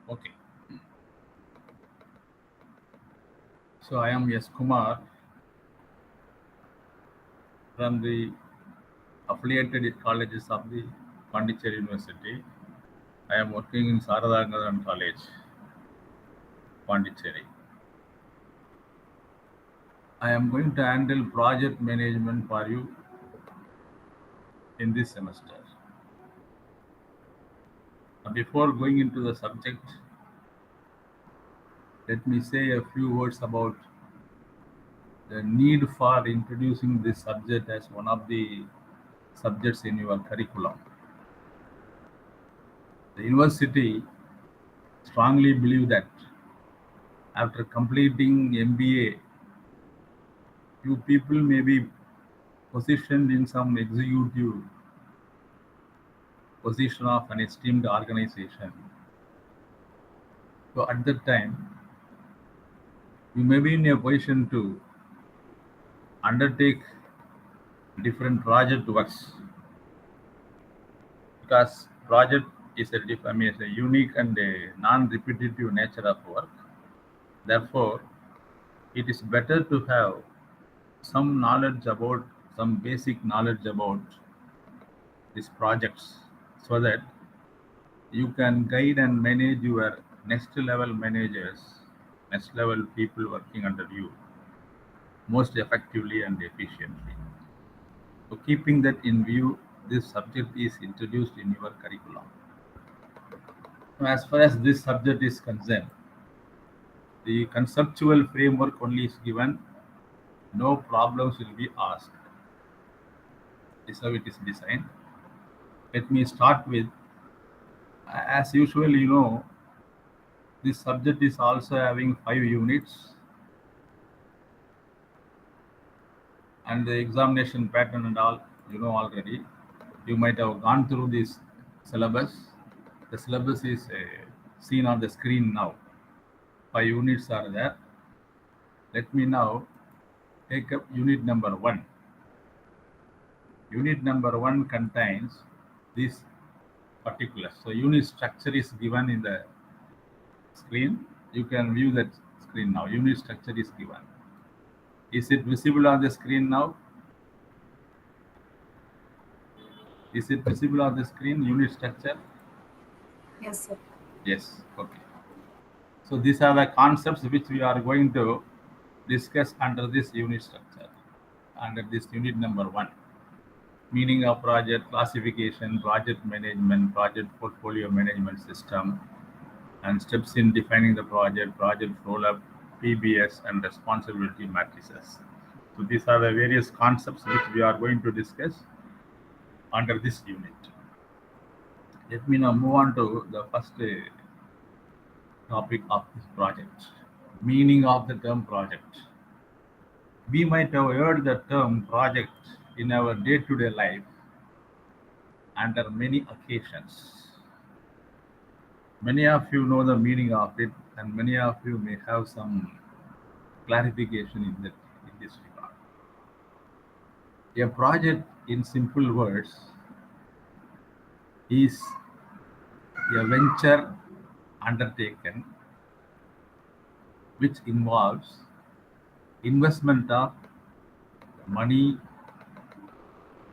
Okay. So I am S. Kumar from the affiliated colleges of the Pondicherry University. I am working in Saradhangaran College, Pondicherry. I am going to handle project management for you in this semester. Before going into the subject, let me say a few words about the need for introducing this subject as one of the subjects in your curriculum. The university strongly believe that after completing MBA, you people may be positioned in some executive position of an esteemed organization. So at that time, you may be in a position to undertake different project works because project is is a unique and a non-repetitive nature of work. Therefore, it is better to have some knowledge about some basic knowledge about these projects so that you can guide and manage your next level managers, next level people working under you most effectively and efficiently. So keeping that in view, this subject is introduced in your curriculum. Now, as far as this subject is concerned, the conceptual framework only is given, no problems will be asked. This is how it is designed. Let me start with, as usual, this subject is also having 5 units, and the examination pattern and all, already. You might have gone through this syllabus. The syllabus is seen on the screen now. 5 units are there. Let me now take up unit number 1. Unit number 1 contains this particulars. So unit structure is given in the screen. You can view that screen now. Unit structure is given. Is it visible on the screen now? Is it visible on the screen, unit structure? Yes, sir. Yes. Okay. So these are the concepts which we are going to discuss under this unit structure, under this unit number 1. Meaning of project, classification, project management, project portfolio management system, and steps in defining the project, project roll-up, PBS, and responsibility matrices. So these are the various concepts which we are going to discuss under this unit. Let me now move on to the first topic of this project. Meaning of the term project. We might have heard the term project in our day-to-day life under many occasions. Many of you know the meaning of it, and many of you may have some clarification in this regard. A project, in simple words, is a venture undertaken which involves investment of money,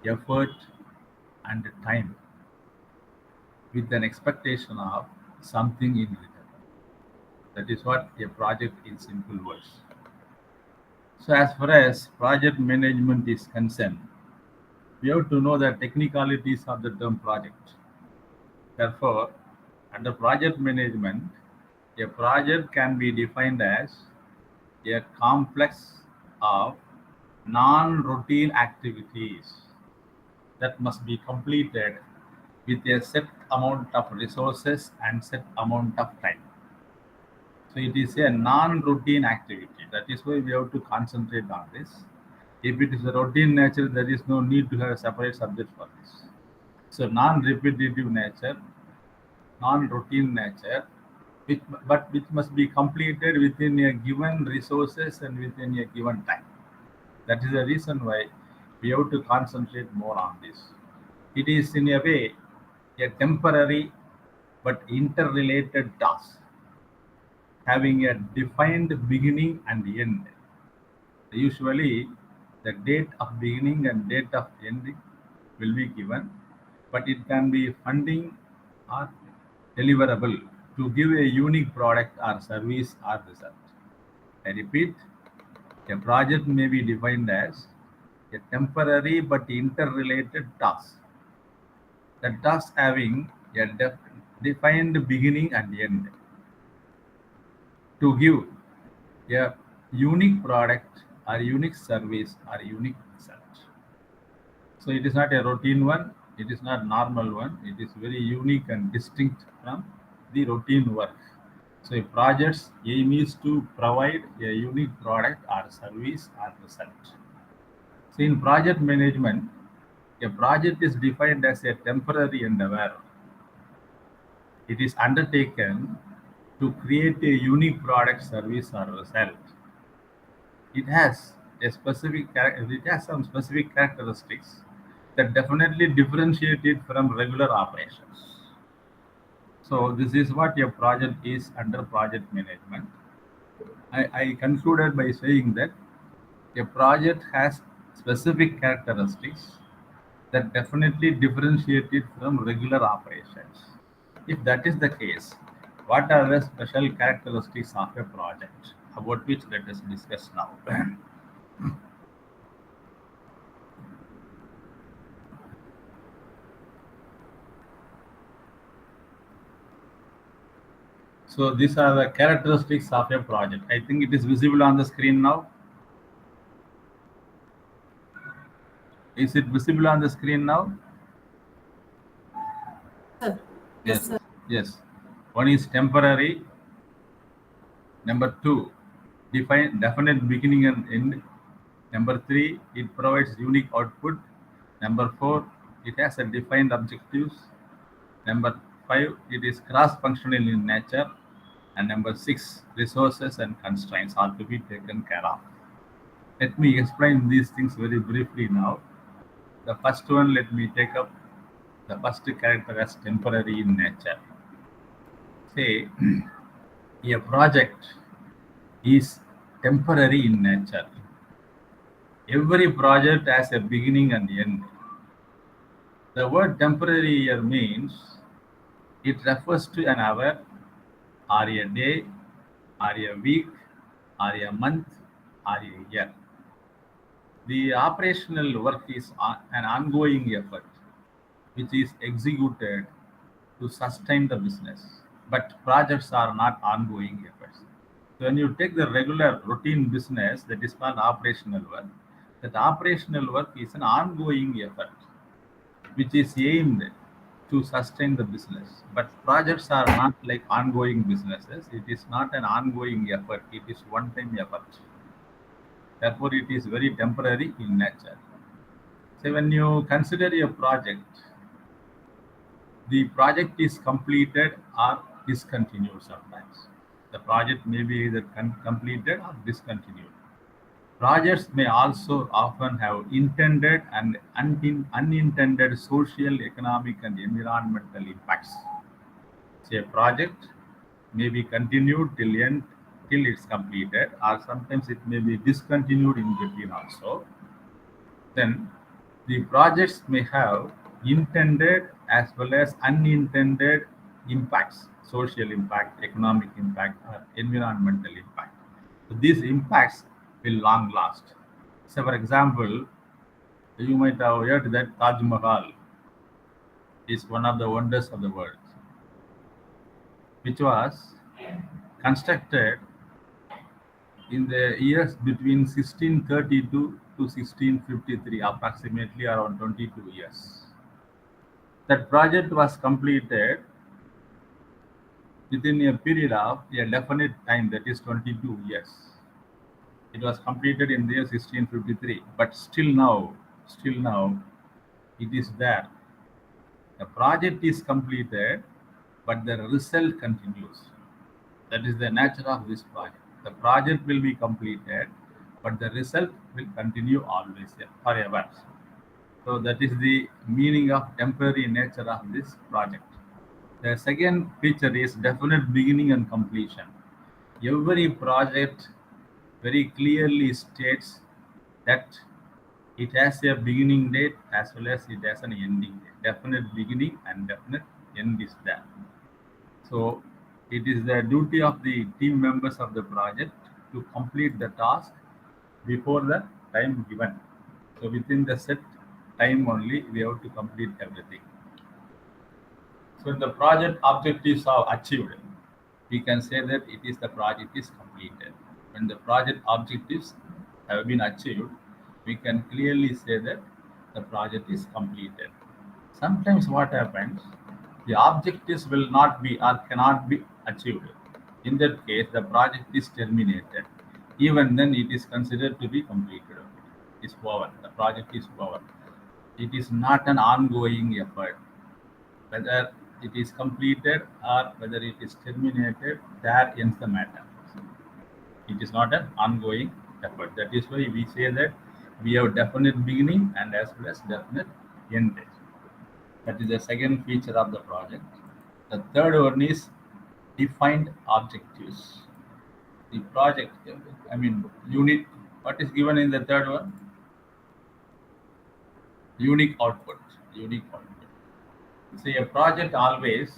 effort, and time with an expectation of something in return. That is what a project in simple words. So as far as project management is concerned, we have to know the technicalities of the term project. Therefore, under project management, a project can be defined as a complex of non-routine activities that must be completed with a set amount of resources and set amount of time. So it is a non-routine activity. That is why we have to concentrate on this. If it is a routine nature, there is no need to have a separate subject for this. So non-repetitive nature, non-routine nature, which must be completed within a given resources and within a given time. That is the reason why we have to concentrate more on this. It is in a way a temporary but interrelated task. having a defined beginning and end. Usually, the date of beginning and date of ending will be given, but it can be funding or deliverable to give a unique product or service or result. I repeat, a project may be defined as a temporary but interrelated task. The task having a defined beginning and end to give a unique product or unique service or unique result. So it is not a routine one, it is not normal one, it is very unique and distinct from the routine work. So a project's aim is to provide a unique product or service or result. So in project management, a project is defined as a temporary endeavor. It is undertaken to create a unique product, service, or result. It has it has some specific characteristics that definitely differentiate it from regular operations. So this is what a project is under project management. I concluded by saying that a project has specific characteristics that definitely differentiate it from regular operations. If that is the case, what are the special characteristics of a project about which let us discuss now? So these are the characteristics of a project. I think it is visible on the screen now. Is it visible on the screen now? Sir. Yes, Yes. sir. Yes. One is temporary. Number two, define definite beginning and end. Number three, it provides unique output. Number four, it has a defined objectives. Number five, it is cross-functional in nature. And number six, resources and constraints are to be taken care of. Let me explain these things very briefly now. The first one, let me take up the first character as temporary in nature. Say, a project is temporary in nature. Every project has a beginning and end. The word temporary here means it refers to an hour, or a day, or a week, or a month, or a year. The operational work is an ongoing effort which is executed to sustain the business. But projects are not ongoing efforts. So when you take the regular routine business that is called operational work, that operational work is an ongoing effort which is aimed to sustain the business. But projects are not like ongoing businesses. It is not an ongoing effort. It is one-time effort. Therefore, it is very temporary in nature. So when you consider a project, the project is completed or discontinued sometimes. The project may be either completed or discontinued. Projects may also often have intended and unintended social, economic, and environmental impacts. Say a project may be continued till it's completed, or sometimes it may be discontinued in between also. Then the projects may have intended as well as unintended impacts, social impact, economic impact, or environmental impact. So these impacts will long last. So, for example, you might have heard that Taj Mahal is one of the wonders of the world, which was constructed in the years between 1632 to 1653, approximately around 22 years. That project was completed within a period of a definite time, that is 22 years. It was completed in the year 1653, but still now, it is there. The project is completed, but the result continues. That is the nature of this project. The project will be completed, but the result will continue always forever. So that is the meaning of temporary nature of this project. The second feature is definite beginning and completion. every project very clearly states that it has a beginning date as well as it has an ending date. Definite beginning and definite end is there. So it is the duty of the team members of the project to complete the task before the time given. So within the set time only, we have to complete everything. So when the project objectives are achieved, we can say that it is the project is completed. When the project objectives have been achieved, we can clearly say that the project is completed. Sometimes what happens, the objectives will not be or cannot be achieved. In that case, the project is terminated. Even then, it is considered to be completed. It's over. The project is over. It is not an ongoing effort. Whether it is completed or whether it is terminated, there ends the matter. It is not an ongoing effort. That is why we say that we have definite beginning and as well as definite end date. That is the second feature of the project. The third one is defined objectives. The project, I mean, unit, what is given in the third one? Unique output. Unique output. See, a project always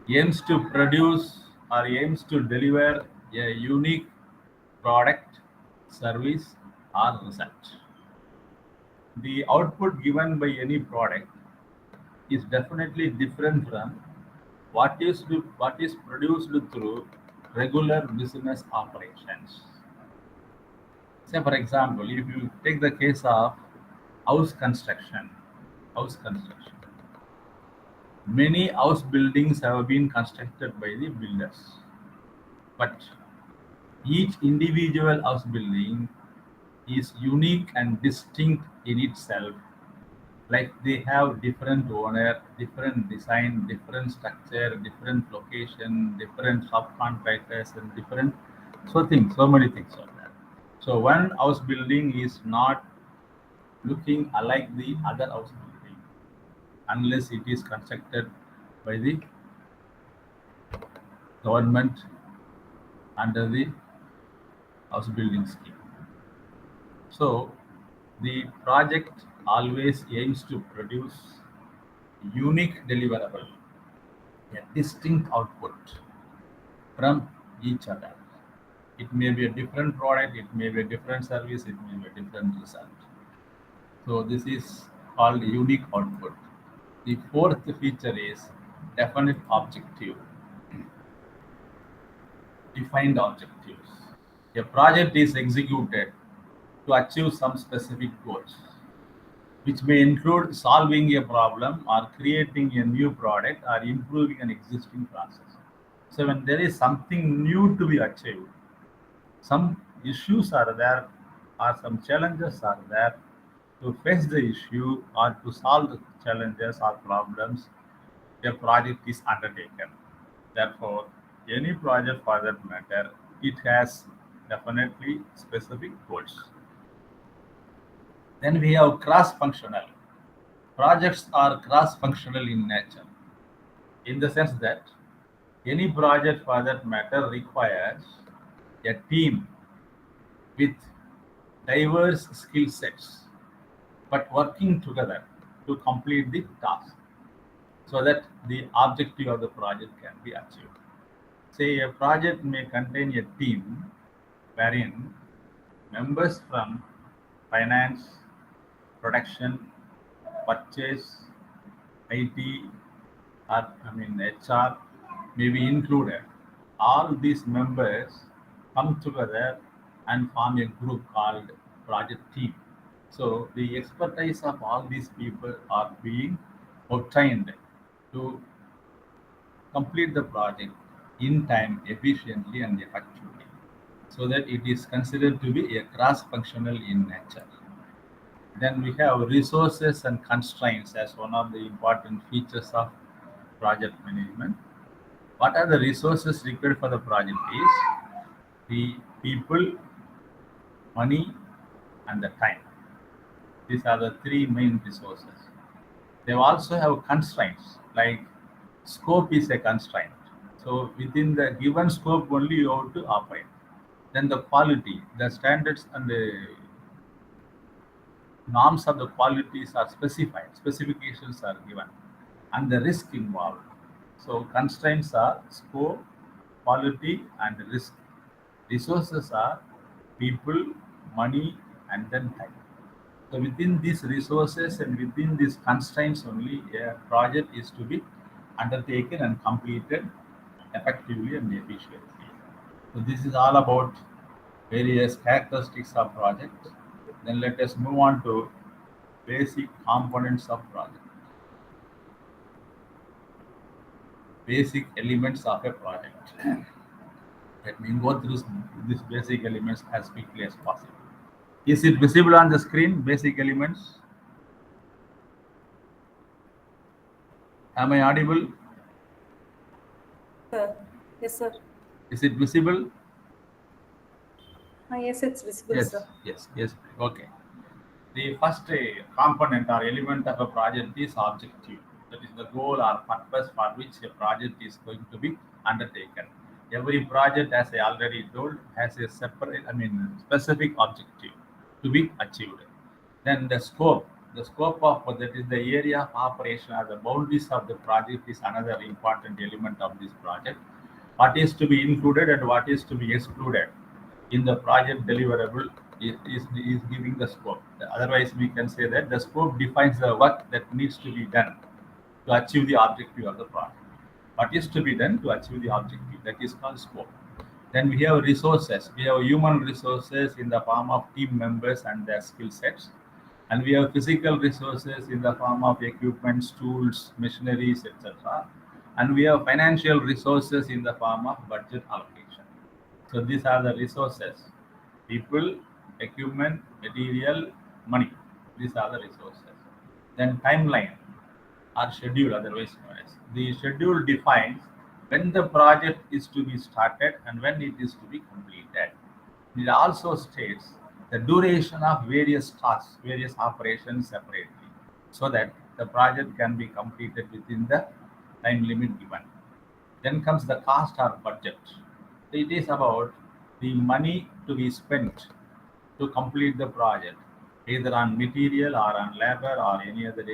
aims to produce or aims to deliver a unique product, service, or result. The output given by any product is definitely different from what is produced through regular business operations. Say, for example, if you take the case of house construction, house construction, many house buildings have been constructed by the builders, but each individual house building is unique and distinct in itself. Like they have different owner, different design, different structure, different location, different subcontractors, and different so many things are there. So one house building is not looking alike the other house building unless it is constructed by the government under the house building scheme. So the project always aims to produce unique deliverable, a distinct output from each other. It may be a different product, it may be a different service, it may be a different result. So this is called unique output. The fourth feature is definite objective, defined objectives. A project is executed to achieve some specific goals, which may include solving a problem or creating a new product or improving an existing process. So when there is something new to be achieved, some issues are there or some challenges are there. To face the issue or to solve the challenges or problems, a project is undertaken. Therefore, any project for that matter, it has definitely specific goals. Then we have cross-functional. Projects are cross-functional in nature, in the sense that any project for that matter requires a team with diverse skill sets, but working together to complete the task so that the objective of the project can be achieved. Say a project may contain a team wherein members from finance, production, purchase, IT, or HR may be included. All these members come together and form a group called project team. So the expertise of all these people are being obtained to complete the project in time, efficiently, and effectively, so that it is considered to be a cross-functional in nature. Then we have resources and constraints as one of the important features of project management. What are the resources required for the project is the people, money, and the time. These are the three main resources. They also have constraints like scope is a constraint. So within the given scope only you have to operate. Then the quality, the standards and the norms of the qualities are specified, specifications are given, and the risk involved. So constraints are scope, quality, and risk. Resources are people, money, and then time. So within these resources and within these constraints only, a project is to be undertaken and completed effectively and efficiently. So this is all about various characteristics of project. Then let us move on to basic components of project, basic elements of a project. Let me go through these basic elements as quickly as possible. Is it visible on the screen? Basic elements. Am I audible? Sir. Yes, sir. Is it visible? Yes, it's visible, Yes, sir. yes, yes. Okay. The first component or element of a project is objective. That is the goal or purpose for which a project is going to be undertaken. Every project, as I already told, has a separate, specific objective to be achieved. Then the scope of that is the area of operation or the boundaries of the project is another important element of this project. What is to be included and what is to be excluded in the project deliverable is giving the scope. Otherwise, we can say that the scope defines the work that needs to be done to achieve the objective of the project. What is to be done to achieve the objective, that is called scope. Then we have resources. We have human resources in the form of team members and their skill sets. And we have physical resources in the form of equipments, tools, machineries, etc. And we have financial resources in the form of budget allocation. So these are the resources: people, equipment, material, money. These are the resources. Then timeline or schedule, otherwise known as. The schedule defines when the project is to be started and when it is to be completed. It also states the duration of various tasks, various operations separately, so that the project can be completed within the time limit given. Then comes the cost or budget. It is about the money to be spent to complete the project, either on material or on labor or any other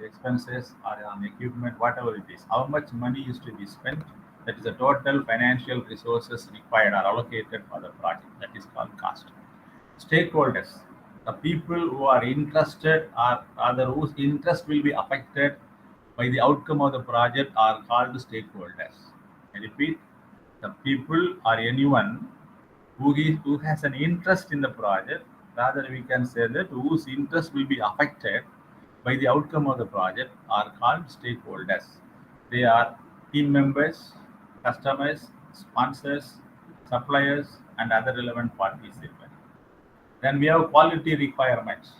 expenses or on equipment, whatever it is. How much money is to be spent? That is the total financial resources required or allocated for the project. That is called cost. Stakeholders, the people who are interested or other whose interest will be affected by the outcome of the project are called stakeholders. I repeat, the people or anyone who has an interest in the project, rather we can say that whose interest will be affected by the outcome of the project are called stakeholders. They are team members, customers, sponsors, suppliers, and other relevant parties. Then we have quality requirements.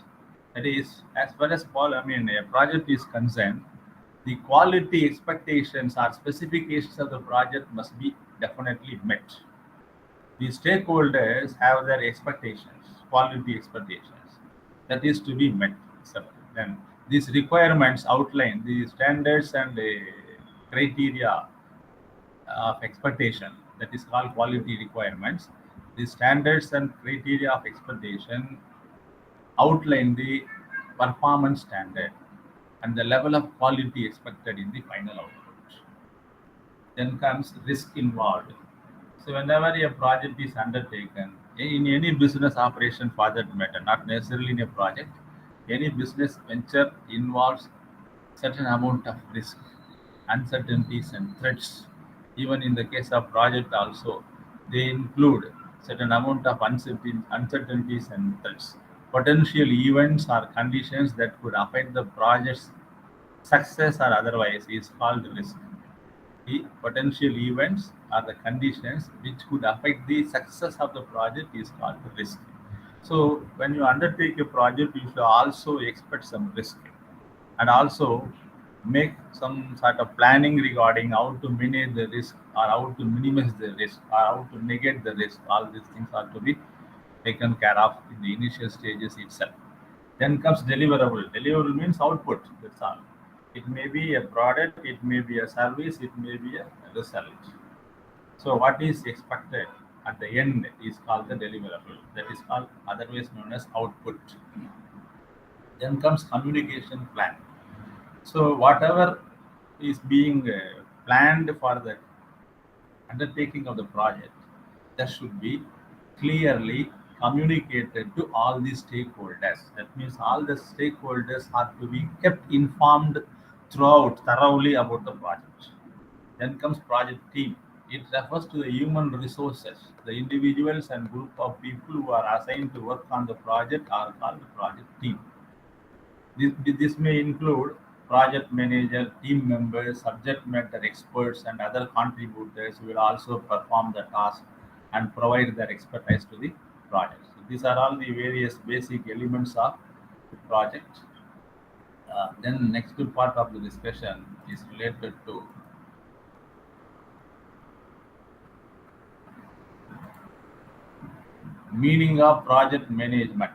That is, as far as a project is concerned, the quality expectations or specifications of the project must be definitely met. The stakeholders have their expectations, quality expectations, that is to be met. So then these requirements outline the standards and the criteria of expectation, that is called quality requirements. The standards and criteria of expectation outline the performance standard and the level of quality expected in the final output. Then comes risk involved. So whenever a project is undertaken, in any business operation for that matter, not necessarily in a project, any business venture involves certain amount of risk, uncertainties and threats. Even in the case of project also, they include certain amount of uncertainties and threats. Potential events or conditions that could affect the project's success or otherwise is called risk. The potential events or the conditions which could affect the success of the project is called risk. So when you undertake a project, you should also expect some risk and also make some sort of planning regarding how to manage the risk or how to minimize the risk or how to negate the risk. All these things are to be taken care of in the initial stages itself. Then comes deliverable. Deliverable means output. That's all. It may be a product, it may be a service, it may be a result. So what is expected at the end is called the deliverable. That is called otherwise known as output. Then comes communication plan. So whatever is being planned for the undertaking of the project, that should be clearly communicated to all the stakeholders. That means all the stakeholders are to be kept informed throughout thoroughly about the project. Then comes project team. It refers to the human resources. The individuals and group of people who are assigned to work on the project are called project team. This may include project manager, team members, subject matter experts, and other contributors who will also perform the task and provide their expertise to the project. So these are all the various basic elements of the project. Then next part of the discussion is related to meaning of project management.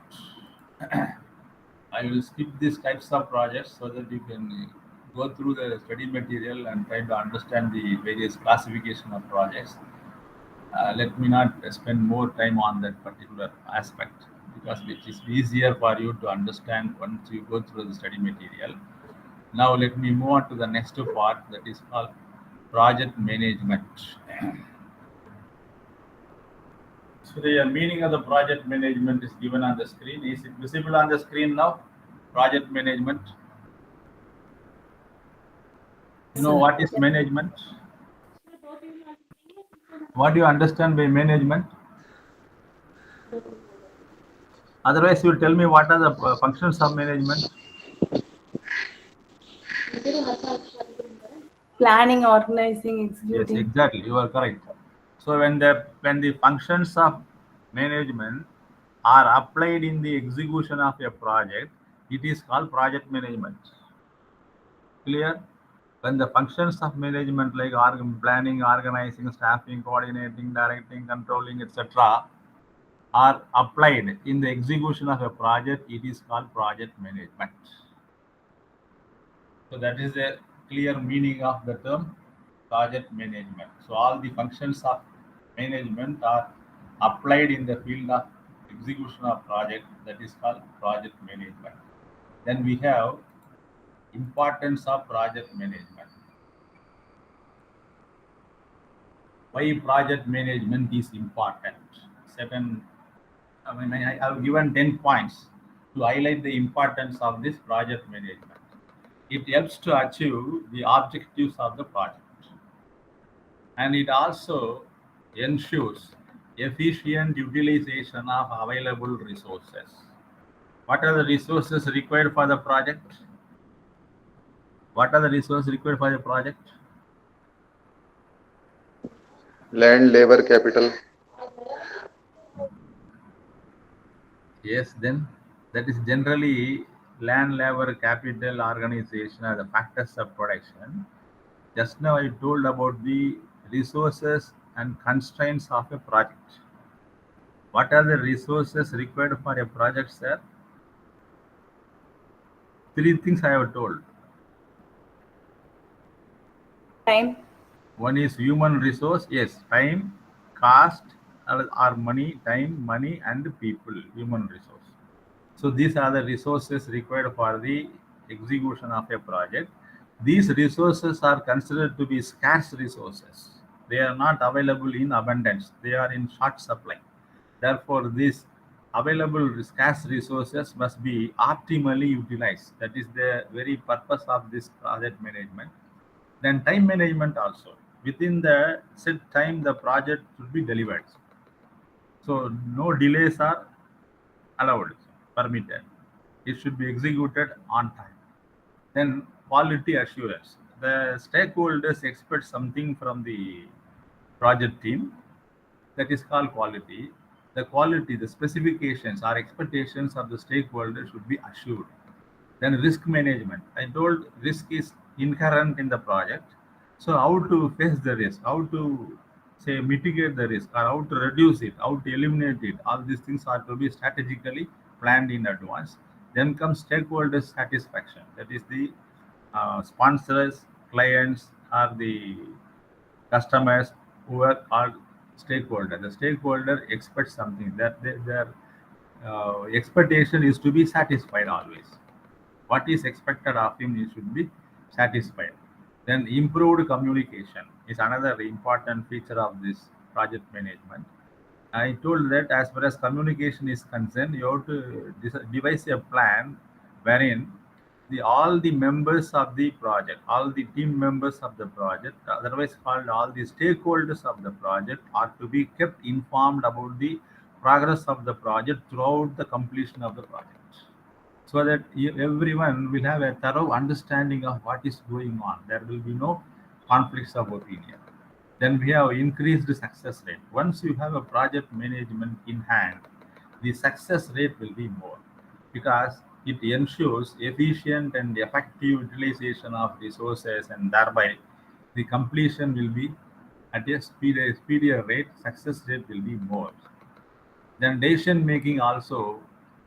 I will skip these types of projects so that you can go through the study material and try to understand the various classification of projects. Let me not spend more time on that particular aspect because it is easier for you to understand once you go through the study material. Now let me move on to the next part, that is called project management. So the meaning of the project management is given on the screen. Is it visible on the screen now? Project management. You know Sir. what is management? What do you understand by management? Otherwise, you tell me what are the functions of management. Planning, organizing, Yes, executing. exactly. You are correct. So when the functions of management are applied in the execution of a project, it is called project management. Clear? When the functions of management like planning, organizing, staffing, coordinating, directing, controlling, etc., are applied in the execution of a project, it is called project management. So that is a clear meaning of the term project management. So all the functions of management are applied in the field of execution of project, that is called project management. Then we have importance of project management. Why project management is important? Certain, I have given 10 points to highlight the importance of this project management. It helps to achieve the objectives of the project, and it also ensures efficient utilization of available resources. What are the resources required for the project? What are the resources required for the project? Land, labor, capital. Yes, then that is generally land, labor, capital, organization are the factors of production. Just now I told about the resources and constraints of a project. What are the resources required for a project, sir? Three things I have told. Time. One is human resource, yes, time, cost, or money, time, money, and people, human resource. So these are the resources required for the execution of a project. These resources are considered to be scarce resources. They are not available in abundance. They are in short supply. Therefore, these available scarce resources must be optimally utilized. That is the very purpose of this project management. Then time management also. Within the set time, the project should be delivered. So no delays are allowed, permitted. It should be executed on time. Then quality assurance. The stakeholders expect something from the project team, that is called quality. The quality, the specifications or expectations of the stakeholders should be assured. Then risk management. I told risk is inherent in the project. So how to face the risk, how to say mitigate the risk, or how to reduce it, how to eliminate it. All these things are to be strategically planned in advance. Then comes stakeholder satisfaction. That is the sponsors, clients, or the customers, who are called stakeholder. The stakeholder expects something that their expectation is to be satisfied always. What is expected of him, he should be satisfied. Then improved communication is another important feature of this project management. I told that as far as communication is concerned, you have to devise a plan wherein all the members of the project, all the team members of the project, otherwise called all the stakeholders of the project, are to be kept informed about the progress of the project throughout the completion of the project, so that everyone will have a thorough understanding of what is going on. There will be no conflicts of opinion. Then we have increased success rate. Once you have a project management in hand, the success rate will be more, because it ensures efficient and effective utilization of resources, and thereby the completion will be at a speedier rate, success rate will be more. Then decision making also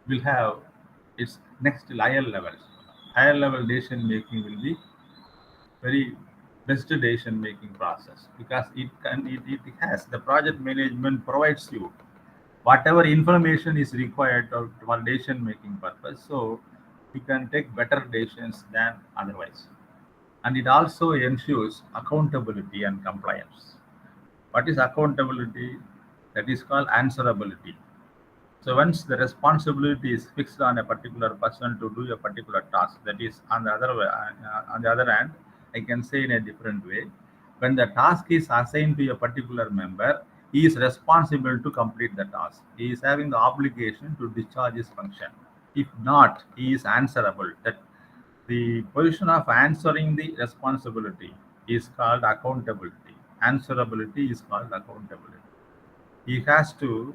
will have its next higher levels. Higher level decision making will be very best decision making process, because it has the project management provides you whatever information is required for decision making purpose, so you can take better decisions than otherwise. And it also ensures accountability and compliance. What is accountability? That is called answerability. So once the responsibility is fixed on a particular person to do a particular task, that is on the other way, on the other hand, I can say in a different way. When the task is assigned to a particular member, he is responsible to complete the task. He is having the obligation to discharge his function. If not, he is answerable. That the position of answering the responsibility is called accountability. Answerability is called accountability. He has to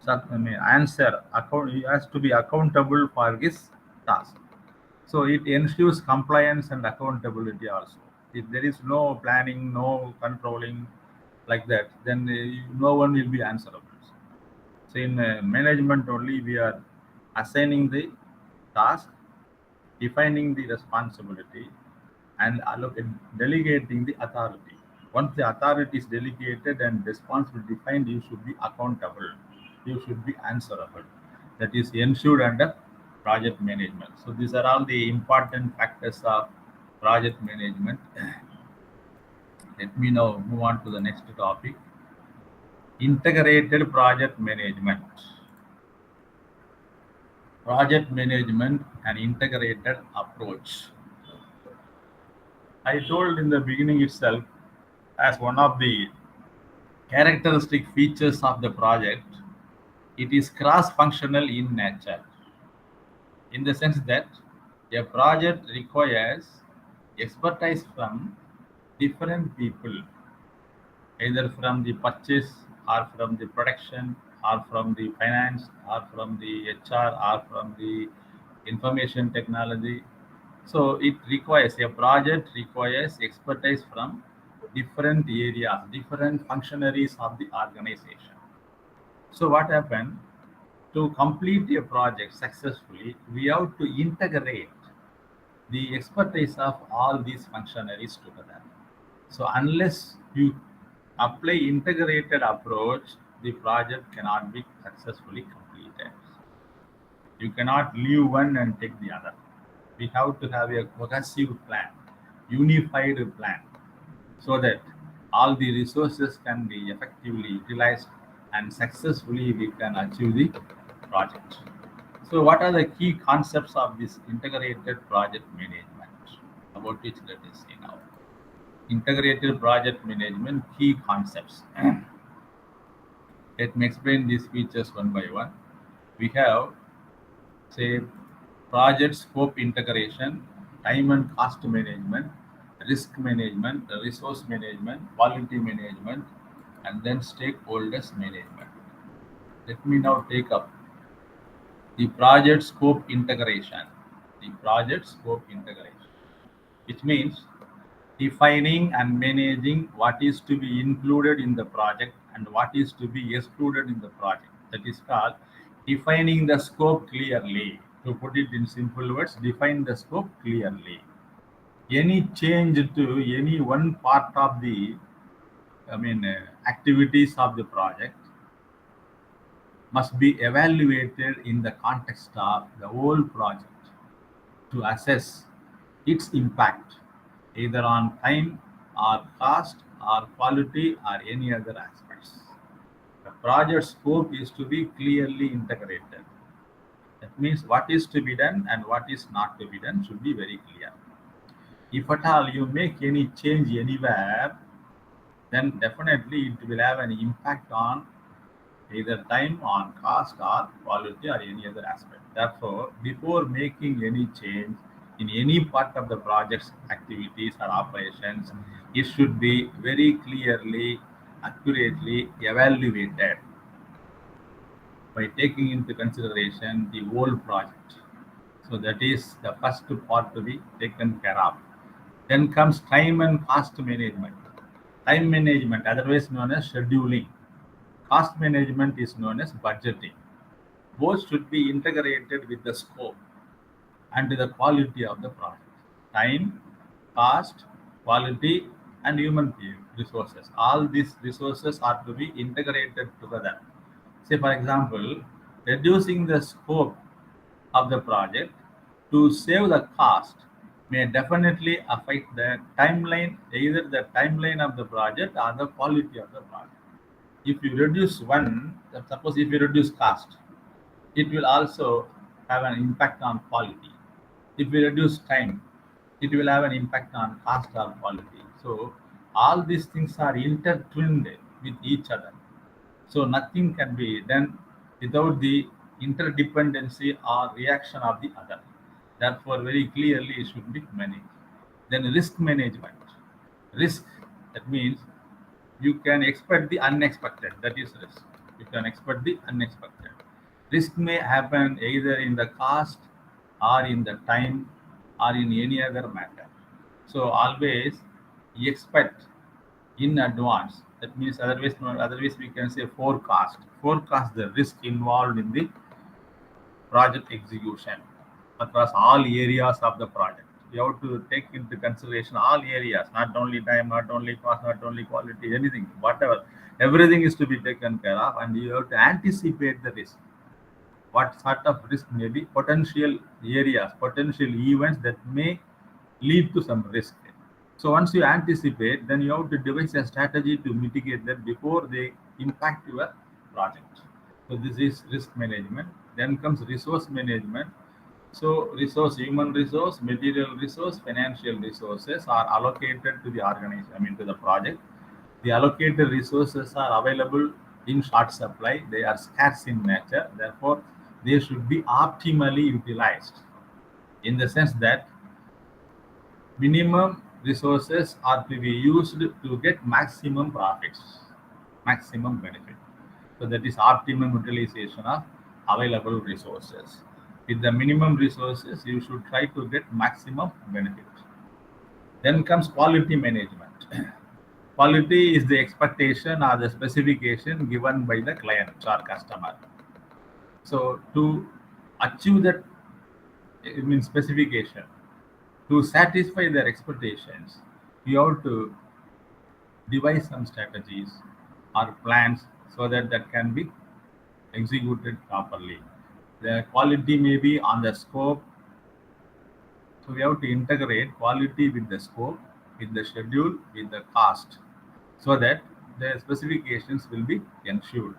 answer account. He has to be accountable for his task. So it ensures compliance and accountability also. If there is no planning, no controlling like that, then no one will be answerable. So in management only, we are assigning the task, defining the responsibility, and delegating the authority. Once the authority is delegated and responsibility defined, you should be accountable. You should be answerable. That is ensured under project management. So these are all the important factors of project management. Let me now move on to the next topic. Integrated project management. Project management and integrated approach. I told in the beginning itself, as one of the characteristic features of the project, it is cross-functional in nature, in the sense that a project requires expertise from different people, either from the purchase or from the production or from the finance or from the HR or from the information technology. So it requires a project requires expertise from different areas, different functionaries of the organization. So what happened? To complete a project successfully, we have to integrate the expertise of all these functionaries together. So unless you apply integrated approach, the project cannot be successfully completed. You cannot leave one and take the other. We have to have a cohesive plan, unified plan, so that all the resources can be effectively utilized and successfully we can achieve the project. So what are the key concepts of this integrated project management, about which let us see now? Integrated project management key concepts. Let me explain these features one by one. We have, say, project scope integration, time and cost management, risk management, resource management, quality management, and then stakeholders management. Let me now take up the project scope integration. The project scope integration, which means defining and managing what is to be included in the project and what is to be excluded in the project. That is called defining the scope clearly. To put it in simple words, define the scope clearly. Any change to any one part of the activities of the project must be evaluated in the context of the whole project to assess its impact either on time or cost or quality or any other aspects. The project scope is to be clearly integrated. That means what is to be done and what is not to be done should be very clear. If at all you make any change anywhere, then definitely it will have an impact on either time, on cost, or quality, or any other aspect. Therefore, before making any change in any part of the project's activities or operations, it should be very clearly, accurately evaluated by taking into consideration the whole project. So that is the first part to be taken care of. Then comes time and cost management. Time management, otherwise known as scheduling. Cost management is known as budgeting. Both should be integrated with the scope and the quality of the project. Time, cost, quality, and human resources. All these resources are to be integrated together. Say, for example, reducing the scope of the project to save the cost may definitely affect the timeline, either the timeline of the project or the quality of the project. If you reduce one, suppose if you reduce cost, it will also have an impact on quality. If we reduce time, it will have an impact on cost or quality. So all these things are intertwined with each other. So nothing can be done without the interdependency or reaction of the other. Therefore, very clearly it should be managed. Then risk management. Risk, that means you can expect the unexpected. That is risk. You can expect the unexpected. Risk may happen either in the cost or in the time or in any other matter. So always expect in advance. That means otherwise we can say forecast. Forecast the risk involved in the project execution across all areas of the project. You have to take into consideration all areas, not only time, not only cost, not only quality, anything, whatever. Everything is to be taken care of, and you have to anticipate the risk. What sort of risk may be potential areas, potential events that may lead to some risk. So once you anticipate, then you have to devise a strategy to mitigate that before they impact your project. So this is risk management. Then comes resource management. So human resource, material resource, financial resources are allocated to the organization, to the project. The allocated resources are available in short supply. They are scarce in nature. Therefore, they should be optimally utilized in the sense that minimum resources are to be used to get maximum profits, maximum benefit. So that is optimum utilization of available resources. With the minimum resources, you should try to get maximum benefit. Then comes quality management. Quality is the expectation or the specification given by the client or customer. So to achieve that specification, to satisfy their expectations, you have to devise some strategies or plans so that that can be executed properly. The quality may be on the scope, so we have to integrate quality with the scope, with the schedule, with the cost, so that the specifications will be ensured.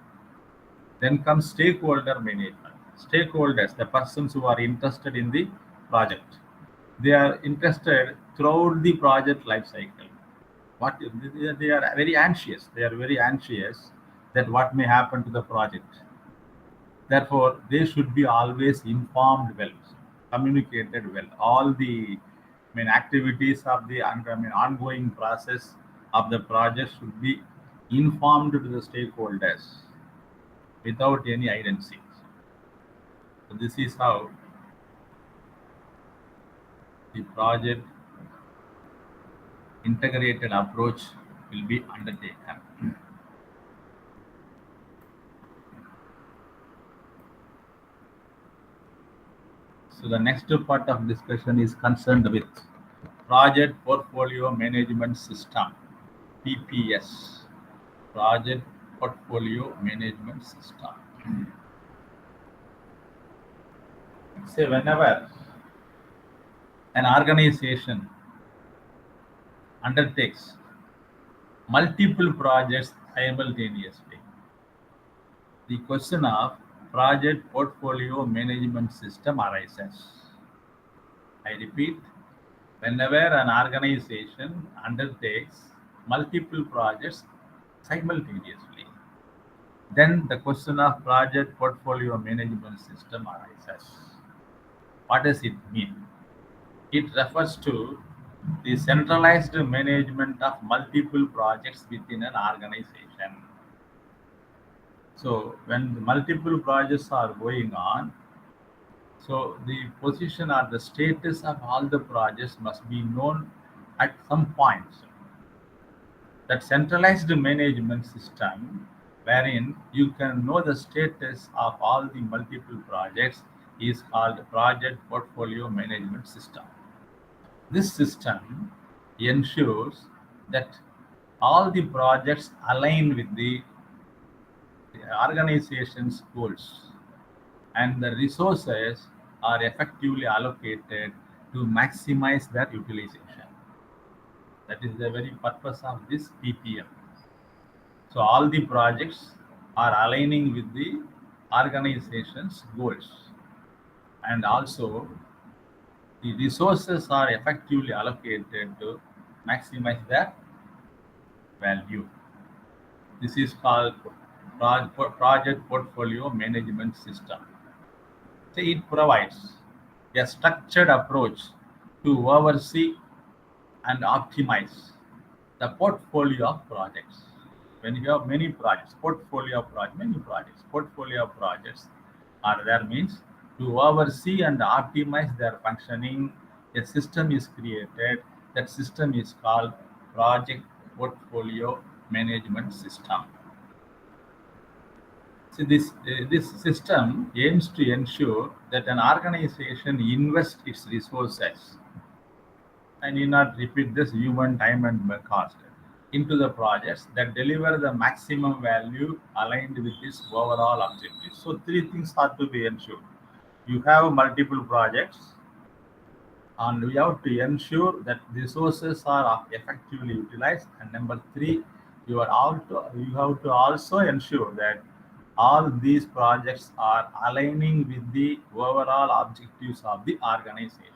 Then comes stakeholder management. Stakeholders, the persons who are interested in the project, they are interested throughout the project life cycle. What they are very anxious. They are very anxious that what may happen to the project. Therefore, they should be always informed well, communicated well. All the activities of the ongoing process of the project should be informed to the stakeholders without any hide-and-seek. So this is how the project integrated approach will be undertaken. So the next part of discussion is concerned with project portfolio management system, PPS. project portfolio management system. Say whenever an organization undertakes multiple projects simultaneously, the question of project portfolio management system arises. I repeat, whenever an organization undertakes multiple projects simultaneously, then the question of project portfolio management system arises. What does it mean? It refers to the centralized management of multiple projects within an organization. So when the multiple projects are going on, so the position or the status of all the projects must be known at some point. That centralized management system, wherein you can know the status of all the multiple projects, is called project portfolio management system. This system ensures that all the projects align with the organization's goals and the resources are effectively allocated to maximize their utilization. That is the very purpose of this PPM. So all the projects are aligning with the organization's goals, and also the resources are effectively allocated to maximize their value. This is called project portfolio management system. So it provides a structured approach to oversee and optimize the portfolio of projects. When you have many projects, portfolio of projects are there means to oversee and optimize their functioning, a system is created. That system is called project portfolio management system. See, this system aims to ensure that an organization invests its resources, I need not repeat this, human time and cost, into the projects that deliver the maximum value aligned with its overall objectives. So three things are to be ensured. You have multiple projects, and we have to ensure that resources are effectively utilized. And number three, you have to also ensure that all these projects are aligning with the overall objectives of the organization.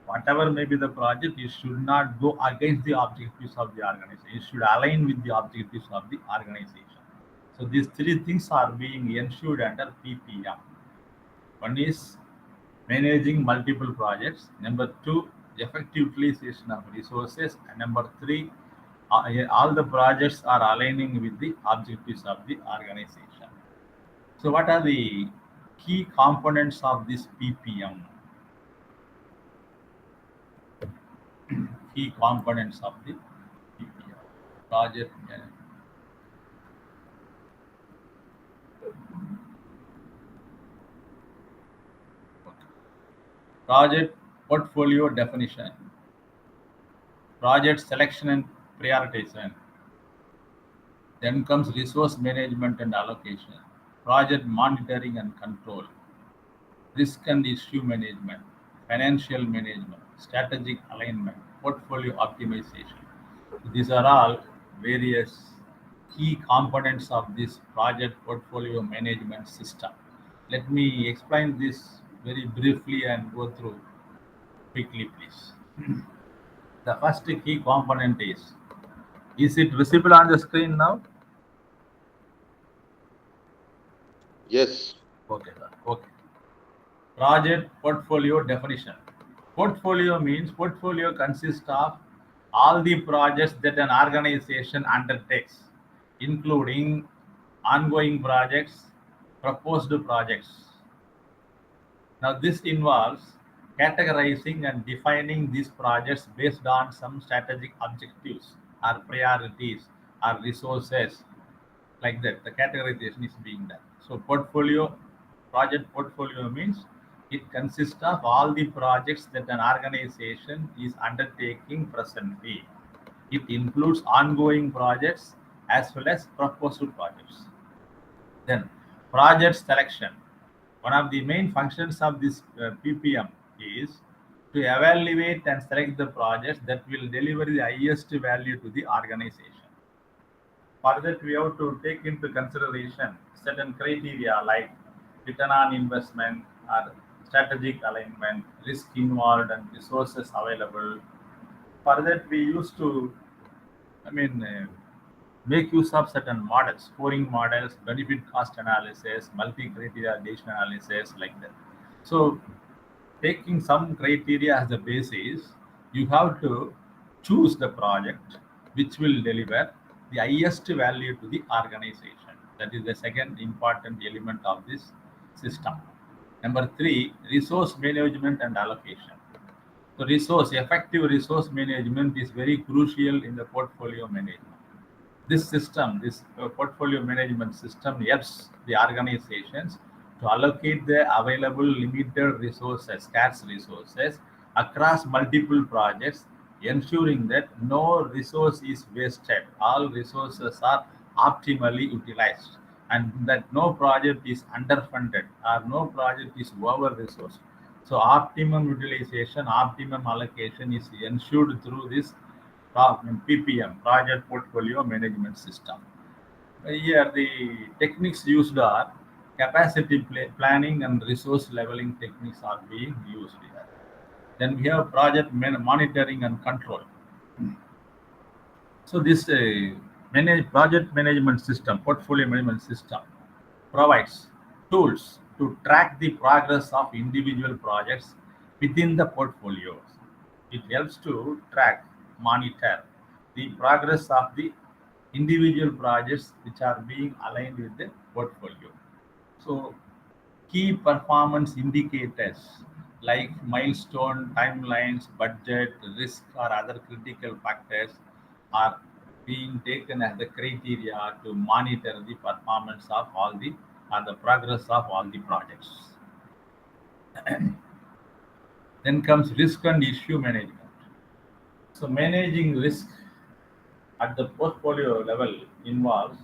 Whatever may be the project, it should not go against the objectives of the organization. It should align with the objectives of the organization. So these three things are being ensured under PPM. One is managing multiple projects. Number two, effective utilization of resources. And number three, all the projects are aligning with the objectives of the organization. So what are the key components of this PPM? Key components of the PPM. Project management. Project portfolio definition, project selection and prioritization. Then comes resource management and allocation, project monitoring and control, risk and issue management, financial management, strategic alignment, portfolio optimization. These are all various key components of this project portfolio management system. Let me explain this very briefly and go through quickly, please. The first key component is it visible on the screen now? Yes. Okay, sir. Okay. Project portfolio definition. Portfolio consists of all the projects that an organization undertakes, including ongoing projects, proposed projects. Now, this involves categorizing and defining these projects based on some strategic objectives or priorities or resources, like that. The categorization is being done. So, project portfolio means it consists of all the projects that an organization is undertaking presently. It includes ongoing projects, as well as proposed projects. Then project selection. One of the main functions of this PPM is to evaluate and select the projects that will deliver the highest value to the organization. For that, we have to take into consideration certain criteria like return on investment or strategic alignment, risk involved, and resources available. For that, we used to, I mean, make use of certain models, scoring models, benefit cost analysis, multi-criteria decision analysis, like that. So, taking some criteria as the basis, you have to choose the project which will deliver the highest value to the organization. That is the second important element of this system. Number three, resource management and allocation. So effective resource management is very crucial in the portfolio management. This portfolio management system helps the organizations to allocate the available limited resources, scarce resources, across multiple projects, ensuring that no resource is wasted, all resources are optimally utilized, and that no project is underfunded or no project is over resourced. So optimum utilization, optimum allocation is ensured through this PPM, Project Portfolio Management System. Here, the techniques used are capacity planning and resource leveling techniques are being used here. Then we have project monitoring and control. So this project management system, portfolio management system, provides tools to track the progress of individual projects within the portfolios. It helps to track, monitor the progress of the individual projects which are being aligned with the portfolio. So key performance indicators like milestone, timelines, budget, risk, or other critical factors are being taken as the criteria to monitor the performance of all the or the progress of all the projects. Then comes risk and issue management. So managing risk at the portfolio level involves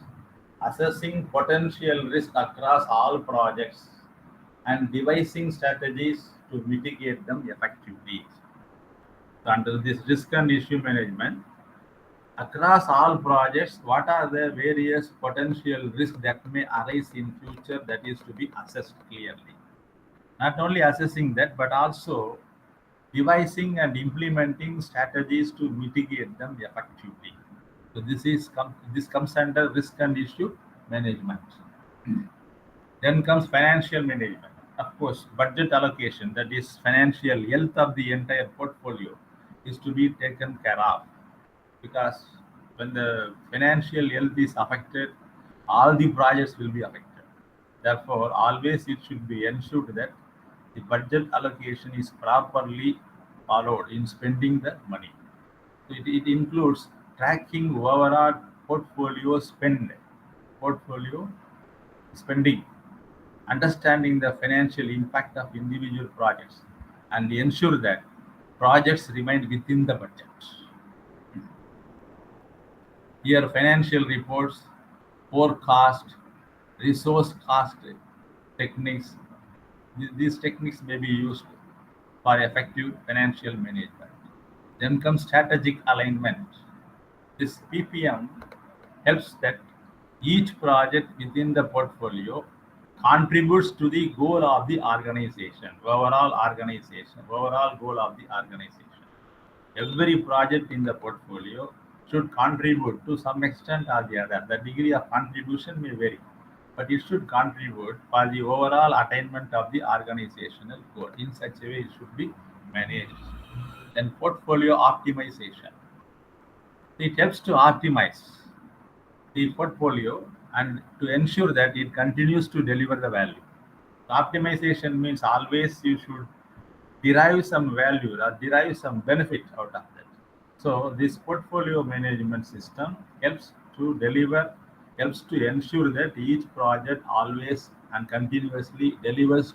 assessing potential risk across all projects and devising strategies to mitigate them effectively. So under this risk and issue management, across all projects, what are the various potential risks that may arise in future that is to be assessed clearly. Not only assessing that, but also devising and implementing strategies to mitigate them effectively. So this comes under risk and issue management. Then comes financial management. Of course, budget allocation, that is financial health of the entire portfolio, is to be taken care of, because when the financial health is affected, all the projects will be affected. Therefore, always it should be ensured that the budget allocation is properly followed in spending the money. So it includes tracking overall portfolio spending, understanding the financial impact of individual projects, and ensure that projects remain within the budget. Here, financial reports, forecast, resource cost techniques, these techniques may be used for effective financial management. Then comes strategic alignment. This PPM helps that each project within the portfolio contributes to the goal of the organization, overall goal of the organization. Every project in the portfolio should contribute to some extent or the other. The degree of contribution may vary, but it should contribute for the overall attainment of the organizational goal. In such a way, it should be managed. Then portfolio optimization. It helps to optimize the portfolio and to ensure that it continues to deliver the value. Optimization means always you should derive some value or derive some benefit out of that. So this portfolio management system helps to ensure that each project always and continuously delivers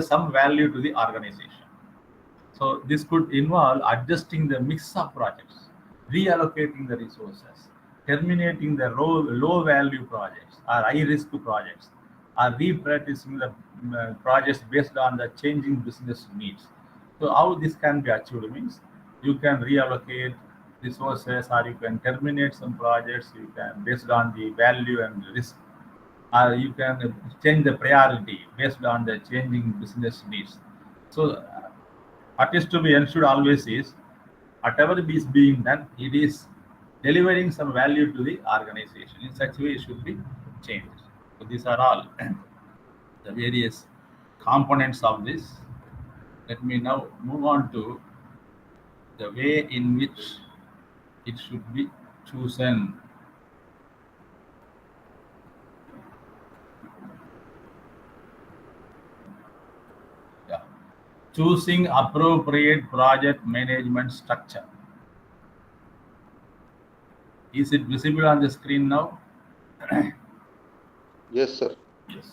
some value to the organization. So this could involve adjusting the mix of projects, reallocating the resources, terminating the low value projects or high risk projects, or reprioritizing the projects based on the changing business needs. So how this can be achieved means you can reallocate resources, or you can terminate some projects, you can based on the value and risk, or you can change the priority based on the changing business needs. So what is to be ensured always is whatever is being done, it is delivering some value to the organization. In such a way, it should be changed. So these are all the various components of this. Let me now move on to the way in which it should be chosen. Yeah. Choosing appropriate project management structure. Is it visible on the screen now? Yes, sir. Yes.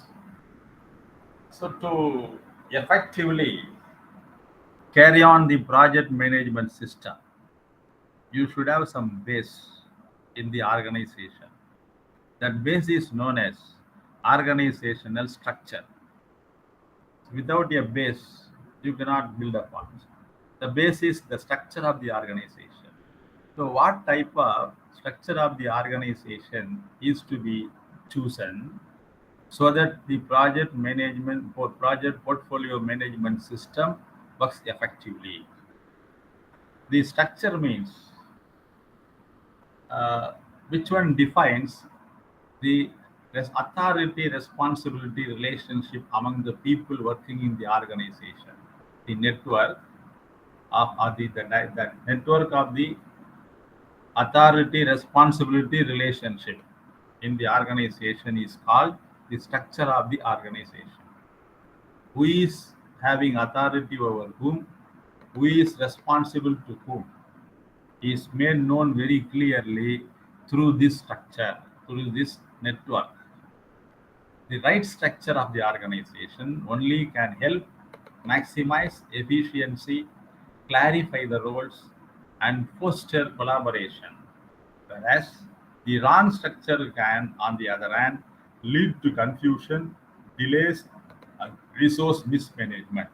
So to effectively carry on the project management system, you should have some base in the organization. That base is known as organizational structure. Without a base, you cannot build upon. The base is the structure of the organization. So, what type of structure of the organization is to be chosen so that the project management for project portfolio management system works effectively? The structure means uh, which one defines the authority responsibility relationship among the people working in the organization, the network of or the network of the authority responsibility relationship in the organization is called the structure of the organization. Who is having authority over whom, who is responsible to whom, is made known very clearly through this structure, through this network. The right structure of the organization only can help maximize efficiency, clarify the roles, and foster collaboration. Whereas the wrong structure can, on the other hand, lead to confusion, delays, and resource mismanagement.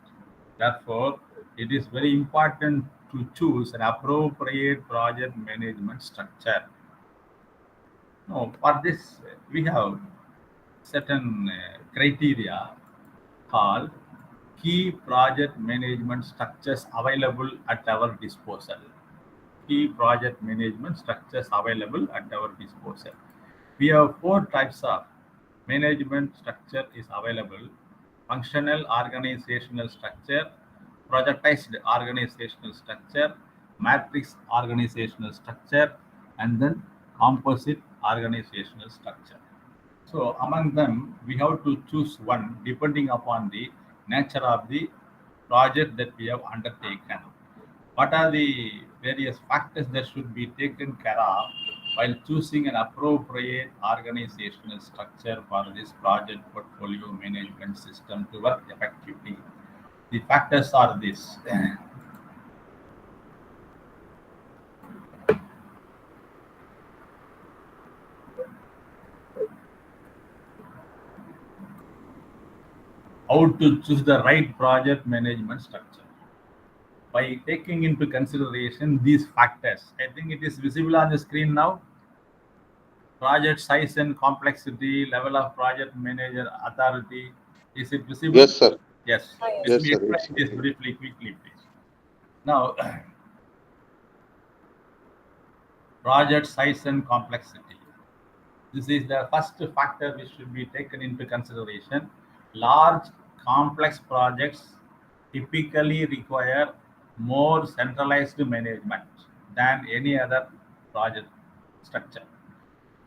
Therefore, it is very important to choose an appropriate project management structure. No, for this, we have certain criteria called key project management structures available at our disposal. Key project management structures available at our disposal. We have four types of management structure is available: functional organizational structure, projectized organizational structure, matrix organizational structure, and then composite organizational structure. So among them, we have to choose one depending upon the nature of the project that we have undertaken. What are the various factors that should be taken care of while choosing an appropriate organizational structure for this project portfolio management system to work effectively? The factors are this. How to choose the right project management structure? By taking into consideration these factors. I think it is visible on the screen now. Project size and complexity, level of project manager authority. Is it visible? Yes, sir. Yes. Ah, Let yes. Yes, me sir. explain this briefly, quickly, please. Now, project size and complexity. This is the first factor which should be taken into consideration. Large, complex projects typically require more centralized management than any other project structure,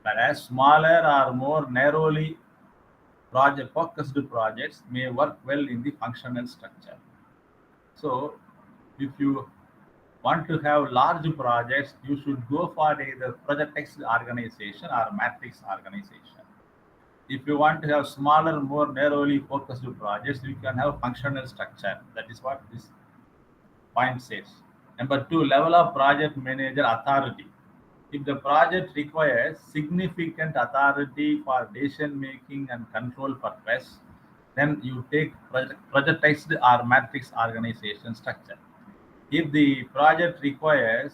whereas smaller or more narrowly project focused projects may work well in the functional structure. So, if you want to have large projects, you should go for either project-based organization or matrix organization. If you want to have smaller, more narrowly focused projects, you can have functional structure. That is what this point says. Number two, level of project manager authority. If the project requires significant authority for decision making and control purpose, then you take projectized or matrix organization structure. If the project requires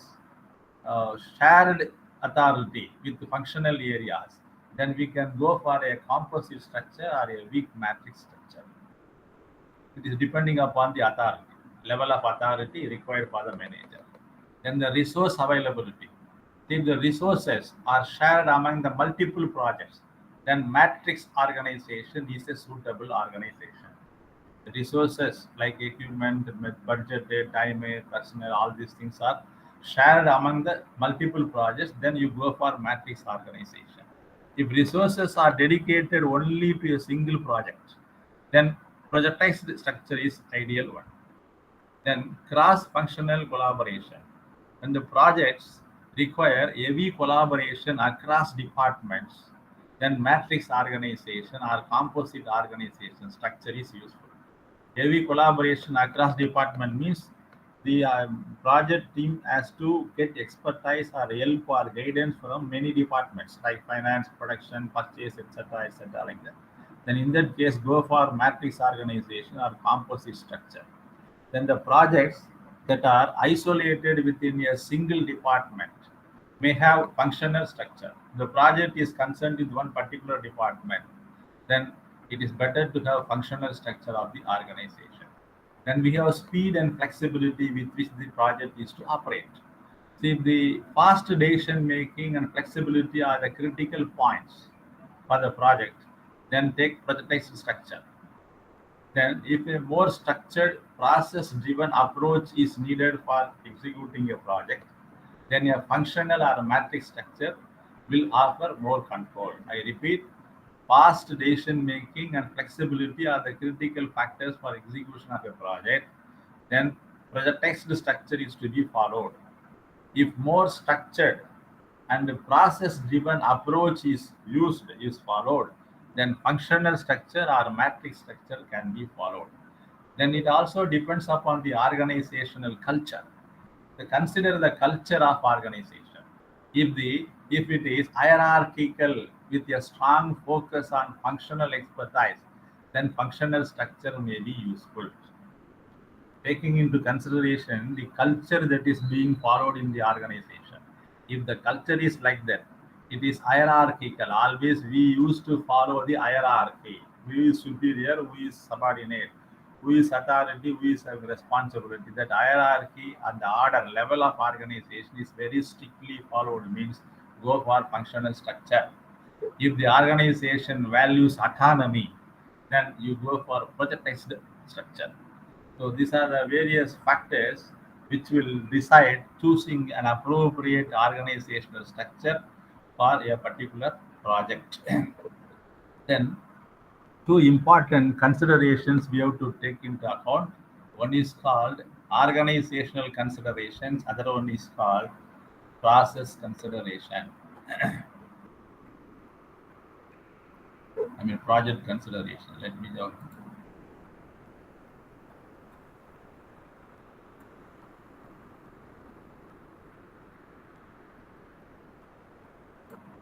shared authority with functional areas, then we can go for a composite structure or a weak matrix structure. It is depending upon the authority, level of authority required for the manager. Then the resource availability. If the resources are shared among the multiple projects, then matrix organization is a suitable organization. The resources like equipment, budget, time, personnel, all these things are shared among the multiple projects, then you go for matrix organization. If resources are dedicated only to a single project, then projectized structure is ideal one. Then cross-functional collaboration. When the projects require heavy collaboration across departments, then matrix organization or composite organization structure is useful. Heavy collaboration across department means the project team has to get expertise or help or guidance from many departments like finance, production, purchase, etc., like that. Then in that case, go for matrix organization or composite structure. Then the projects that are isolated within a single department may have functional structure. The project is concerned with one particular department, then it is better to have functional structure of the organization. Then we have speed and flexibility with which the project is to operate. See, the fast decision making and flexibility are the critical points for the project. Then take projectized structure. Then, if a more structured, process driven approach is needed for executing a project, then a functional or a matrix structure will offer more control. I repeat, fast decision making and flexibility are the critical factors for execution of a project. Then, projectized structure is to be followed. If more structured and process driven approach is followed, then functional structure or matrix structure can be followed. Then it also depends upon the organizational culture. Consider the culture of organization. If it is hierarchical with a strong focus on functional expertise, then functional structure may be useful, taking into consideration the culture that is being followed in the organization. If the culture is like that, it is hierarchical. Always we used to follow the hierarchy. Who is superior, who is subordinate, who is authority, who is having responsibility. That hierarchy and the order level of organization is very strictly followed, means go for functional structure. If the organization values autonomy, then you go for projectized structure. So these are the various factors which will decide choosing an appropriate organizational structure for a particular project. Then two important considerations we have to take into account. One is called organizational considerations, other one is called process consideration. I mean project consideration. Let me know.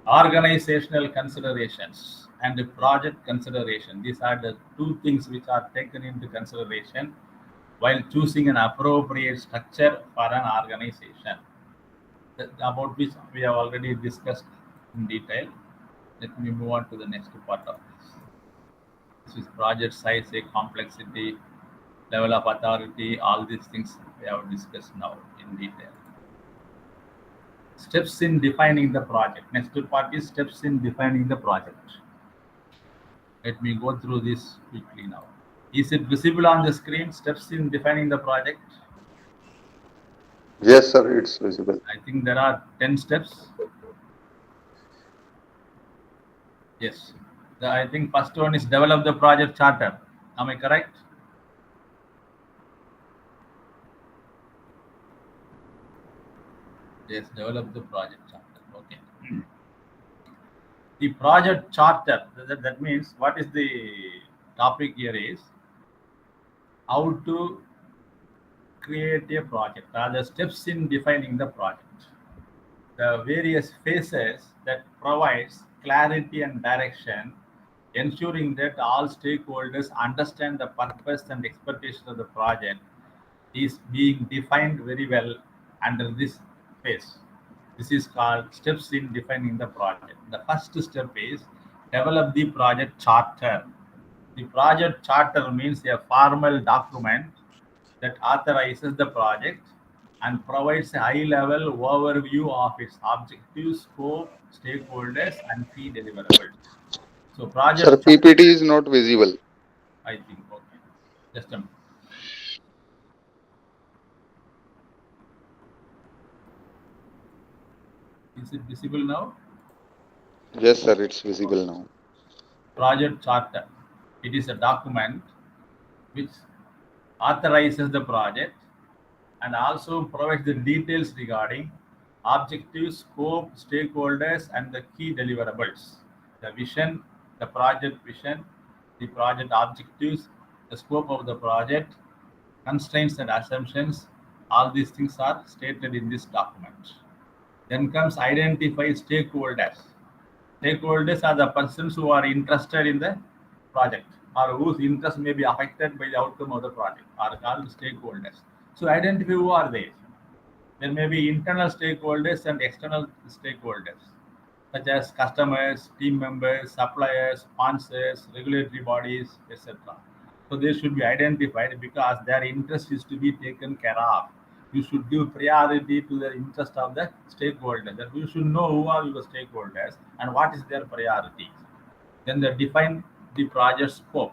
Organizational considerations and the project consideration. These are the two things which are taken into consideration while choosing an appropriate structure for an organization, about which we have already discussed in detail. Let me move on to the next part of this. This is project size, complexity, level of authority, all these things we have discussed now in detail. Steps in defining the project. Next part is steps in defining the project. Let me go through this quickly now. Is it visible on the screen? Steps in defining the project. Yes, sir, it's visible. I think there are 10 steps. Yes. I think first one is develop the project charter. Am I correct? Yes, develop the project charter. Okay. The project charter, that means what is the topic here is how to create a project, are the steps in defining the project. the various phases that provides clarity and direction, ensuring that all stakeholders understand the purpose and expectation of the project is being defined very well under this phase. This is called steps in defining the project. The first step is develop the project charter. The project charter means a formal document that authorizes the project and provides a high-level overview of its objectives, scope, stakeholders, and key deliverables. So, Sir, project charter, PPT is not visible. I think, okay. Just a minute. Is it visible now? Yes, sir, it's visible now. Project charter. It is a document which authorizes the project and also provides the details regarding objectives, scope, stakeholders, and the key deliverables. The vision, the project vision, the project objectives, the scope of the project, constraints and assumptions, all these things are stated in this document. Then comes identify stakeholders. Stakeholders are the persons who are interested in the project or whose interest may be affected by the outcome of the project are called stakeholders. So identify who are they. There may be internal stakeholders and external stakeholders, such as customers, team members, suppliers, sponsors, regulatory bodies, etc. So they should be identified because their interest is to be taken care of. You should give priority to the interest of the stakeholders. That you should know who are your stakeholders and what is their priority. Then they define the project scope.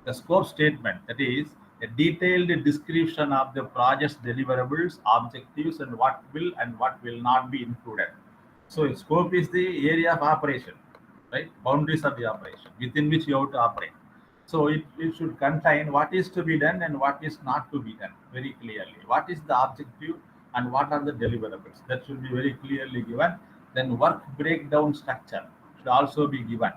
The scope statement, that is, a detailed description of the project's deliverables, objectives, and what will not be included. So, scope is the area of operation, right? Boundaries of the operation within which you have to operate. So, it should contain what is to be done and what is not to be done very clearly. What is the objective and what are the deliverables? That should be very clearly given. Then, work breakdown structure should also be given,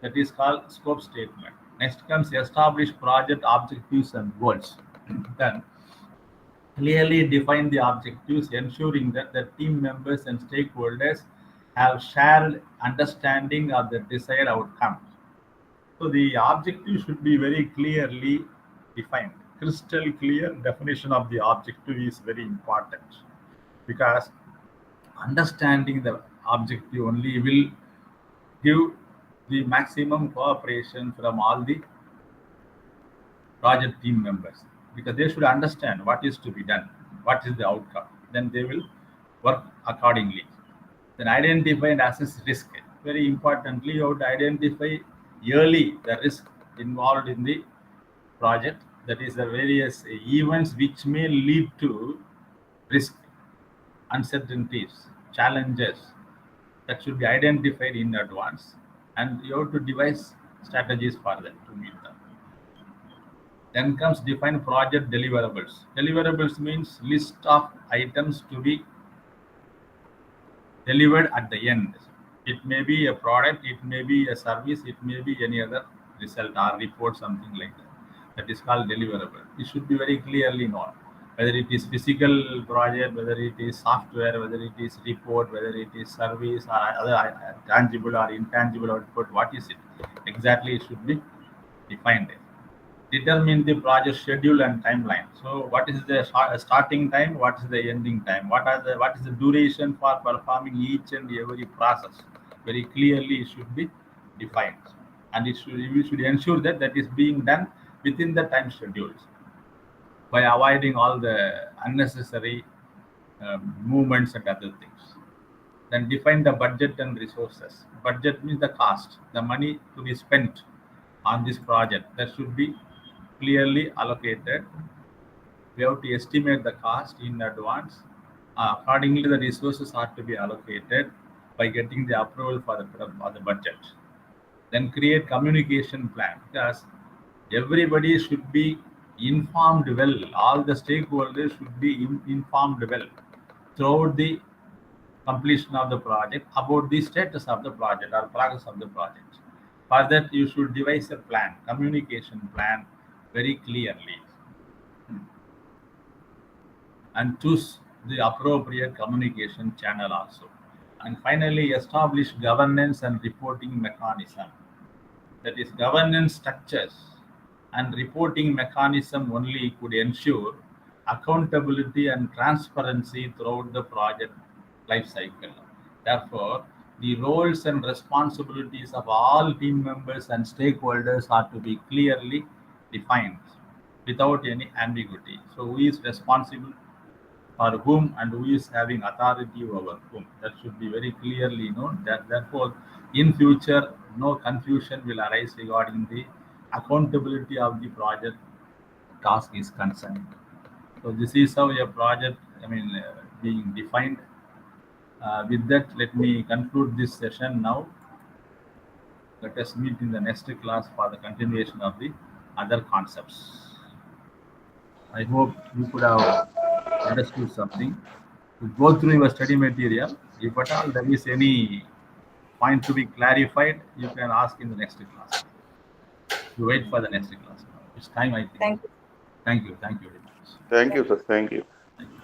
that is called scope statement. Next comes establish project objectives and goals. Then clearly define the objectives, ensuring that the team members and stakeholders have shared understanding of the desired outcome. So the objective should be very clearly defined. Crystal clear definition of the objective is very important because understanding the objective only will give the maximum cooperation from all the project team members, because they should understand what is to be done, what is the outcome. Then they will work accordingly. Then identify and assess risk. Very importantly, you have to identify early the risk involved in the project, that is the various events which may lead to risk, uncertainties, challenges, that should be identified in advance, and you have to devise strategies for them to meet them. Then comes define project deliverables. Deliverables means list of items to be delivered at the end. It may be a product, it may be a service, it may be any other result or report, something like that. That is called deliverable. It should be very clearly known. Whether it is physical project, whether it is software, whether it is report, whether it is service or other tangible or intangible output, what is it? Exactly, it should be defined. Determine the project schedule and timeline. So, what is the starting time? What is the ending time? What is the duration for performing each and every process? Very clearly, it should be defined, and we should ensure that that is being done within the time schedules by avoiding all the unnecessary movements and other things. Then define the budget and resources. Budget means the cost, the money to be spent on this project. That should be clearly allocated. We have to estimate the cost in advance. Accordingly, the resources are to be allocated by getting the approval for the budget. Then create communication plan, because everybody should be informed well. All the stakeholders should be informed well throughout the completion of the project about the status of the project or progress of the project. For that, you should devise a plan, communication plan, very clearly, and choose the appropriate communication channel also. And finally, establish governance and reporting mechanism. That is, governance structures and reporting mechanism only could ensure accountability and transparency throughout the project life cycle. Therefore, the roles and responsibilities of all team members and stakeholders are to be clearly defined without any ambiguity. So, who is responsible for whom and who is having authority over whom? That should be very clearly known. That therefore, in future, no confusion will arise regarding the accountability of the project task is concerned. So this is how a project, being defined. With that, let me conclude this session now. Let us meet in the next class for the continuation of the other concepts. I hope you could have understood something. To go through your study material. If at all there is any point to be clarified, you can ask in the next class. You wait for the next class. It's time, I think. Thank you. Thank you. Thank you very much. Thank you, Thank sir. Thank you. Thank you.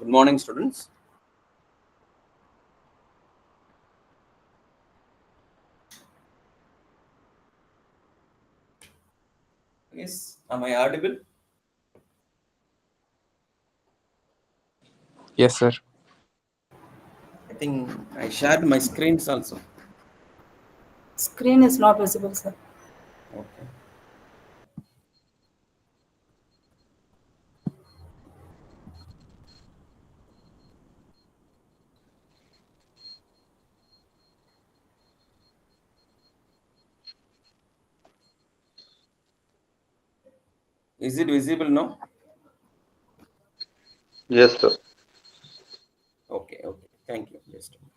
Good morning, students. Yes, am I audible? Yes, sir. I think I shared my screens also. Screen is not visible, sir. Okay. Is it visible now? Yes, sir. Okay, okay. Thank you. Just a minute.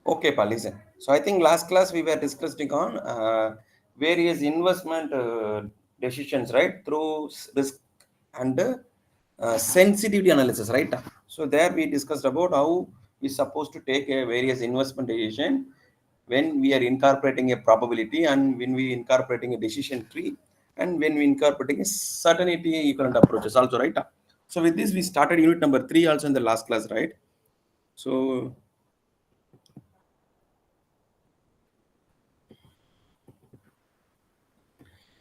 Okay, Pa, listen. So I think last class we were discussing on various investment decisions, right? Through risk and sensitivity analysis, right? So there we discussed about how we supposed to take a various investment decision when we are incorporating a probability and when we incorporating a decision tree and when we incorporating a certainty equivalent approaches also, right? So with this we started unit number 3 also in the last class, right? So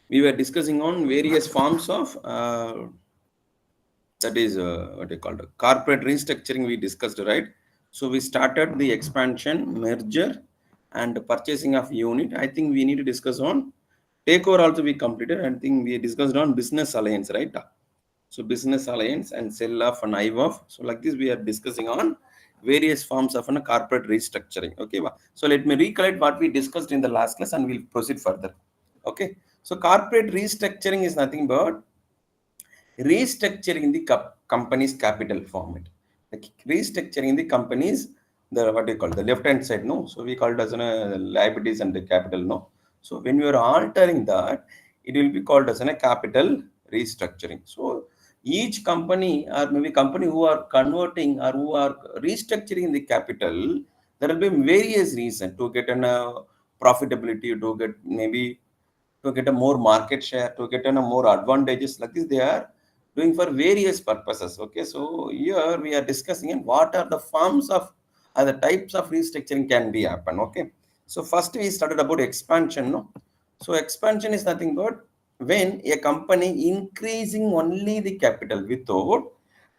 we were discussing on various forms of that is what they called corporate restructuring we discussed, right? So we started the expansion, merger and purchasing of unit. I think we need to discuss on takeover also we completed. I think we discussed on business alliance, right? So business alliance and sell off and hive off. So like this we are discussing on various forms of a corporate restructuring. Okay, so let me recollect what we discussed in the last class and we'll proceed further. Okay, so corporate restructuring is nothing but restructuring the company's capital format. Like restructuring the company's the what do you call the left hand side, no? So we call it as liabilities and the capital, no? So when you are altering that, it will be called as a capital restructuring. So each company or maybe company who are converting or who are restructuring the capital, there will be various reasons to get an profitability, to get maybe to get a more market share, to get a more advantages. Like this they are doing for various purposes. Okay, so here we are discussing what are the forms of the types of restructuring can be happen. Okay, so first we started about expansion, no? So expansion is nothing but when a company increasing only the capital without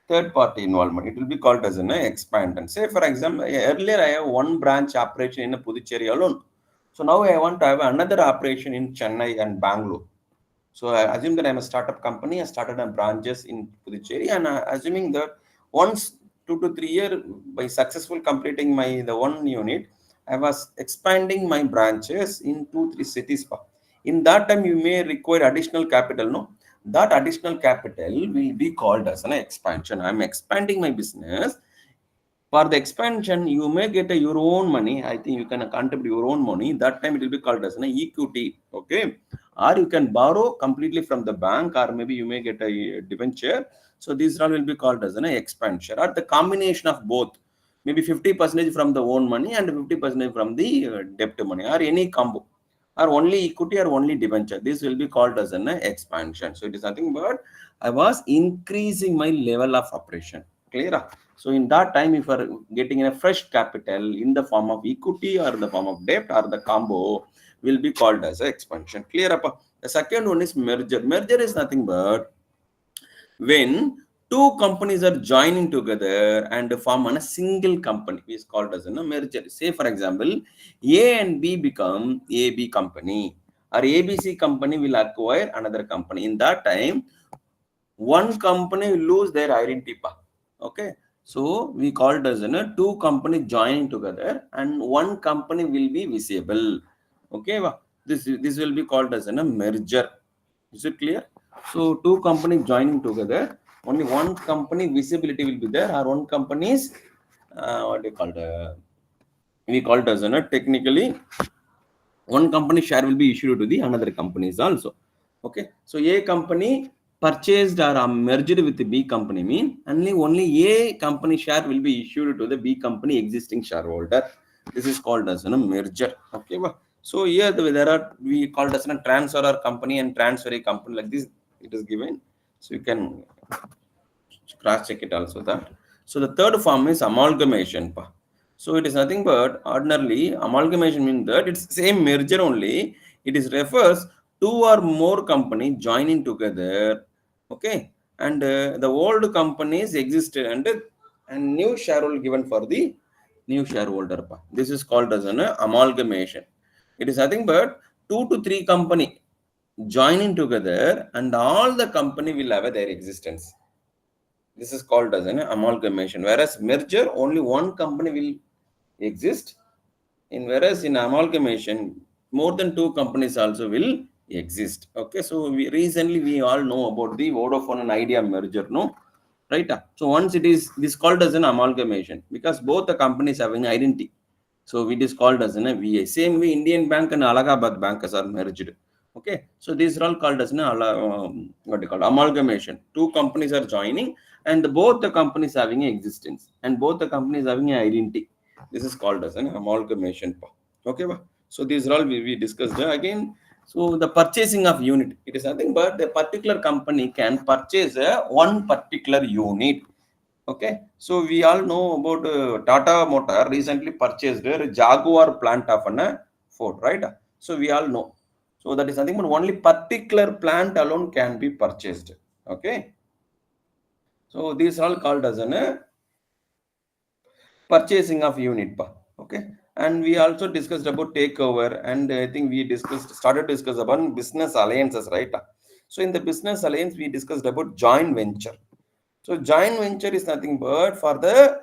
third party involvement, it will be called as an expansion. Say for example, earlier I have one branch operation in Puducherry alone. So now I want to have another operation in Chennai and Bangalore. So I assume that I'm a startup company. I started a branches in Puducherry, and assuming that once 2 to 3 years by successful completing my the one unit, I was expanding my branches in 2, 3 cities. In that time, you may require additional capital. No, that additional capital will be called as an expansion. I'm expanding my business. For the expansion, you may get your own money. I think you can contribute your own money. That time it will be called as an equity. Okay, or you can borrow completely from the bank, or maybe you may get a debenture. So these all will be called as an expansion, or the combination of both. Maybe 50% from the own money and 50% from the debt money, or any combo, or only equity or only debenture. This will be called as an expansion. So it is nothing but I was increasing my level of operation. Clear? So in that time, if you are getting a fresh capital in the form of equity or the form of debt or the combo, will be called as an expansion. Clear up? The second one is merger. Merger is nothing but when two companies are joining together and form a single company, is called as a merger. Say for example, A and B become AB company, or ABC company will acquire another company. In that time, one company will lose their identity. Okay, so we call it as two companies joining together and one company will be visible. Okay, this will be called as a merger. Is it clear? So two companies joining together, only one company visibility will be there, or one company's what do you call it? We call it as technically one company share will be issued to the another companies also. Okay, so A company purchased or merged with the B company mean only A company share will be issued to the B company existing shareholder. This is called as a merger. Okay, so here we called as a transferor company and transfer company, like this it is given. So you can cross check it also that. So the third form is amalgamation. So it is nothing but ordinarily amalgamation means that it's same merger only. It is refers two or more company joining together. Okay, and the old companies existed and new shareholder given for the new shareholder. This is called as an amalgamation. It is nothing but 2 to 3 company joining together and all the company will have their existence. This is called as an amalgamation. Whereas merger, only one company will exist. Whereas in amalgamation, more than 2 companies also will exist. Okay, so recently we all know about the Vodafone and Idea merger, no? Right? So once it is this called as an amalgamation because both the companies having identity. So it is called as an VA. Same way Indian Bank and Allahabad Bank are merged. Okay, so these are all called as an what do you call amalgamation. 2 companies are joining and both the companies having existence and both the companies having an identity. This is called as an amalgamation. Okay, so these are all we discussed again. So the purchasing of unit, it is nothing but the particular company can purchase one particular unit. Okay, so we all know about Tata Motor recently purchased a Jaguar plant of an Ford, right? So we all know. So that is nothing but only particular plant alone can be purchased. Okay, so these are all called as an purchasing of unit. Okay, and we also discussed about takeover, and I think we started to discuss about business alliances, right? So in the business alliance, we discussed about joint venture. So joint venture is nothing but for the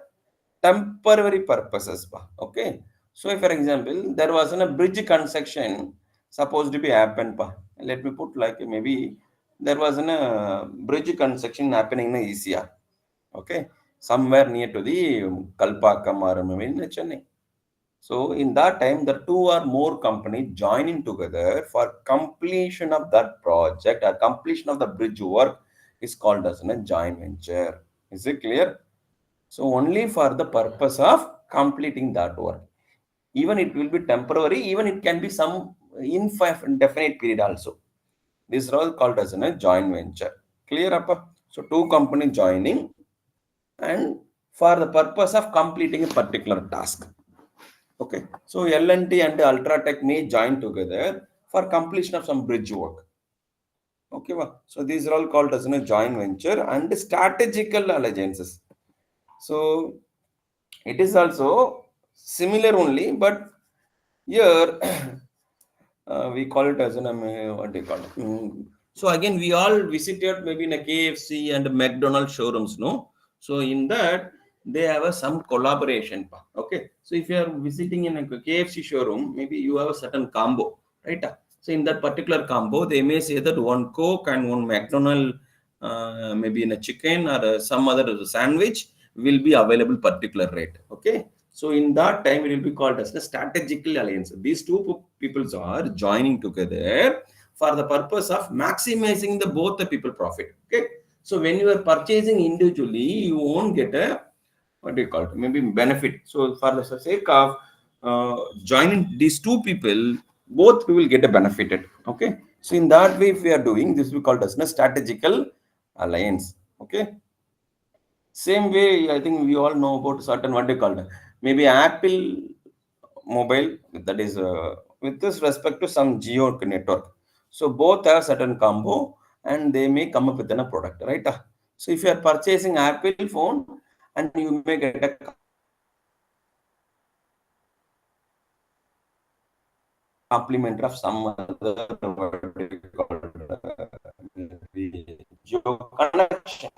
temporary purposes. Okay. So if, for example, there was a bridge construction supposed to be happened. Let me put like maybe there was a bridge construction happening in ECR. Okay. Somewhere near to the Kalpakam or maybe in Chennai. So in that time, the 2 or more companies joining together for completion of that project or completion of the bridge work is called as a joint venture. Is it clear? So only for the purpose of completing that work. Even it will be temporary, even it can be some indefinite period also. This is all called as a joint venture. Clear up? So 2 companies joining and for the purpose of completing a particular task. Okay, so L&T and Ultratech may join together for completion of some bridge work. Okay, so these are all called as a joint venture and strategical alliances. So it is also similar only, but here we call it as an what do you call it? So again, we all visited maybe in a KFC and McDonald's showrooms, no? So in that they have some collaboration. Okay, so if you are visiting in a KFC showroom, maybe you have a certain combo, right? So in that particular combo, they may say that one Coke and one McDonald, maybe in a chicken or some other sandwich will be available particular rate. Okay, so in that time it will be called as the strategical alliance. These 2 peoples are joining together for the purpose of maximizing the both the people profit. Okay, so when you are purchasing individually, you won't get a what do you call it? Maybe benefit. So for the sake of joining these 2 people, both we will get a benefited. Okay, so in that way, if we are doing this, we call it as a strategical alliance. Okay. Same way, I think we all know about certain what they call it. Maybe Apple mobile, that is with this respect to some geo network. So both have certain combo and they may come up with a product, right? So if you are purchasing Apple phone and you may get a complement of some other what do you call geo connection.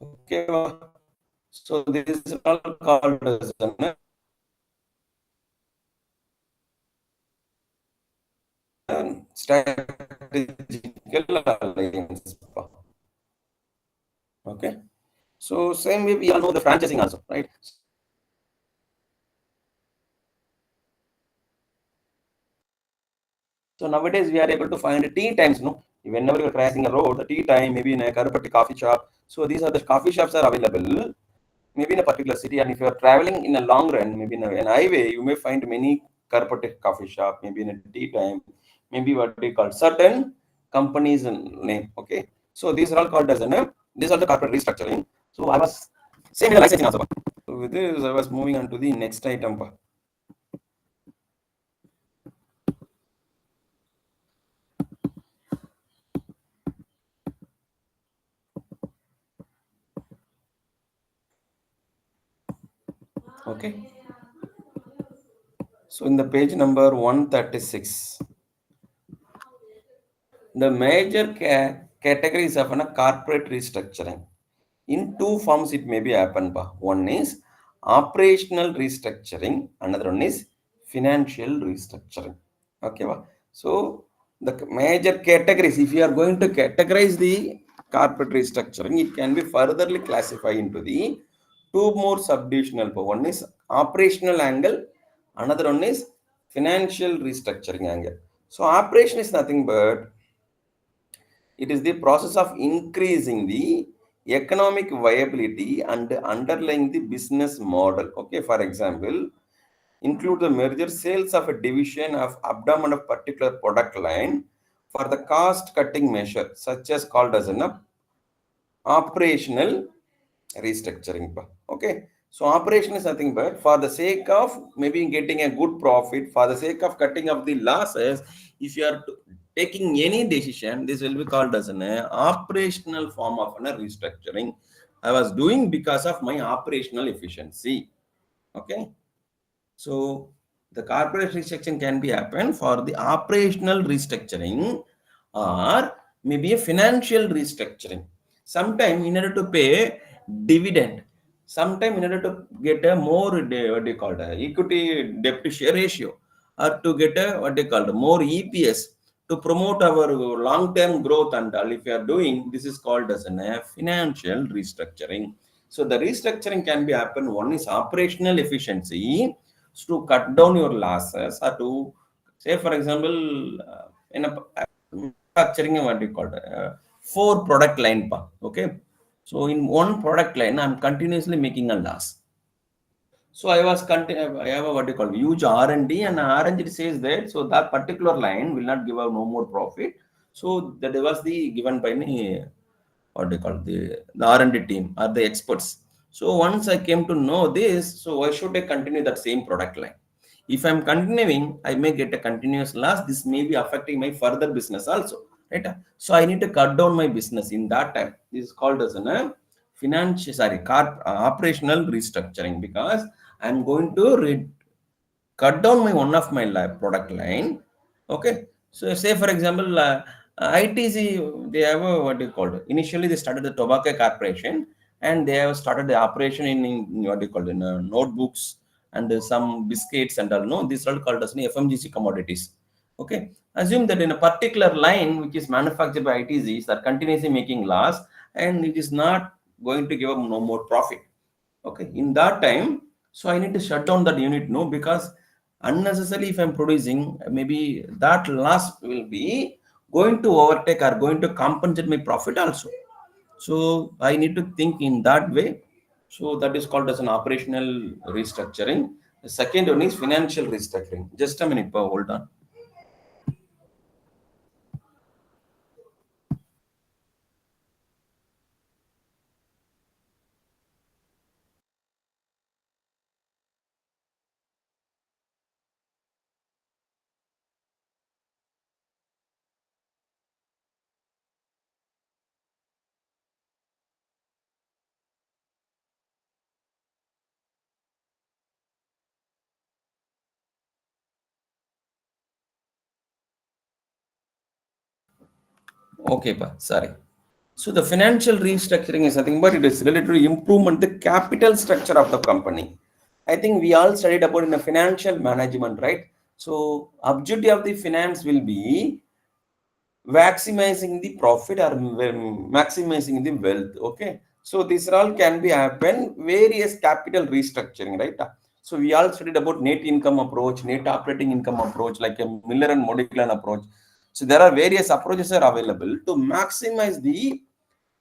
Okay, so this is all called as strategical alliance. Okay, so same way we all know the franchising also, right? So nowadays we are able to find tea times, no? Whenever you're crossing a road, the tea time, maybe in a Karupatti coffee shop. So these are the coffee shops are available, maybe in a particular city. And if you are traveling in a long run, maybe in a highway, you may find many Karupatti coffee shop, maybe in a tea time, maybe what they call certain companies name. Okay. So these are all called as a these are the corporate restructuring. So I was same in the licensing also. So with this, I was moving on to the next item. Okay. So in the page number 136, the major categories of a corporate restructuring. In two forms it may be happen. One is operational restructuring, another one is financial restructuring. Okay. So the major categories, if you are going to categorize the corporate restructuring, it can be furtherly classified into the two more subdivisional. One is operational angle, another one is financial restructuring angle. So operation is nothing but it is the process of increasing the economic viability and underlying the business model. Okay, for example, include the merger sales of a division of abdomen of particular product line for the cost cutting measure, such as called as an operational restructuring. Okay, so operation is nothing but for the sake of maybe getting a good profit, for the sake of cutting off the losses. If you are taking any decision, this will be called as an operational form of a restructuring. I was doing because of my operational efficiency. Okay, so the corporate restructuring can be happen for the operational restructuring or maybe a financial restructuring. Sometime in order to pay dividend, sometime in order to get a more what do you call it, equity debt to share ratio, or to get a what they call more EPS to promote our long-term growth and all. If you are doing this is called as a financial restructuring. So the restructuring can be happen. One is operational efficiency to cut down your losses, or to say for example in a manufacturing what do you call it, four product line. Okay, so in one product line I'm continuously making a loss. So I have a what you call huge R&D, and R&D says that so that particular line will not give out no more profit. So that was the given by me what they call the R&D team or the experts. So once I came to know this, so why should I continue that same product line? If I'm continuing, I may get a continuous loss. This may be affecting my further business also, right? So I need to cut down my business in that time. This is called as a operational restructuring, because I'm going to cut down my one of my product line. Okay, so say for example ITC, they have a what you call it, initially they started the tobacco corporation, and they have started the operation in what you call it, in notebooks and some biscuits and all. No, these are called as FMGC commodities. Okay, assume that in a particular line which is manufactured by ITCs are continuously making loss, and it is not going to give up no more profit. Okay, in that time, so I need to shut down that unit, no, because unnecessarily if I'm producing, maybe that loss will be going to overtake or going to compensate my profit also. So I need to think in that way. So that is called as an operational restructuring. The second one is financial restructuring. Just a minute, hold on. Okay, sorry. So the financial restructuring is nothing but it is related to improvement the capital structure of the company. I think we all studied about in the financial management, right? So objective of the finance will be maximizing the profit or maximizing the wealth. Okay, so these all can be happen various capital restructuring, right? So we all studied about net income approach, net operating income approach, like a Miller and Modiglian approach. So there are various approaches are available to maximize the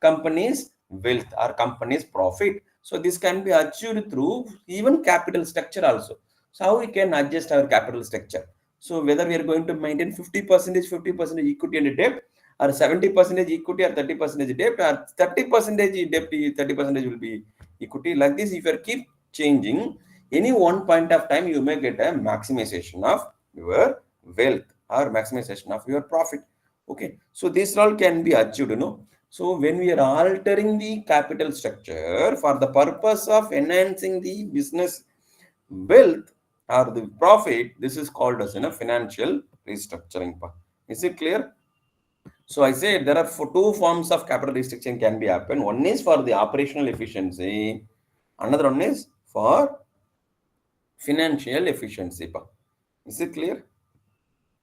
company's wealth or company's profit. So this can be achieved through even capital structure also. So how we can adjust our capital structure? So whether we are going to maintain 50%, 50% equity and debt, or 70% equity or 30% debt, or 30% debt, 30% will be equity. Like this, if you keep changing, any one point of time you may get a maximization of your wealth or maximization of your profit. Okay, so this all can be achieved, So when we are altering the capital structure for the purpose of enhancing the business wealth or the profit, this is called as financial restructuring. Is it clear? So I said there are two forms of capital restructuring can be happen. One is for the operational efficiency, another one is for financial efficiency. Is it clear?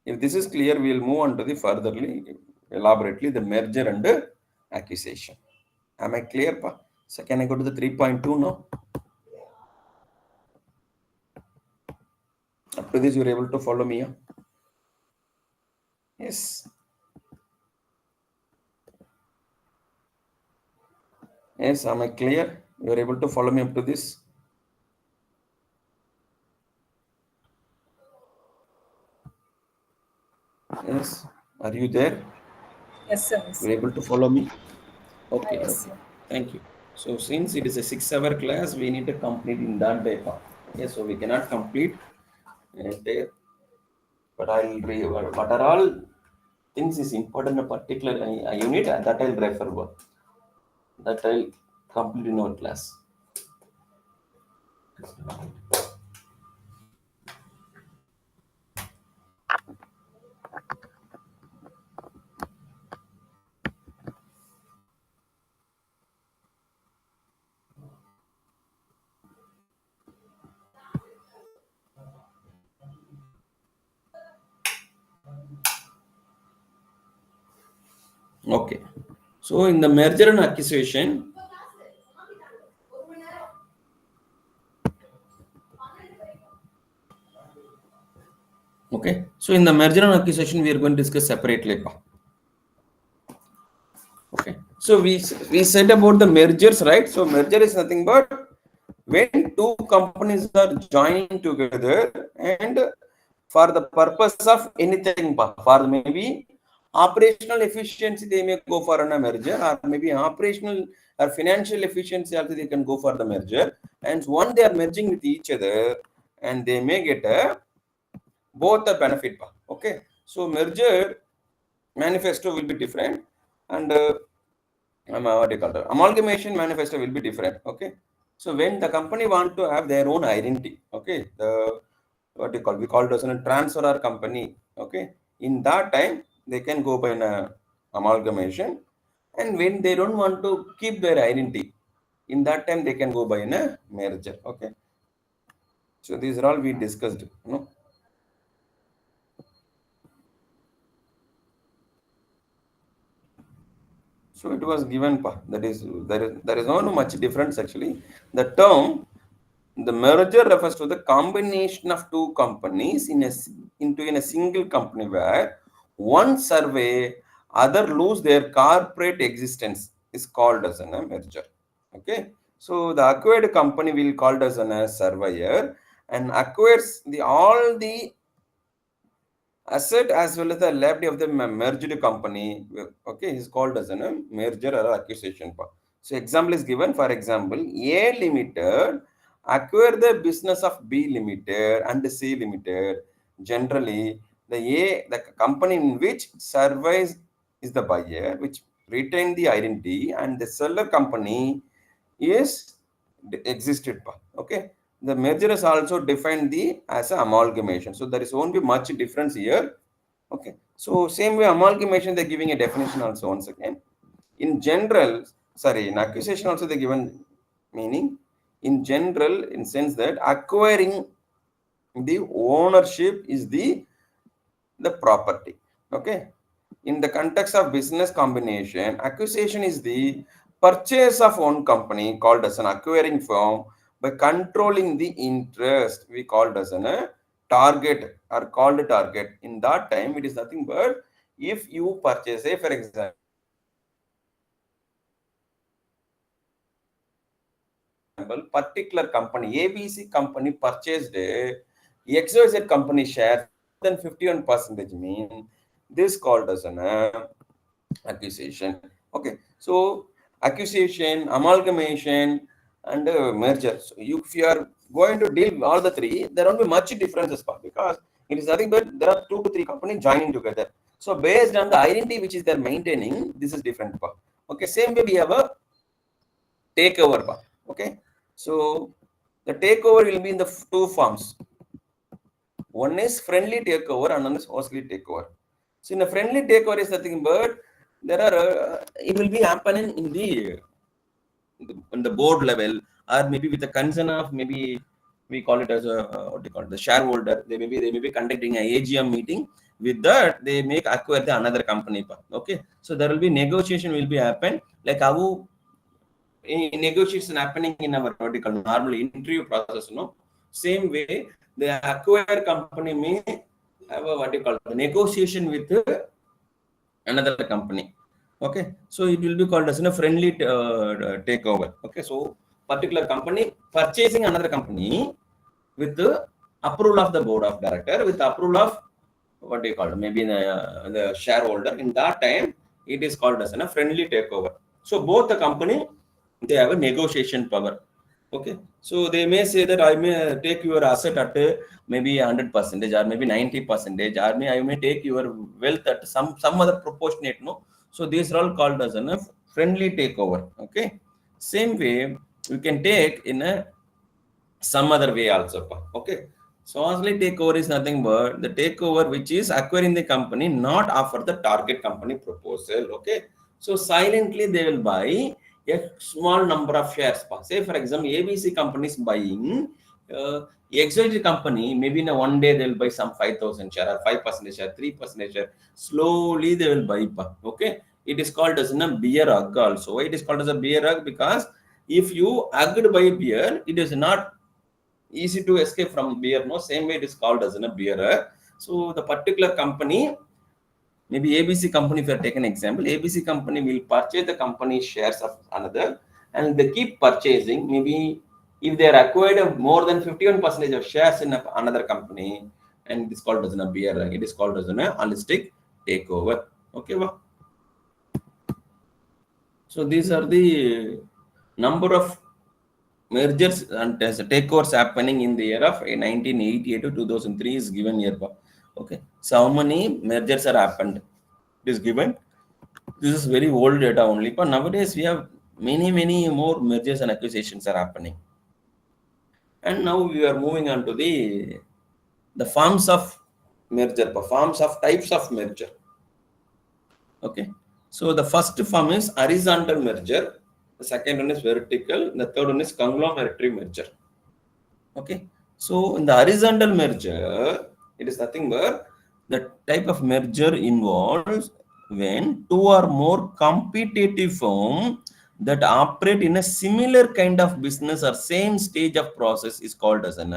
If this is clear, we will move on to the furtherly, elaborately, the merger and acquisition. Am I clear? So can I go to the 3.2 now? Up to this, you are able to follow me? Yes. Yes, am I clear? You are able to follow me up to this? Yes. Are you there? Yes, sir. Yes, You are able to follow me? Okay. yes, Okay. sir. Thank you. So since it is a 6-hour class, we need to complete in that day. Yes, so we cannot complete there. But I'll what are all things is important in a particular unit that I'll refer that I'll complete in our class. Okay. So in the merger and acquisition, okay. So in the merger and acquisition, we are going to discuss separately. Okay. So we said about the mergers, right? So merger is nothing but when two companies are joining together and for the purpose of anything, for maybe operational efficiency, they may go for a merger, or maybe operational or financial efficiency also they can go for the merger. And one they are merging with each other, and they may get both the benefit. Okay, so merger manifesto will be different, and what do you call it? Amalgamation manifesto will be different. Okay, so when the company want to have their own identity, okay, the what do you call, we call it as a transfer company. Okay, in that time they can go by an amalgamation, and when they don't want to keep their identity, in that time they can go by a merger. Okay, so these are all we discussed. So it was given, that is there is no much difference actually. The term the merger refers to the combination of two companies in a single company where one survey other lose their corporate existence is called as a merger. Okay, so the acquired company will called as a surveyor and acquires all the asset as well as the liability of the merged company. Okay, is called as a merger or acquisition. So example is given. For example, A Limited acquire the business of B Limited and C Limited. Generally, the company in which surveys is the buyer, which retain the identity, and the seller company is existed. Okay, the merger is also defined as an amalgamation. So there is won't be much difference here. Okay, so same way amalgamation they're giving a definition also once again. In general, sorry, in acquisition also they given meaning. In general, in sense that acquiring the ownership is the property. Okay, in the context of business combination, acquisition is the purchase of one company called as an acquiring firm by controlling the interest, we called as a target or called target. In that time, it is nothing but if you purchase, say for example, particular company, ABC company purchased XYZ company share than 51% mean this called as an accusation. Okay, so accusation, amalgamation, and merger. So if you are going to deal with all the three, there won't be much differences because it is nothing but there are 2 to 3 companies joining together. So based on the identity which is they're maintaining, this is different. Okay, same way we have a takeover. Okay, so the takeover will be in the 2 forms. One is friendly takeover and another is hostile takeover. So in a friendly takeover is nothing but there are it will be happening in the board level, or maybe with the concern of maybe we call it as a what do you call it, the shareholder. They may be conducting an AGM meeting. With that, they make acquire the another company. Okay, so there will be negotiation will be happen like how negotiation happening in our what you call normal interview process. No, same way the acquired company may have a what you call the negotiation with another company. Okay, so it will be called as a friendly takeover. Okay, so particular company purchasing another company with the approval of the board of director, with the approval of what do you call it, maybe the shareholder. In that time, it is called as a friendly takeover. So both the company they have a negotiation power. Okay, so they may say that I may take your asset at maybe 100% or maybe 90%, or I may take your wealth at some other proportionate. No, so these are all called as a friendly takeover. Okay, same way we can take in a some other way also. Okay, so honestly takeover is nothing but the takeover which is acquiring the company, not offer the target company proposal. Okay, so silently they will buy a small number of shares. Say for example, ABC company is buying XYZ company, maybe in a one day they will buy some 5,000 share or 5% share, 3% share. Slowly they will buy. Okay, it is called as a beer hug also. It is called as a beer hug because if you hugged by beer, it is not easy to escape from beer. No, same way it is called as a beer. So the particular company, maybe ABC company, if you are taking an example, ABC company will purchase the company shares of another and they keep purchasing. Maybe if they are acquired more than 51% of shares in another company, and it is called as a beer, it is called as a holistic takeover. Okay, well. So these are the number of mergers and takeovers happening in the year of 1988 to 2003 is given here. Okay, so how many mergers are happened? It is given. This is very old data only, but nowadays we have many more mergers and acquisitions are happening. And now we are moving on to the forms of merger, forms of types of merger. Okay, so the first form is horizontal merger, the second one is vertical, the third one is conglomerate merger. Okay, so in the horizontal merger, it is nothing but the type of merger involves when 2 or more competitive firms that operate in a similar kind of business or same stage of process is called as an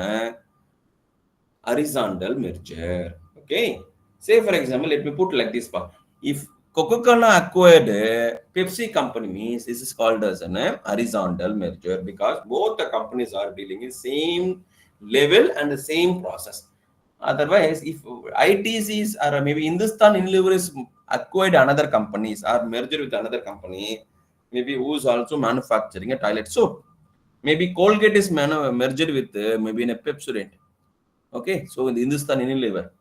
horizontal merger. Okay, say for example, let me put like this. If Coca-Cola acquired Pepsi company, means this is called as an horizontal merger because both the companies are dealing in same level and the same process. Otherwise, if ITCs or maybe Hindustan Unilever is acquired another companies or merger with another company, maybe who's also manufacturing a toilet soap. Maybe Colgate is merged with maybe in a Pepsodent. Okay, so in the Hindustan Unilever,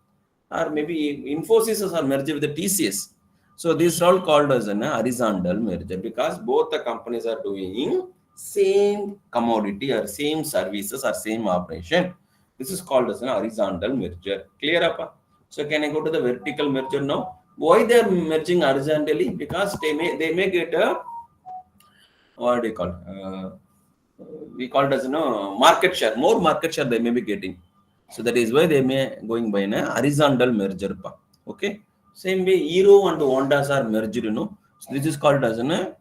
or maybe Infosys are merged with the TCS. So these are all called as an horizontal merger because both the companies are doing same commodity or same services or same operation. This is called as an horizontal merger. Clear up? So can I go to the vertical merger now? Why they are merging horizontally? Because they may get a what do you call? We call it as market share. More market share they may be getting. So that is why they may going by a horizontal merger. Okay. Same way, Hero and Hondas are merged. So this is called as an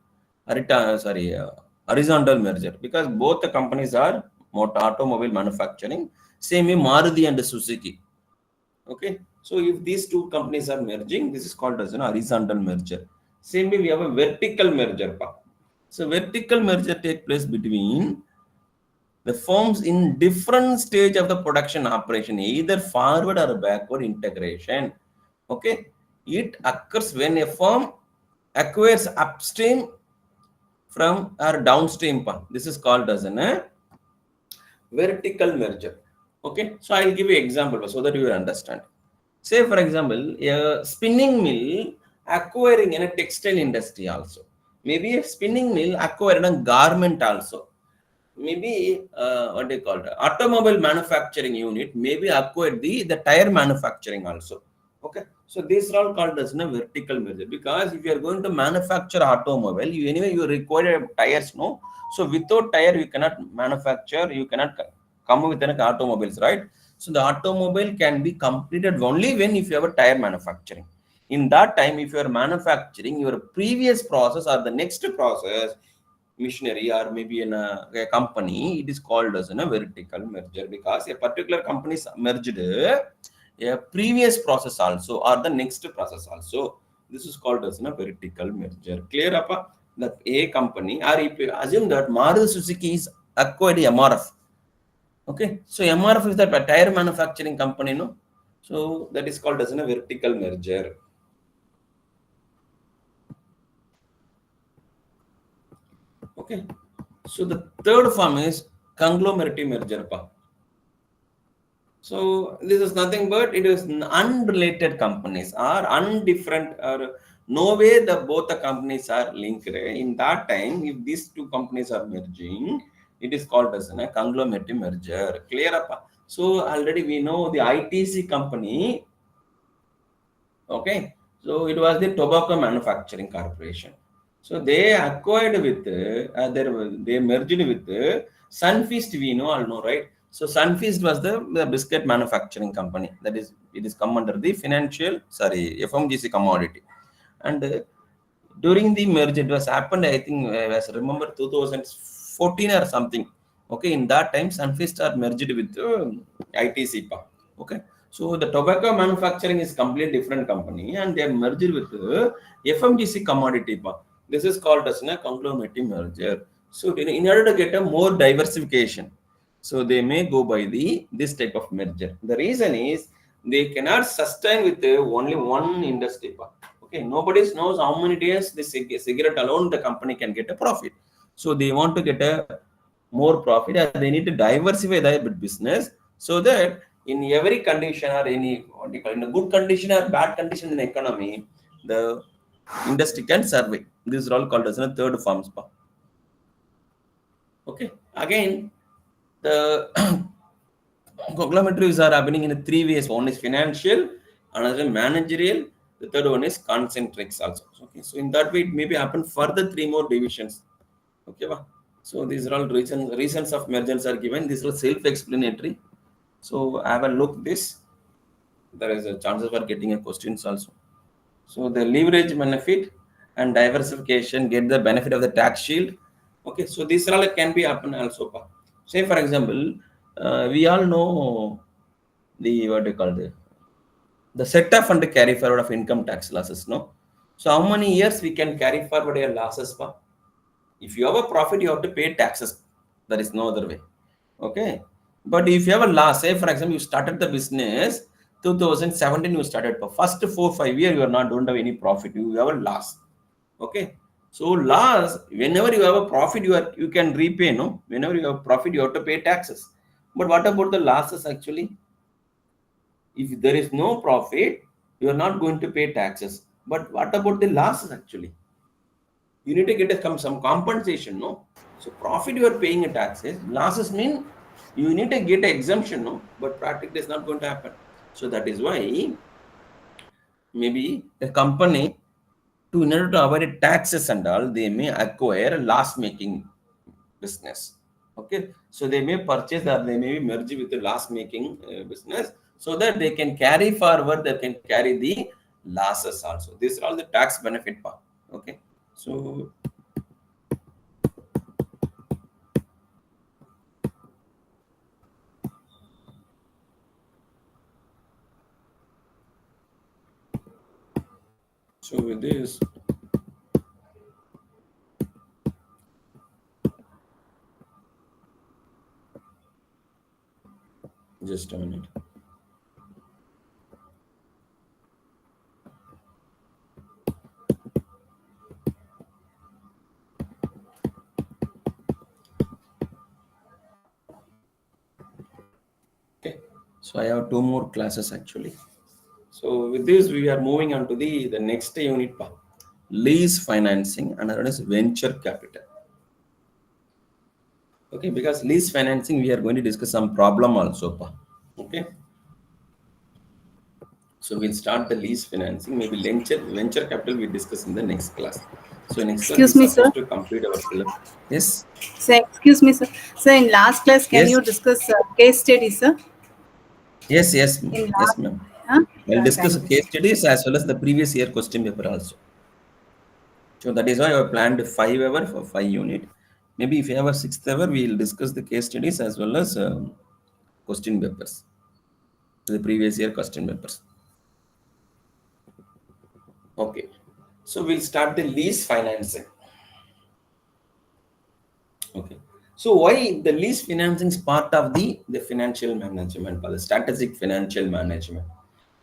horizontal merger because both the companies are automobile manufacturing. Same way Maruti and Suzuki. Okay, so if these two companies are merging, this is called as an horizontal merger. Same way we have a vertical merger. So vertical merger take place between the firms in different stage of the production operation, either forward or backward integration. Okay, it occurs when a firm acquires upstream from or downstream. This is called as an vertical merger. Okay, so I'll give you example so that you will understand. Say for example, a spinning mill acquiring in a textile industry also. Maybe a spinning mill acquiring a garment also. Maybe what do you call it? Automobile manufacturing unit maybe acquired the tire manufacturing also. Okay, so these are all called as a vertical merger, because if you are going to manufacture automobile, you anyway you require tires, no? So without tire you cannot manufacture, you cannot come with an automobiles, right? So the automobile can be completed only when if you have a tire manufacturing. In that time, if you are manufacturing your previous process or the next process, machinery or maybe in a company, it is called as a vertical merger, because a particular company is merged a previous process also or the next process also. This is called as a vertical merger. Clear up? That a company, or if you assume that Maruti Suzuki is acquired MRF. Okay, so MRF is that a tire manufacturing company, no? So that is called as a vertical merger. Okay, so the third form is conglomerate merger. So this is nothing but it is unrelated companies or undifferent, or no way the both the companies are linked. In that time, if these two companies are merging, it is called as a conglomerate merger. Clear up? So already we know the ITC company. Okay, so it was the Tobacco Manufacturing Corporation. So they acquired with they merged with Sunfeast. We know, all know, right? So Sunfeast was the biscuit manufacturing company. That is, it is come under the FMGC commodity. And during the merge, it was happened, I think, as I remember 2014 or something. Okay, in that time, Sunfeast are merged with ITC. Okay, so the tobacco manufacturing is completely different company, and they are merged with FMGC commodity. This is called as a conglomerate merger. So in order to get a more diversification, so they may go by this type of merger. The reason is they cannot sustain with only one industry. Okay, nobody knows how many days this cigarette alone the company can get a profit. So they want to get a more profit, and they need to diversify their business, so that in every condition or any what do you call, in a good condition or bad condition in the economy, the industry can survive. These are all called as a third forms. Okay, again the conglomerates are happening in three ways. One is financial, another managerial, the third one is concentrics also. Okay, so in that way it may be happen further three more divisions. Okay, so these are all reasons of mergers are given. These are self-explanatory. So have a look this. There is a chances for getting a questions also. So the leverage benefit and diversification get the benefit of the tax shield. Okay, so these all can be happen also. Say for example, we all know the what do you call the set off and the carry forward of income tax losses, no? So how many years we can carry forward your losses? If you have a profit, you have to pay taxes. There is no other way. Okay. But if you have a loss, say for example, you started the business 2017, you started for first 4-5 years, you are not don't have any profit. You have a loss. Okay. So loss, whenever you have a profit, you can repay, no? Whenever you have profit, you have to pay taxes. But what about the losses actually? If there is no profit, you are not going to pay taxes. But what about the losses actually? You need to get some compensation, no? So profit you are paying a taxes, losses mean you need to get an exemption, no? But practically it's not going to happen. So that is why maybe a company, to in order to avoid taxes and all, they may acquire a loss-making business. Okay, so they may purchase or they may be merged with the loss-making business, so that they can carry forward, they can carry the losses also. These are all the tax benefit part. Okay, so So with this, just a minute. Okay, so I have two more classes actually. So with this, we are moving on to the next unit, lease financing, and another is venture capital. Okay, because lease financing, we are going to discuss some problem also, okay. So we'll start the lease financing, maybe venture capital we discuss in the next class. So next class we Excuse me, sir. supposed to complete our syllabus. Yes, Sir, excuse me, sir. Sir, in last class, can yes, you discuss case study, sir? yes, In yes, last, ma'am. huh? I'll discuss Thank you, case sir. studies as well as the previous year question paper also. So that is why I planned 5 hour for 5 unit. Maybe if you have a 6th hour, we will discuss the case studies as well as question papers, the previous year question papers. Okay, so we'll start the lease financing. Okay, so why the lease financing is part of the financial management or the strategic financial management?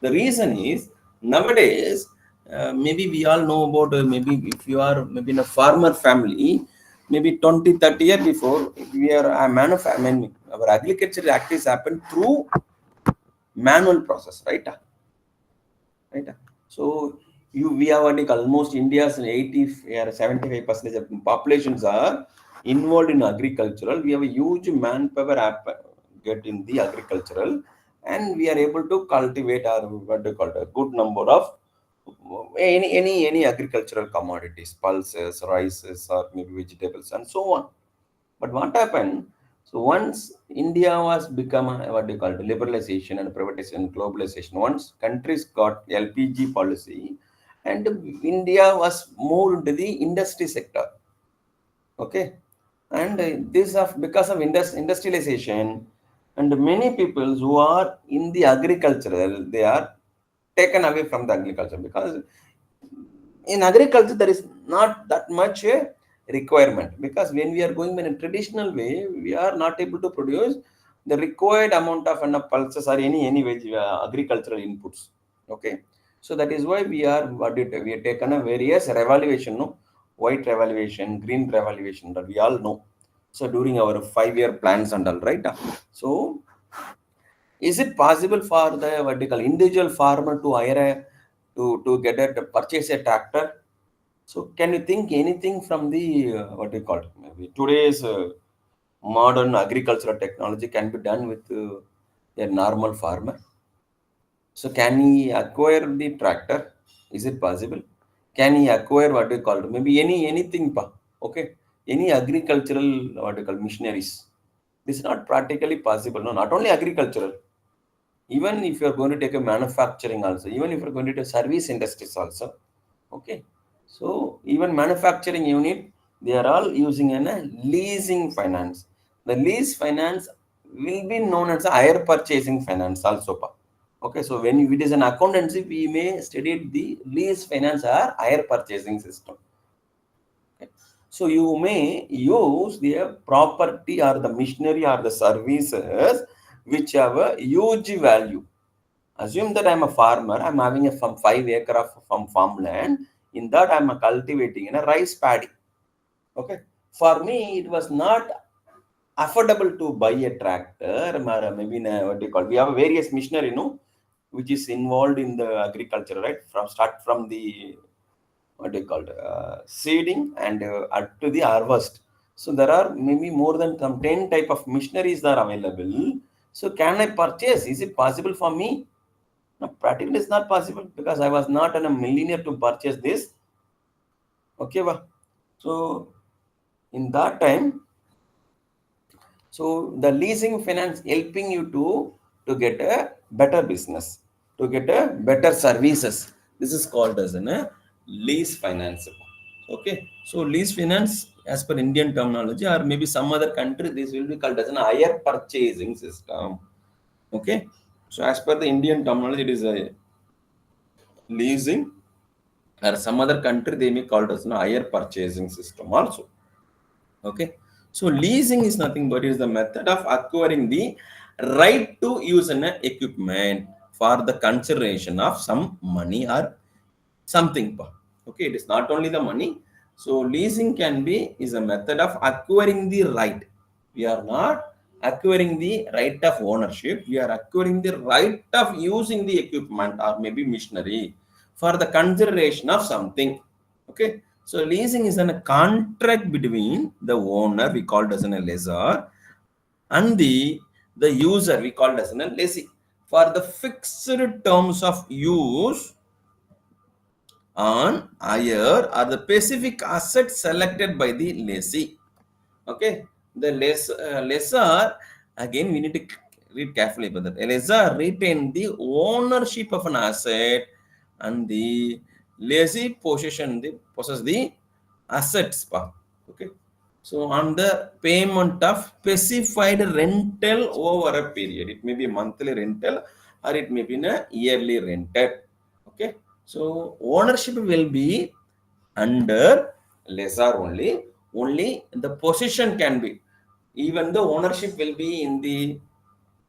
The reason is nowadays, maybe we all know about maybe if you are maybe in a farmer family, maybe 20-30 years before, we are a I mean, our agricultural activities happen through manual process, right? Right. So we have what we call almost India's 80 or 75% of populations are involved in agricultural. We have a huge manpower get in the agricultural, and we are able to cultivate our what they call a good number of any agricultural commodities, pulses, rices, or maybe vegetables, and so on. But what happened? So once India was become what do you call it, liberalization and privatization, globalization. Once countries got LPG policy, and India was moved into the industry sector. Okay, and this of because of industrialization, and many people who are in the agricultural, they are taken away from the agriculture because in agriculture there is not that much requirement, because when we are going in a traditional way we are not able to produce the required amount of pulses or any agricultural inputs. Okay, so that is why we have taken a various revaluation, no, white revaluation, green revaluation, that we all know. So during our 5 year plans and all, right? So is it possible for the vertical individual farmer to hire to get a to purchase a tractor? So can you think anything from the what do you call it? Maybe today's modern agricultural technology can be done with a normal farmer? So can he acquire the tractor? Is it possible? Can he acquire what do you call it? Maybe anything, okay? Any agricultural what do you call machineries? This is not practically possible. No, not only agricultural. Even if you are going to take a manufacturing also, even if you're going to take service industries also, okay. So even manufacturing unit, they are all using a leasing finance. The lease finance will be known as a hire purchasing finance also. Okay, so when it is an accountancy, we may study the lease finance or hire purchasing system. Okay. So you may use the property or the machinery or the services which have a huge value. Assume that I'm a farmer, I'm having a 5 acre of farmland. In that, I'm cultivating in a rice paddy. Okay. For me, it was not affordable to buy a tractor, or maybe what do you call? We have various machinery, which is involved in the agriculture, right? From the what do you call it, seeding and up to the harvest. So there are maybe more than some 10 type of machineries that are available. So can I purchase? Is it possible for me? No, practically it's not possible because I was not a millionaire to purchase this. Okay, so in that time, so the leasing finance helping you to get a better business, to get a better services. This is called as a lease finance. Okay, so lease finance as per Indian terminology or maybe some other country, this will be called as an hire purchasing system. Okay, so as per the Indian terminology, it is a leasing or some other country they may call it as a hire purchasing system also. Okay, so leasing is nothing but is the method of acquiring the right to use an equipment for the consideration of some money or something. Okay, it is not only the money. So leasing can be is a method of acquiring the right. We are not acquiring the right of ownership. We are acquiring the right of using the equipment or maybe machinery for the consideration of something. Okay, so leasing is a contract between the owner, we call it as a lessor, and the user, we call it as a lessee, for the fixed terms of use on hire or the specific asset selected by the lessee. Okay, the lessor, again we need to read carefully about that. A lessor retain the ownership of an asset, and the lessee possess the assets. Okay, so on the payment of specified rental over a period, it may be monthly rental or it may be in a yearly rental. Okay, so ownership will be under lessor only. Only the possession can be, even the ownership will be in the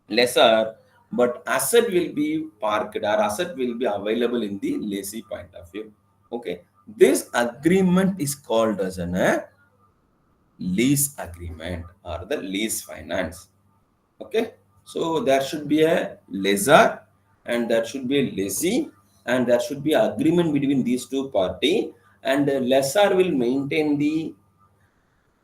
lessor, but asset will be parked or asset will be available in the lessee point of view. Okay, this agreement is called as an lease agreement or the lease finance. Okay, so there should be a lessor and there should be a lessee, and there should be agreement between these two party, and the lessor will maintain the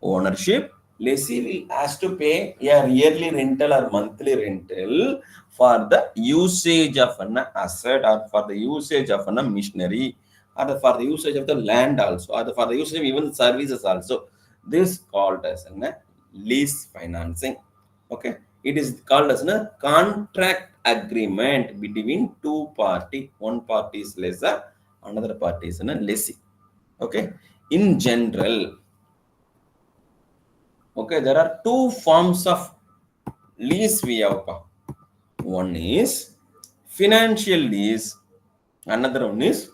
ownership. Lessee will has to pay a yearly rental or monthly rental for the usage of an asset or for the usage of an machinery or for the usage of the land also or for the usage of even the services also. This called as a lease financing. Okay, it is called as a contract agreement between two party. One party is lessor, another party is a lessee. Okay, in general, okay, there are two forms of lease we have. One is financial lease, another one is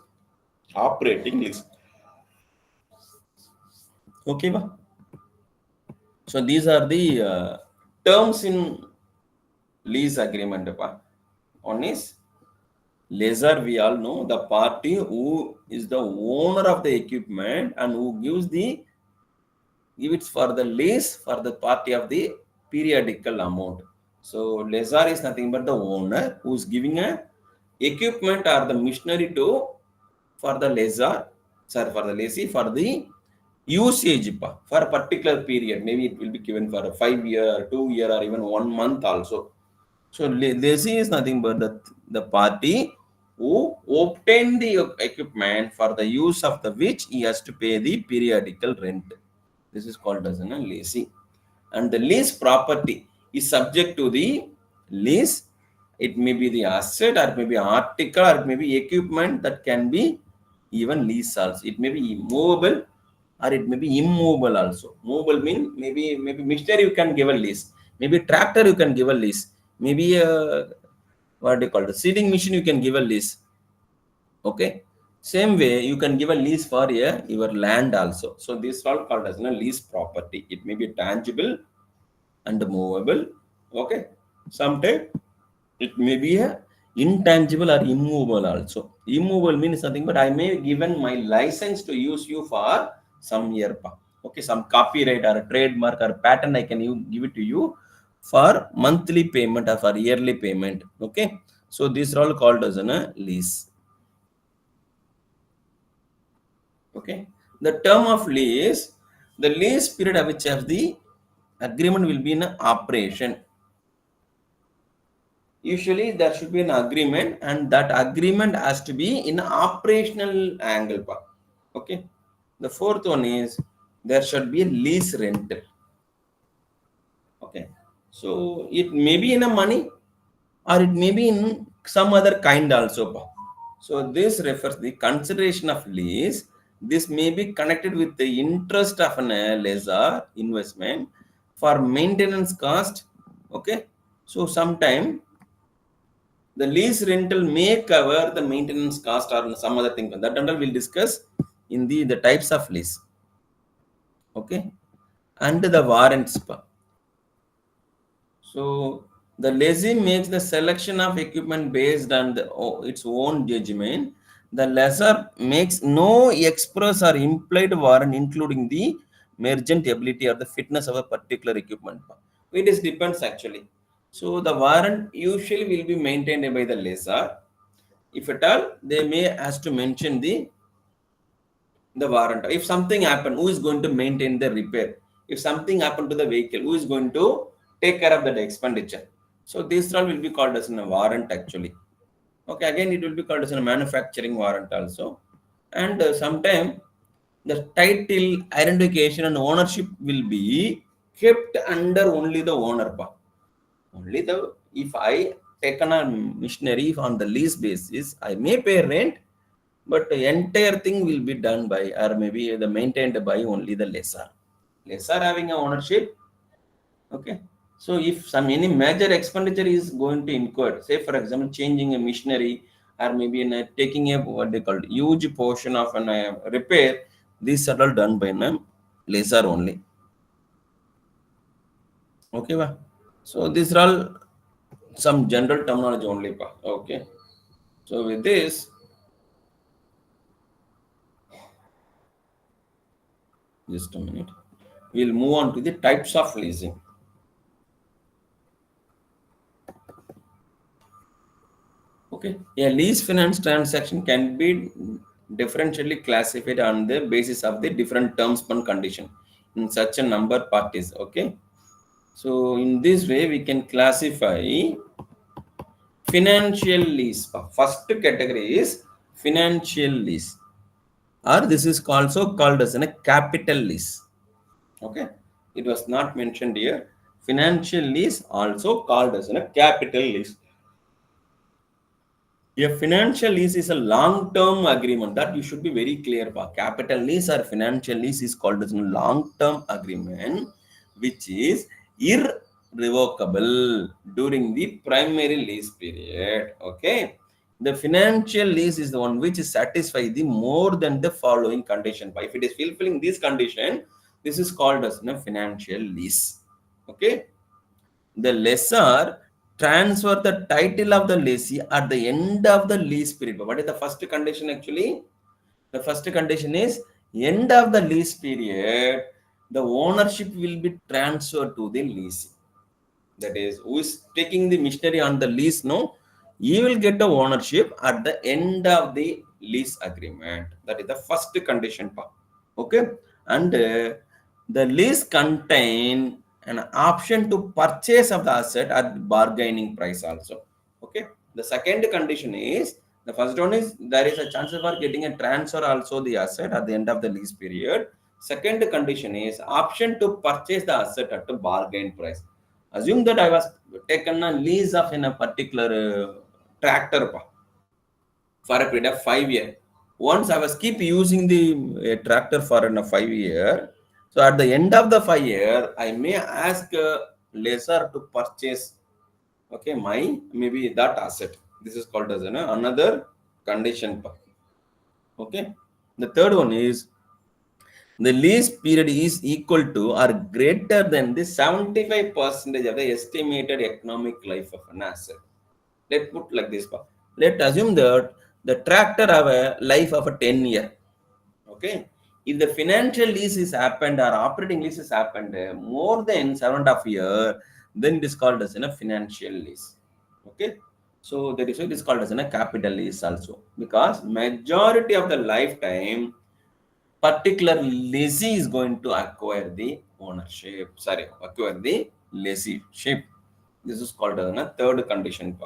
operating lease. Okay, so these are the terms in lease agreement. One is lessor, we all know, the party who is the owner of the equipment and who give it for the lease for the party of the periodical amount. So lessor is nothing but the owner who is giving a equipment or the machinery to for the lessor, sorry, for the lessee for the usage for a particular period. Maybe it will be given for a 5 year, 2 year, or even 1 month also. So lessee is nothing but the party who obtain the equipment for the use of the which he has to pay the periodical rent. This is called as a lessee. And the lease property is subject to the lease. It may be the asset, or it may be article, or it may be equipment that can be even lease also. It may be movable or it may be immovable also. Movable mean maybe machinery you can give a lease. Maybe tractor you can give a lease. Maybe what do you call it? Seeding machine you can give a lease. Okay. Same way, you can give a lease for your land also. So this is all called as a lease property. It may be tangible and movable. Okay. Sometimes it may be a intangible or immovable also. Immovable means something, but I may given my license to use you for some year. Okay, some copyright or a trademark or patent I can give it to you for monthly payment or for yearly payment. Okay, so these are all called as a lease. Okay, the term of lease, the lease period of which have the agreement will be in operation. Usually there should be an agreement, and that agreement has to be in operational angle. Okay, the fourth one is there should be a lease rental. Okay, so it may be in a money or it may be in some other kind also. So this refers the consideration of lease. This may be connected with the interest of an lessor investment for maintenance cost. Okay, so sometime The lease rental may cover the maintenance cost or some other thing. That and all we'll discuss in the types of lease. Okay, and the warrants. So the lessee makes the selection of equipment based on its own judgment. The lessor makes no express or implied warrant, including the merchant ability or the fitness of a particular equipment. It is depends actually. So the warrant usually will be maintained by the lessor. If at all, they may has to mention the warrant. If something happened, who is going to maintain the repair? If something happened to the vehicle, who is going to take care of that expenditure? So these all will be called as a warrant actually. Okay, again it will be called as a manufacturing warrant also. And sometime the title, identification and ownership will be kept under only the owner. Only if I taken a machinery on the lease basis, I may pay rent, but the entire thing will be done by or maybe the maintained by only the lessor. Lessor having a ownership. Okay. So if some any major expenditure is going to incur, say for example changing a machinery or maybe taking a what they call huge portion of an repair, these are all done by a lessor only. Okay, va? So these are all some general terminology only. Pa. Okay. So with this, just a minute, we'll move on to the types of leasing. Okay, a lease finance transaction can be differentially classified on the basis of the different terms and condition in such a number parties. Okay, so in this way we can classify financial lease. First category is financial lease, or this is also called as a capital lease. Okay, it was not mentioned here. Financial lease also called as a capital lease. A financial lease is a long-term agreement that you should be very clear about. Capital lease or financial lease is called as a long-term agreement, which is irrevocable during the primary lease period. Okay, the financial lease is the one which satisfies the more than the following condition. But if it is fulfilling this condition, this is called as a financial lease. Okay. The lessor transfer the title of the lessee at the end of the lease period. What is the first condition actually? The first condition is end of the lease period, the ownership will be transferred to the lessee. That is, who is taking the machinery on the lease, no, he will get the ownership at the end of the lease agreement. That is the first condition part. Okay, and the lease contain an option to purchase of the asset at bargaining price also. Okay, the second condition is, the first one is there is a chance for getting a transfer also the asset at the end of the lease period. Second condition is option to purchase the asset at a bargain price. Assume that I was taken a lease of in a particular tractor for a period of 5 years. Once I was keep using the tractor for a 5 year, so at the end of the 5 year, I may ask lessor to purchase, okay, my maybe that asset. This is called as another condition. Okay, the third one is the lease period is equal to or greater than the 75% of the estimated economic life of an asset. Let's put like this. Let's assume that the tractor have a life of a 10 year. Okay. If the financial lease is happened or operating lease is happened more than 7.5 years, then it is called as a financial lease. Okay. So that is why it is called as a capital lease also, because majority of the lifetime particular lessee is going to acquire the ownership. Sorry, acquire the lessee ship. This is called as a third condition.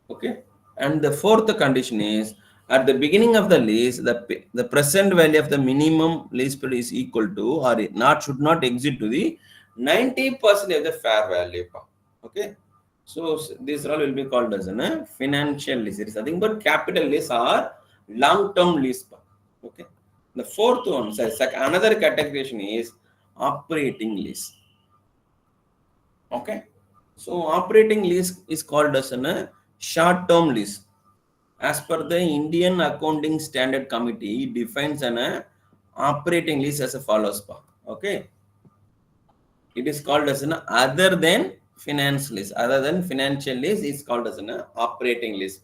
Okay, and the fourth condition is at the beginning of the lease, the present value of the minimum lease period is equal to or not should not exceed to the 90% of the fair value. Okay, so this all will be called as a financial lease. It is nothing but capital lease or long-term lease. Okay, the fourth one, so another categorization is operating lease. Okay, So operating lease is called as a short-term lease. As per the Indian Accounting Standard Committee, it defines an operating lease as follows. Okay, it is called as an other than finance lease. Other than financial lease is called as an operating lease.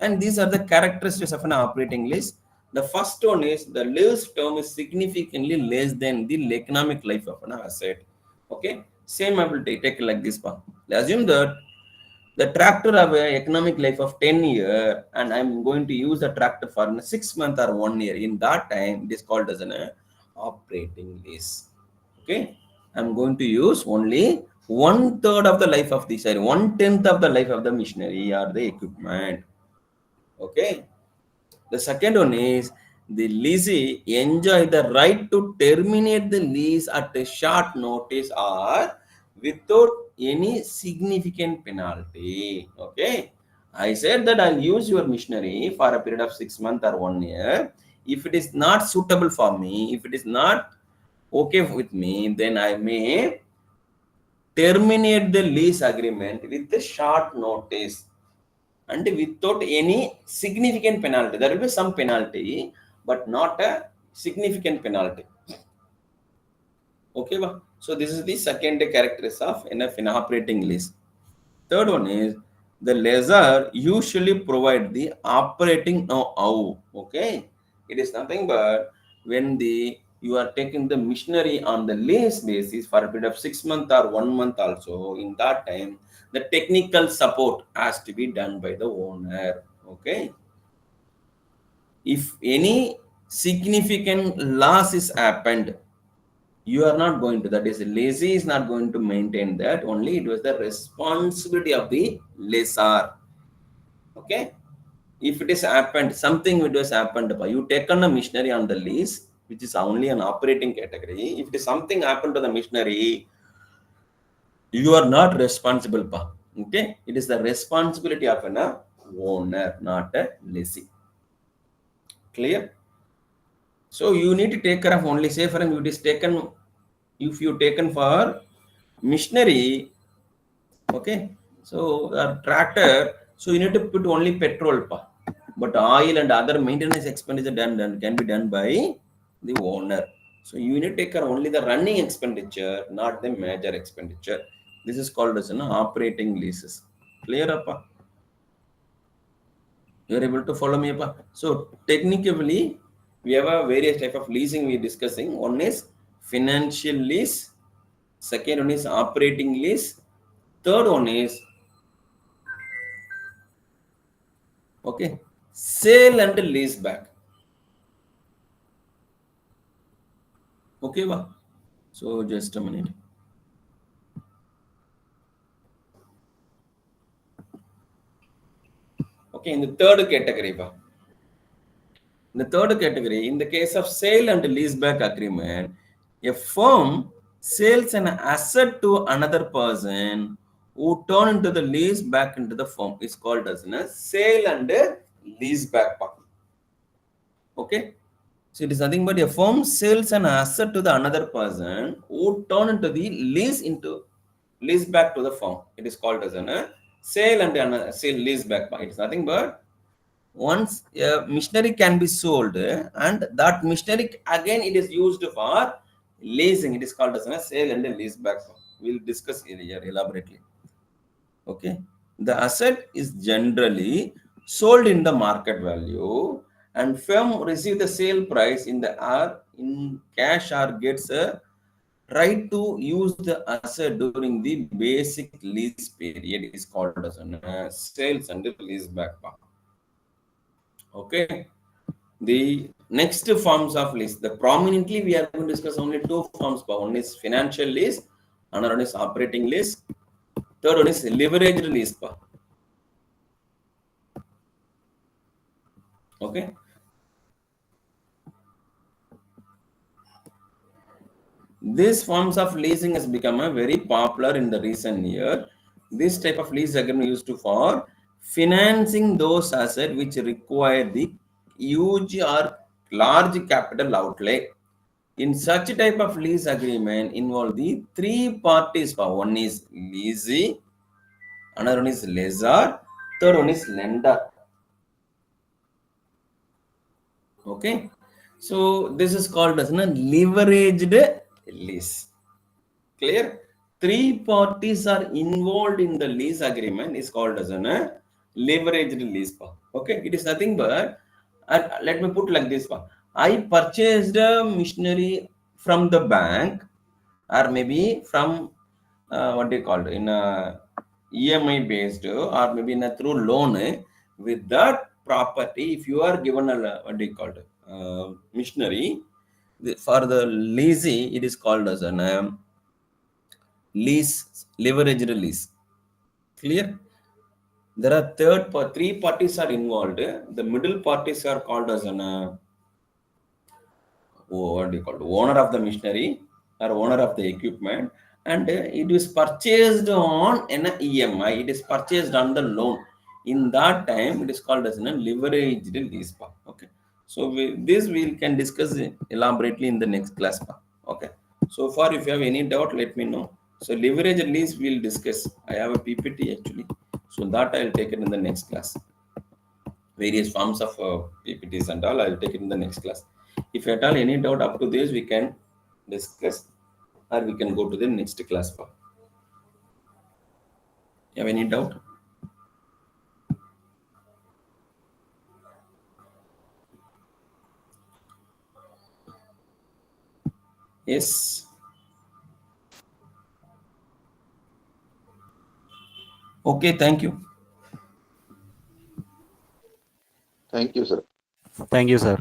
And these are the characteristics of an operating lease. The first one is the lease term is significantly less than the economic life of an asset. Okay, same I will take like this. Assume that the tractor have an economic life of 10 years and I'm going to use the tractor for 6 months or 1 year. In that time, it is called as an operating lease. Okay, I'm going to use only 1/3 of the life of the 1/10 of the life of the machinery or the equipment. Okay, the second one is the leasee enjoy the right to terminate the lease at a short notice or without any significant penalty. Okay, I said that I'll use your machinery for a period of 6 months or 1 year. If it is not suitable for me, if it is not okay with me, then I may terminate the lease agreement with a short notice and without any significant penalty. There will be some penalty, but not a significant penalty. Okay, so this is the second characteristic of an operating lease. Third one is the lessor usually provide the operating know-how. Okay, it is nothing but when you are taking the machinery on the lease basis for a period of 6 months or 1 month also. In that time, the technical support has to be done by the owner. Okay, if any significant loss is happened, you are not going to, that is lazy is not going to maintain that, only it was the responsibility of the lessor. Okay, if it is happened, something which was happened, you taken a machinery on the lease, which is only an operating category. If it is something happened to the machinery, you are not responsible. Okay, it is the responsibility of an owner, not a lessee. Clear? So you need to take care of only, say for example, it is taken, if you taken for machinery, okay, so a tractor, so you need to put only petrol, but oil and other maintenance expenditure done can be done by the owner. So you need to take care only the running expenditure, not the major expenditure. This is called as an operating leases. Clear up? You are able to follow me up? So technically, we have a various type of leasing we are discussing. One is financial lease, second one is operating lease, third one is okay, sale and lease back. Okay, so just a minute. Okay, in the third category, in the third category, in the case of sale and lease back agreement, a firm sells an asset to another person who turn into the lease back into the firm. Is called as a sale and lease back. Okay, so it is nothing but a firm sells an asset to the another person who turn into the lease back to the firm. It is called as a sale and sale lease back. It is nothing but once a machinery can be sold and that machinery again it is used for leasing. It is called as a sale and a lease back. We'll discuss here elaborately. Okay, the asset is generally sold in the market value and firm receive the sale price in the in cash or gets a right to use the asset during the basic lease period is called as a sales and lease back. Okay, the next forms of lease, the prominently we are going to discuss only two forms. One is financial lease, another one is operating lease, third one is leveraged lease. Okay, these forms of leasing has become a very popular in the recent year. This type of lease agreement used to for financing those assets which require the huge or large capital outlay. In such type of lease agreement involve the three parties. One is leasee, another one is lessor, third one is lender. Okay, so this is called as a leveraged lease. Clear? Three parties are involved in the lease agreement is called as a leveraged lease. Okay, it is nothing but let me put like this one. I purchased a machinery from the bank, or maybe from what do you call it, in a EMI based, or maybe in a through loan. With that property, if you are given a what do you call it, machinery for the leasing, it is called as an lease, leveraged lease. Clear? There are three parties are involved. The middle parties are called as an what do you call it, owner of the machinery or owner of the equipment, and it is purchased on an EMI. It is purchased on the loan. In that time, it is called as a leveraged lease. Okay. So this we can discuss elaborately in the next class. Okay. So far, if you have any doubt, let me know. So leverage lease we'll discuss. I have a PPT actually, so that I'll take it in the next class. Various forms of PPTs and all, I'll take it in the next class. If at all any doubt up to this, we can discuss, or we can go to the next class. You have any doubt? Yes. Okay, thank you. Thank you, sir. Thank you, sir.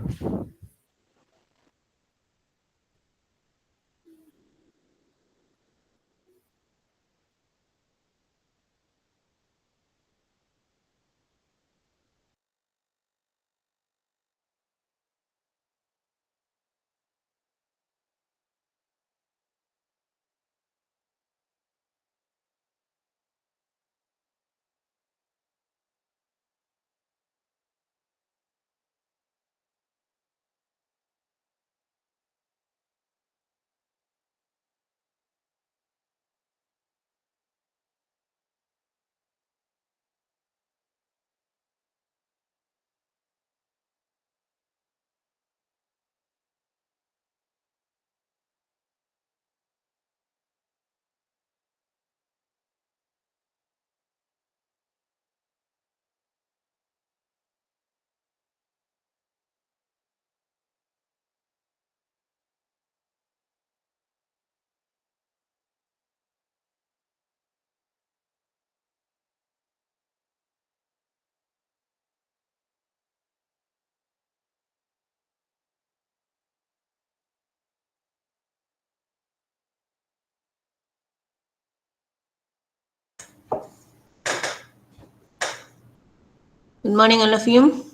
Good morning, all of you.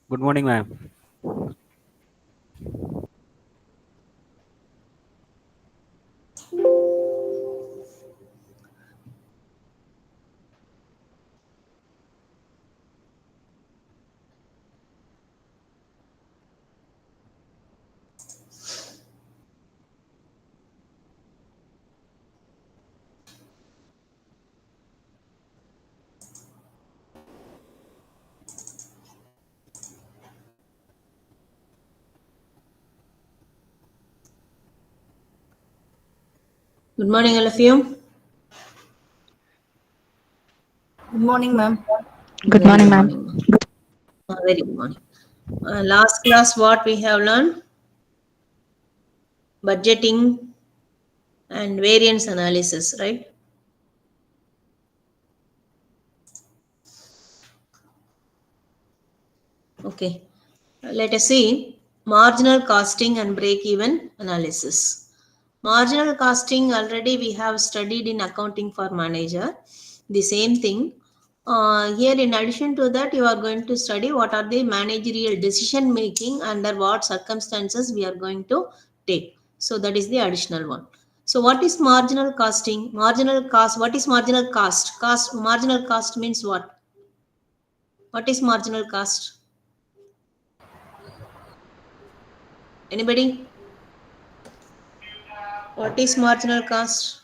Good morning, ma'am. Good morning, all of you. Good morning, ma'am. Good Very morning, good ma'am. morning. Very good morning. Last class, what we have learned? Budgeting and variance analysis, right? Okay. Let us see marginal costing and break-even analysis. Marginal costing already we have studied in accounting for manager. The same thing. Here in addition to that, you are going to study what are the managerial decision making, under what circumstances we are going to take. So that is the additional one. So what is marginal costing? Marginal cost. What is marginal cost? Marginal cost means what? What is marginal cost? Anybody? What is marginal cost?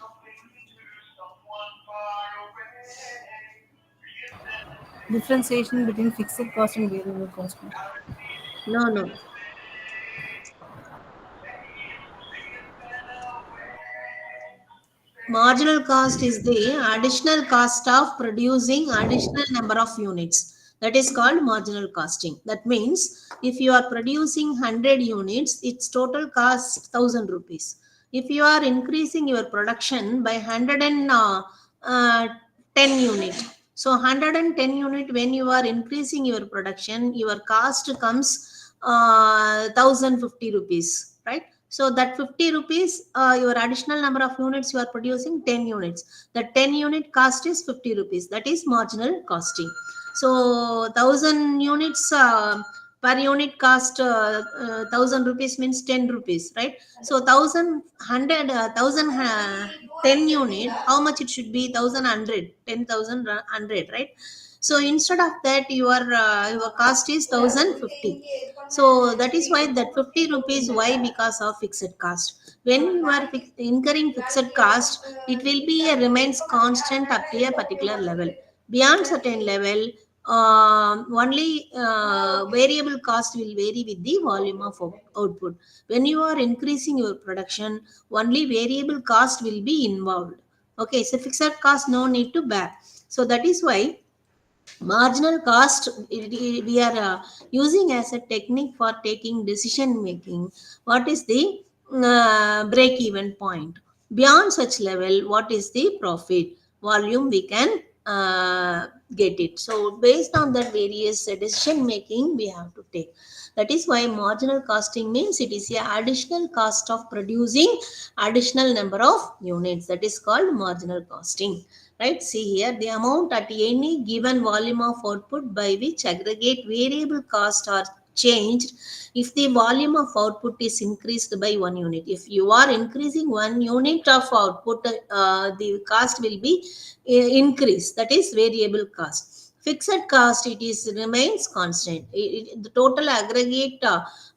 Differentiation between fixed cost and variable cost. No. Marginal cost is the additional cost of producing additional number of units. That is called marginal costing. That means if you are producing 100 units, its total cost 1000 rupees. If you are increasing your production by 110 unit, so 110 unit, when you are increasing your production, your cost comes 1050 rupees, right? So that 50 rupees, your additional number of units you are producing 10 units. The 10 unit cost is 50 rupees. That is marginal costing. So 1000 units per unit cost 1000 rupees means 10 rupees, right? So 10 unit, how much it should be? 1100, 10,100, right? So instead of that, your cost is 1050. So that is why that 50 rupees. Why? Because of fixed cost. When you are incurring fixed cost, it will be remains constant up to a particular level. Beyond certain level, only variable cost will vary with the volume of output. When you are increasing your production, only variable cost will be involved. Okay, so fixed cost no need to bear. So that is why marginal cost we are using as a technique for taking decision making. What is the break even point? Beyond such level, what is the profit volume we can get it? So based on that various decision making we have to take. That is why marginal costing means it is a additional cost of producing additional number of units. That is called marginal costing, right? See here, the amount at any given volume of output by which aggregate variable cost are changed if the volume of output is increased by 1 unit. If you are increasing 1 unit of output, the cost will be increased. That is variable cost. Fixed cost, it is remains constant. The total aggregate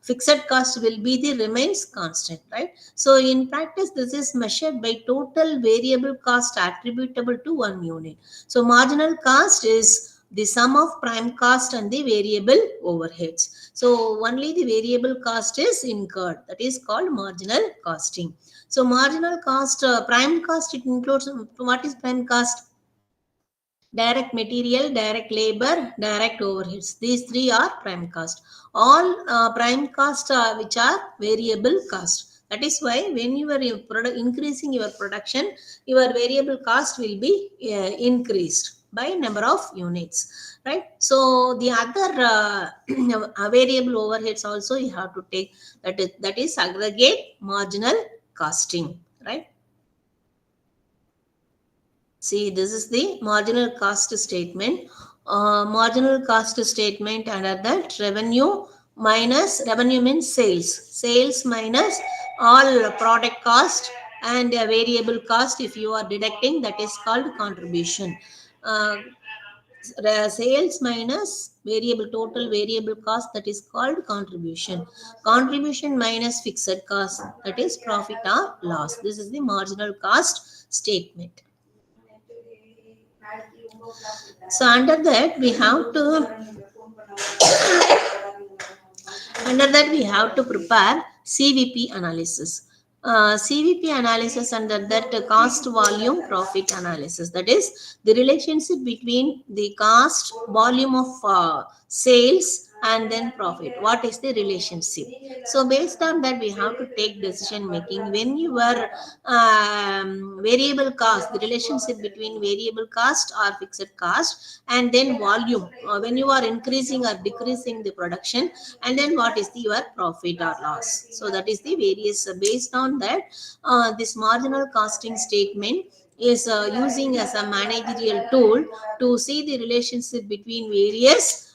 fixed cost will be the remains constant, right? So in practice, this is measured by total variable cost attributable to 1 unit. So marginal cost is the sum of prime cost and the variable overheads. So only the variable cost is incurred. That is called marginal costing. So marginal cost, prime cost, it includes, what is prime cost? Direct material, direct labor, direct overheads. These three are prime cost. All prime cost which are variable cost. That is why when you are increasing your production, your variable cost will be increased by number of units, right? So the other variable overheads also you have to take. That is aggregate marginal costing, right? See, this is the marginal cost statement. Marginal cost statement under that revenue means sales. Sales minus all product cost and variable cost. If you are deducting, that is called contribution. Uh, Sales minus variable total variable cost, that is called contribution. Contribution minus fixed cost, that is profit or loss. This is the marginal cost statement. So under that we have to prepare CVP analysis. CVP analysis under that cost volume profit analysis. That is the relationship between the cost volume of sales and then profit. What is the relationship? So based on that we have to take decision making. When your variable cost, the relationship between variable cost or fixed cost and then volume, when you are increasing or decreasing the production, and then what is your profit or loss. So that is the various based on that this marginal costing statement is using as a managerial tool to see the relationship between various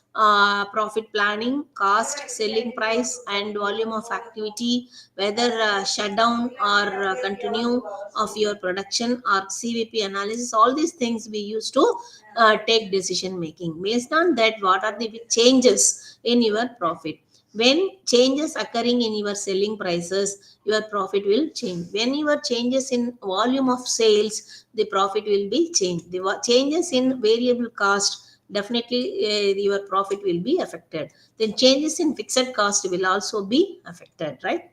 profit planning, cost, selling price and volume of activity, whether shutdown or continue of your production or CVP analysis. All these things we use to take decision making. Based on that, what are the changes in your profit? When changes occurring in your selling prices, your profit will change. When your changes in volume of sales, the profit will be changed. The changes in variable cost, definitely your profit will be affected. Then changes in fixed cost will also be affected, right?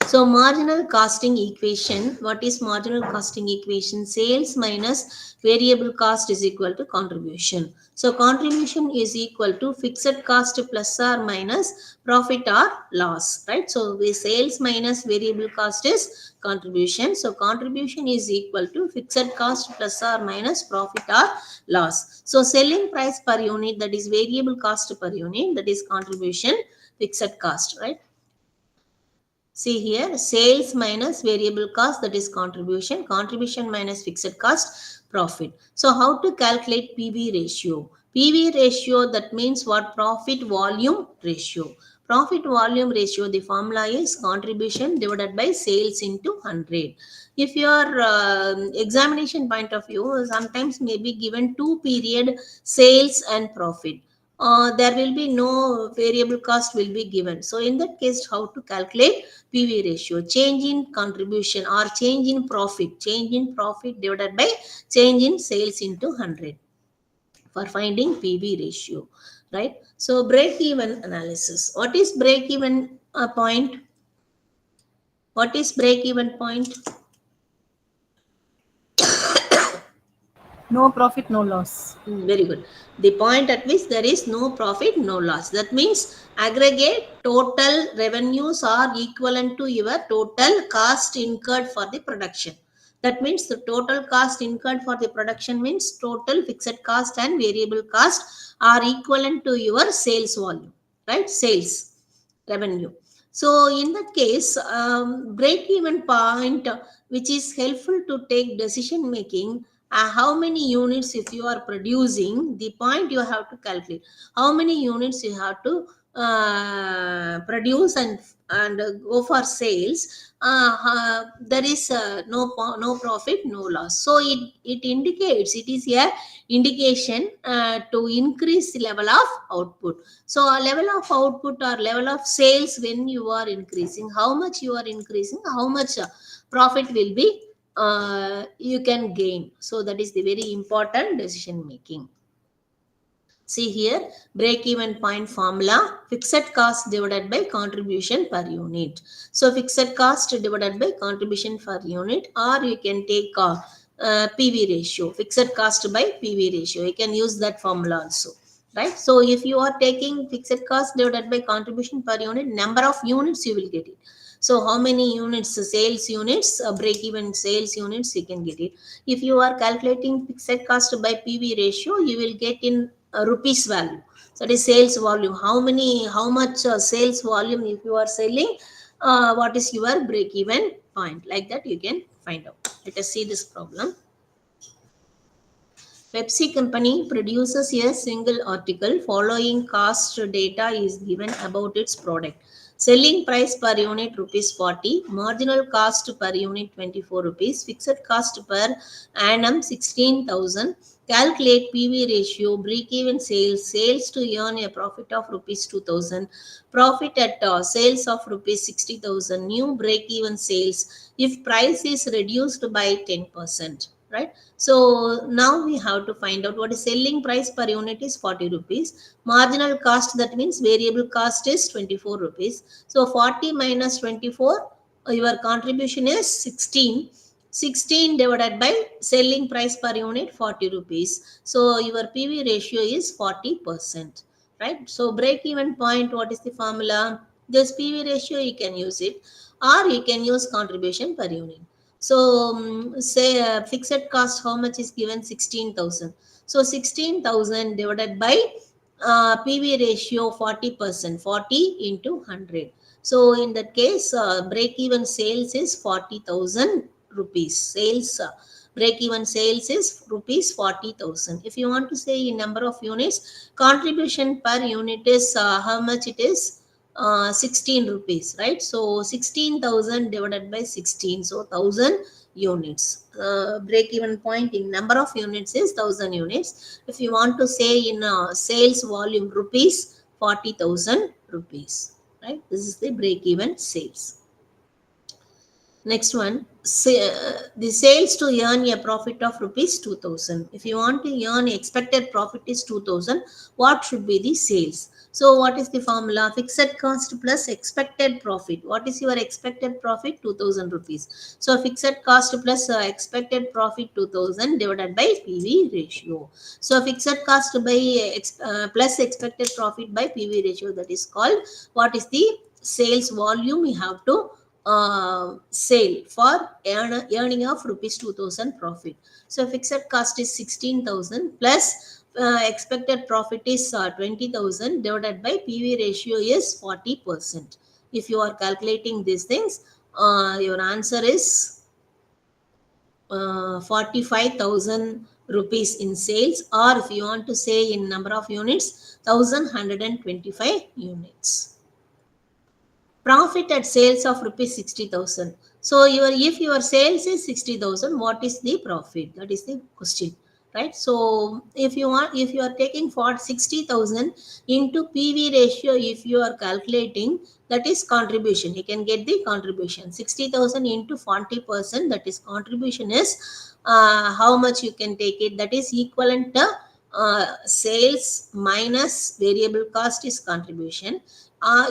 So marginal costing equation, what is marginal costing equation? Sales minus variable cost is equal to contribution. So contribution is equal to fixed cost plus or minus profit or loss, right? So the sales minus variable cost is contribution. So contribution is equal to fixed cost plus or minus profit or loss. So selling price per unit, that is variable cost per unit, that is contribution, fixed cost, right? See here, sales minus variable cost, that is contribution, contribution minus fixed cost, profit. So how to calculate PV ratio? PV ratio, that means what? Profit volume ratio. Profit volume ratio, the formula is contribution divided by sales into 100. If your examination point of view, sometimes may be given two period sales and profit. There will be no variable cost will be given. So in that case, how to calculate PV ratio? Change in contribution or change in profit. Change in profit divided by change in sales into 100 for finding PV ratio, right? So break-even analysis. What is break-even point? What is break-even point? No profit, no loss. Very good. The point at which there is no profit, no loss. That means aggregate total revenues are equivalent to your total cost incurred for the production. That means the total cost incurred for the production means total fixed cost and variable cost are equivalent to your sales volume, right? Sales revenue. So in that case, break-even point, which is helpful to take decision making, how many units if you are producing, the point you have to calculate how many units you have to produce and go for sales. There is no profit, no loss. So it indicates, it is a indication to increase the level of output. So a level of output or level of sales, when you are increasing, how much you are increasing, how much profit will be you can gain. So that is the very important decision making. See here, break-even point formula, fixed cost divided by contribution per unit. So fixed cost divided by contribution per unit, or you can take PV ratio, fixed cost by PV ratio. You can use that formula also, right? So if you are taking fixed cost divided by contribution per unit, number of units you will get it. So how many units, sales units, break-even sales units, you can get it. If you are calculating fixed cost by PV ratio, you will get in rupees value. So that is sales volume. How much sales volume if you are selling, what is your break-even point? Like that you can find out. Let us see this problem. Pepsi company produces a single article. Following cost data is given about its product. Selling price per unit rupees 40, marginal cost per unit 24 rupees, fixed cost per annum 16,000. Calculate PV ratio, break-even sales, sales to earn a profit of rupees 2,000, profit at sales of rupees 60,000, new break-even sales if price is reduced by 10%, right? So now we have to find out what is selling price per unit is 40 rupees. Marginal cost, that means variable cost, is 24 rupees. So 40 minus 24, your contribution is 16. 16 divided by selling price per unit 40 rupees. So your PV ratio is 40%, right? So break even point, what is the formula? This PV ratio you can use it, or you can use contribution per unit. So say fixed cost, how much is given? 16,000. So 16,000 divided by PV ratio 40%, 40 into 100. So in that case, break even sales is 40,000 rupees. Sales break even sales is rupees 40,000. If you want to say in number of units, contribution per unit is how much it is? 16 rupees, right? So 16,000 divided by 16, so 1,000 units. Break even point in number of units is 1,000 units. If you want to say in sales volume rupees, 40,000 rupees, right? This is the break even sales. Next one, the sales to earn a profit of rupees 2000. If you want to earn expected profit is 2000, what should be the sales? So what is the formula? Fixed cost plus expected profit. What is your expected profit? 2000 rupees. So fixed cost plus expected profit 2000 divided by PV ratio. So fixed cost by plus expected profit by PV ratio, that is called, what is the sales volume we have to sale for earning of rupees 2000 profit. So fixed cost is 16,000 plus expected profit is 20,000 divided by PV ratio is 40%. If you are calculating these things, your answer is 45,000 rupees in sales, or if you want to say in number of units, 1,125 units. Profit at sales of rupees 60,000. So if your sales is 60,000, what is the profit? That is the question, right? So if you are taking for 60,000 into PV ratio, if you are calculating, that is contribution. You can get the contribution. 60,000 into 40%, that is contribution is how much you can take it. That is equivalent to sales minus variable cost is contribution,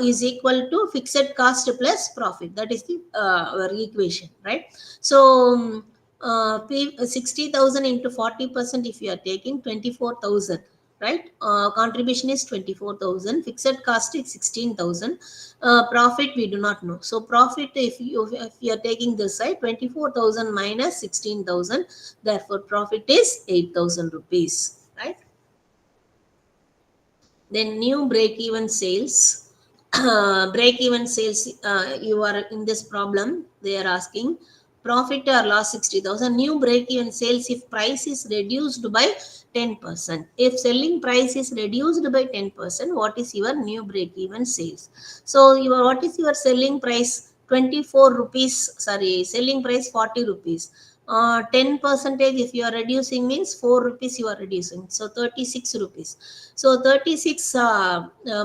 is equal to fixed cost plus profit. That is the our equation, right? So 60,000 into 40%, if you are taking 24,000, right? Contribution is 24,000, fixed cost is 16,000, profit we do not know. So profit, if you are taking this side, 24,000 minus 16,000, therefore profit is 8,000 rupees, right? Then new break-even sales. Break-even sales, you are in this problem, they are asking profit or loss 60,000. New break-even sales if price is reduced by 10%. If selling price is reduced by 10%, what is your new break-even sales? So what is your selling price? 24 rupees, sorry, selling price 40 rupees. 10% if you are reducing means 4 rupees you are reducing, so 36 rupees. So 36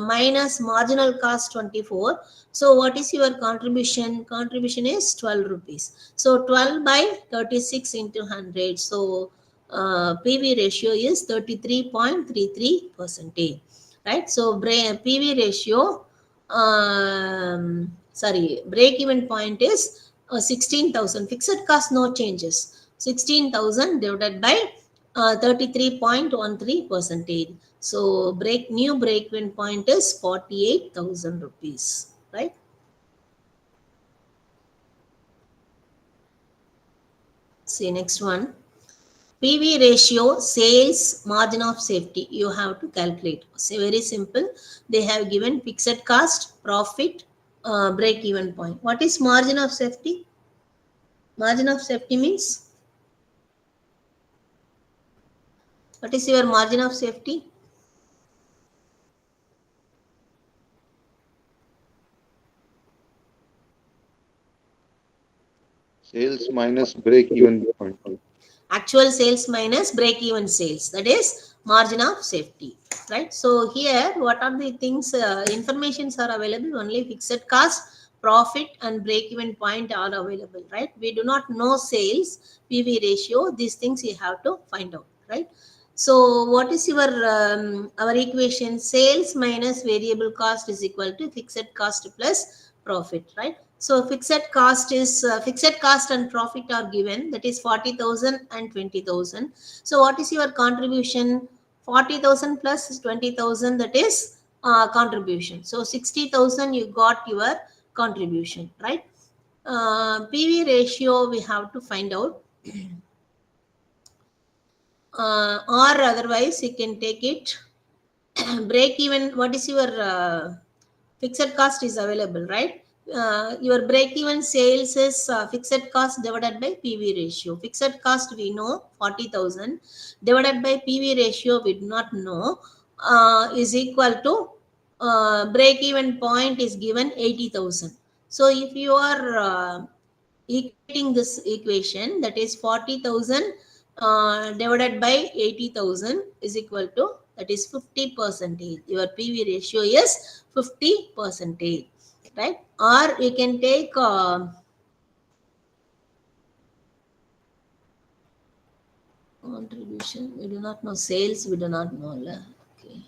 minus marginal cost 24. So what is your contribution? Contribution is 12 rupees. So 12 by 36 into 100. So PV ratio is 33.33%, right? So PV ratio, break even point is 16,000. Fixed cost no changes. 16,000 divided by 33.13%. So new break even point is 48,000 rupees, right? See next one. PV ratio, sales, margin of safety. You have to calculate. So very simple. They have given fixed cost, profit, break even point. What is margin of safety? Margin of safety means, what is your margin of safety? Sales minus break-even point. Actual sales minus break even sales, that is margin of safety, right? So here what are the things, informations are available, only fixed cost, profit and break even point are available, right? We do not know sales, PV ratio, these things you have to find out, right? So what is your our equation? Sales minus variable cost is equal to fixed cost plus profit, right? So fixed cost is fixed cost and profit are given, that is 40,000 and 20,000. So what is your contribution? 40,000 plus 20,000, that is contribution. So 60,000 you got your contribution, right? PV ratio we have to find out. Or otherwise you can take it break even. What is your fixed cost is available, right? Your break even sales is fixed cost divided by PV ratio. Fixed cost we know 40,000 divided by PV ratio we do not know, is equal to break even point is given 80,000. So if you are equating this equation, that is 40,000 divided by 80,000 is equal to, that is 50%. Your PV ratio is 50%, right? Or you can take Contribution, we do not know. Sales, we do not know. Okay.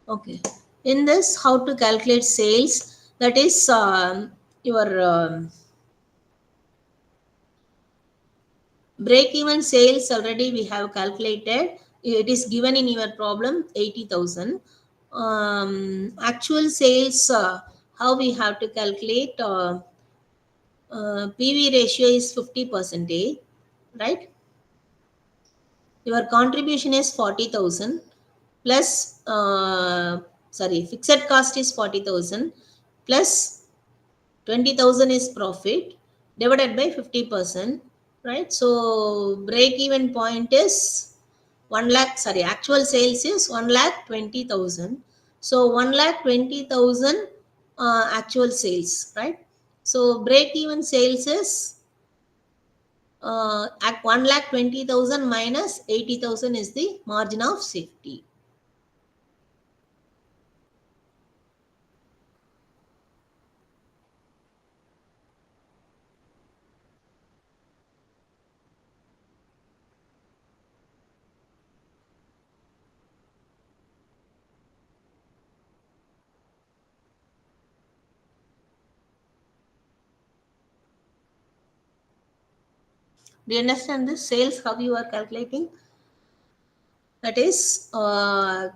Okay. In this, how to calculate sales? That is your break-even sales already we have calculated. It is given in your problem 80,000. Actual sales, how we have to calculate? PV ratio is 50%, right? Your contribution is 40,000 plus, fixed cost is 40,000 plus 20,000 is profit divided by 50%, right? So break even point is 1 lakh, actual sales is 1,20,000. So 1,20,000 actual sales, right? So break even sales is at 1,20,000 minus 80,000 is the margin of safety. Do you understand this? Sales, how you are calculating? That is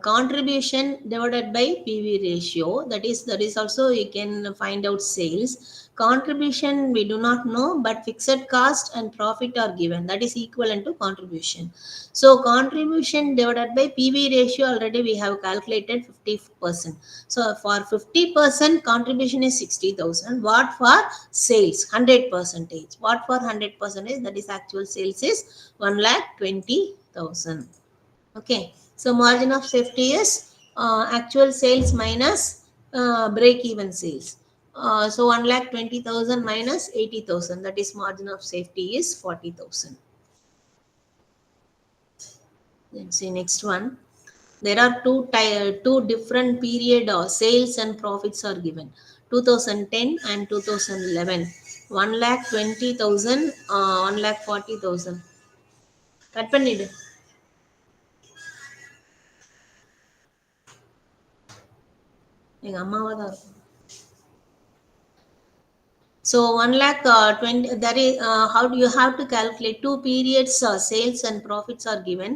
contribution divided by PV ratio. That is also you can find out sales. Contribution we do not know, but fixed cost and profit are given. That is equivalent to contribution. So contribution divided by PV ratio already we have calculated 50%. So for 50% contribution is 60,000. What for sales? 100%. What for 100%? That is actual sales is 1,20,000. Okay, so margin of safety is actual sales minus break even sales. So 1,20,000 minus 80,000, that is margin of safety is 40,000. Then see next one. There are two different period sales and profits are given. 2010 and 2011. 1,20,000, 1,40,000. Cut பண்ணிடு. எங்க அம்மாவா தான் இருக்கும். So 1,20,000, that is how do you have to calculate two periods sales and profits are given.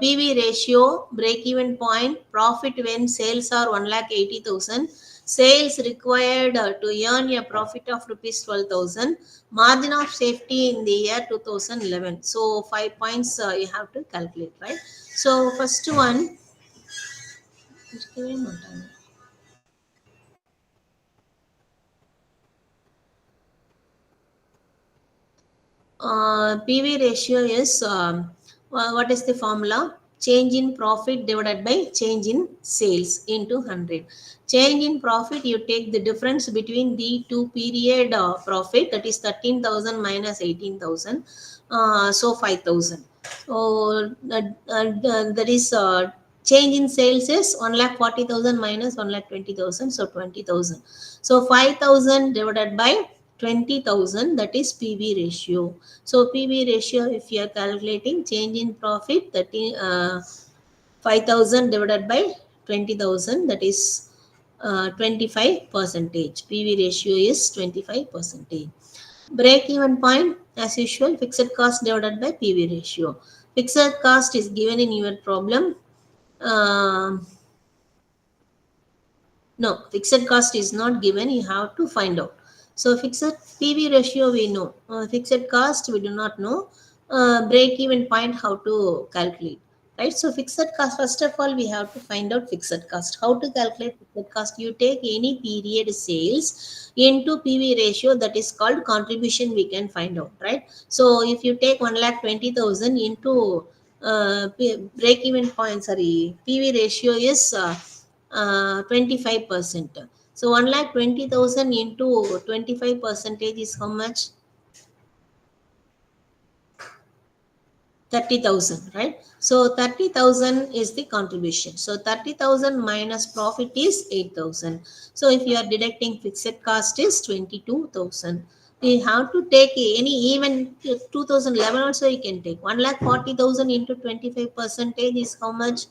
PV ratio, break even point, profit when sales are 1,80,000, sales required to earn a profit of rupees 12,000, margin of safety in the year 2011. So 5 points you have to calculate, right? So first one, PV ratio is what is the formula? Change in profit divided by change in sales into 100. Change in profit, you take the difference between the two period profit, that is 13,000 minus 18,000, so 5,000. So that is change in sales is 1,40,000 minus 1,20,000, so 20,000. So 5,000 divided by 20,000, that is PV ratio. So PV ratio, if you are calculating change in profit, that is 5,000 divided by 20,000, that is 25%. PV ratio is 25%. Break even point, as usual, fixed cost divided by PV ratio. Fixed cost is given in your problem. No, fixed cost is not given. You have to find out. So fixed PV ratio we know. Fixed cost we do not know. Break even point, how to calculate, right? So fixed cost, first of all, we have to find out fixed cost. How to calculate fixed cost? You take any period sales into PV ratio, that is called contribution, we can find out, right? So if you take 1,20,000 into break even point, PV ratio is 25%. So 1,20,000 into 25% is how much? 30,000, right? So 30,000 is the contribution. So 30,000 minus profit is 8,000. So if you are deducting fixed cost is 22,000. You have to take any even 2011 also you can take. 1,40,000 into 25% is how much?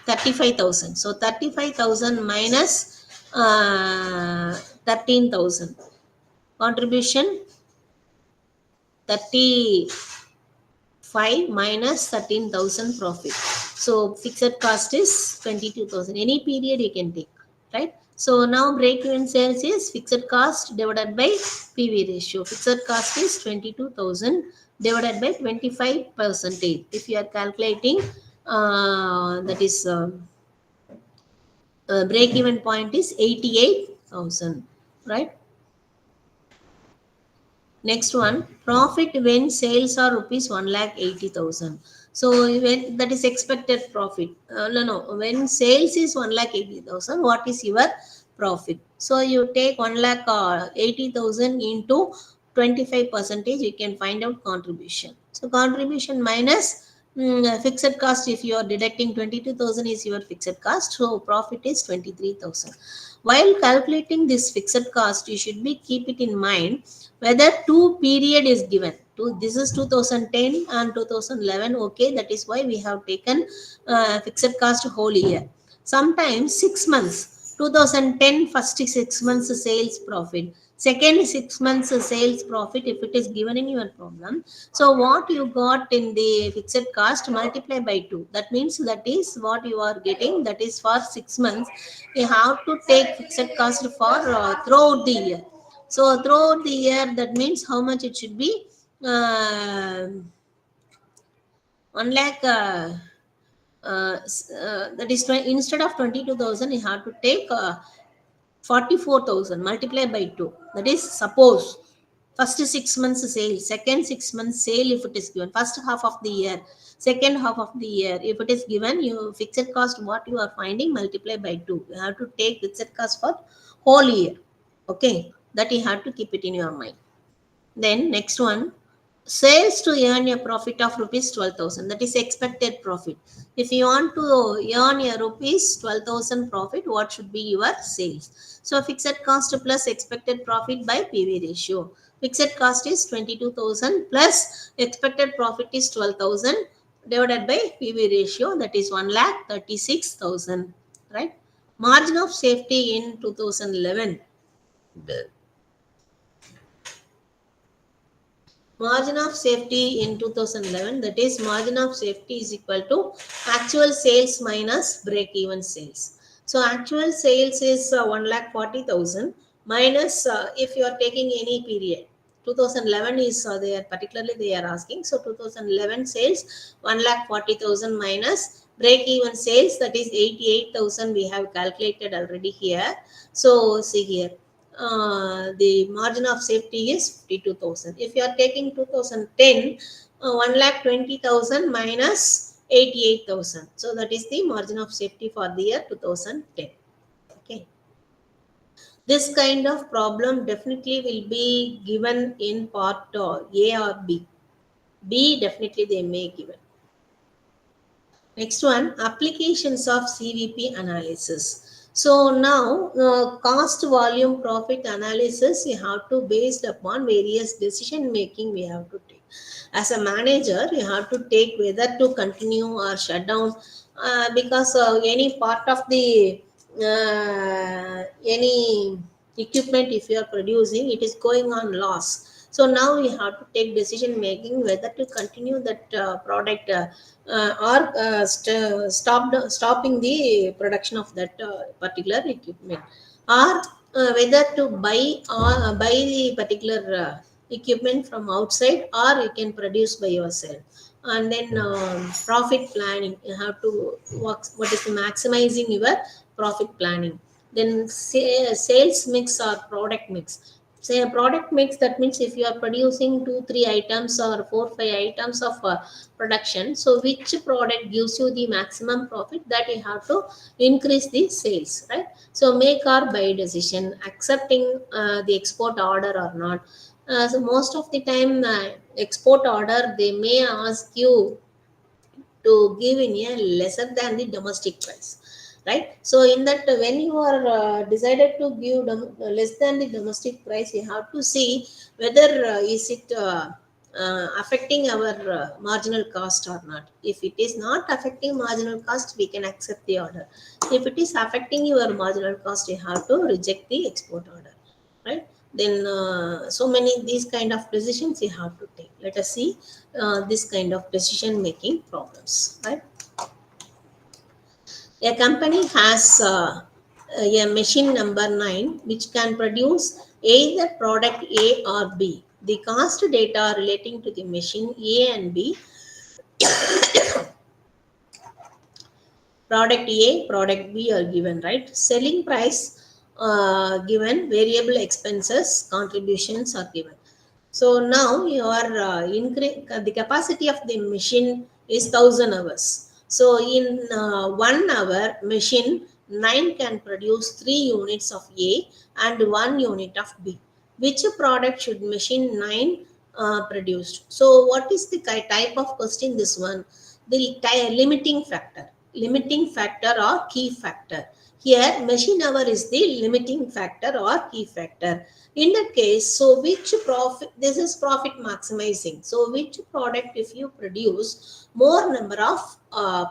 35,000. So 35,000 minus 13,000. Contribution 35 minus 13,000 profit. So fixed cost is 22,000. Any period you can take, right? So now break-even sales is fixed cost divided by PV ratio. Fixed cost is 22,000 divided by 25%. If you are calculating, that is break-even point is 88,000, right? Next one, profit when sales are rupees 1,80,000. So when that is expected profit. No. When sales is 1,80,000, what is your profit? So you take 1,80,000 into 25%. You can find out contribution. So contribution minus fixed cost. If you are deducting 22,000 is your fixed cost. So profit is 23,000. While calculating this fixed cost, you should be keep it in mind whether two period is given. This is 2010 and 2011. Okay, that is why we have taken fixed cost whole year. Sometimes 6 months. 2010 first 6 months sales profit. Second 6 months sales profit if it is given in your problem. So what you got in the fixed cost multiply by 2. That means that is what you are getting. That is for 6 months. You have to take fixed cost for throughout the year. So throughout the year, that means how much it should be? 1 lakh. That is instead of 22,000, you have to take 44,000 multiplied by 2. That is suppose first 6 months sale, second 6 months sale if it is given, first half of the year, second half of the year if it is given, you fixed cost what you are finding multiply by 2. You have to take fixed cost for whole year. Okay, that you have to keep it in your mind. Then next one, sales to earn a profit of rupees 12,000. That is expected profit. If you want to earn a rupees 12,000 profit, what should be your sales? So fixed cost plus expected profit by PV ratio. Fixed cost is 22,000 plus expected profit is 12,000 divided by PV ratio, that is 1,36,000, right? Margin of safety in 2011. Margin of safety in 2011, that is margin of safety is equal to actual sales minus break even sales. So actual sales is 1,40,000 minus if you are taking any period. 2011 is they are particularly they are asking. So 2011 sales 1,40,000 minus break even sales, that is 88,000 we have calculated already here. So see here, the margin of safety is 52,000. If you are taking 2010, 1,20,000 minus 88,000. So that is the margin of safety for the year 2010. Okay. This kind of problem definitely will be given in part A or B. B definitely they may given. Next one, applications of CVP analysis. So now cost volume profit analysis you have to based upon various decision making we have to take. As a manager, you have to take whether to continue or shut down because any part of the any equipment if you are producing, it is going on loss. So now we have to take decision making whether to continue that product or stopping the production of that particular equipment, or whether to buy the particular equipment from outside, or you can produce by yourself. And then profit planning, you have to work what is the maximizing your profit planning. Then sales mix or product mix. Say a product mix, that means if you are producing 2-3 items or 4-5 items of production, so which product gives you the maximum profit, that you have to increase the sales, right? So make or buy decision, accepting the export order or not. So most of the time, export order, they may ask you to give in a lesser than the domestic price, right? So in that, when you are decided to give less than the domestic price, you have to see whether is it affecting our marginal cost or not. If it is not affecting marginal cost, we can accept the order. If it is affecting your marginal cost, you have to reject the export order, right? Then so many these kind of decisions you have to take. Let us see this kind of decision making problems, right? A company has a machine number 9 which can produce either product A or B. The cost data relating to the machine A and B, product A, product B are given, right? Selling price given, variable expenses, contributions are given. So now your the capacity of the machine is 1000 hours. So in 1 hour, machine 9 can produce 3 units of A and 1 unit of B. Which product should machine 9 produced? So what is the type of question? This one, the limiting factor or key factor. Here, machine hour is the limiting factor or key factor. In that case, so which profit, this is profit maximizing. So which product, if you produce more number of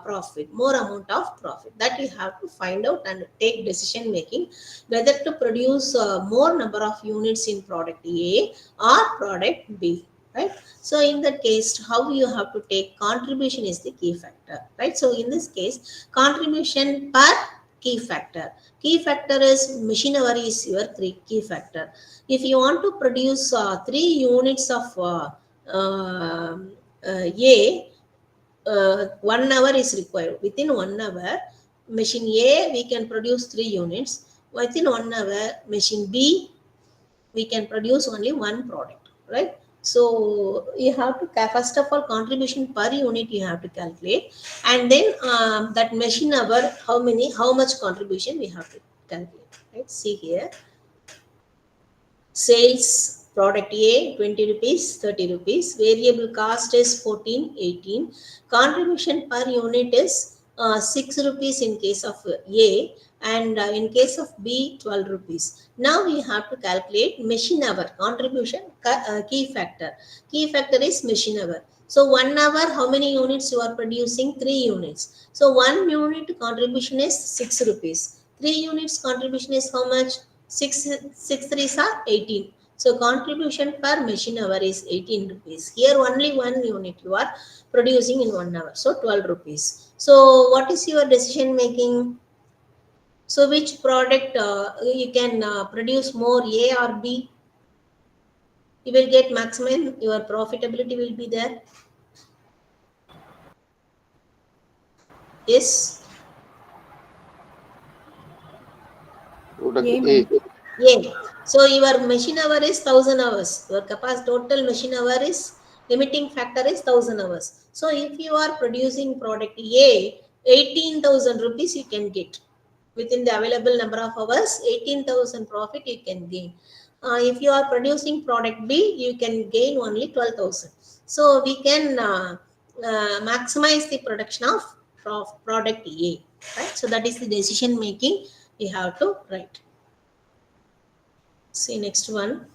profit, more amount of profit, that you have to find out and take decision making whether to produce more number of units in product A or product B, right? So in that case, how you have to take contribution is the key factor, right? So in this case, contribution per key factor. Key factor is machine hour is your key factor. If you want to produce 3 units of A, 1 hour is required. Within 1 hour, machine A we can produce 3 units. Within 1 hour, machine B we can produce only one product, right? So you have to first of all contribution per unit you have to calculate, and then that machine hour, how much contribution we have to calculate, right? See here, sales product A 20 rupees, 30 rupees, variable cost is 14, 18, contribution per unit is 6 rupees in case of A, and in case of B 12 rupees. Now we have to calculate machine hour contribution key factor. Key factor is machine hour. So 1 hour, how many units you are producing? 3 units. So 1 unit contribution is 6 rupees. 3 units contribution is how much? 6 threes are 18. So contribution per machine hour is 18 rupees. Here only 1 unit you are producing in 1 hour. So 12 rupees. So what is your decision making? So which product you can produce more, A or B? You will get maximum, your profitability will be there. Yes. Product A, A. ma'am. Yeah. So your machine hour is 1000 hours. Your capacity total machine hour is limiting factor is 1000 hours. So if you are producing product A, 18,000 rupees you can get within the available number of hours. 18,000 profit you can gain. If you are producing product B, you can gain only 12,000. So we can maximize the production of product A, right? So that is the decision making we have to write. See next one.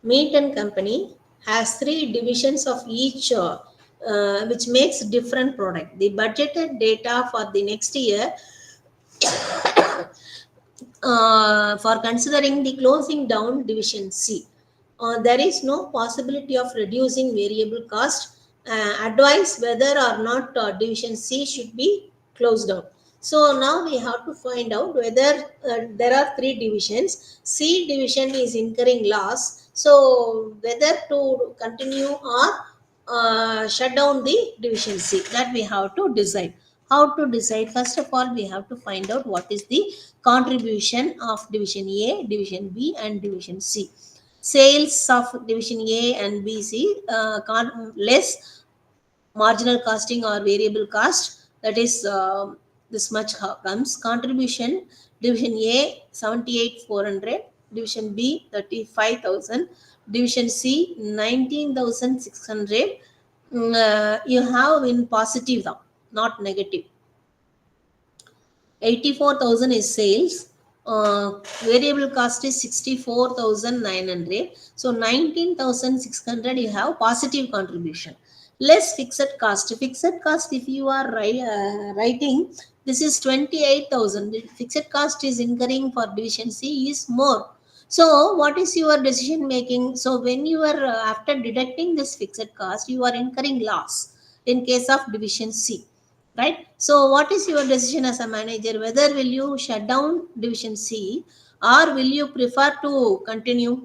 Meat and Company has 3 divisions of each, which makes different product. The budgeted data for the next year for considering the closing down division C. There is no possibility of reducing variable cost. Advise whether or not division C should be closed down. So now we have to find out whether there are 3 divisions. C division is incurring loss. So whether to continue or shut down the division C, that we have to decide. How to decide? First of all, we have to find out what is the contribution of division A, division B, and division C. Sales of division A and B, C less marginal costing or variable cost, that is this much comes. Contribution division A 78,400, division B 35,000, division C 19,600. You have in positive now, not negative. 84,000 is sales. Variable cost is 64,900. So 19,600 you have positive contribution. Less fixed cost. Fixed cost, if you are writing, this is 28,000. The fixed cost is incurring for division C is more. So what is your decision making? So when you are after deducting this fixed cost, you are incurring loss in case of division C, right? So what is your decision as a manager? Whether will you shut down division C or will you prefer to continue?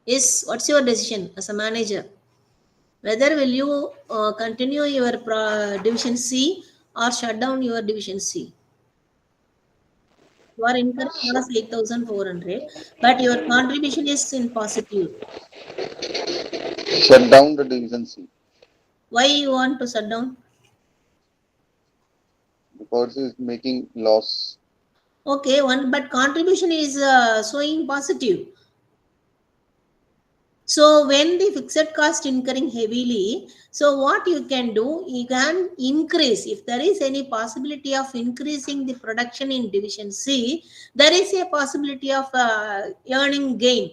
Yes, what's your decision as a manager? Whether will you continue your division C or shut down your division C? You are incurring loss 8,400, but your contribution is in positive. Shut down the division C Why you want to shut down? because it's making loss. Okay, one, but contribution is showing positive. So when the fixed cost incurring heavily, so what you can do, you can increase. If there is any possibility of increasing the production in division C, there is a possibility of earning gain.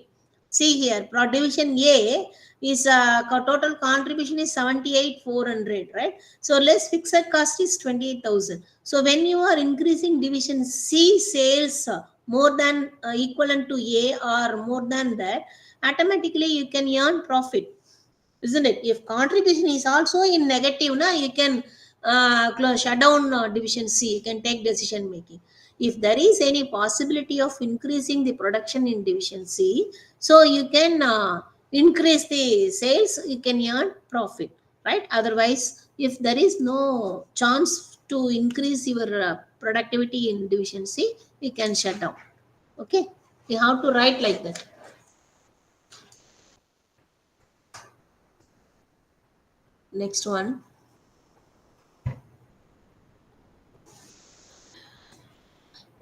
See here, division A is total contribution is 78,400, right? So less fixed cost is 28,000. So when you are increasing division C sales more than equivalent to A or more than that, automatically you can earn profit, isn't it? If contribution is also in negative, now you can shut down division C. You can take decision making. If there is any possibility of increasing the production in division C, so you can increase the sales, you can earn profit, right? Otherwise, if there is no chance to increase your productivity in division C, you can shut down. Okay, you have to write like that. Next one.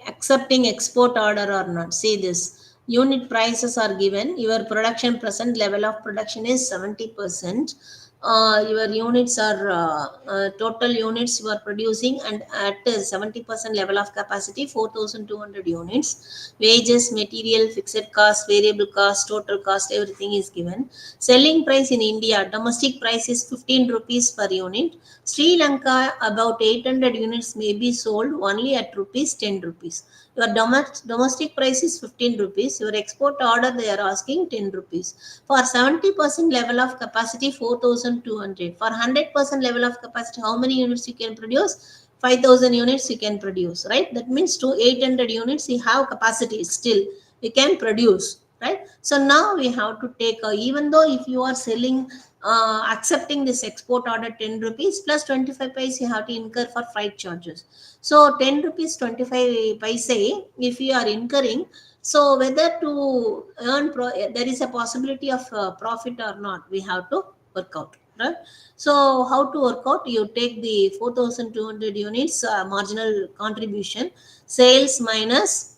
Accepting export order or not. See this. Unit prices are given. Your production present level of production is 70%. Your units are total units you are producing, and at 70% level of capacity 4,200 units. Wages, material, fixed cost, variable cost, total cost, everything is given. Selling price in India, domestic price is 15 rupees per unit. Sri Lanka, about 800 units may be sold only at rupees 10 rupees. Your domestic price is 15 rupees. Your export order they are asking 10 rupees. For 70% level of capacity 4,200. For 100% level of capacity, how many units you can produce? 5,000 units you can produce, right? That means to 800 units you have capacity still. You can produce, right? So now we have to take, even though if you are selling, accepting this export order 10 rupees plus 25 paise you have to incur for freight charges. So 10 rupees 25 paise if you are incurring, so whether to earn, there is a possibility of profit or not, we have to work out, right? So how to work out? You take the 4,200 units marginal contribution, sales minus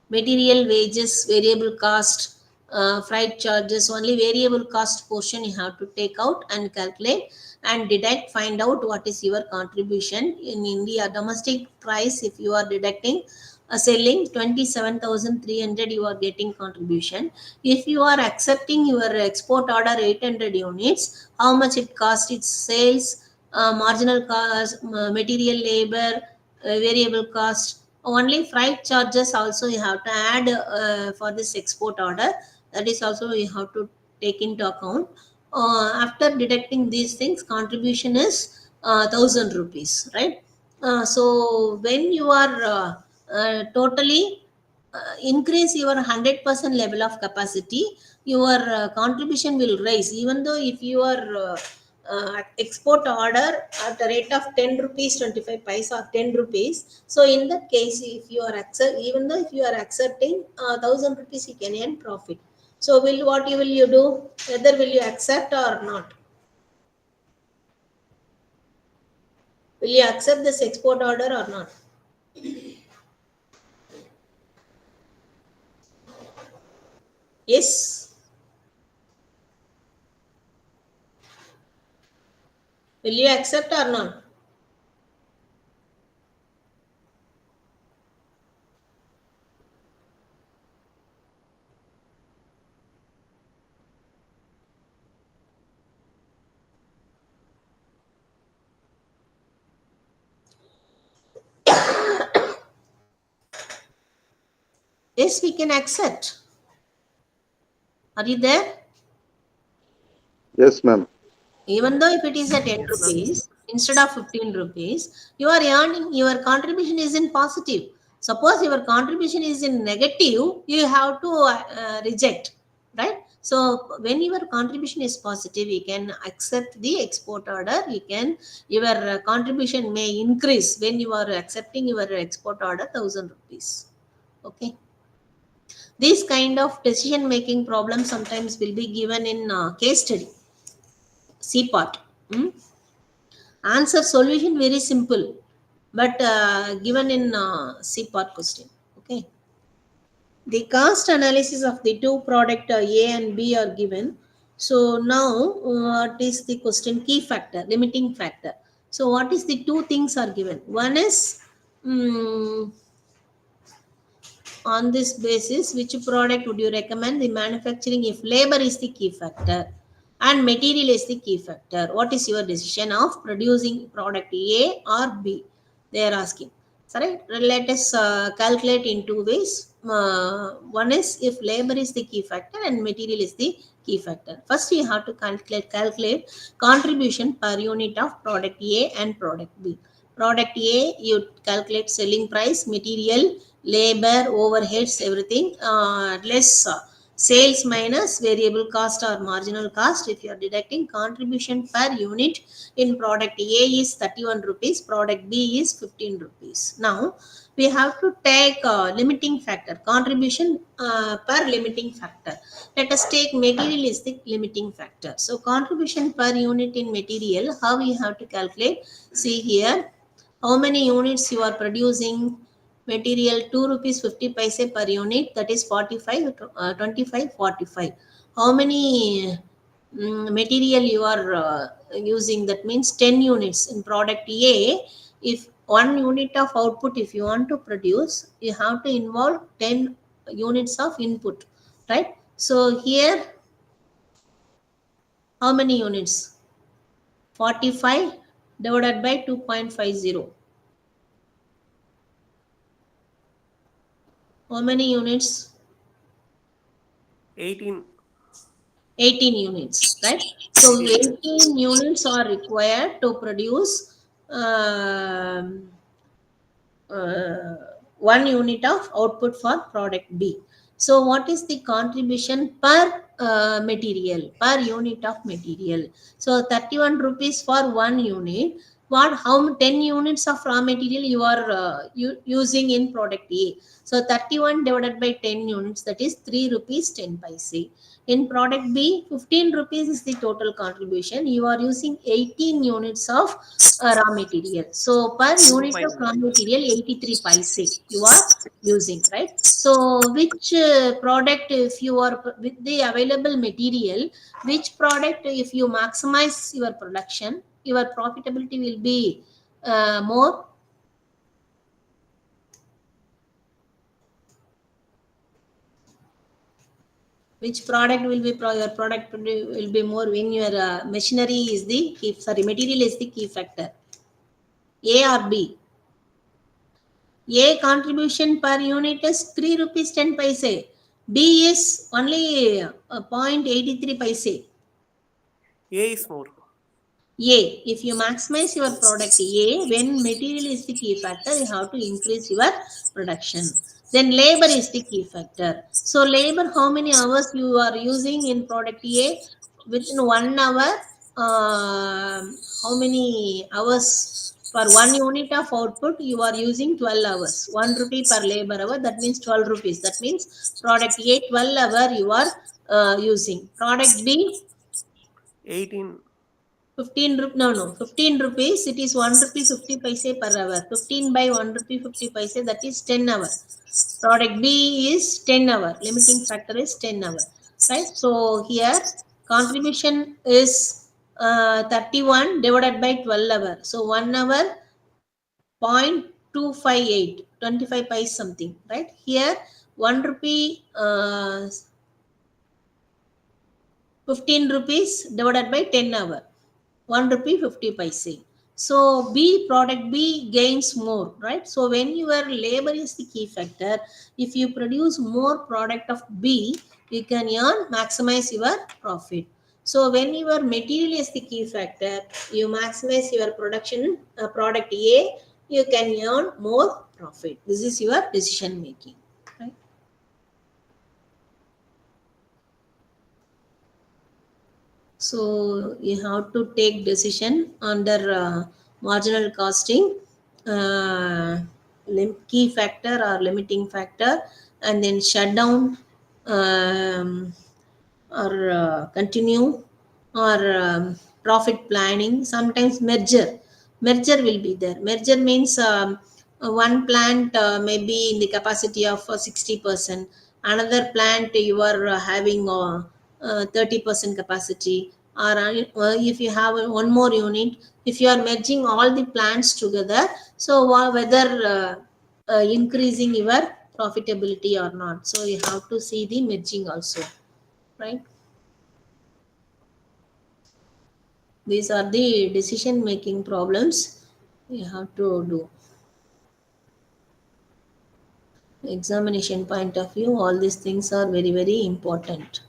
material, wages, variable cost, freight charges. Only variable cost portion you have to take out and calculate and deduct, find out what is your contribution in India. Domestic price, if you are deducting, selling 27,300, you are getting contribution. If you are accepting your export order 800 units, how much it cost? Its sales, marginal cost, material, labor, variable cost. Only freight charges also you have to add for this export order. That is also you have to take into account. After deducting these things, contribution is 1,000 rupees, right? So when you are totally increase your 100% level of capacity, your contribution will rise. Even though if you are export order at the rate of 10 rupees 25 paise or 10 rupees, so in that case if you are even though if you are accepting 1,000 rupees, you can earn profit. So will you do? Whether will you accept or not? Will you accept this export order or not? Yes. Will you accept or not? Yes, we can accept. Are you there? Yes, ma'am. Even though if it is at 10 rupees instead of 15 rupees, you are earning, your contribution is in positive. Suppose your contribution is in negative, you have to reject, right? So when your contribution is positive, you can accept the export order. You can, your contribution may increase when you are accepting your export order 1000 rupees. Okay. These kind of decision making problems sometimes will be given in case study. C part. Answer solution very simple, but given in C part question. Okay. The cost analysis of the two product A and B are given. So now what is the question? Key factor, limiting factor. So what is the two things are given? One is on this basis, which product would you recommend the manufacturing if labor is the key factor and material is the key factor? What is your decision of producing product A or B? They are asking. So right, let us calculate in two ways. One is if labor is the key factor and material is the key factor. First you have to calculate contribution per unit of product A and product B. Product A, you calculate selling price, material, labor, overheads, everything, less sales minus variable cost or marginal cost. If you are deducting contribution per unit in product A is 31 rupees, product B is 15 rupees. Now we have to take limiting factor, contribution per limiting factor. Let us take material is the limiting factor. So contribution per unit in material, how we have to calculate? See here, how many units you are producing? Material 2 rupees 50 paise per unit, that is 45, 25, 45. How many material you are using? That means 10 units in product A. If 1 unit of output if you want to produce, you have to involve 10 units of input, right? So here how many units? 45 divided by 2.50. How many units? 18. 18 units, right? So 18 units are required to produce um, 1 unit of output for product B. So what is the contribution per material, per unit of material? So 31 rupees for 1 unit. What, how 10 units of raw material you are using in product A? So 31 divided by 10 units, that is 3 rupees 10 paise. In product B, 15 rupees is the total contribution. You are using 18 units of raw material. So per unit of raw material, 83 paise you are using, right? So which product, if you are with the available material, which product, if you maximize your production, your profitability will be more? Which product will be your product will be more when your machinery is the key, sorry, material is the key factor? A or B? A contribution per unit is 3 rupees 10 paise. B is only 0.83 paise. A is more. A, if you maximize your product A, when material is the key factor, you have to increase your production. Then labor is the key factor. So labor, how many hours you are using in product A? Within 1 hour, how many hours? For 1 unit of output, you are using 12 hours. 1 rupee per labor hour, that means 12 rupees. That means product A, 12 hour you are using. Product B, 18. 15 rupees, it is 1 rupee 50 paise per hour. 15 by 1 rupee 50 paise, that is 10 hour. Product B is 10 hour. Limiting factor is 10 hour. Right? So here contribution is 31 divided by 12 hour. So 1 hour 0.258, 25 paise something. Right? Here 1 rupee 15 rupees divided by 10 hour. 1 rupee 50 paise. So product B gains more, right? So when your labor is the key factor, if you produce more product of B, you can maximize your profit. So when your material is the key factor, you maximize your production product A, you can earn more profit. This is your decision making, right? So you have to take decision under marginal costing, key factor or limiting factor, and then shut down or continue or profit planning. Sometimes merger will be there. Merger means one plant may be in the capacity of 60%, another plant you are having 30% capacity, or if you have one more unit, if you are merging all the plants together, so whether increasing your profitability or not. So you have to see the merging also, right? These are the decision making problems you have to do. Examination point of view, all these things are very, very important.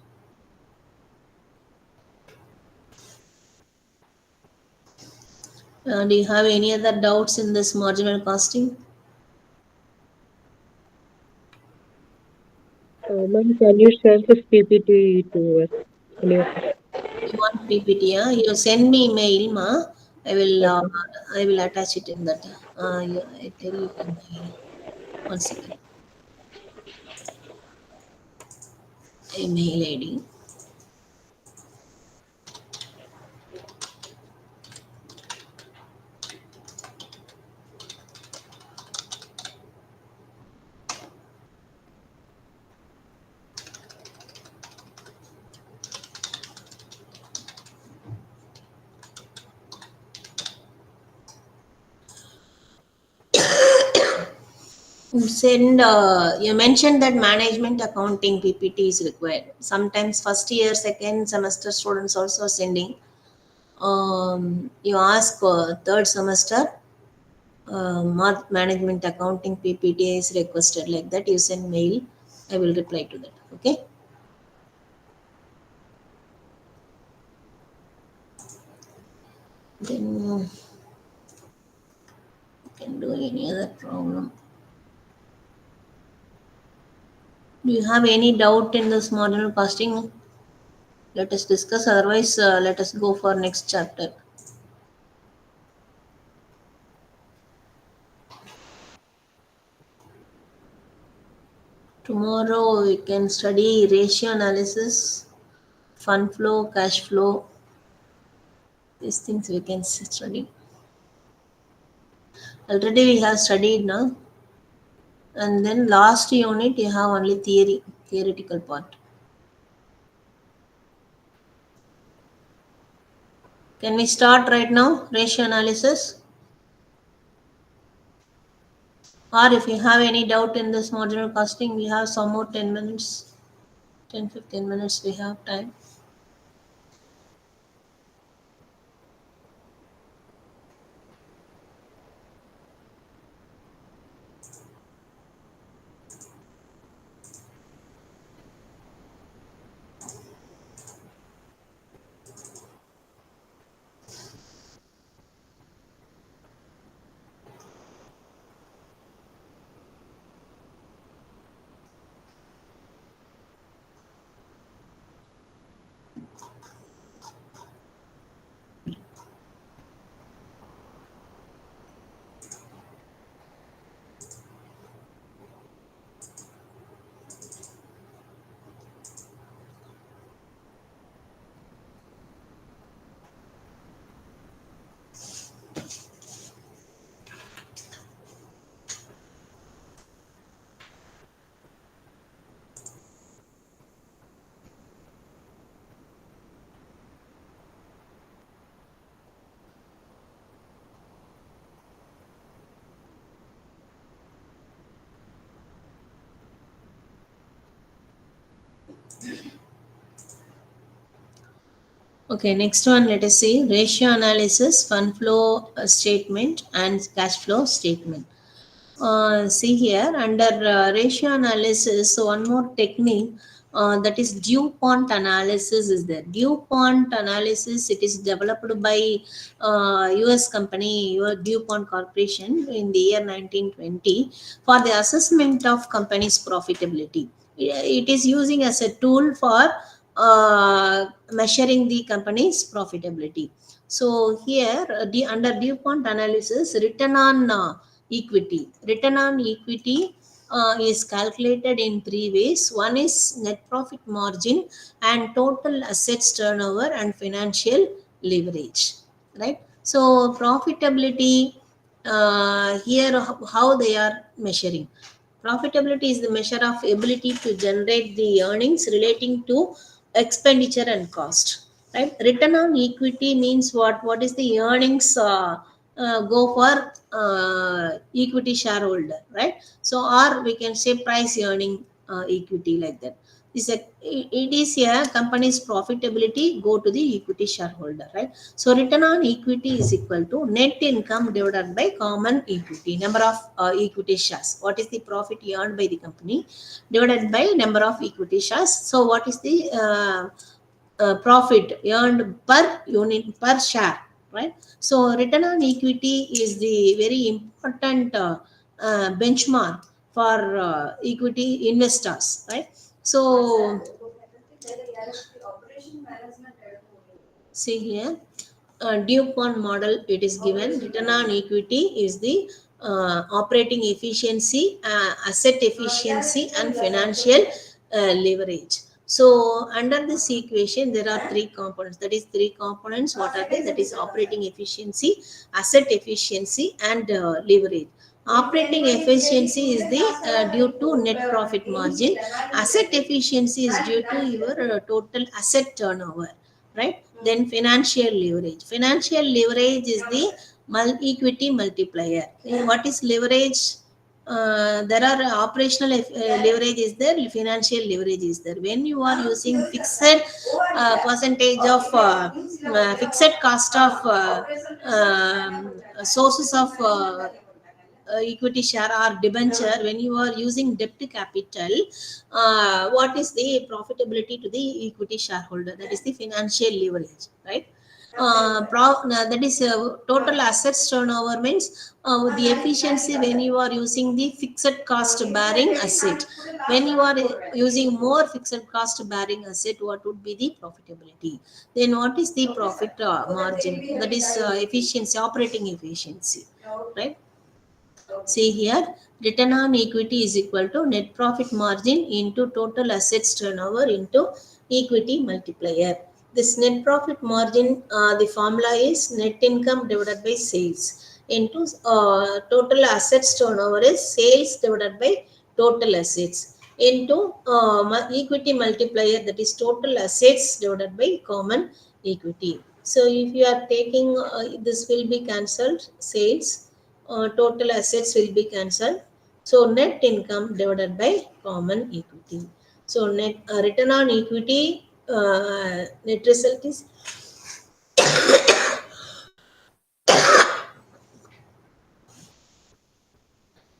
Do you have any other doubts in this marginal costing? Ma'am, can you share this PPT to us? You want PPT? You send me mail, ma. Okay. I will attach it in that. Yeah, I tell you in my 1 second. Email ID. Send. You mentioned that management accounting PPT is required. Sometimes first year, second semester students also sending. You ask third semester management accounting PPT is requested, like that. You send mail. I will reply to that. Okay. Then you can do any other problem. Do you have any doubt in this marginal costing? Let us discuss. Otherwise, let us go for next chapter. Tomorrow we can study ratio analysis, fund flow, cash flow. These things we can study. Already we have studied now. And then last unit you have only theoretical part. Can we start right now, ratio analysis? Or if you have any doubt in this marginal costing, we have some more 10 minutes, 10-15 minutes we have time. Okay, next one, let us see ratio analysis, fund flow statement, and cash flow statement. See here under ratio analysis, so one more technique that is DuPont analysis is there. DuPont analysis, it is developed by US company DuPont Corporation in the year 1920 for the assessment of company's profitability. It is using as a tool for measuring the company's profitability. So here under DuPont analysis, return on equity. Return on equity is calculated in three ways. One is net profit margin and total assets turnover and financial leverage. Right. So profitability here how they are measuring. Profitability is the measure of ability to generate the earnings relating to expenditure and cost. Right. Return on equity means what? What is the earnings go for equity shareholder, right? So or we can say price earning equity, like that. It is a company's profitability go to the equity shareholder, right? So return on equity is equal to net income divided by common equity, number of equity shares. What is the profit earned by the company divided by number of equity shares? So what is the profit earned per unit per share, right? So return on equity is the very important benchmark for equity investors, right? So see here, DuPont model, it is given return on equity is the operating efficiency, asset efficiency, and financial leverage. So under this equation, there are three components. That is three components. What are they? That is operating efficiency, asset efficiency, and leverage. Operating efficiency is the due to net profit margin. Asset efficiency is due to your total asset turnover, right? Then financial leverage. Financial leverage is the equity multiplier. What is leverage? There are operational leverage is there, financial leverage is there. When you are using fixed percentage of fixed cost of sources of equity share or debenture, when you are using debt capital, what is the profitability to the equity shareholder? That is the financial leverage, right? That is total assets turnover means the efficiency when you are using the fixed cost bearing asset. When you are using more fixed cost bearing asset, what would be the profitability? Then what is the profit margin? That is efficiency, operating efficiency, right? See here, return on equity is equal to net profit margin into total assets turnover into equity multiplier. This net profit margin, the formula is net income divided by sales into total assets turnover is sales divided by total assets into equity multiplier, that is total assets divided by common equity. So if you are taking this will be cancelled, sales total assets will be cancelled. So net income divided by common equity. So net return on equity, net result is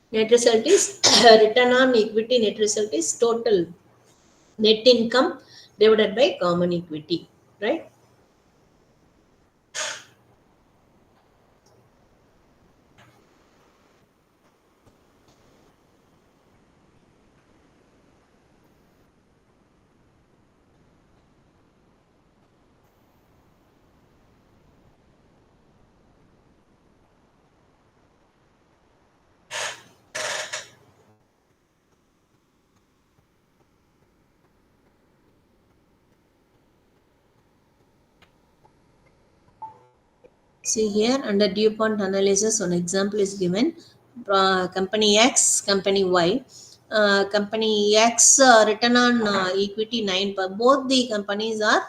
net result is return on equity. Net result is total net income divided by common equity, right? See here under DuPont analysis, one example is given. Company X, company Y. Company X return on equity 9. Both the companies are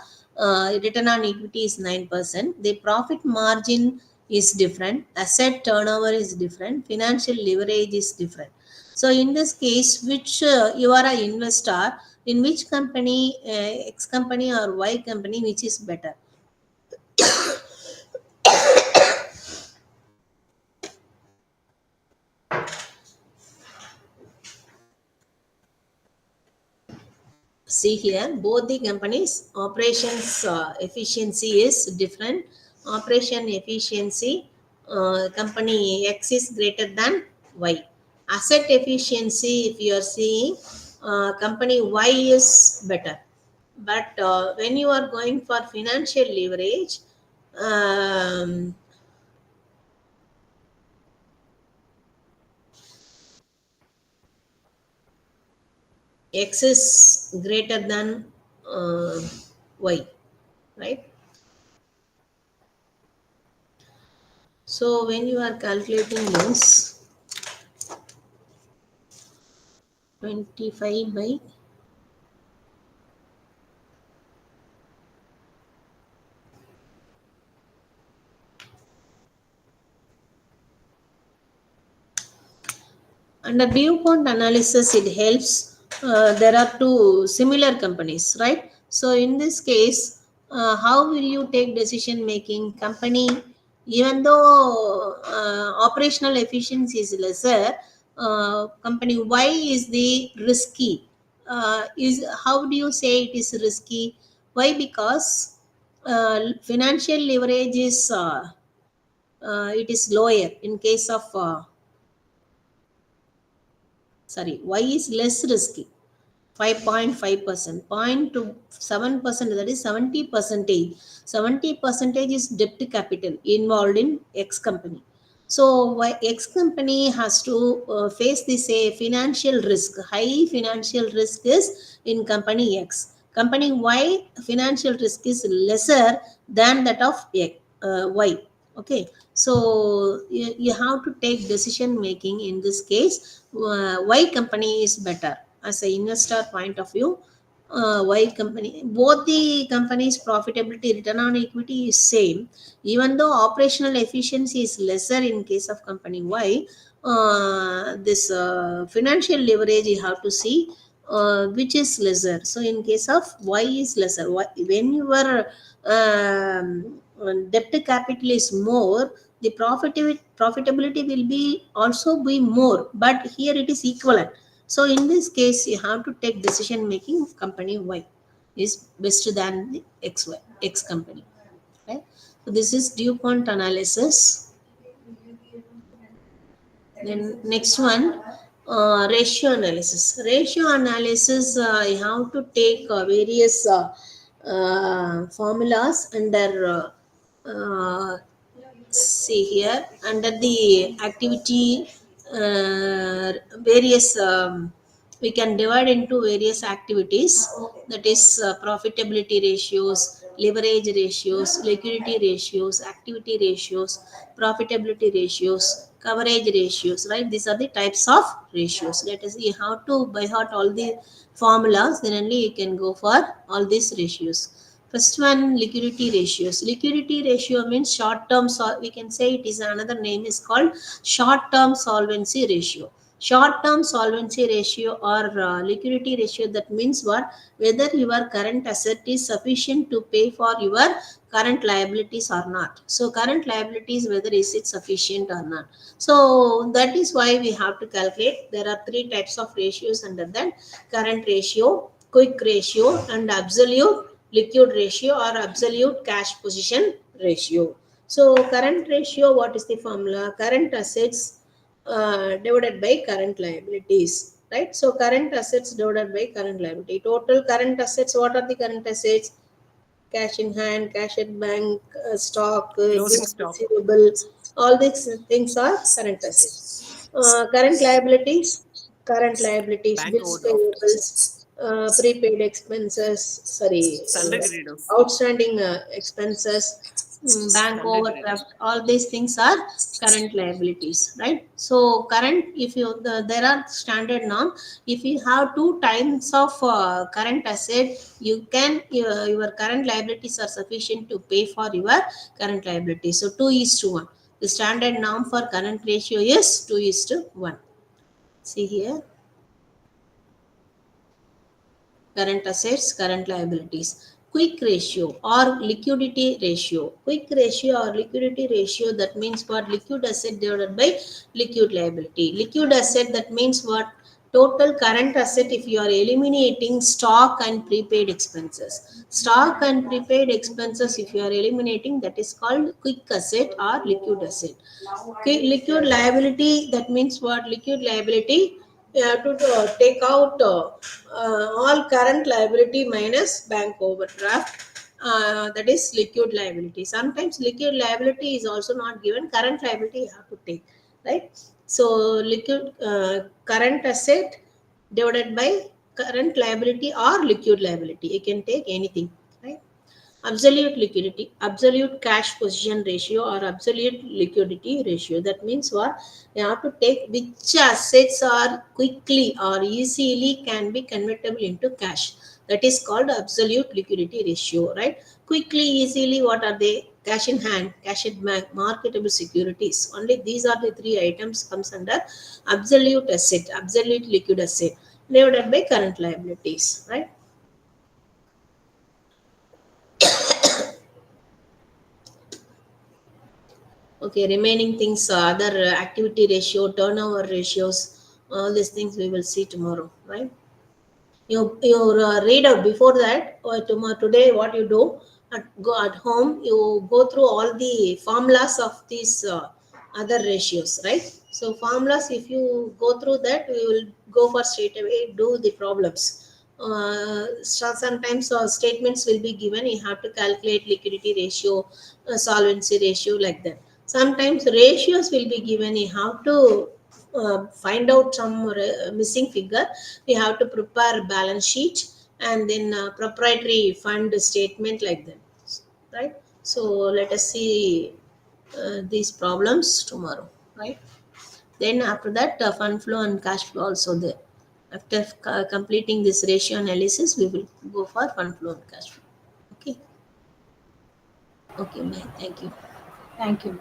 return on equity is 9%. The profit margin is different. Asset turnover is different. Financial leverage is different. So in this case, which you are an investor, in which company, X company or Y company, which is better? See here, both the companies operations efficiency is different. Operation efficiency, company X is greater than Y. Asset efficiency, if you are seeing, company Y is better. But when you are going for financial leverage, um, X is greater than Y, right? So when you are calculating this, 25 by under viewpoint analysis, it helps. There are two similar companies, right? So in this case, how will you take decision making? Company, even though operational efficiency is lesser, company Y is the risky. Is how do you say it is risky? Why? Because financial leverage is it is lower in case of Y is less risky, 5.5%, 0.27%, that is 70 percentage. 70 percentage is debt capital involved in X company. So why X company has to face this a financial risk, high financial risk is in company X. Company Y financial risk is lesser than that of Y. Okay, so you have to take decision making in this case. Y company is better as an investor point of view. Y company, both the companies profitability, return on equity is same, even though operational efficiency is lesser in case of company Y. This financial leverage you have to see which is lesser. So in case of Y is lesser. When your debt to capital is more, the profitability will be also be more, but here it is equivalent. So in this case, you have to take decision making. Company Y is best than the X company. Okay. So this is DuPont analysis. Then next one, ratio analysis. Ratio analysis, you have to take various formulas under see here under the activity, various we can divide into various activities, that is profitability ratios, leverage ratios, liquidity ratios, activity ratios, profitability ratios, coverage ratios, right? These are the types of ratios. Let us, you have to by heart all the formulas, then only you can go for all these ratios. First one, liquidity ratios. Liquidity ratio means short term, we can say it is another name is called short term solvency ratio. Short term solvency ratio or liquidity ratio, that means what? Whether your current asset is sufficient to pay for your current liabilities or not. So current liabilities, whether is it sufficient or not. So that is why we have to calculate. There are three types of ratios under that: current ratio, quick ratio, and absolute liquid ratio or absolute cash position ratio. So current ratio, what is the formula? Current assets divided by current liabilities, right? So current assets divided by current liability. Total current assets, what are the current assets? Cash in hand, cash at bank, stock, Closing bills stock. receivable, all these things are current assets. Current liabilities, Bank bills overdraft. payables, prepaid expenses, Sundry creditors. outstanding expenses, bank Sundry creditors. overdraft, all these things are current liabilities, right? So current, if you there are standard norm. If you have two times of current asset, you can your current liabilities are sufficient to pay for your current liabilities. So 2:1. The standard norm for current ratio is 2:1. See here, current assets, current liabilities. Quick ratio or liquidity ratio. Quick ratio or liquidity ratio, that means what? Liquid asset divided by liquid liability. Liquid asset, that means what? total current asset if you are eliminating stock and prepaid expenses. Stock and prepaid expenses if you are eliminating, that is called quick asset or liquid asset. Liquid liability, that means what? Liquid liability, you have to take out all current liability minus bank overdraft. That is liquid liability. Sometimes liquid liability is also not given, current liability you have to take, right? So liquid current asset divided by current liability or liquid liability, you can take anything, right? Absolute liquidity, absolute cash position ratio or absolute liquidity ratio. That means what? You have to take which assets are quickly or easily can be convertible into cash. That is called absolute liquidity ratio, right? Quickly, easily, what are they? Cash in hand, cash at bank, marketable securities. Only these are the three items comes under absolute asset, absolute liquid asset divided by current liabilities, right? Okay, remaining things, other activity ratio, turnover ratios, all these things we will see tomorrow, right? You read out before that, or tomorrow, today, what you do, go at home, you go through all the formulas of these other ratios, right? So formulas, if you go through that, we will go for straight away, do the problems. So sometimes statements will be given, you have to calculate liquidity ratio, solvency ratio, like that. Sometimes ratios will be given, you have to find out some missing figure, we have to prepare balance sheet and then proprietary fund statement, like that, right? So let us see these problems tomorrow, right? Then after that, fund flow and cash flow also there. After completing this ratio analysis, we will go for fund flow and cash flow. Okay. Okay, bye. Thank you. Thank you.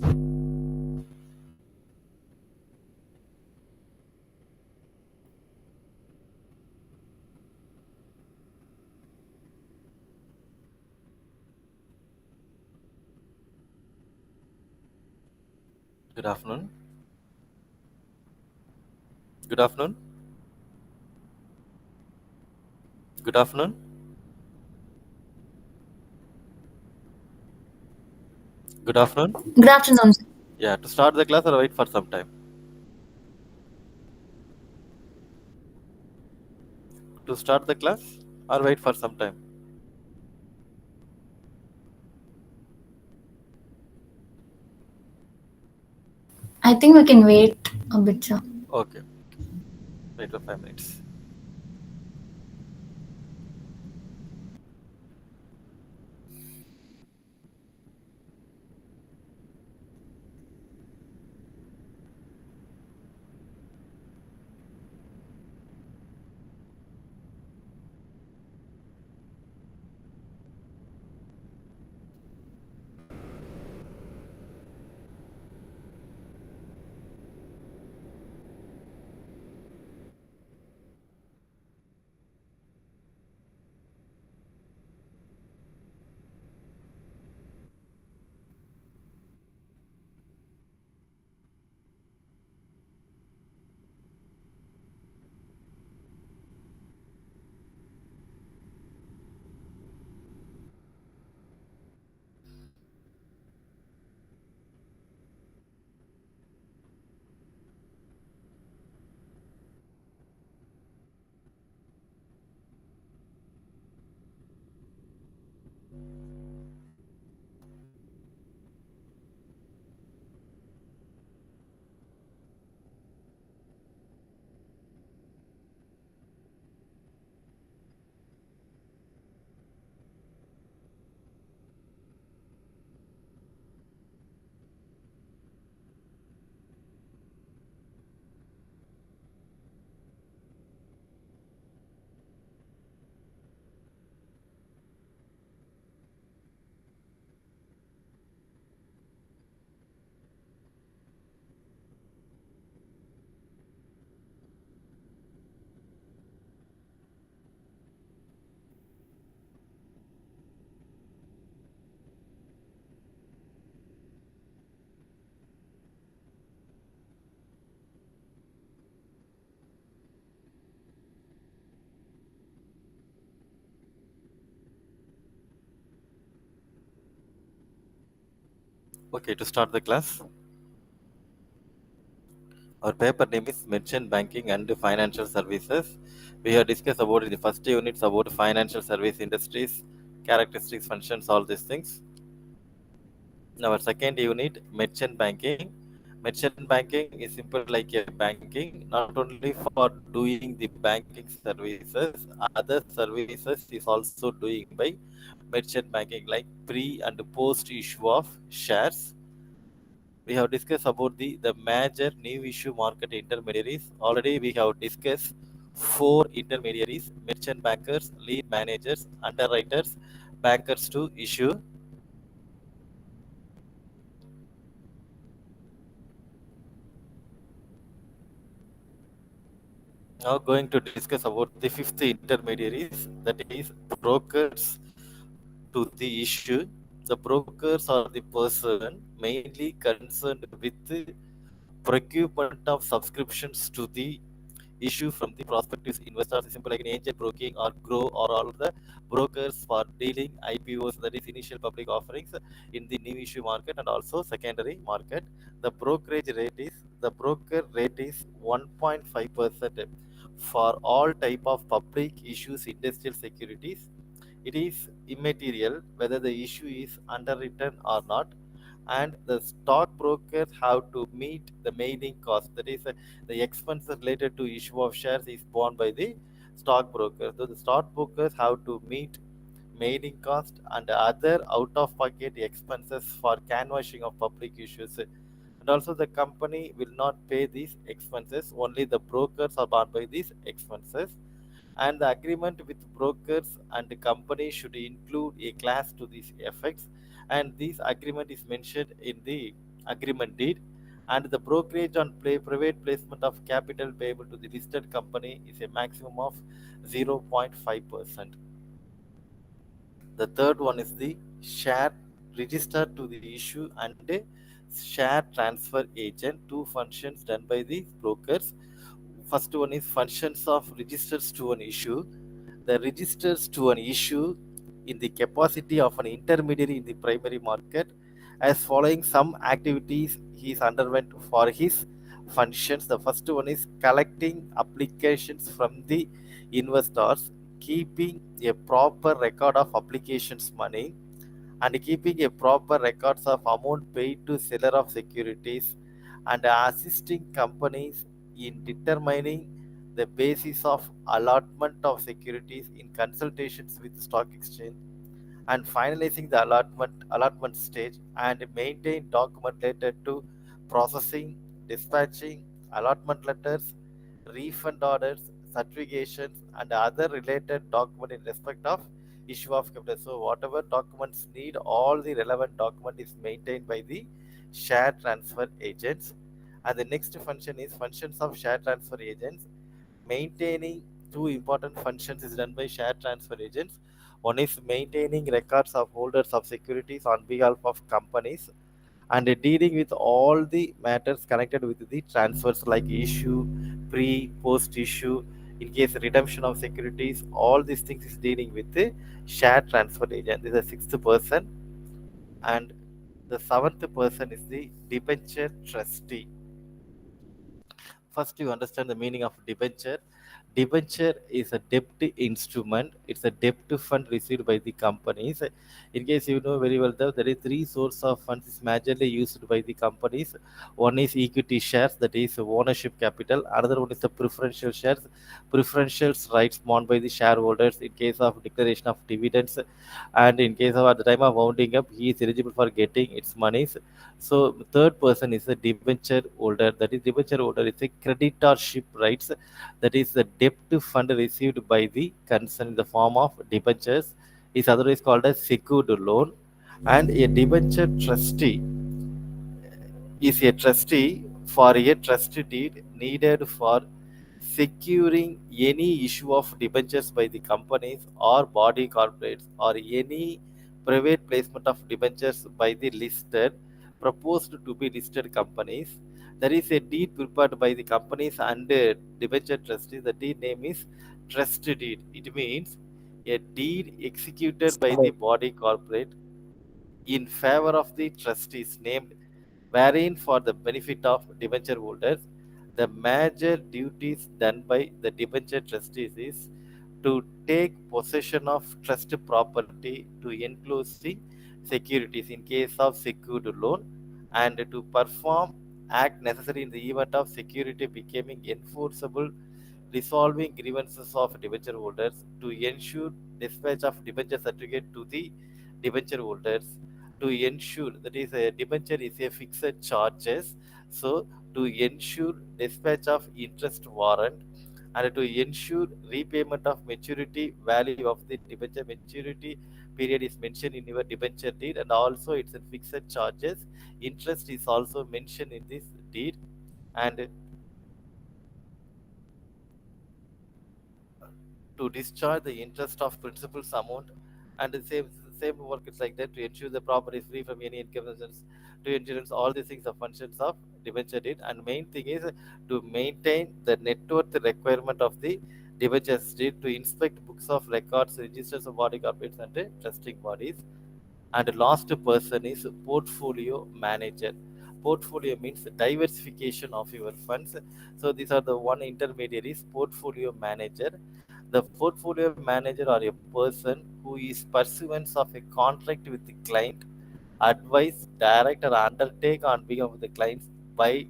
Good afternoon. Good afternoon. Good afternoon. Good afternoon. Good afternoon. Yeah, to start the class or wait for some time? To start the class or wait for some time? I think we can wait a bit, sir. Okay. Wait for 5 minutes. Okay, to start the class. Our paper name is Merchant Banking and Financial Services. We have discussed about in the first units about financial service industries, characteristics, functions, all these things. Our second unit, Merchant Banking. Merchant banking is simple like a banking, not only for doing the banking services, other services is also doing by merchant banking like pre and post issue of shares. We have discussed about the major new issue market intermediaries. Already we have discussed four intermediaries: merchant bankers, lead managers, underwriters, bankers to issue. Now going to discuss about the fifth intermediaries, that is brokers to the issue. The brokers are the person mainly concerned with the procurement of subscriptions to the issue from the prospective investors, simple like an angel broking or grow or all the brokers for dealing IPOs, that is initial public offerings in the new issue market and also secondary market. The broker rate is 1.5% for all type of public issues industrial securities. It is immaterial whether the issue is underwritten or not, and the stockbrokers have to meet the mailing cost. That is, the expenses related to issue of shares is borne by the stockbroker. So the stockbrokers have to meet mailing cost and other out-of-pocket expenses for canvassing of public issues. And also the company will not pay these expenses. Only the brokers are borne by these expenses, and the agreement with brokers and the company should include a clause to these effects, and this agreement is mentioned in the agreement deed, and the brokerage on private placement of capital payable to the listed company is a maximum of 0.5%. The third one is the share register to the issue and a share transfer agent, two functions done by the brokers. First one is functions of registers to an issue. The registers to an issue in the capacity of an intermediary in the primary market as following some activities he is underwent for his functions. The first one is collecting applications from the investors, keeping a proper record of applications money, and keeping a proper records of amount paid to seller of securities, and assisting companies in determining the basis of allotment of securities in consultations with stock exchange, and finalizing the allotment stage, and maintain document related to processing, dispatching allotment letters, refund orders, certifications, and other related document in respect of issue of capital. So whatever documents need, all the relevant document is maintained by the share transfer agents. And the next function is functions of share transfer agents. Maintaining two important functions is done by share transfer agents. One is maintaining records of holders of securities on behalf of companies, and dealing with all the matters connected with the transfers like issue, pre, post issue, in case redemption of securities, all these things is dealing with the share transfer agent. This is the sixth person. And the seventh person is the debenture trustee. First, you understand the meaning of debenture. Debenture is a debt instrument. It's a debt fund received by the companies. In case you know very well, there is three sources of funds is majorly used by the companies. One is equity shares, that is ownership capital. Another one is the preferential shares, preferential rights borne by the shareholders in case of declaration of dividends, and in case of at the time of wounding up, he is eligible for getting its monies. So third person is a debenture holder. That is debenture holder is a creditorship rights. That is the debt fund received by the concern in the form of debentures is otherwise called a secured loan. And a debenture trustee is a trustee for a trust deed needed for securing any issue of debentures by the companies or body corporates, or any private placement of debentures by the listed proposed to be listed companies. There is a deed prepared by the companies and debenture trustees. The deed name is trust deed. It means a deed executed by the body corporate in favor of the trustees named, wherein for the benefit of debenture holders, the major duties done by the debenture trustees is to take possession of trust property to enclosing securities in case of secured loan, and to perform act necessary in the event of security becoming enforceable, resolving grievances of debenture holders, to ensure dispatch of debenture certificate to the debenture holders, to ensure that is a debenture is a fixed charges, so to ensure dispatch of interest warrant, and to ensure repayment of maturity value of the debenture. Maturity period is mentioned in your debenture deed, and also it's a fixed charges. Interest is also mentioned in this deed. And to discharge the interest of principal's amount, and the same work is like that, to ensure the property is free from any inconvenience, to insurance, all these things are functions of debenture deed. And main thing is to maintain the net worth requirement of the debenture deed, to inspect books of records, registers of body corporates and trusting bodies. And last person is portfolio manager. Portfolio means diversification of your funds. So these are the one intermediaries, portfolio manager. The portfolio manager or a person who is pursuance of a contract with the client, advise, direct, or undertake on behalf of the clients by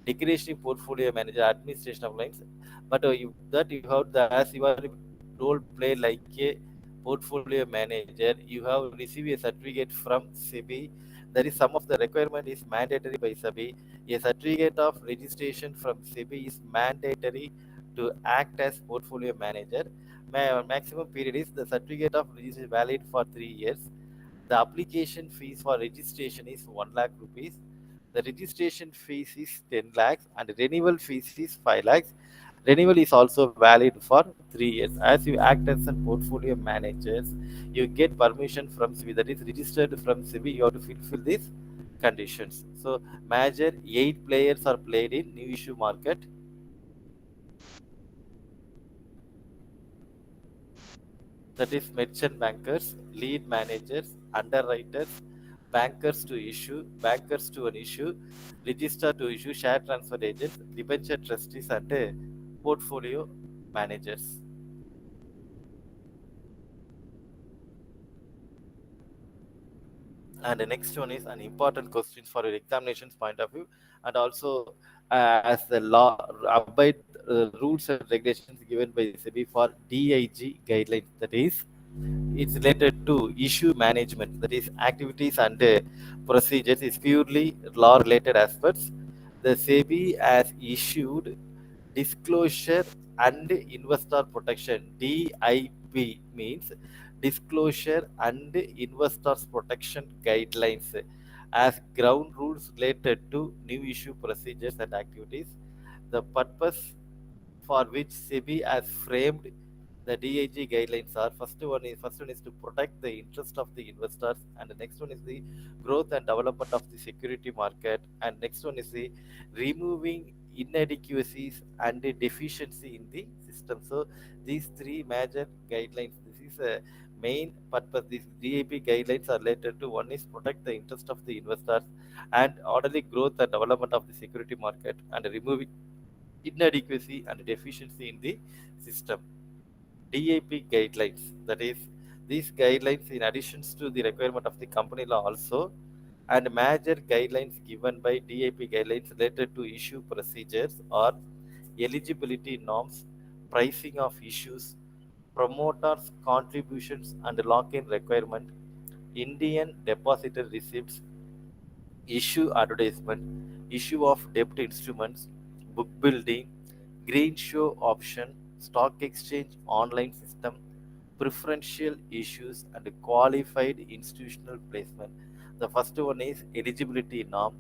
decreasing portfolio manager administration of clients. But you have the, as you are role play like a portfolio manager, you have received a certificate from SEBI. There is some of the requirement is mandatory by SEBI. A certificate of registration from SEBI is mandatory to act as portfolio manager. Maximum period is the certificate of registration valid for 3 years. The application fees for registration is 1 lakh rupees. The registration fees is 10 lakhs and renewal fees is 5 lakhs. Renewal is also valid for 3 years. As you act as a portfolio manager, you get permission from SEBI, that is registered from SEBI. You have to fulfill these conditions. So, major 8 players are played in new issue market. That is merchant bankers, lead managers, underwriters, bankers to issue, bankers to an issue, register to issue, share transfer agents, debenture trustees, and portfolio managers. And the next one is an important question for your examinations point of view, and also as the law abide rules and regulations given by SEBI for DIG guidelines, that is it's related to issue management, that is activities and procedures is purely law related aspects. The SEBI has issued disclosure and investor protection, DIP means disclosure and investors protection guidelines as ground rules related to new issue procedures and activities. The purpose for which SEBI has framed the DIG guidelines are first one is to protect the interest of the investors, and the next one is the growth and development of the security market, and next one is the removing inadequacies and the deficiency in the system. So these three major guidelines, this is a main purpose. These DIP guidelines are related to, one is protect the interest of the investors and orderly growth and development of the security market, and removing inadequacy and deficiency in the system. DAP guidelines, that is, these guidelines, in addition to the requirement of the company law, also, and major guidelines given by DAP guidelines related to issue procedures are eligibility norms, pricing of issues, promoters' contributions and lock-in requirement, Indian depositor receipts, issue advertisement, issue of debt instruments, book building, green show option, stock exchange online system, preferential issues, and qualified institutional placement. The first one is eligibility norm,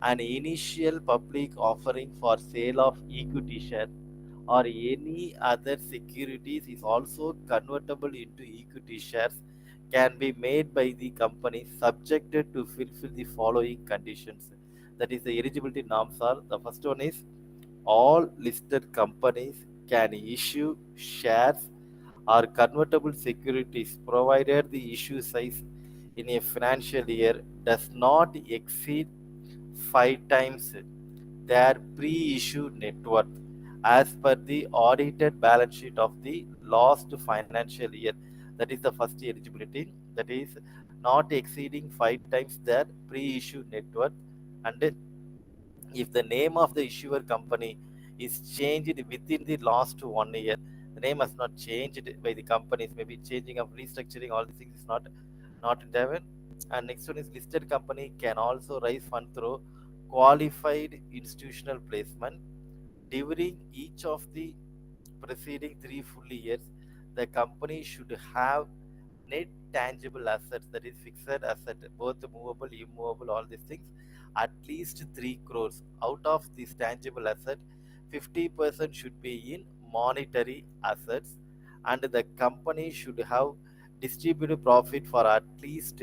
an initial public offering for sale of equity shares or any other securities is also convertible into equity shares, can be made by the company subjected to fulfill the following conditions. That is, the eligibility norms are, the first one is all listed companies can issue shares or convertible securities provided the issue size in a financial year does not exceed 5 times their pre-issue net worth as per the audited balance sheet of the last financial year. That is the first eligibility. That is not exceeding 5 times their pre-issue net worth, and if the name of the issuer company is changed within the last 1 year, the name has not changed by the companies, maybe changing of restructuring, all these things is not intervened. And next one is listed company can also raise fund through qualified institutional placement during each of the preceding 3 full years. The company should have net tangible assets, that is fixed asset, both movable, immovable, all these things, at least 3 crores. Out of this tangible asset, 50% should be in monetary assets, and the company should have distributed profit for at least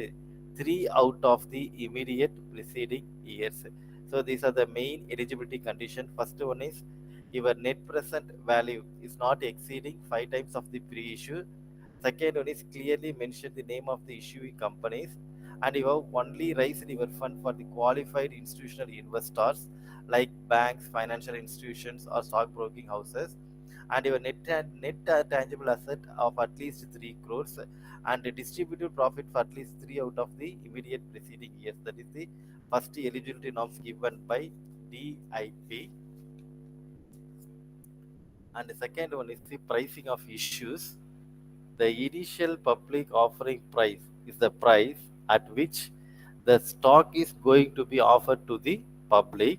3 out of the immediate preceding years. So these are the main eligibility condition. First one is your net present value is not exceeding 5 times of the pre-issue. Second one is clearly mention the name of the issuing companies, and you have only raised your fund for the qualified institutional investors like banks, financial institutions, or stockbroking houses, and your net tangible asset of at least 3 crores, and a distributed profit for at least 3 out of the immediate preceding years. That is the first eligibility norms given by DIP. And the second one is the pricing of issues. The initial public offering price is the price at which the stock is going to be offered to the public.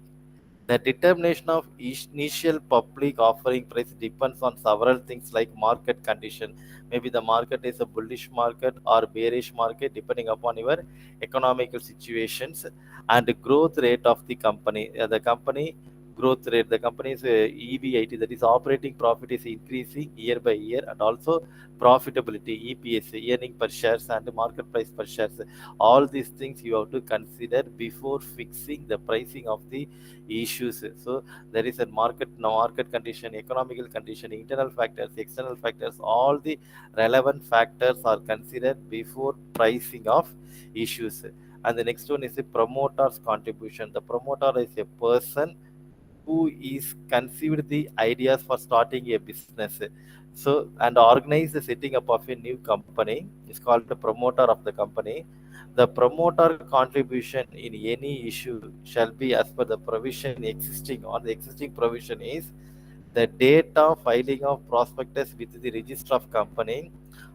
The determination of initial public offering price depends on several things like market condition. Maybe the market is a bullish market or bearish market depending upon your economical situations, and the growth rate of the company. The company growth rate, the company's EBIT, that is operating profit, is increasing year by year, and also profitability, EPS, earning per shares, and market price per shares. All these things you have to consider before fixing the pricing of the issues. So there is a market condition, economical condition, internal factors, external factors. All the relevant factors are considered before pricing of issues. And the next one is the promoter's contribution. The promoter is a person who is conceived the ideas for starting a business, so and organize the setting up of a new company is called the promoter of the company. The promoter contribution in any issue shall be as per the provision existing, or the existing provision is the date of filing of prospectus with the register of company,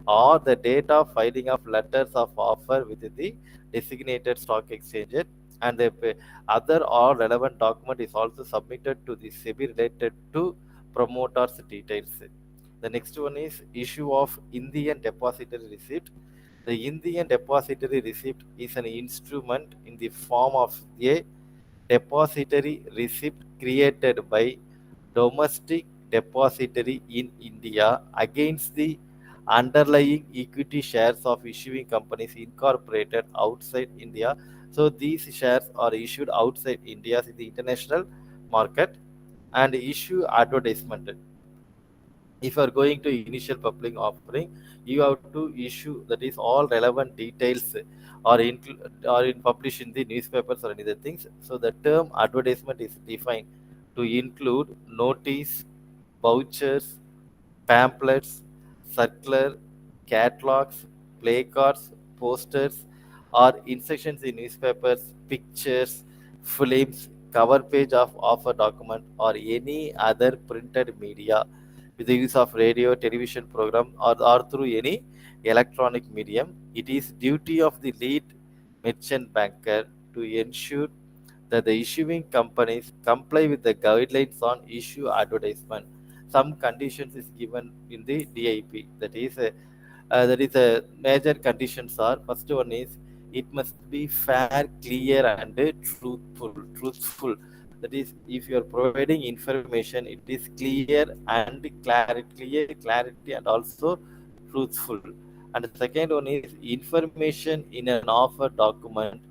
or the date of filing of letters of offer with the designated stock exchange, and the other or relevant document is also submitted to the SEBI related to promoters details. The next one is issue of Indian depository receipt. The Indian depository receipt is an instrument in the form of a depository receipt created by domestic depository in India against the underlying equity shares of issuing companies incorporated outside India. So these shares are issued outside India in the international market, and issue advertisement. If you are going to initial public offering, you have to issue, that is all relevant details or in publish in the newspapers or any other things. So the term advertisement is defined to include notice, vouchers, pamphlets, circular, catalogs, placards, posters, or insertions in newspapers, pictures, films, cover page of offer document, or any other printed media with the use of radio, television program, or through any electronic medium. It is duty of the lead merchant banker to ensure that the issuing companies comply with the guidelines on issue advertisement. Some conditions is given in the DIP. That is a major conditions are, first one is it must be fair, clear, and truthful. That is, if you are providing information, it is clear and clarity, and also truthful. And the second one is information in an offer document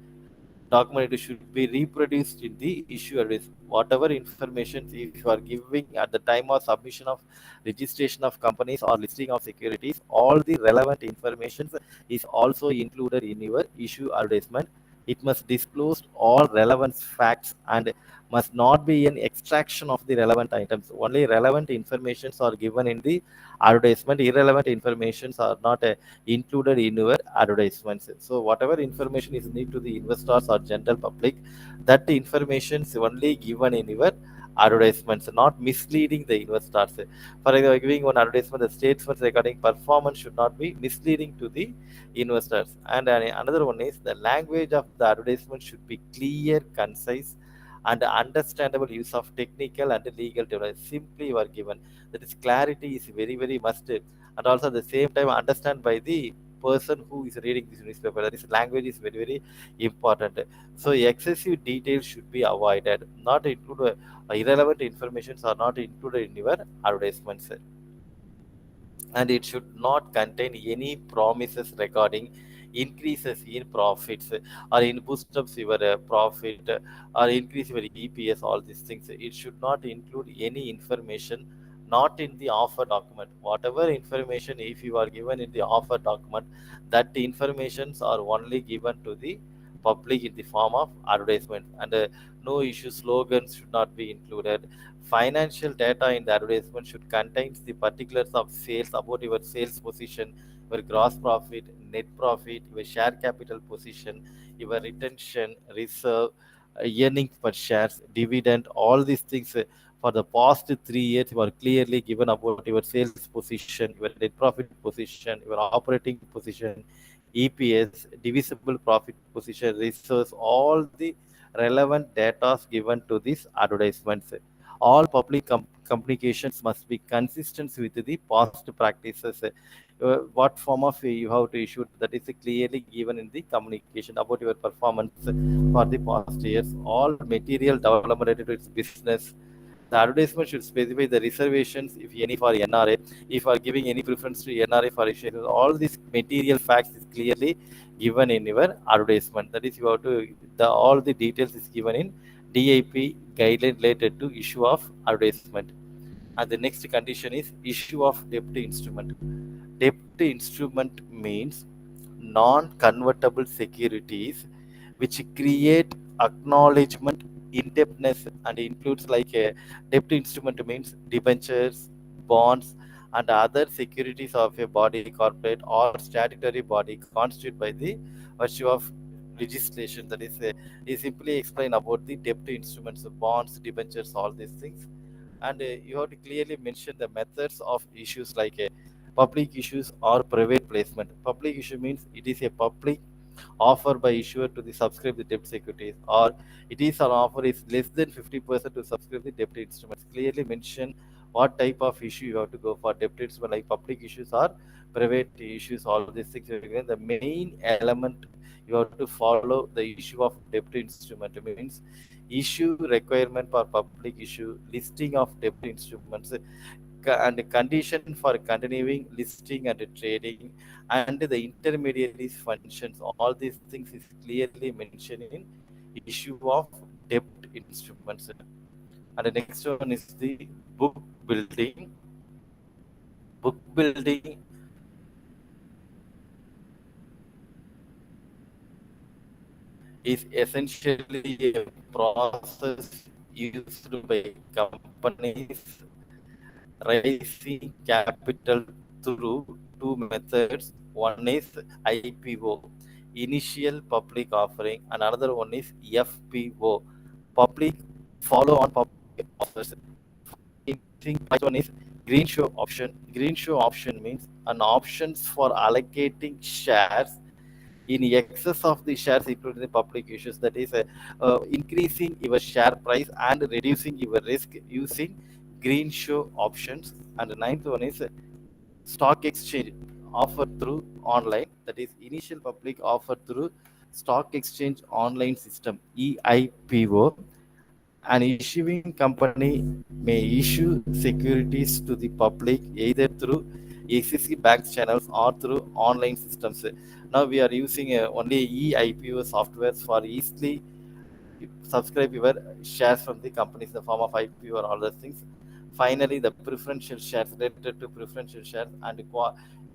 should be reproduced in the issue address. Whatever information if you are giving at the time of submission of registration of companies or listing of securities, all the relevant information is also included in your issue advertisement. It must disclose all relevant facts and must not be an extraction of the relevant items. Only relevant informations are given in the advertisement. Irrelevant informations are not included in your advertisements. So whatever information is need to the investors or general public, that information is only given in your advertisements, not misleading the investors. For example, giving one advertisement, the statements regarding performance should not be misleading to the investors. And another one is the language of the advertisement should be clear, concise, and understandable use of technical and legal terms. Simply you are given. That is, clarity is very, very must, and also at the same time understand by the person who is reading this newspaper. That is, language is very, very important. So excessive details should be avoided. Not include irrelevant informations are not included in your advertisements, and it should not contain any promises regarding increases in profits or in boost ups your profit or increase your EPS. All these things, it should not include any information not in the offer document. Whatever information if you are given in the offer document, that informations are only given to the public in the form of advertisement. And no issue slogans should not be included. Financial data in the advertisement should contain the particulars of sales, about your sales position, your gross profit, net profit, your share capital position, your retention, reserve, earnings per shares, dividend. All these things for the past 3 years you are clearly given about your sales position, your net profit position, your operating position, EPS, divisible profit position, reserves. All the relevant data is given to these advertisements. All public communications must be consistent with the past practices. What form of you have to issue, that is clearly given in the communication about your performance for the past years. All material development related to its business. The advertisement should specify the reservations, if any, for NRA. If are giving any preference to NRA for issues, all these material facts is clearly given in your advertisement. That is, you have to all the details is given in DIP guideline related to issue of advertisement. And the next condition is issue of debt instrument. Debt instrument means non-convertible securities which create acknowledgement indebtedness and includes like a debt instrument means debentures, bonds, and other securities of a body, corporate or statutory body constituted by the virtue of legislation. That is simply explain about the debt instruments, bonds, debentures, all these things. And you have to clearly mention the methods of issues like public issues or private placement. Public issue means it is a public offer by issuer to the subscribe the debt securities, or it is an offer is less than 50% to subscribe the debt instruments. Clearly mention what type of issue you have to go for. Debt instrument like public issues or private issues, all these things. The main element you have to follow the issue of debt instrument means issue requirement for public issue, listing of debt instruments, and condition for continuing listing and trading, and the intermediaries functions. All these things is clearly mentioned in issue of debt instruments. And the next one is the book building. Book building is essentially a process used by companies raising capital through two methods. One is IPO, initial public offering, and another one is FPO, public follow on public offers. Right one is green show option. Green show option means an options for allocating shares in excess of the shares included in the public issues. That is increasing your share price and reducing your risk using green show options. And the ninth one is stock exchange offer through online. That is initial public offer through stock exchange online system, EIPO. An issuing company may issue securities to the public either through existing bank channels or through online systems. Now we are using only EIPO softwares for easily subscribe your shares from the companies in the form of IPO or all those things. Finally, the preferential shares related to preferential shares and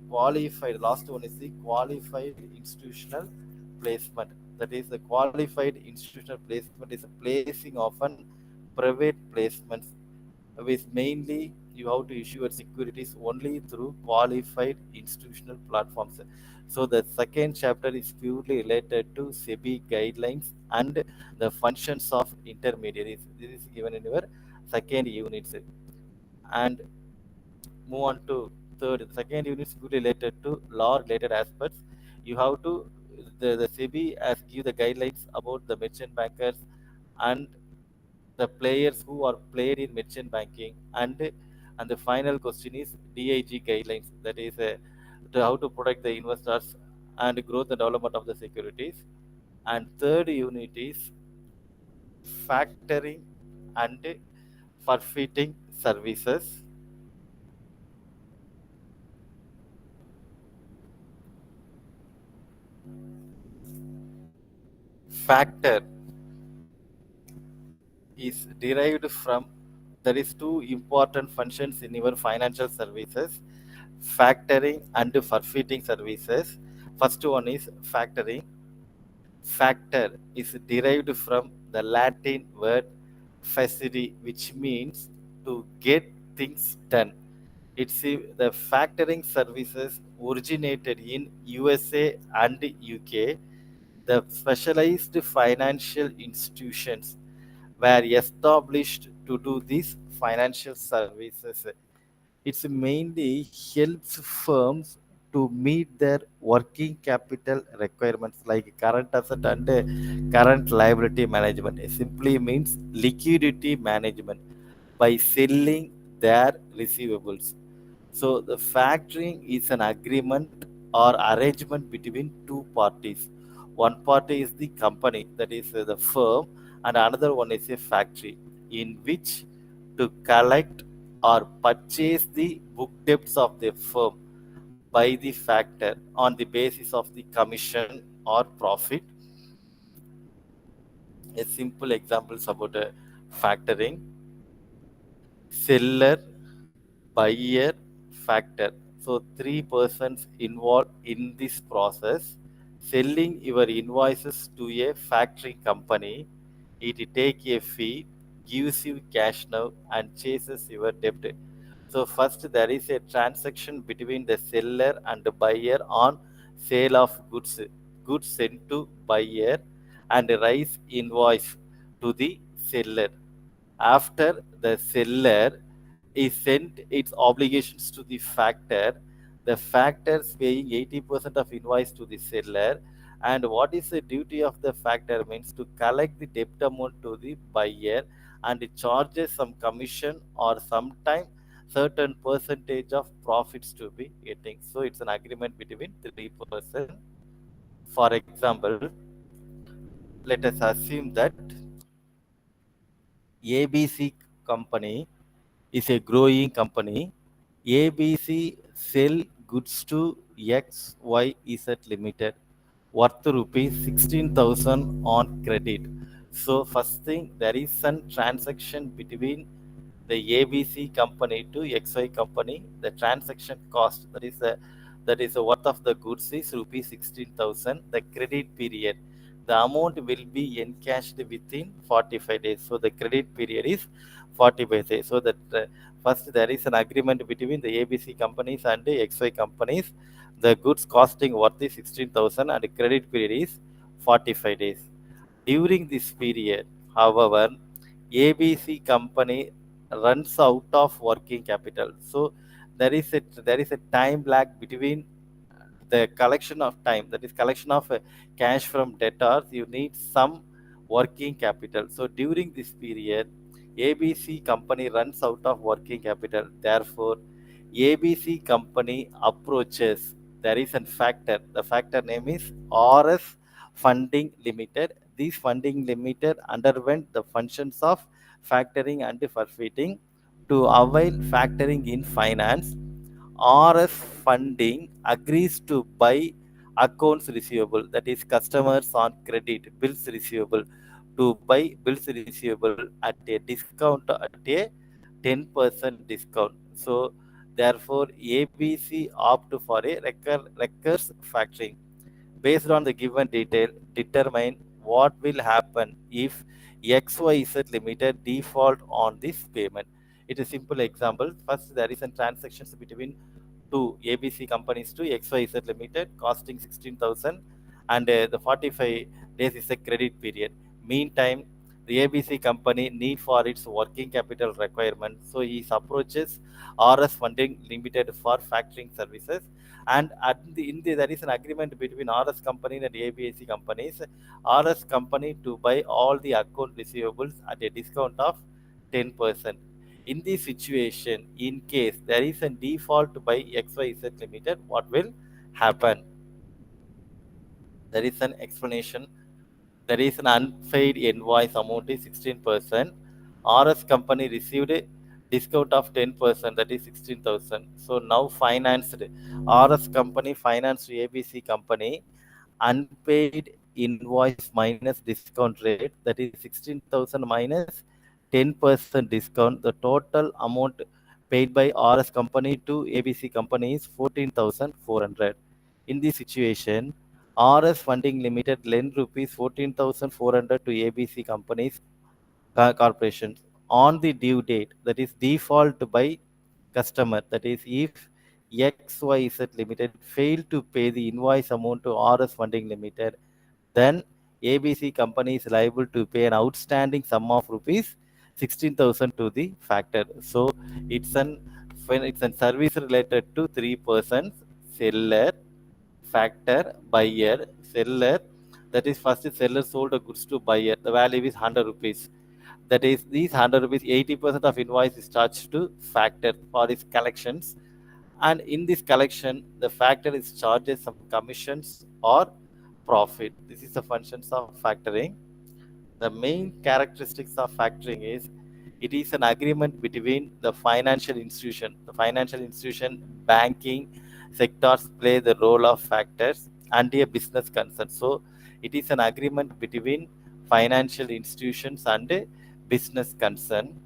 qualified. Last one is the qualified institutional placement. That is, the qualified institutional placement is a placing of an private placements, with mainly you have to issue your securities only through qualified institutional platforms. So the second chapter is purely related to SEBI guidelines and the functions of intermediaries. This is given in your second unit. And move on to third. Second unit is purely related to law related aspects. You have to the SEBI has give the guidelines about the merchant bankers and the players who are played in merchant banking. And the final question is DIG guidelines. That is to how to protect the investors and growth and development of the securities. And third unit is factoring and forfeiting services. Factor is derived from, there is two important functions in your financial services: factoring and forfeiting services. First one is factoring. Factor is derived from the Latin word facere, which means to get things done. The factoring services originated in USA and UK. The specialized financial institutions were established to do these financial services. It's mainly helps firms to meet their working capital requirements like current asset and current liability management. It simply means liquidity management by selling their receivables. So the factoring is an agreement or arrangement between two parties. One party is the company, that is the firm, and another one is a factory, in which to collect or purchase the book debts of the firm by the factor on the basis of the commission or profit. A simple examples about factoring: seller, buyer, factor. So three persons involved in this process. Selling your invoices to a factoring company, it take a fee, gives you cash now, and chases your debt. So first there is a transaction between the seller and the buyer on sale of goods. Goods sent to buyer and raise invoice to the seller. After the seller is sent its obligations to the factor, the factor is paying 80% of invoice to the seller. And what is the duty of the factor means to collect the debt amount to the buyer and it charges some commission or sometime certain percentage of profits to be getting. So it's an agreement between three persons. For example, let us assume that ABC company is a growing company. ABC sell goods to XYZ Limited worth rupees 16,000 on credit. So first thing, there is some transaction between the ABC company to XY company. The transaction cost, that is the worth of the goods is rupees 16,000. The credit period, the amount will be encashed within 45 days. So the credit period is 45 days. So that first there is an agreement between the ABC companies and the XY companies. The goods costing worth is 16,000 and the credit period is 45 days. During this period, however, ABC company runs out of working capital. So there is a time lag between the collection of time, that is collection of cash from debtors. You need some working capital. So during this period, ABC company runs out of working capital. Therefore, ABC company approaches, there is a factor. The factor name is RS Funding Limited. This Funding Limited underwent the functions of factoring and forfeiting to avail factoring in finance. RF Funding agrees to buy accounts receivable, that is customers on credit, bills receivable, to buy bills receivable at a discount, at a 10% discount. So therefore ABC opt for a recurse factoring. Based on the given detail, determine what will happen if XYZ Limited default on this payment. It is a simple example. First, there is a transactions between two ABC companies to XYZ Limited costing 16,000, and the 45 days is a credit period. Meantime, the ABC company need for its working capital requirement, so he approaches RS Funding Limited for factoring services. And there is an agreement between RS company and ABC companies. RS company to buy all the account receivables at a discount of 10%. In this situation, in case there is a default by XYZ Limited, what will happen? There is an explanation. There is an unpaid invoice amount is 16%. RS company received a discount of 10%, that is 16,000. So now financed, RS company financed ABC company unpaid invoice minus discount rate, that is 16,000 minus 10% discount. The total amount paid by RS company to ABC company is 14,400. In this situation, RS Funding Limited lend rupees 14,400 to ABC companies corporations on the due date, that is default by customer, that is if XYZ Limited failed to pay the invoice amount to RS Funding Limited, then ABC company is liable to pay an outstanding sum of rupees 16,000 to the factor. So it's an service related to three persons: seller, factor, buyer, seller. That is first seller sold the goods to buyer. The value is 100 rupees. That is these 100 rupees, 80% of invoice is charged to factor for his collections. And in this collection, the factor is charges some commissions or profit. This is the functions of factoring. The main characteristics of factoring is it is an agreement between the financial institution. The financial institution, banking sectors play the role of factors and a business concern. So it is an agreement between financial institutions and a business concern,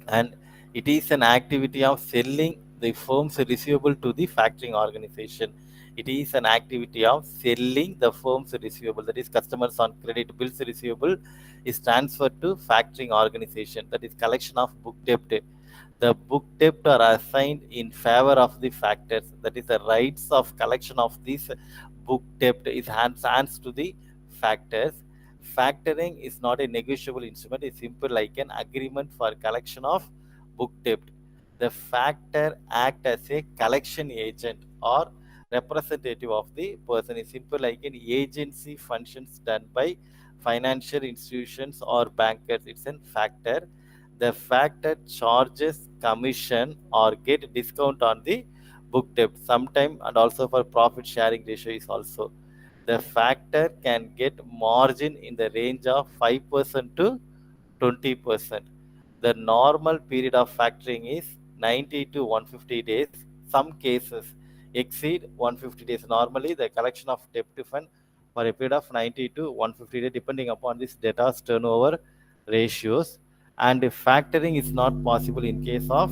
and it is an activity of selling the firm's receivable to the factoring organization. It is an activity of selling the firm's receivable, that is customers on credit bills receivable is transferred to factoring organization, that is collection of book debt. The book debt are assigned in favor of the factors, that is the rights of collection of this book debt is hands to the factors. Factoring is not a negotiable instrument, it's simple like an agreement for collection of book debt. The factor act as a collection agent or representative of the person, is simple like an agency functions done by financial institutions or bankers. It's a factor. The factor charges commission or get discount on the book debt sometime, and also for profit sharing ratio is also. The factor can get margin in the range of 5% to 20%. The normal period of factoring is 90 to 150 days. Some cases exceed 150 days. Normally, the collection of debt fund for a period of 90 to 150 days, depending upon this data's turnover ratios. And if factoring is not possible in case of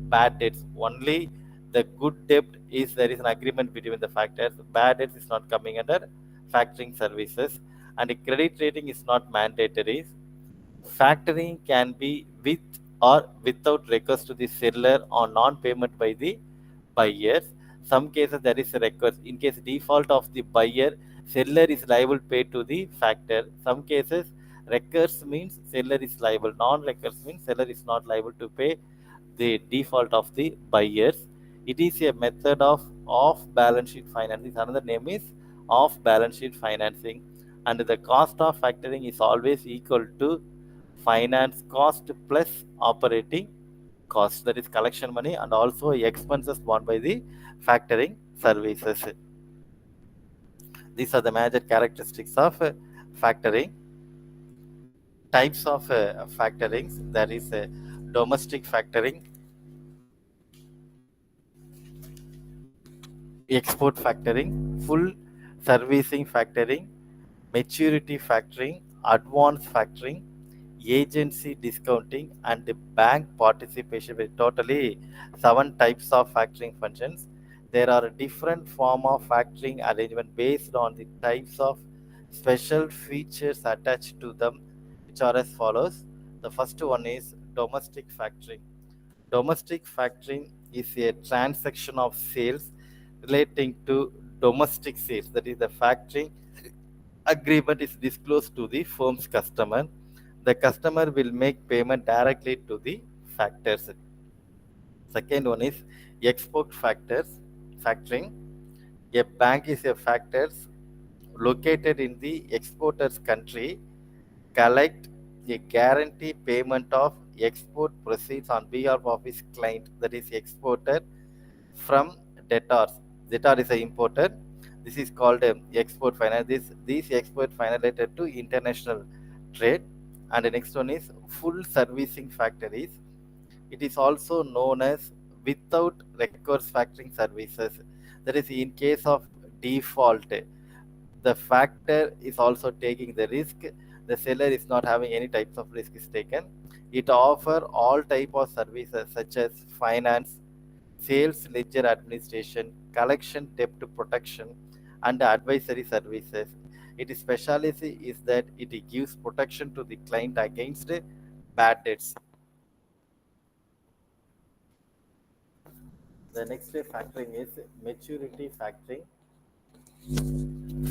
bad debts. Only the good debt is there is an agreement between the factors. Bad debts is not coming under factoring services, and a credit rating is not mandatory. Factoring can be with or without request to the seller or non-payment by the buyers. Some cases there is a request. In case default of the buyer, seller is liable pay to the factor. Some cases recurs means seller is liable. Non-recurs means seller is not liable to pay the default of the buyers. It is a method of off-balance sheet financing. Another name is off-balance sheet financing, and the cost of factoring is always equal to finance cost plus operating cost, that is collection money and also expenses borne by the factoring services. These are the major characteristics of factoring. Types of factorings: there is domestic factoring, export factoring, full servicing factoring, maturity factoring, advance factoring, agency discounting, and the bank participation, with totally 7 types of factoring functions. There are different form of factoring arrangement based on the types of special features attached to them, which are as follows. The first one is domestic factoring. Domestic factoring is a transaction of sales relating to domestic sales, that is the factoring agreement is disclosed to the firm's customer. The customer will make payment directly to the factors. Second one is export factoring. A bank is a factors located in the exporter's country collect a guarantee payment of export proceeds on behalf of his client, that is exporter, from debtors. Debtor is an importer. This is called export finance. These export finance related to international trade. And the next one is full servicing factories. It is also known as without recourse factoring services. That is, in case of default, the factor is also taking the risk. The seller is not having any types of risk is taken. It offer all type of services such as finance, sales ledger administration, collection debt protection, and advisory services. Its specialty is that it gives protection to the client against bad debts. The next factoring is maturity factoring.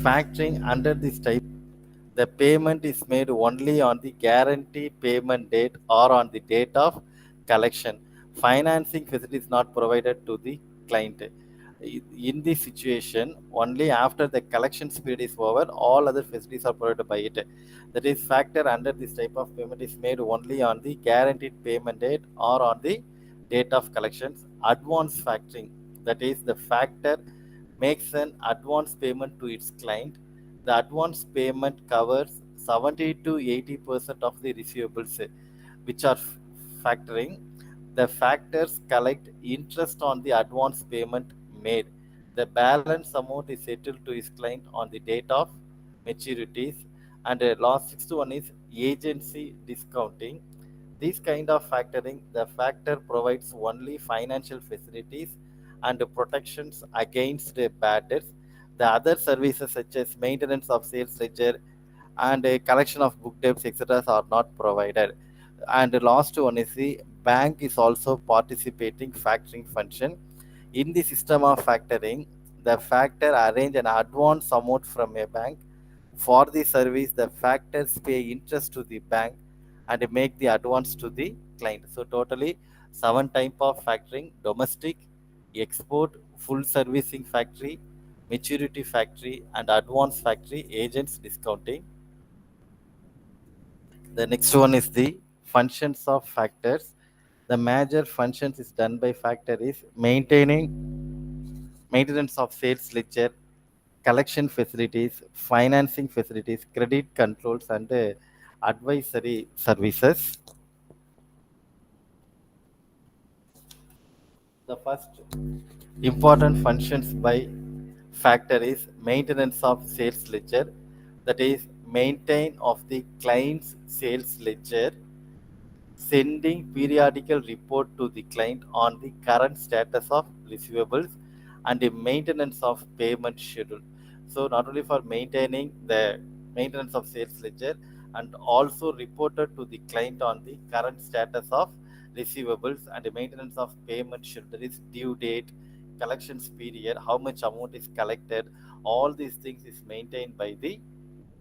Factoring under this type, the payment is made only on the guarantee payment date or on the date of collection. Financing facility is not provided to the client. In this situation, only after the collections period is over, all other facilities are provided by it. That is, factor under this type of payment is made only on the guaranteed payment date or on the date of collections. Advance factoring, that is, the factor makes an advance payment to its client. The advance payment covers 70 to 80% of the receivables which are factoring. The factors collect interest on the advance payment made. The balance amount is settled to his client on the date of maturities. And the last sixth one is agency discounting. This kind of factoring, the factor provides only financial facilities and protections against bad debts. The other services such as maintenance of sales ledger and a collection of book debts, etc., are not provided. And the last one is the bank is also participating factoring function. In the system of factoring, the factor arrange an advance amount from a bank. For the service, the factors pay interest to the bank and make the advance to the client. So totally 7 type of factoring: domestic, export, full servicing factory, maturity factory, and advance factory, agents discounting. The next one is the functions of factors. The major functions is done by factor is maintenance of sales ledger, collection facilities, financing facilities, credit controls, and advisory services. The first important functions by factor is maintenance of sales ledger, that is, maintain of the client's sales ledger, sending periodical report to the client on the current status of receivables, and the maintenance of payment schedule. So not only for maintaining the maintenance of sales ledger, and also reported to the client on the current status of receivables and the maintenance of payment schedule, that is due date, collections period, how much amount is collected. All these things is maintained by the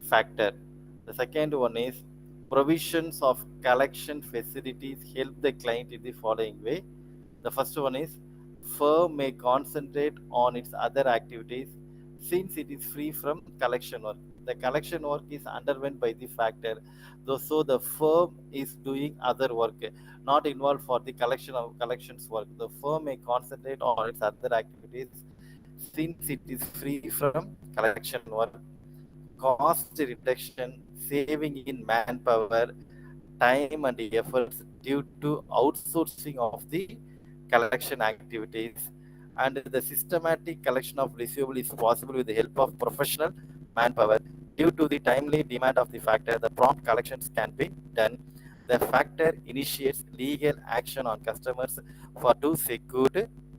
factor. The second one is provisions of collection facilities help the client in the following way. The first one is firm may concentrate on its other activities since it is free from collection work. The collection work is underwent by the factor, though, so the firm is doing other work, not involved for the collection of collections work. The firm may concentrate on its other activities since it is free from collection work. Cost reduction, saving in manpower, time, and efforts due to outsourcing of the collection activities. And the systematic collection of receivable is possible with the help of professional manpower. Due to the timely demand of the factor, the prompt collections can be done. The factor initiates legal action on customers for to secure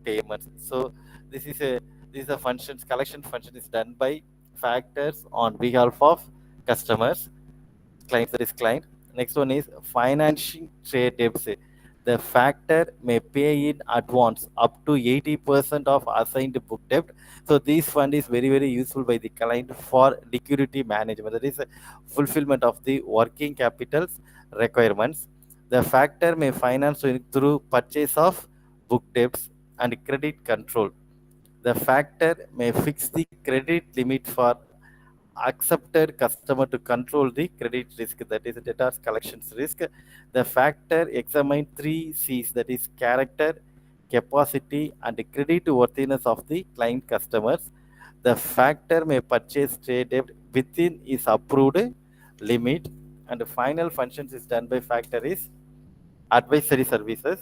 payments. So this is a functions, collection function is done by factors on behalf of customers, clients, that is client. Next one is financing trade debts. The factor may pay in advance up to 80% of assigned book debt. So this fund is very, very useful by the client for liquidity management, that is fulfillment of the working capital's requirements. The factor may finance through purchase of book debts and credit control. The factor may fix the credit limit for accepted customer to control the credit risk, that is debtors collections risk. The factor examine 3 C's, that is character, capacity, and credit worthiness of the client customers. The factor may purchase trade debt within its approved limit. And the final functions is done by factor is advisory services.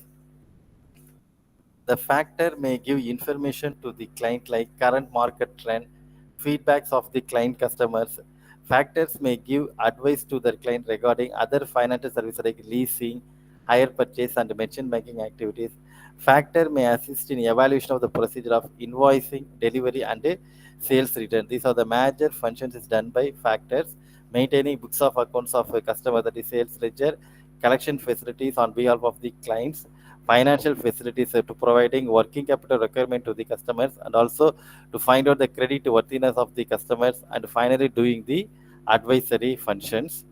The factor may give information to the client like current market trend, feedbacks of the client customers. Factors may give advice to their client regarding other financial services like leasing, hire purchase, and merchant banking activities. Factor may assist in evaluation of the procedure of invoicing, delivery, and sales return. These are the major functions is done by factors. Maintaining books of accounts of a customer, that is sales ledger, collection facilities on behalf of the clients, financial facilities to providing working capital requirement to the customers, and also to find out the credit worthiness of the customers, and finally doing the advisory functions.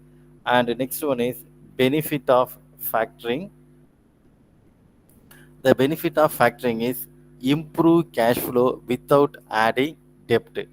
And the next one is benefit of factoring. The benefit of factoring is improve cash flow without adding debt.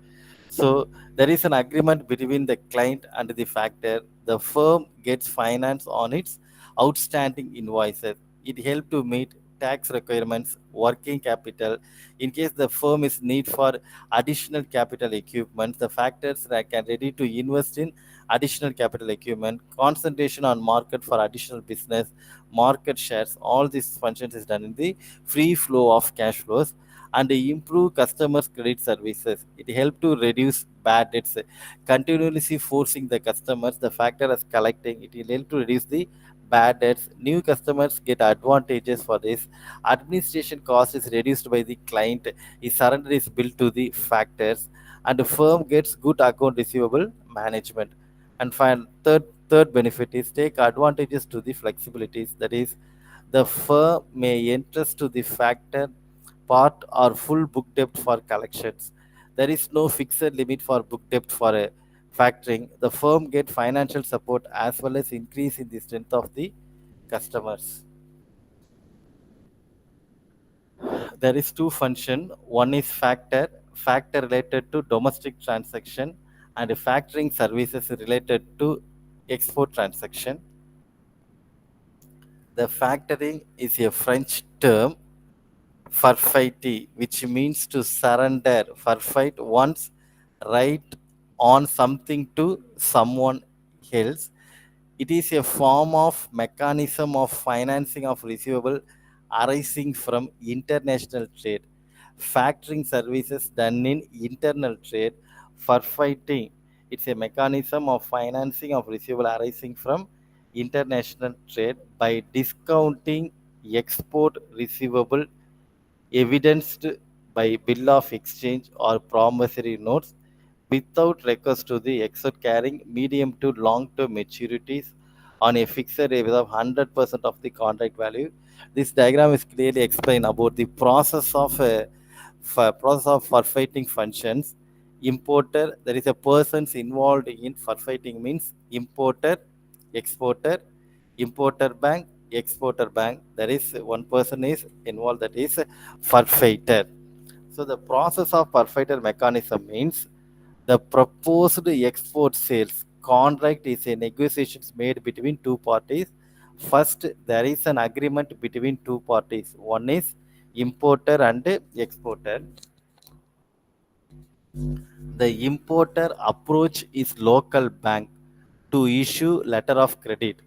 So there is an agreement between the client and the factor. The firm gets finance on its outstanding invoices. It helps to meet tax requirements, working capital. In case the firm is need for additional capital equipment, the factors that can ready to invest in additional capital equipment, concentration on market for additional business, market shares. All these functions is done in the free flow of cash flows and improve customers' credit services. It helps to reduce bad debts, continuously forcing the customers. The factor as collecting, it will help to reduce the bad debts. New customers get advantages for this. Administration cost is reduced by the client. His surrender is built to the factors, and the firm gets good account receivable management. And third benefit is take advantages to the flexibilities. That is, the firm may entrust to the factor part or full book debt for collections. There is no fixed limit for book debt for a factoring. The firm get financial support as well as increase in the strength of the customers. There is two function. One is factor related to domestic transaction, and factoring services related to export transaction. The factoring is a French term, forfaity, which means to surrender, forfeit one's right on something to someone else. It is a form of mechanism of financing of receivable arising from international trade. Factoring services done in internal trade. Forfeiting, it's a mechanism of financing of receivable arising from international trade by discounting export receivable evidenced by bill of exchange or promissory notes without recourse to the export carrying medium to long term maturities on a fixed rate of 100% of the contract value. This diagram is clearly explained about the process of forfeiting functions. Importer, there is a persons involved in forfeiting means importer, exporter, importer bank, exporter bank. There is one person is involved, that is forfeiter. So the process of forfeiter mechanism means the proposed export sales contract is a negotiations made between two parties. First, there is an agreement between two parties. One is importer and exporter. The importer approach is local bank to issue letter of credit.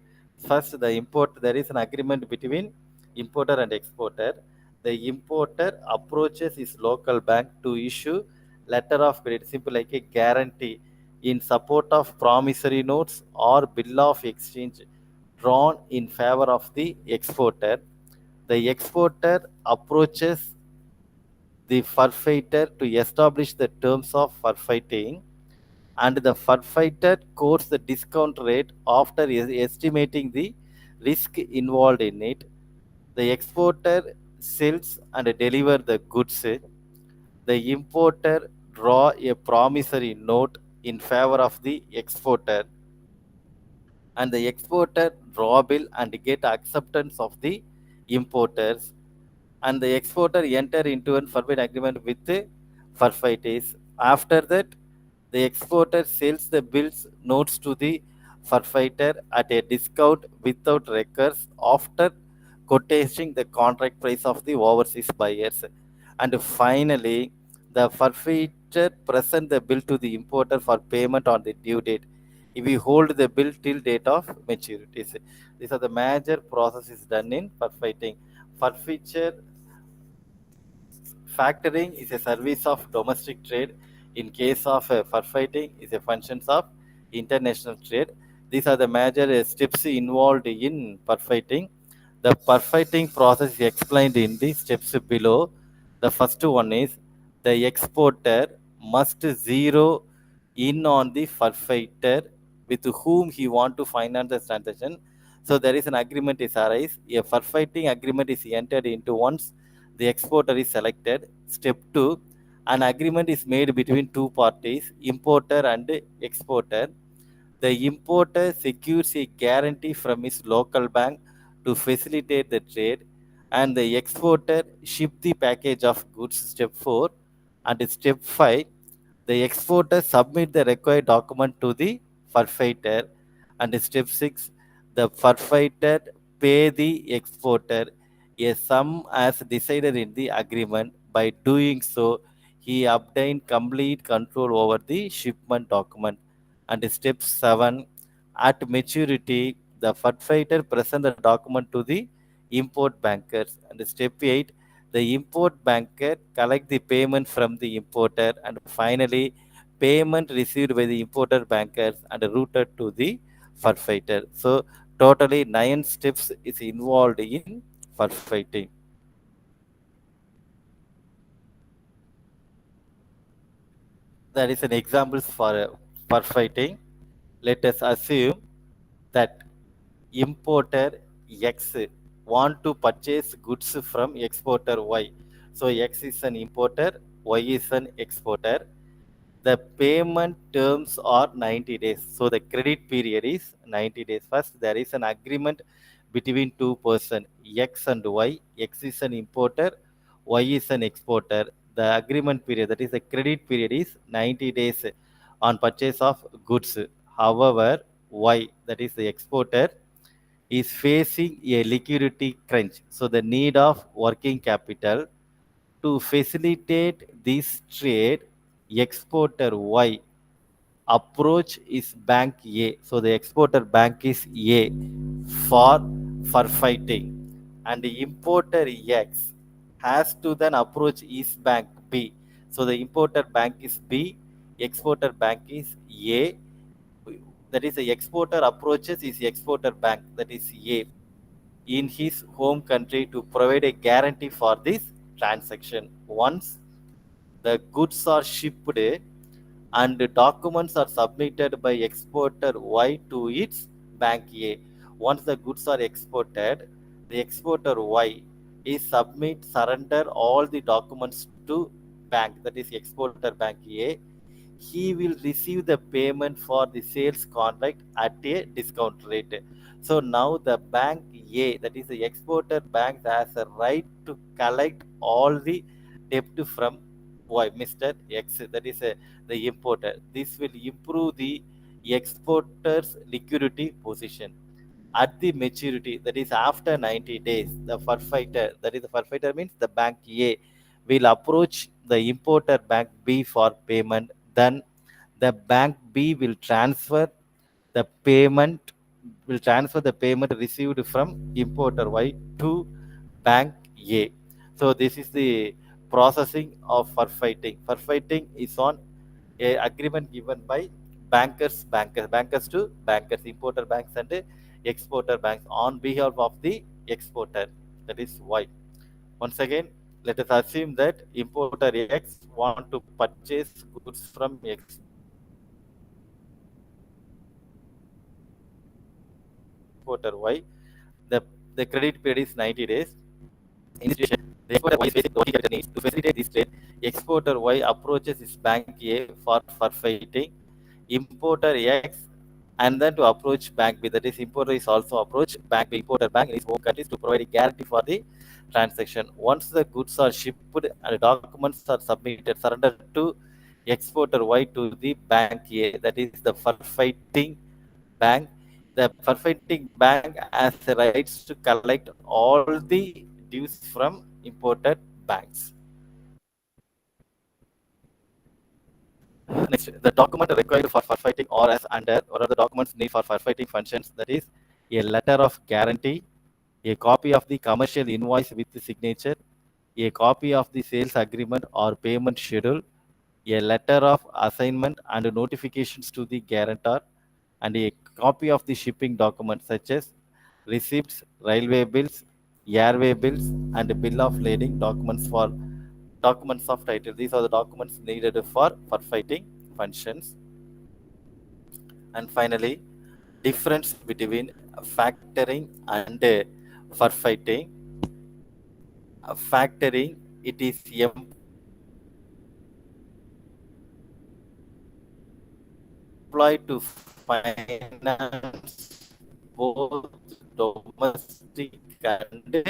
First, there is an agreement between importer and exporter. The importer approaches his local bank to issue letter of credit, simple like a guarantee in support of promissory notes or bill of exchange drawn in favor of the exporter. The exporter approaches the forfeiter to establish the terms of forfeiting, and the forfeiter quotes the discount rate after estimating the risk involved in it. The exporter sells and deliver the goods. The importer draw a promissory note in favor of the exporter, and the exporter draw bill and get acceptance of the importers, and the exporter enter into a forbidden agreement with the forfeitors. After that, the exporter sells the bills notes to the forfeiter at a discount without records after quoting the contract price of the overseas buyers. And finally, the forfeiter present the bill to the importer for payment on the due date. If we hold the bill till date of maturity. These are the major processes done in forfeiting. Forfeiture factoring is a service of domestic trade. In case of forfeiting, is a functions of international trade. These are the major steps involved in forfeiting. The forfeiting process is explained in the steps below. The first one is the exporter must zero in on the forfeiter with whom he want to finance the transaction. So there is an agreement is arise. A forfeiting agreement is entered into once the exporter is selected. Step 2, an agreement is made between two parties, importer and exporter. The importer secures a guarantee from his local bank to facilitate the trade, and the exporter ship the package of goods, step 4. And step 5, the exporter submit the required document to the forfeiter. And step 6, the forfeiter pay the exporter a sum as decided in the agreement. By doing so, he obtained complete control over the shipment document. And step 7, at maturity, the forfeiter present the document to the import bankers. And step 8, the import banker collect the payment from the importer. And finally, payment received by the importer bankers and routed to the forfeiter. So totally 9 steps is involved in forfeiting. That is an example for forfeiting. Let us assume that importer X want to purchase goods from exporter Y. So X is an importer, Y is an exporter. The payment terms are 90 days. So the credit period is 90 days. First, there is an agreement between two persons, X and Y. X is an importer, Y is an exporter. The agreement period, that is the credit period, is 90 days on purchase of goods. However, Y, that is the exporter, is facing a liquidity crunch. So the need of working capital to facilitate this trade, exporter Y approach is bank A. So the exporter bank is A for fighting, and the importer X has to then approach his bank B. So the importer bank is B, exporter bank is A. That is, the exporter approaches his exporter bank, that is A, in his home country to provide a guarantee for this transaction. Once the goods are shipped and the documents are submitted by exporter Y to its bank A. Once the goods are exported, the exporter Y is surrender all the documents to bank, that is exporter bank A. He will receive the payment for the sales contract at a discount rate. So now the bank A, that is the exporter bank, has a right to collect all the debt from Y, Mr. X, that is the importer. This will improve the exporter's liquidity position. At the maturity, that is after 90 days, the forfeiter, that is the forfeiter means the bank A, will approach the importer bank B for payment. Then the bank B the payment transfer the payment received from importer Y to bank A. So this is the processing of forfeiting. Forfeiting is on a agreement given by bankers to bankers, importer banks and exporter banks on behalf of the exporter, that is Y. Once again, let us assume that importer X want to purchase goods from exporter Y. The, the credit period is 90 days. In this situation, the exporter Y is facing working capital needs. To facilitate this trade, exporter Y approaches his bank A for forfeiting, importer X, and then to approach bank B. That is, importer is also approach bank B, importer bank in his home countries to provide a guarantee for the transaction. Once the goods are shipped and documents are submitted, surrendered to exporter Y to the bank A, that is the forfeiting bank. The forfeiting bank has the rights to collect all the dues from imported banks. Next, the document required for forfeiting or as under or are the documents need for forfeiting functions, that is a letter of guarantee, a copy of the commercial invoice with the signature, a copy of the sales agreement or payment schedule, a letter of assignment and notifications to the guarantor, and a copy of the shipping documents such as receipts, railway bills, airway bills, and bill of lading documents of title. These are the documents needed for forfeiting functions. And finally, difference between factoring and forfeiting. Factoring, it is employed to finance both domestic and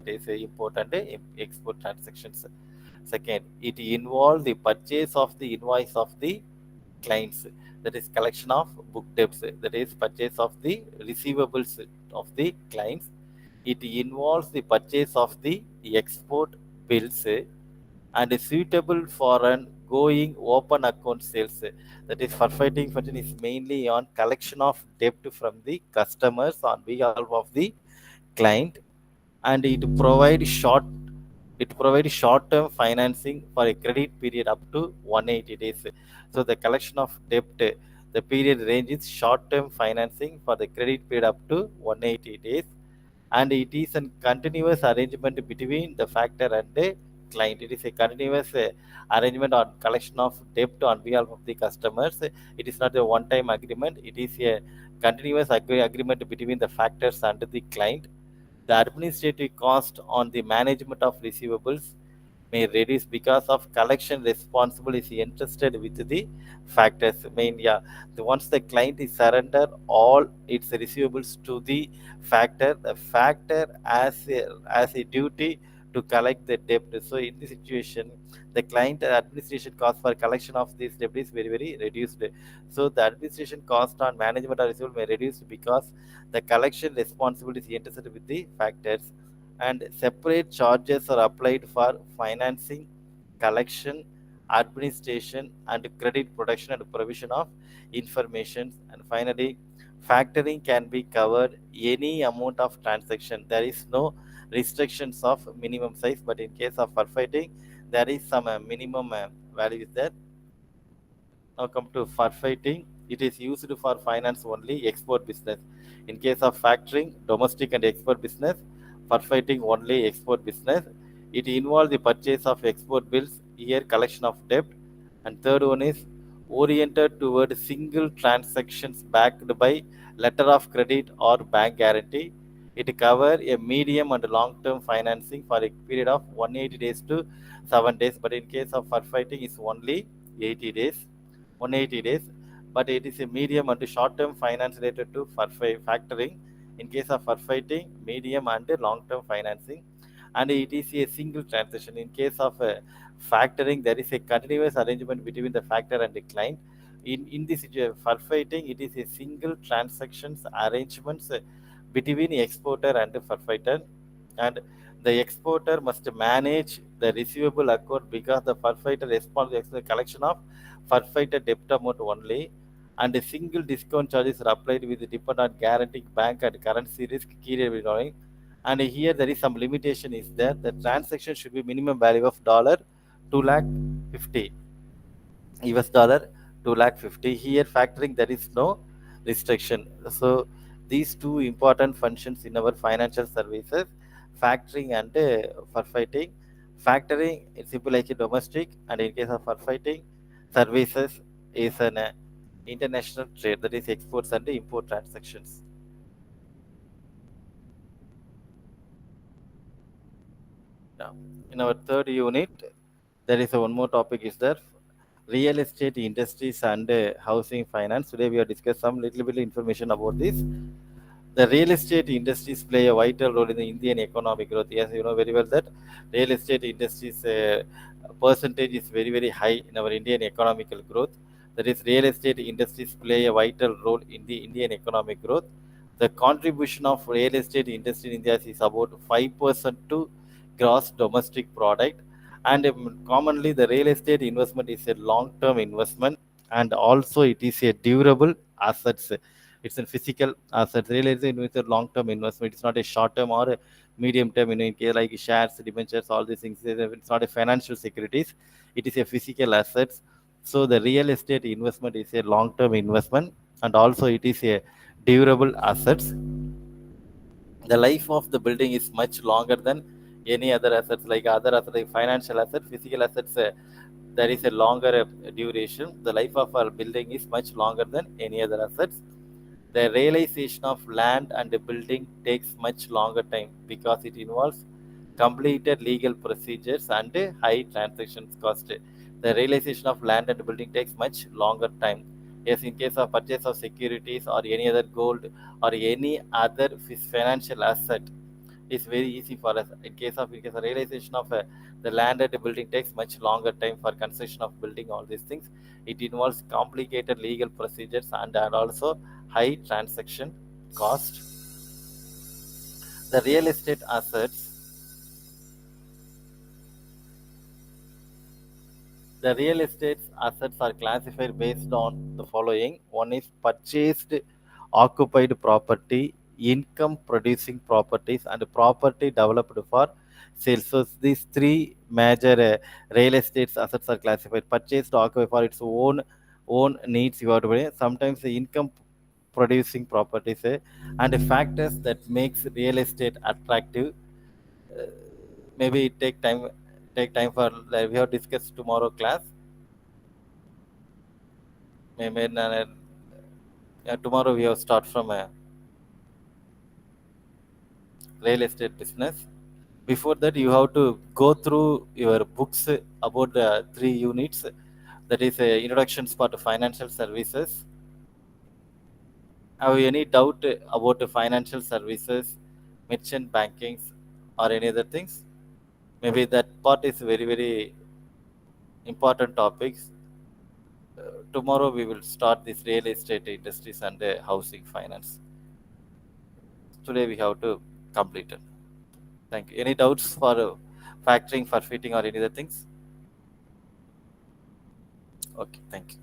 is import and export transactions. Second, it involves the purchase of the invoice of the clients, that is collection of book debts, that is purchase of the receivables of the clients. It involves the purchase of the export bills and is suitable for an going open account sales. That is, fighting function is mainly on collection of debt from the customers on behalf of the client, and it provides short-term financing for a credit period up to 180 days. So the collection of debt, the period range is short-term financing for the credit period up to 180 days, and it is a continuous arrangement between the factor and the client. It is a continuous arrangement on collection of debt on behalf of the customers. It is not a one-time agreement. It is a continuous agreement between the factors and the client. The administrative cost on the management of receivables may reduce because of collection responsible is entrusted with the factors. Main, yeah. Once the client is surrender all its receivables to the factor as a duty to collect the debt. So in this situation, the client administration cost for collection of this debt is very very reduced. So the administration cost on management of receivable may reduce because the collection responsibility is entrusted with the factors, and separate charges are applied for financing, collection, administration, and credit protection and provision of information. And finally, factoring can be covered any amount of transaction. There is no restrictions of minimum size, but in case of fighting, there is some minimum value is there. Now come to fighting. It is used for finance only export business. In case of factoring, domestic and export business. Fighting only export business. It involves the purchase of export bills, here collection of debt. And third one is oriented toward single transactions backed by letter of credit or bank guarantee. It covers a medium and long-term financing for a period of 180 days to 7 days. But in case of fighting, it's only 80 days. 180 days, but it is a medium and short-term finance related to factoring. In case of fighting, medium and long-term financing, and it is a single transaction. In case of factoring, there is a continuous arrangement between the factor and the client. In this situation, fighting, it is a single transactions arrangements between exporter and fighter, and the exporter must manage the receivable account because the fighter responds to the collection of fighter debt amount only, and a single discount charges are applied with depend on guaranteeing bank and currency risk period. And here there is some limitation is there. The transaction should be minimum value of dollar 2 lakh 50 US dollar 2 lakh 50. Here factoring there is no restriction. So these two important functions in our financial services, factoring and fighting. Factoring is simple like a domestic, and in case of fighting, services is an international trade, that is exports and import transactions. Now, in our third unit, there is one more topic is there, real estate industries and housing finance. Today we have discussed some little bit information about this. The real estate industries play a vital role in the Indian economic growth. Yes, you know very well that real estate industries percentage is very very high in our Indian economical growth. That is, real estate industries play a vital role in the Indian economic growth. The contribution of real estate industry in India is about 5% to gross domestic product, and commonly the real estate investment is a long-term investment, and also it is a durable assets. It's a physical asset. Real estate is a long-term investment. It's not a short-term or a medium-term. In case like shares, debentures, all these things. It's not a financial securities. It is a physical assets. So the real estate investment is a long-term investment, and also it is a durable assets. The life of the building is much longer than any other assets, like other assets like financial assets, physical assets. There is a longer duration. The life of our building is much longer than any other assets. The realization of land and the building takes much longer time because it involves completed legal procedures and a high transactions cost. The realization of land and building takes much longer time. Yes, in case of purchase of securities or any other gold or any other financial asset, is very easy for us. In case of realization of the landed building takes much longer time for construction of building, all these things. It involves complicated legal procedures and also high transaction cost. The real estate assets The real estate assets are classified based on the following. One is purchased occupied property, income producing properties, and property developed for sale. So these three major real estate assets are classified. Purchased occupied for its own needs. You have to buy. Sometimes the income producing properties and the factors that makes real estate attractive. Maybe it take time for we have discussed tomorrow class. Maybe tomorrow we have start from a real estate business. Before that, you have to go through your books about the 3 units. That is introductions for the financial services. Have you any doubt about the financial services, merchant bankings, or any other things? Maybe that part is very important topics. Tomorrow we will start this real estate industries and housing finance. Today we have to complete it. Thank you. Any doubts for factoring, for fitting, or any other things? Okay, thank you.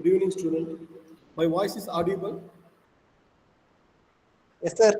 Good evening, student. My voice is audible. Yes, sir.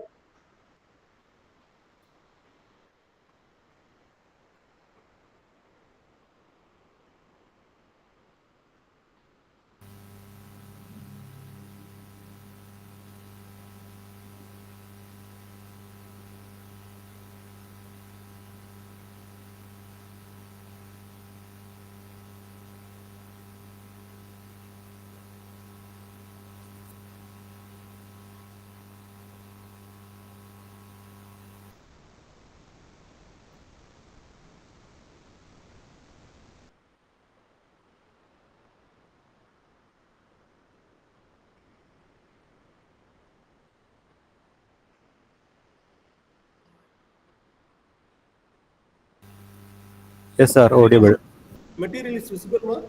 Yes, sir. Audible. Material is visible, ma?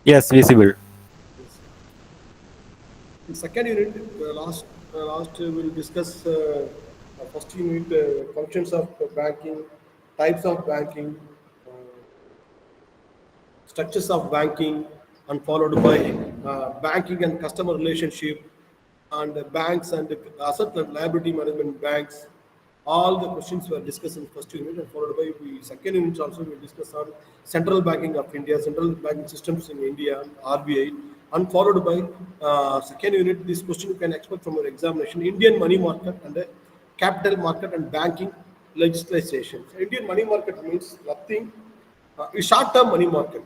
Yes, visible. Yes. In second unit, last we'll discuss first unit functions of banking, types of banking, structures of banking, and followed by banking and customer relationship, and banks and asset and liability management banks. All the questions were discussed in first unit, and followed by the second unit also we discuss on central banking of India, central banking systems in India, RBI, and followed by second unit. This question you can expect from your examination: Indian money market and capital market and banking legislation. So Indian money market means nothing. Short-term money market,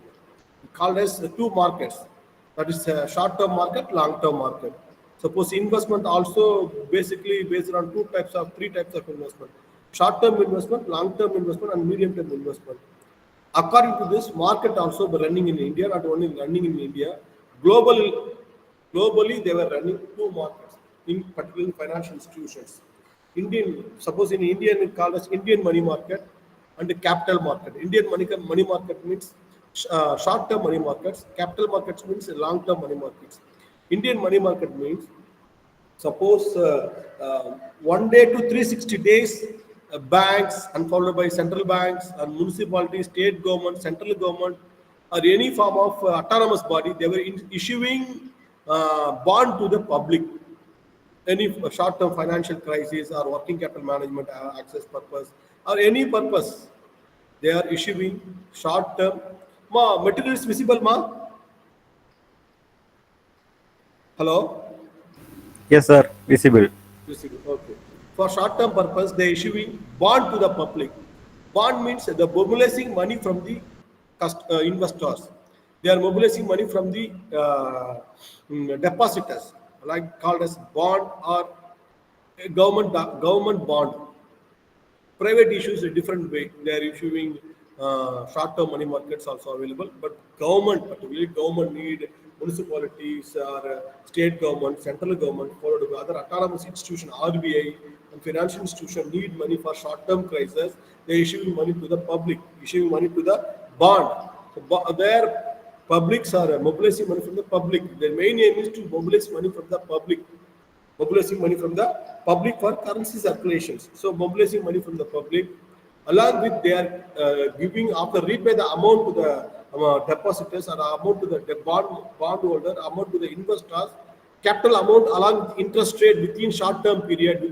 called as the two markets. That is short-term market, long-term market. Suppose investment also basically based on three types of investment: short-term investment, long-term investment, and medium-term investment. According to this, market also running in India, not only running in India, globally they were running two markets, in particular financial institutions. Suppose in India it called as Indian money market and the capital market. Indian money market means short-term money markets. Capital markets means long-term money markets. Indian money market means suppose 1 day to 360 days, banks and followed by central banks and municipalities, state government, central government, or any form of autonomous body, they were issuing bond to the public. Any short-term financial crisis or working capital management access purpose or any purpose, they are issuing short-term. Ma, material is visible, ma? Hello? Yes, sir. Visible. Visible. Okay. For short-term purpose, they are issuing bond to the public. Bond means the mobilizing money from the investors. They are mobilizing money from the depositors, like called as bond or a government bond. Private issues a different way. They are issuing short-term money markets also available, but government, particularly government need municipalities or state government, central government, followed by other autonomous institution, RBI and financial institution need money for short-term crisis. They are issuing money to the public, issuing money to the bond. So their publics are mobilizing money from the public. Their main aim is to mobilize money from the public, mobilizing money from the public for currency circulations. So mobilizing money from the public, along with they are giving after repay the amount to the depositors or amount to the bondholder, amount to the investors, capital amount along with interest rate within short-term period,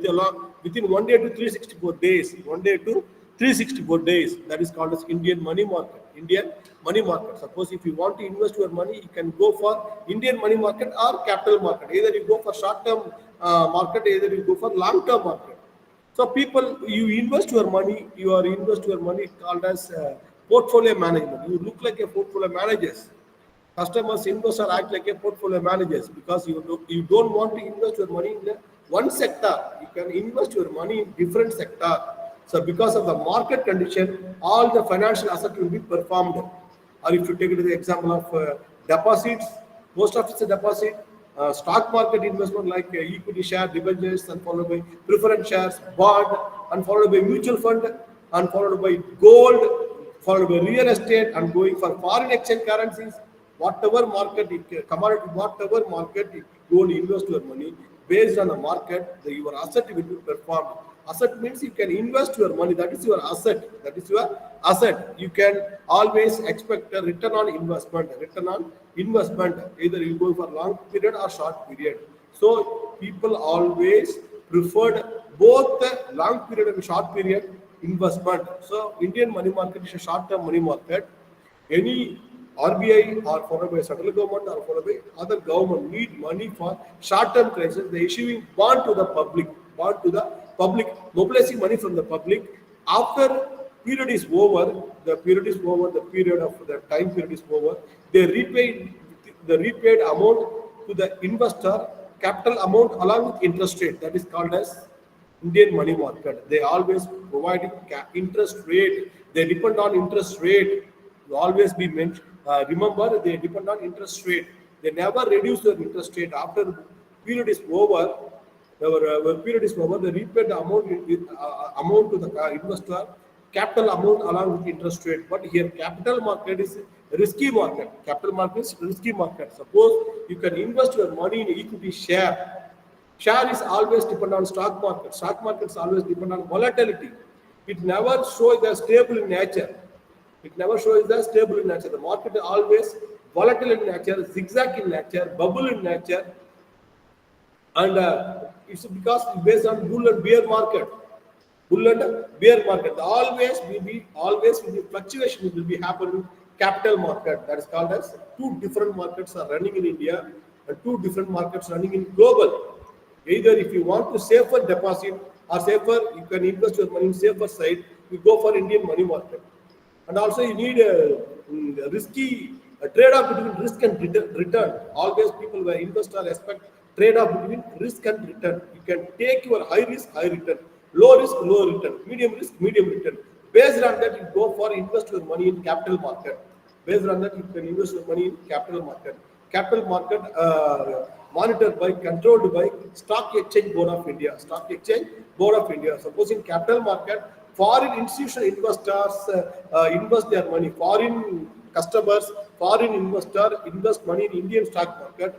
within 1 day to 364 days. 1 day to 364 days. That is called as Indian money market. Indian money market. Suppose if you want to invest your money, you can go for Indian money market or capital market. Either you go for short-term market, either you go for long-term market. So people, you invest your money called as portfolio management. You look like a portfolio managers. Customers, investors act like a portfolio managers because you don't want to invest your money in one sector. You can invest your money in different sector. So because of the market condition, all the financial assets will be performed. Or if you take it to the example of deposits, most of it's a deposit. Stock market investment like equity share, debentures, and followed by preference shares, bond, and followed by mutual fund, and followed by gold, followed by real estate, and going for foreign exchange currencies. Whatever market, commodity, whatever market, you go and invest your money based on the market, your asset will be performed. Asset means you can invest your money. That is your asset. That is your asset. You can always expect a return on investment. Return on investment. Either you go for long period or short period. So people always preferred both the long period and short period investment. So Indian money market is a short-term money market. Any RBI or followed by central government or followed by other government need money for short-term crisis. They issuing bond to the public, mobilizing money from the public. After period is over, the period of the time period is over. They repay the repaid amount to the investor, capital amount along with interest rate. That is called as Indian money market. They always providing interest rate. They depend on interest rate. You always be mentioned. Remember, they depend on interest rate. They never reduce their interest rate after period is over. When period is over, they repay the amount to the investor, capital amount along with interest rate. But here, capital market is risky market. Capital market is risky market. Suppose you can invest your money in equity share. Share is always depend on stock market. Stock markets always depend on volatility. It never shows the stable in nature. It never shows the stable in nature. The market is always volatile in nature, zigzag in nature, bubble in nature, and it's because it's based on bull and bear market. Bull and bear market. Always will be fluctuation will be happening. Capital market, that is called as two different markets are running in India and two different markets running in global. Either if you want to safer deposit or safer, you can invest your money in safer side, you go for Indian money market. And also you need a risky trade-off between risk and return. Always people where investor expect trade-off between risk and return. You can take your high risk, high return, low risk, low return, medium risk, medium return. Based on that, you go for invest your money in capital market. Based on that, you can invest your money in capital market. Capital market monitored by, controlled by Stock Exchange Board of India. Stock Exchange Board of India. Suppose in capital market, foreign institutional investors invest their money. Foreign customers, foreign investor invest money in Indian stock market,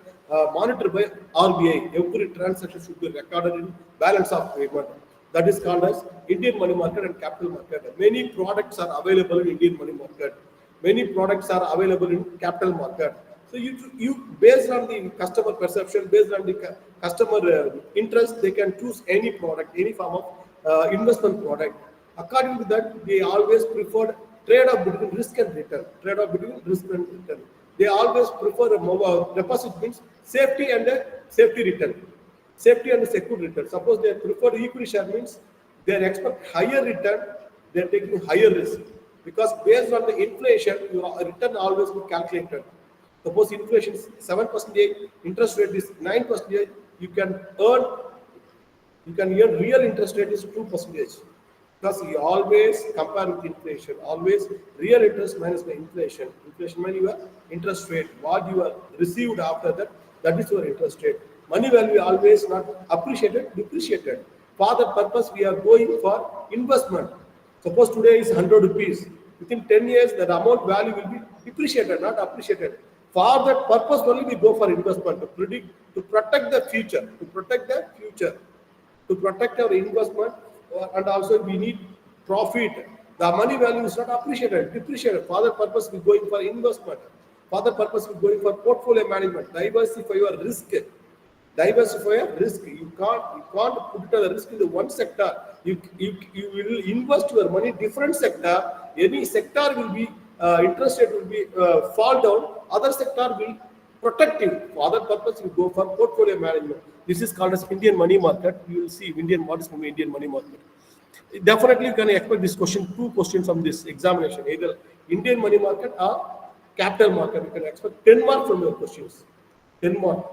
monitored by RBI. Every transaction should be recorded in balance of payment. That is called as Indian money market and capital market. Many products are available in Indian money market. Many products are available in capital market. So you based on the customer perception, based on the customer interest, they can choose any product, any form of investment product. According to that, they always prefer trade-off between risk and return. Trade-off between risk and return. They always prefer a deposit means safety and a safety return. Safety and a secure return. Suppose they prefer equity share means they expect higher return, they are taking higher risk. Because based on the inflation, your return always be calculated. Suppose inflation is 7%, interest rate is 9%, you can earn real interest rate is 2%. Because you always compare with inflation. Always real interest minus the inflation. Inflation minus your interest rate. What you are received after that, that is your interest rate. Money value always not appreciated, depreciated. For that purpose, we are going for investment. Suppose today is 100 rupees. Within 10 years, that amount value will be depreciated, not appreciated. For that purpose only we go for investment to protect the future, to protect our investment, and also we need profit. The money value is not appreciated, depreciated. For that purpose we going for investment. For that purpose we going for portfolio management. Diversify your risk. You can't put the risk in the one sector. You will invest your money in different sector. Any sector will be interest rate will be fall down. Other sector will protect you. For other purpose, you go for portfolio management. This is called as Indian money market. You will see what is Indian money market. Definitely, you can expect this question, 2 questions from this examination, either Indian money market or capital market. You can expect 10 marks from your questions. 10 marks.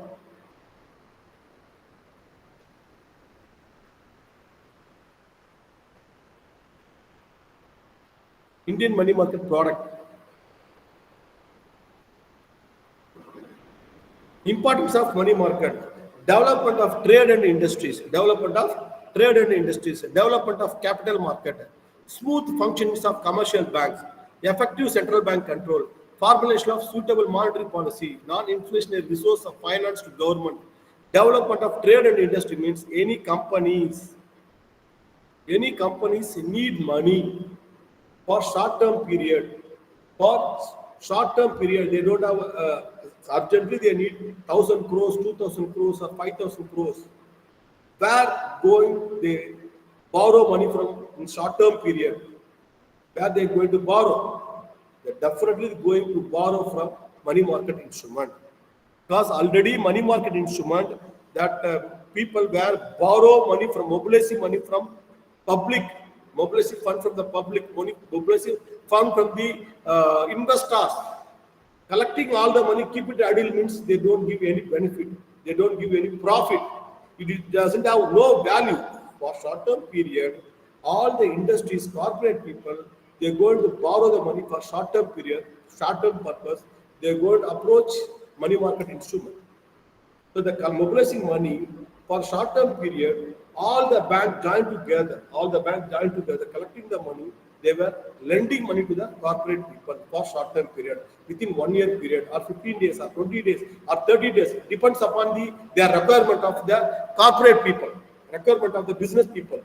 Indian money market product. Importance of money market. Development of trade and industries. Development of capital market. Smooth functions of commercial banks. Effective central bank control. Formulation of suitable monetary policy. Non-inflationary resource of finance to government. Development of trade and industry means any companies Any companies need money for short-term period. For short-term period, they don't have urgently they need 1,000 crores, 2,000 crores, or 5,000 crores. Where going they borrow money from in short-term period? Where they going to borrow? They're definitely going to borrow from money market instrument. Because already money market instrument that people were borrow money from mobilizing money from public, mobilizing fund from the public, money mobilizing fund from the investors. Collecting all the money, keep it idle means they don't give any benefit, they don't give any profit. It doesn't have no value. For short-term period, all the industries, corporate people, they're going to borrow the money for short-term period, short-term purpose. They're going to approach money market instrument. So the mobilizing money for short-term period, all the banks joined together, collecting the money. They were lending money to the corporate people for short-term period, within 1 year period, or 15 days, or 20 days, or 30 days, depends upon their requirement of the corporate people, requirement of the business people.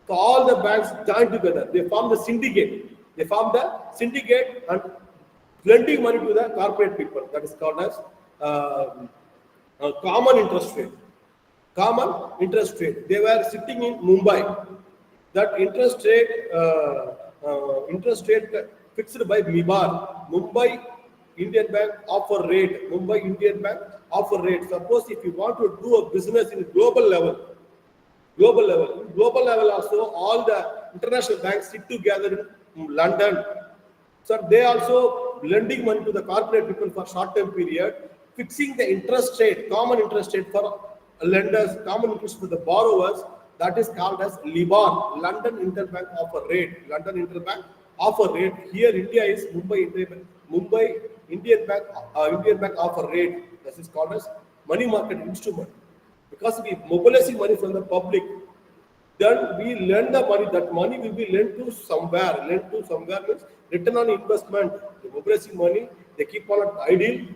So all the banks joined together. They formed the syndicate. And lending money to the corporate people. That is called as common interest rate. Common interest rate. They were sitting in Mumbai. That interest rate fixed by MIBAR. Mumbai Indian Bank offer rate. Suppose if you want to do a business in global level also, all the international banks sit together in London. So they also lending money to the corporate people for short-term period, fixing the interest rate, common interest rate for lenders, common interest for the borrowers. That is called as LIBOR, London Interbank Offer Rate. Here India is Mumbai Indian Bank Offer Rate. This is called as money market instrument. Because we mobilizing money from the public, then we lend the money. That money will be lent to somewhere. Means return on investment. They mobilizing money, they keep on idle,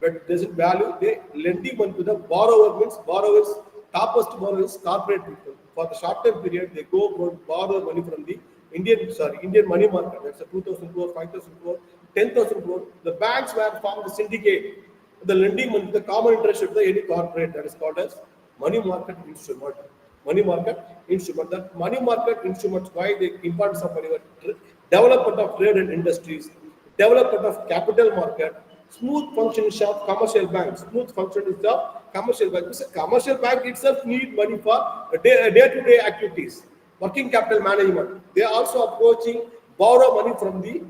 but there's a value. They lending money to the borrower. Means borrowers, topmost borrowers, corporate people. For the short-term period, they go borrow money from the Indian money market. That's a 2,000 crore, 5,000 crore, 10,000 crore. The banks were formed the syndicate. The lending money, the common interest rate of any corporate, that is called as money market instrument. That money market instruments, why the importance of money market? Development of trade and industries, development of capital market, smooth functioning of commercial banks. Commercial bank itself need money for day-to-day activities, working capital management. They are also approaching borrow money from the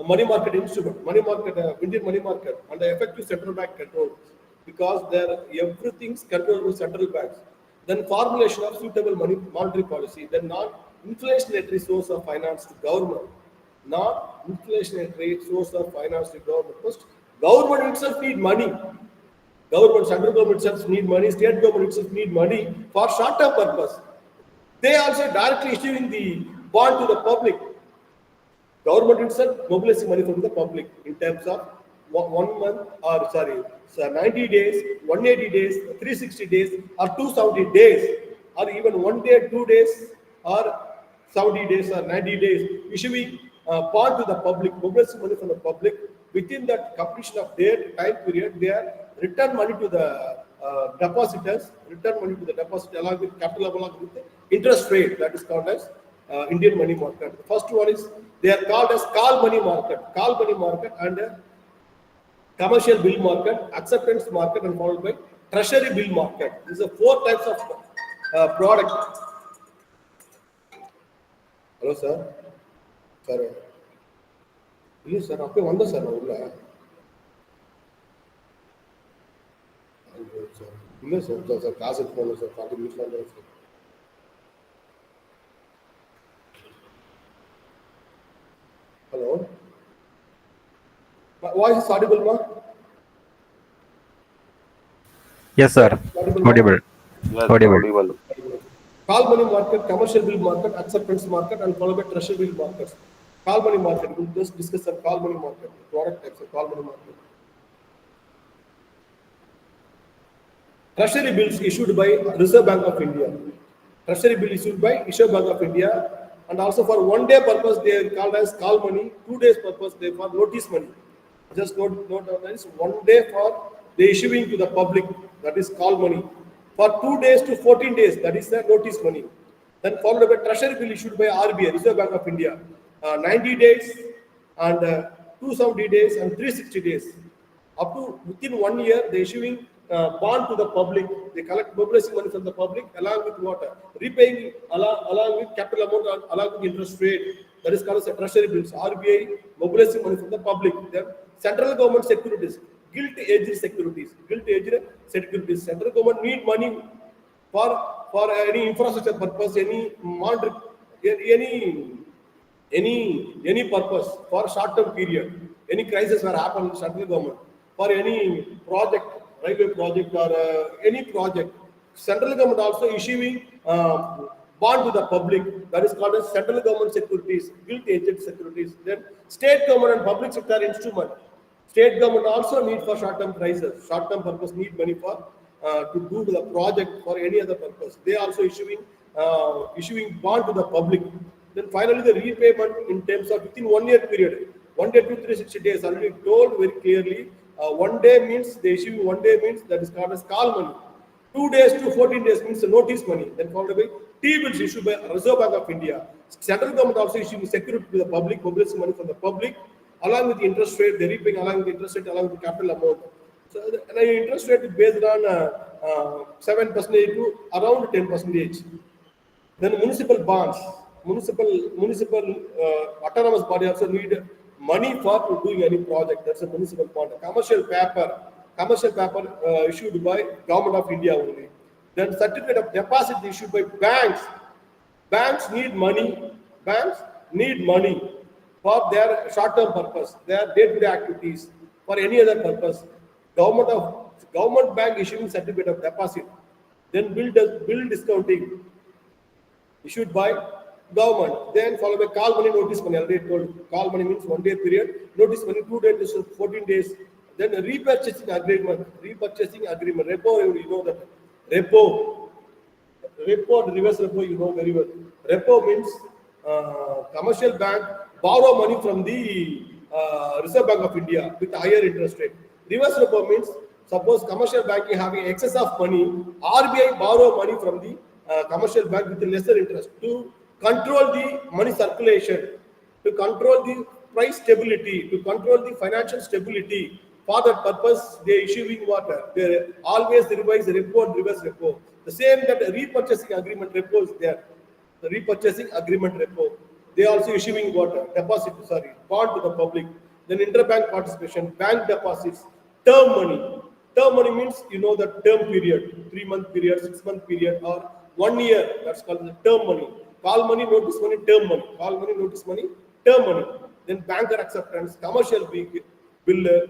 money market instrument, Indian money market, under effective central bank control, because everything's controlled by central banks. Then formulation of suitable monetary policy, then non-inflationary source of finance to government. First, government itself need money. Central government itself need money, state government itself need money for short-term purpose. They also directly issuing the bond to the public. Government itself mobilizing money from the public in terms of 1 month, 90 days, 180 days, 360 days, or 270 days, or even 1 day, 2 days, or 70 days, or 90 days, issuing bond to the public, mobilizing money from the public. Within that completion of their time period, they are return money to the depositors, along with capital, along with the interest rate. That is called as Indian money market. The first one is, they are called as call money market, and commercial bill market, acceptance market, and followed by treasury bill market. These are 4 types of product. Hello, sir. Sir. Yes, sir. Okay, one sir. Yes, sir. Class is phone, sir. 40 minutes. Hello. Voice is audible, ma? Yes, sir. Audible. Audible. Call money market, commercial bill market, acceptance market, and followed by treasury bill markets. Call money market. We'll just discuss some call money market, product types of call money market. Treasury bills issued by Reserve Bank of India. treasury bill issued by Reserve Bank of India, and also for 1 day purpose they are called as call money, 2 days purpose they for notice money. Just note down this: 1 day for the issuing to the public, that is call money. For 2 days to 14 days, that is the notice money. Then followed by treasury bill issued by RBI, Reserve Bank of India, 90 days and 270 days and 360 days. Up to within 1 year, they issuing bond to the public. They collect mobilizing money from the public along with water, repaying along with capital amount and along with interest rate. That is called as treasury bills. RBI mobilizing money from the public. Then central government securities, gilt-edged securities, gilt-edged securities. Central government need money for any infrastructure purpose, any any purpose for short-term period. Any crisis were happen in central government for any project, railway project or any project. Central government also issuing bond to the public. That is called as central government securities, gilt-edged securities. Then state government and public sector instrument. State government also need for short-term crisis, short-term purpose need money for to do the project for any other purpose. They also issuing bond to the public. Then finally the repayment in terms of within 1 year period, 1 day to 360 days. Already told very clearly. 1 day means they issue 1 day means that is called as call money. 2 days to 14 days means the notice money. Then followed by T-bills issued by Reserve Bank of India. Central government also issuing security to the public, mobilizing money from the public, along with the interest rate, they repaying along with the interest rate, along with the capital amount. So the interest rate is based on 7% to around 10%. Then municipal bonds, municipal autonomous body also need money for doing any project. That's a municipal bond. Commercial paper issued by Government of India only. Then certificate of deposit issued by banks. Banks need money. Banks need money for their short-term purpose, their day-to-day activities, for any other purpose. Government bank issuing certificate of deposit. Then bill discounting issued by government. Then followed by call money, notice money. Already told, call money means 1 day period, notice money 2 days to 14 days. Then repurchasing agreement, repo, you know that repo and reverse repo, you know very well. Repo means commercial bank borrow money from the Reserve Bank of India with higher interest rate. Reverse repo means suppose commercial bank is having excess of money, RBI borrow money from the commercial bank with lesser interest to control the money circulation, to control the price stability, to control the financial stability. For that purpose, they issuing water. They always revise repo and reverse repo. The same that repurchasing agreement repo is there. The repurchasing agreement repo. They also issuing water, bond to the public. Then interbank participation, bank deposits, term money. Term money means you know the term period, 3-month period, 6-month period, or 1 year. That's called the term money. Call money, notice money, term money. Call money, notice money, term money. Then banker acceptance, commercial bill.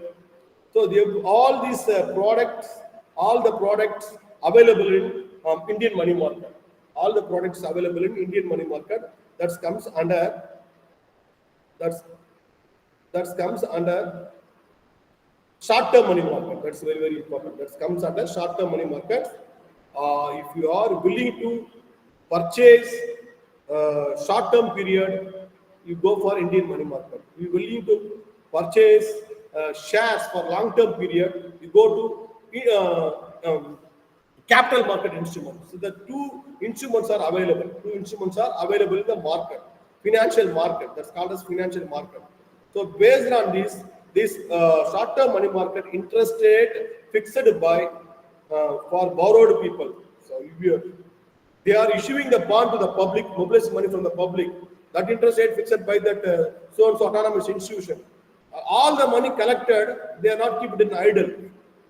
So they have all these products, all the products available in Indian money market. All the products available in Indian money market. That comes under short-term money market. That's very, very important. That comes under short-term money market. If you are willing to purchase short-term period, you go for Indian money market. If you are willing to purchase shares for long-term period, you go to capital market instruments. So the two instruments are available. Two instruments are available in the market, financial market. That's called as financial market. So based on this short-term money market interest rate fixed by for borrowed people. So if they are issuing the bond to the public, mobilizing money from the public. That interest rate fixed by that so-and-so autonomous institution. All the money collected, they are not kept in idle.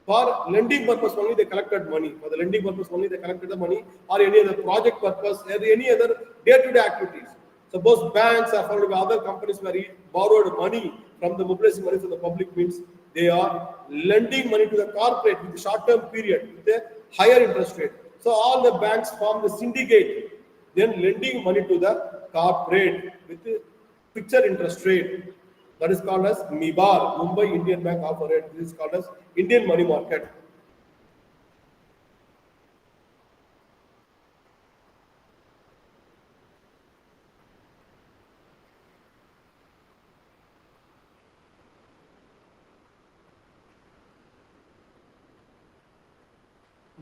For lending purpose only, they collected money. For the lending purpose only, they collected the money, or any other project purpose, or any other day-to-day activities. Suppose banks are followed by other companies where he borrowed money from the mobilizing money from the public means they are lending money to the corporate with the short-term period with a higher interest rate. So all the banks form the syndicate, then lending money to the corporate with a fixed interest rate. That is called as MIBAR, Mumbai Indian Bank offer rate. This is called as Indian money market.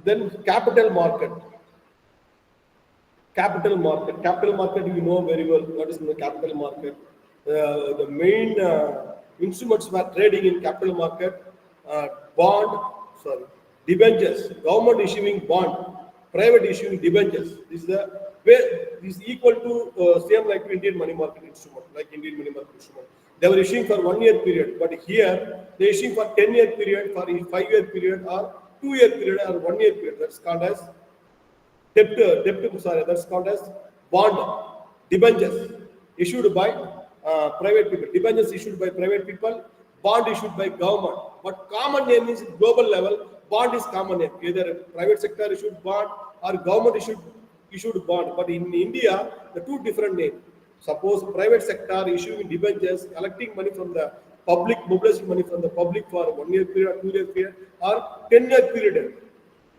Then capital market. Capital market, you know very well what is in the capital market. The main instruments were trading in capital market, uh, bond, sorry, debentures, government issuing bond, private issuing debentures. This is the way this is equal to same like Indian money market instrument, like Indian money market instrument. They were issuing for 1 year period, but here they issuing for 10-year period, for a 5-year period, or 2-year period, or 1-year period. That's called as debt, that's called as bond, debentures issued by private people, debentures issued by private people, bond issued by government. But common name is global level, bond is common name, either private sector issued bond or government issued bond. But in India, the two different names. Suppose private sector issuing debentures, collecting money from the public, mobilizing money from the public for 1-year period, 2-year period, or 10-year period.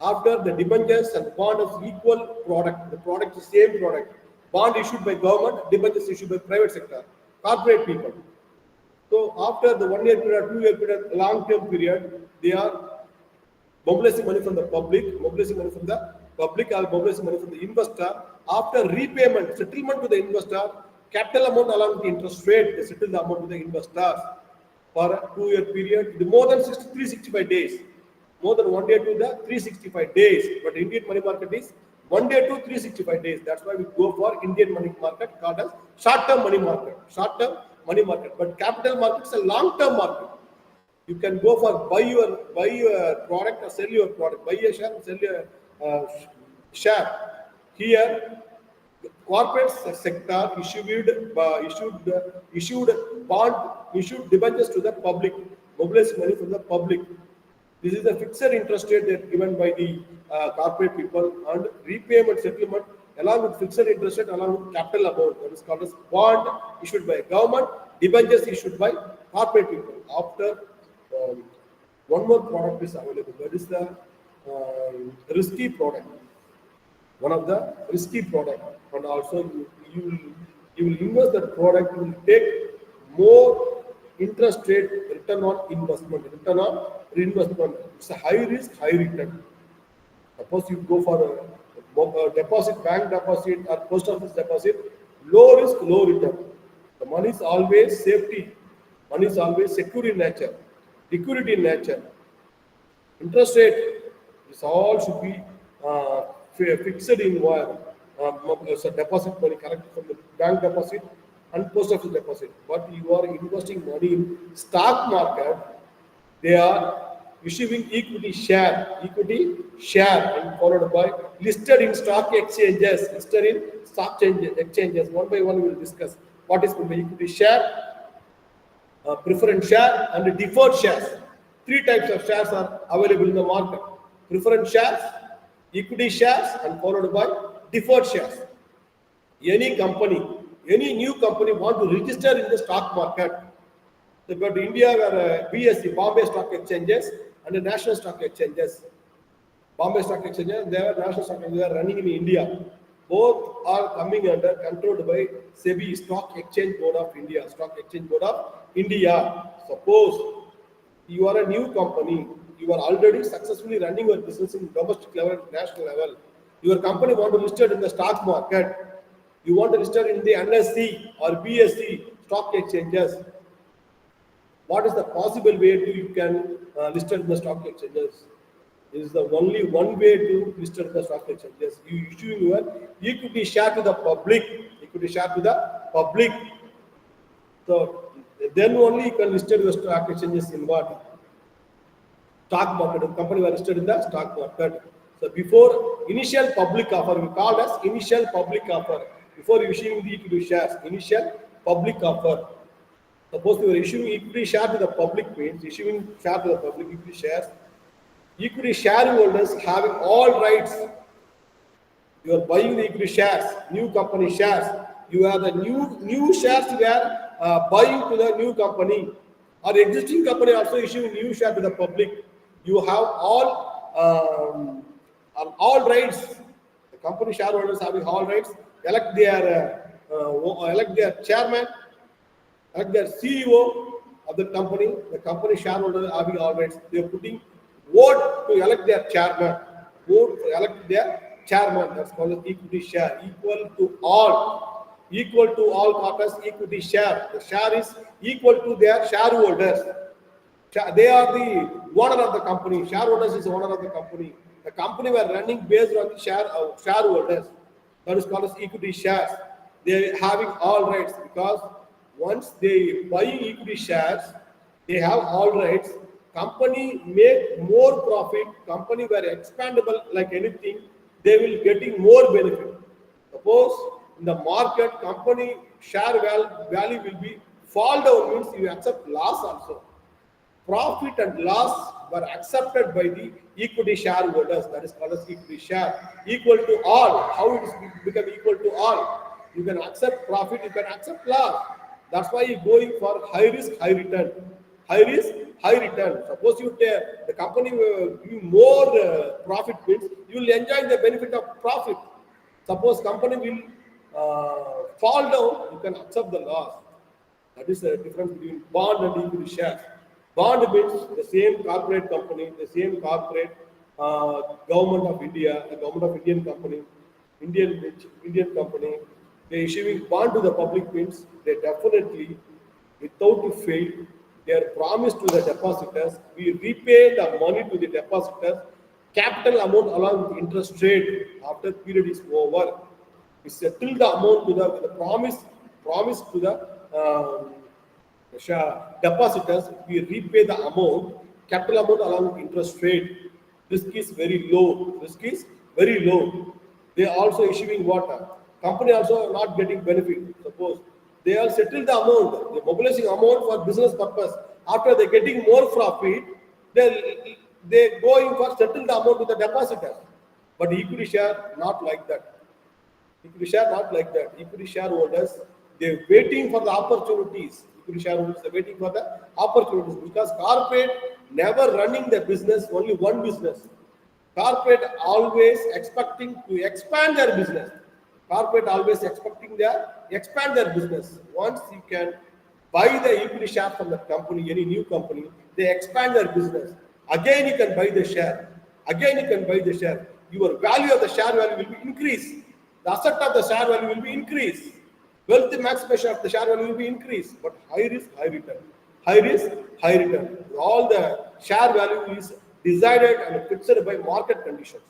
After the debentures and bond is equal product, the product is same product. Bond issued by government, debentures issued by private sector, corporate people. So after the 1-year period, 2-year period, long-term period, they are mobilizing money from the public, or mobilizing money from the investor. After repayment, settlement to the investor, capital amount along with the interest rate, they settle the amount to the investors for a 2-year period, more than 365 days. More than 1 day to the 365 days. But Indian money market is 1 day to 365 days. That's why we go for Indian money market called as short-term money market. Short-term money market. But capital market is a long-term market. You can go for buy your product or sell your product. Buy a share and sell your share. Here, corporate sector issued bond, issued debentures to the public, mobilized money from the public. This is the fixed interest rate that given by the corporate people, and repayment settlement along with fixed interest rate along with capital amount, that is called as bond issued by government, debentures issued by corporate people. After one more product is available, that is the risky product. One of the risky product, and also you will invest that product, you will take more interest rate return on investment, return on reinvestment. It's a high risk, high return. Suppose you go for a deposit, bank deposit or post office deposit, low risk, low return. The money is always safety. Money is always secure in nature, liquidity in nature. Interest rate, this all should be fixed in one. So deposit money collected from the bank deposit and post office deposit. But you are investing money in stock market, they are issuing equity share, and followed by listed in stock exchanges, exchanges. One by one we will discuss what is equity share, preference share, and deferred shares. 3 types of shares are available in the market: preference shares, equity shares, and followed by deferred shares. Any company, any new company want to register in the stock market. But India were BSE, Bombay Stock Exchanges, and the National Stock Exchanges. Bombay Stock Exchanges, they are national stock exchanges, they are running in India. Both are coming under controlled by SEBI, Stock Exchange Board of India. Stock Exchange Board of India. Suppose you are a new company, you are already successfully running your business in domestic level, national level. Your company want to list it in the stock market. You want to list it in the NSE or BSE stock exchanges. What is the possible way to you can list it in the stock exchanges? This is the only one way to list it in the stock exchanges. You issue your equity share to the public. Equity share to the public. So then only you can list it in the stock exchanges in what? Stock market. The company was listed in the stock market. So before initial public offer, we call as initial public offer. Before issuing the equity shares, initial public offer. Suppose you are issuing equity share to the public, means issuing share to the public equity shares. Equity shareholders having all rights. You are buying the equity shares, new company shares. You have the new shares you are buying to the new company, or existing company also issuing new share to the public. You have all rights. The company shareholders having all rights. Elect their chairman, elect their CEO of the company. The company shareholders having all rights. They are putting vote to elect their chairman. vote for elect their chairman. That's called as equity share. Equal to all. Equal to all partners, equity share. The share is equal to their shareholders. They are the owner of the company. Shareholders is the owner of the company. The company were running based on the shareholders. That is called as equity shares. They are having all rights because once they buy equity shares, they have all rights. Company make more profit. Company were expandable like anything. They will getting more benefit. Suppose in the market, company share value will be fall down means you accept loss also. Profit and loss were accepted by the equity shareholders. That is called as equity share. Equal to all. How it is become equal to all? You can accept profit, you can accept loss. That's why you're going for high risk, high return. High risk, high return. Suppose you take the company will give you more profit means you will enjoy the benefit of profit. Suppose company will fall down, you can accept the loss. That is the difference between bond and equity shares. Bond means the same corporate company, the same corporate government of India, the government of Indian company, Indian company, they issuing bond to the public means they definitely, without fail, they are promised to the depositors, we repay the money to the depositors, capital amount along with interest rate after period is over. We settle the amount to the promise to the depositors, we repay the amount, capital amount along with interest rate. Risk is very low. Risk is very low. They are also issuing water. Company also not getting benefit. Suppose they are settled the amount, they are mobilizing amount for business purpose. After they getting more profit, they going for settle the amount with the depositors. But equity share not like that. Equity share not like that. Equity shareholders, they're waiting for the opportunities. Equity shareholders are waiting for the opportunities because corporate never running the business, only one business. Corporate always expecting to expand their business. Corporate always expecting expand their business. Once you can buy the equity share from the company, any new company, they expand their business. Again, you can buy the share. Again, you can buy the share. Your value of the share value will be increased. The asset of the share value will be increased. Wealth maximization of the share value will be increased. But high risk, high return. High risk, high return. All the share value is decided and fixed by market conditions.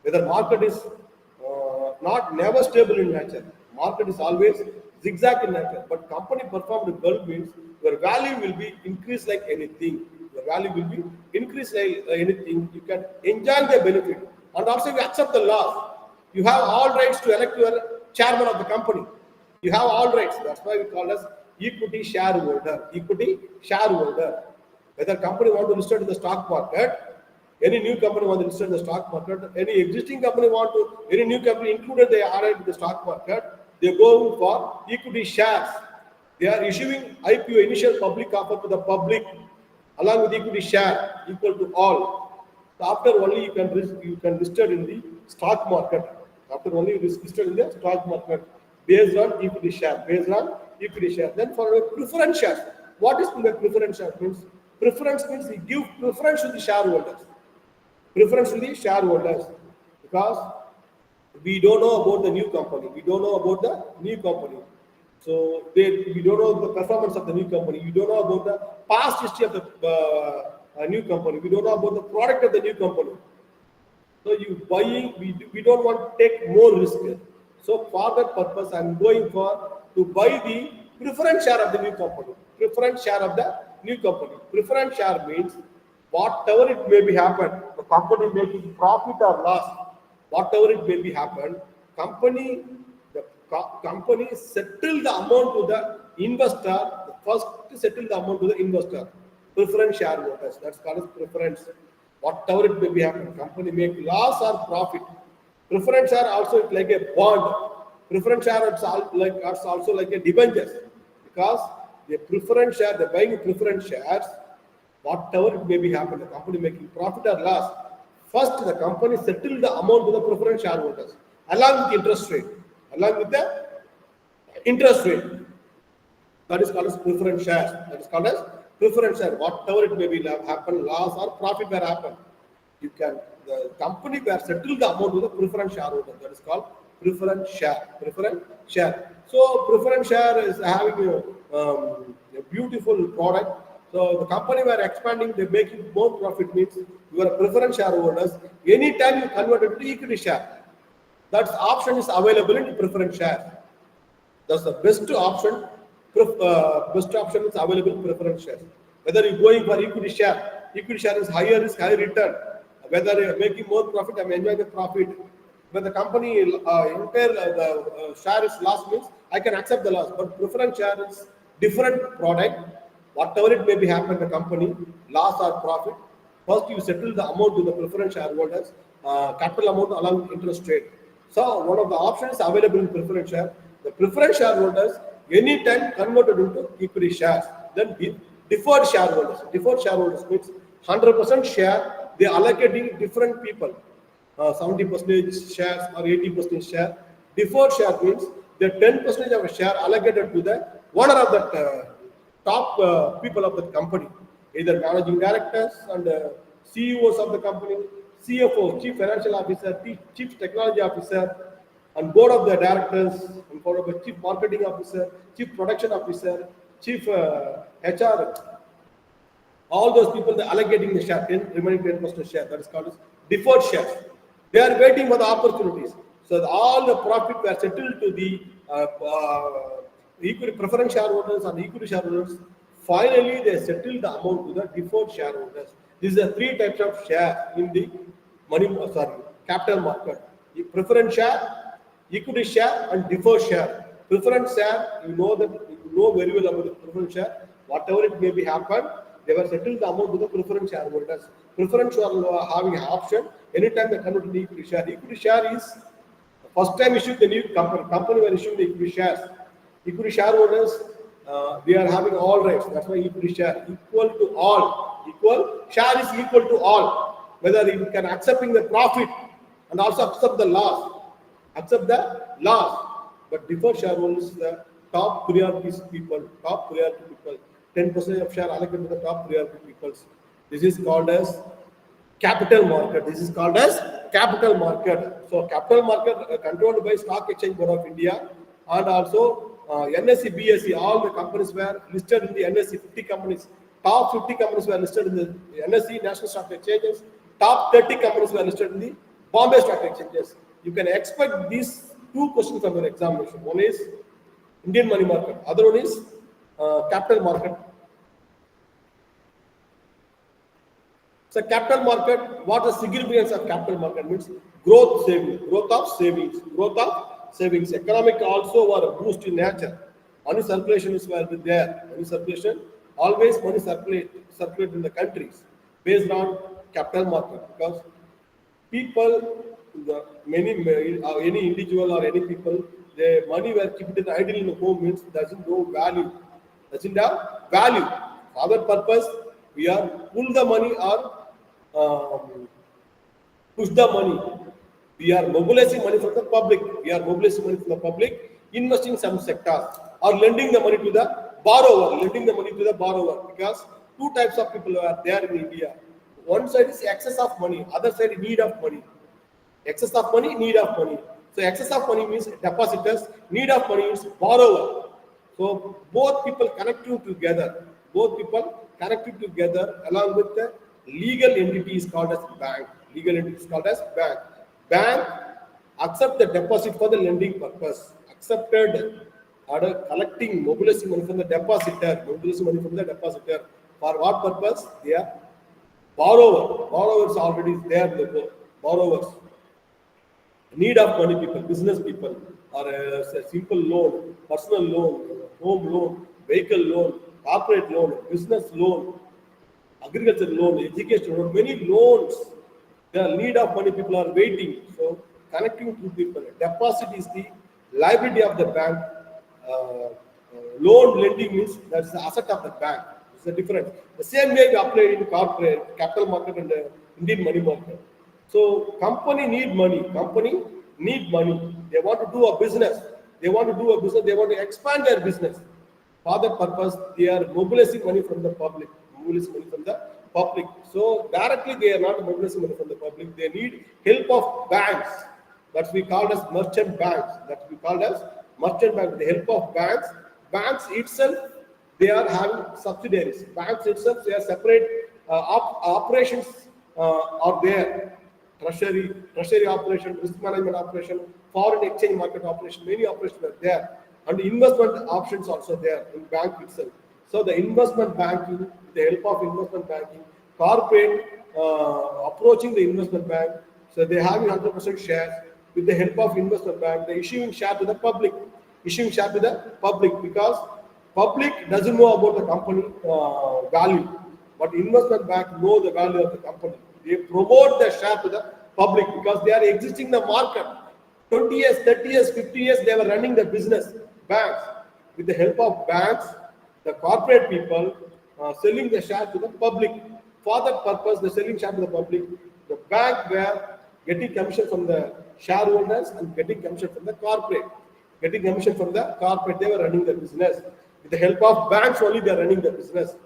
Whether market is not never stable in nature. Market is always zigzag in nature. But company performed well means your value will be increased like anything. Your value will be increased like anything. You can enjoy the benefit. And also you accept the loss. You have all rights to elect your chairman of the company. You have all rights. That's why we call us equity shareholder. Equity shareholder. Whether company want to list in the stock market, any new company want to list in the stock market, any existing company want to, any new company included they are in the stock market, they go for equity shares. They are issuing IPO, initial public offer to the public, along with equity share equal to all. So after only you can listed in the stock market. After only you listed in the stock market based on equity share. Based on equity share. Then for a preference share, what is the preference share means? Preference means we give preference to the shareholders. Preference to the shareholders because we don't know about the new company. We don't know about the new company. So we don't know the performance of the new company. We don't know about the past history of the new company. We don't know about the product of the new company. So you buying, we don't want to take more risk. So for that purpose, I'm going to buy the preference share of the new company. Preference share of the new company. Preference share means whatever it may be happen, the company making profit or loss, whatever it may be happen, the company settle the amount to the investor. The first to settle the amount to the investor. Preference shareholders. That's called as preference. Whatever it may be happen, company make loss or profit. Preference share also like a bond. Preference share is also like a debentures because the preference share, the buying preference shares, whatever it may be happen, the company making profit or loss. First, the company settle the amount to the preference shareholders along with the interest rate. Along with the interest rate. That is called as preference shares. That is called as preference share. Whatever it may be happen, loss or profit may happen. the company were settled the amount to the preference shareholder. That is called preference share. Preference share. So preference share is having a beautiful product. So the company were expanding, they making more profit means you are preference shareholders. Anytime you convert it to equity share, that option is available in preference share. That's the best option. Best option is available in preference shares. Whether you're going for equity share is higher risk, high return. Whether you're making more profit, I'm enjoying the profit. When the company entire the share is loss means I can accept the loss. But preference share is different product. Whatever it may be happen in the company, loss or profit. First, you settle the amount to the preference shareholders, capital amount along with interest rate. So, one of the options available in preference share, the preference shareholders anytime converted into equity shares. Then deferred shareholders. Deferred shareholders means 100% share they are allocating different people. 70% shares or 80% share. Deferred share means the 10% of a share allocated to the owner of that top people of the company, either managing directors and CEOs of the company, CFO, Chief Financial Officer, Chief Technology Officer, and board of the directors, and board of the Chief Marketing Officer, Chief Production Officer, Chief HR. All those people, they're allocating the share, remaining 10% share. That is called as deferred shares. They are waiting for the opportunities. So all the profit were settled to the equity preference shareholders and equity shareholders. Finally, they settle the amount to the deferred shareholders. These are three types of share in the capital market: preference share, equity share, and deferred share. Preference share, you know very well about the preference share. Whatever it may be happen, they were settled the amount to the preference shareholders. Preference shareholders having an option anytime they convert to the equity share. Equity share is first time issued the new company. Company were issuing the equity shares. Equity shareholders, they are having all rights. That's why equity share equal to all. Equal share is equal to all. Whether you can accepting the profit and also accept the loss. Accept the loss. But deferred shareholders, the top priority people, 10% of share allocated to the top priority people. This is called as capital market. This is called as capital market. So capital market controlled by Stock Exchange Board of India, and also NSE, BSE. All the companies were listed in the NSE 50 companies. Top 50 companies were listed in the NSE, National Stock Exchanges. Top 30 companies were listed in the Bombay Stock Exchanges. You can expect these two questions from your examination. One is Indian money market. Other one is capital market. So capital market, what the significance of capital market means? Growth of savings. Economic also were a boost in nature. Money circulation is where there. Money circulation, always money circulate in the countries based on capital market, because people, any individual or any people, their money were kept in idle in the home means doesn't have value. For that purpose, we are pull the money or push the money. We are mobilizing money from the public. Investing some sectors or lending the money to the borrower. Because two types of people are there in India. One side is excess of money, other side need of money. Excess of money, need of money. So excess of money means depositors, need of money means borrower. So both people connected together along with the legal entity is called as bank. Bank accept the deposit for the lending purpose. Accepted order collecting, mobilizing money from the depositor. For what purpose? They are borrowers already there. The borrowers. Need of money people, business people, or a simple loan, personal loan, home loan, vehicle loan, corporate loan, business loan, agriculture loan, education loan, many loans. The need of money people are waiting. So connecting to people. Deposit is the liability of the bank. Loan lending means that's the asset of the bank. It's the difference. The same way we apply in corporate, capital market, and Indian money market. So company need money. They want to do a business. They want to expand their business. For that purpose, they are mobilizing money from the public. public. So directly they are not mobilizing money from the public. They need help of banks. That we call as merchant banks. That we call as merchant bank. With the help of banks, banks itself, they are having subsidiaries. Banks itself, they are separate operations are there. Treasury operation, risk management operation, foreign exchange market operation, many operations are there. And investment options also there in bank itself. So the investment banking, with the help of investment banking, corporate approaching the investment bank, so they have 100% shares. With the help of investment bank, they issuing share to the public, because public doesn't know about the company value, but investment bank know the value of the company. They promote the share to the public because they are existing the market. 20 years, 30 years, 50 years, they were running the business. Banks, with the help of banks, the corporate people selling the share to the public. For that purpose, the selling share to the public, the bank were getting commission from the shareholders and getting commission from the corporate. Getting commission from the corporate, they were running the business. With the help of banks only, they are running the business.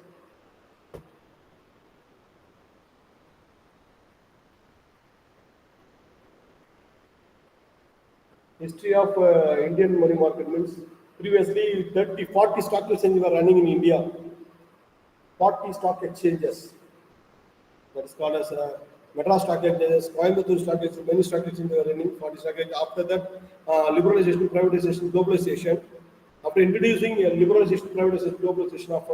History of Indian money market means previously 30, 40 stock exchanges were running in India. 40 stock exchanges. That is called as Madras stock exchanges, Coimbatore stock exchanges, many stock exchanges were running. 40 stock exchanges. After that, liberalization, privatization, globalization. After introducing liberalization, privatization, globalization of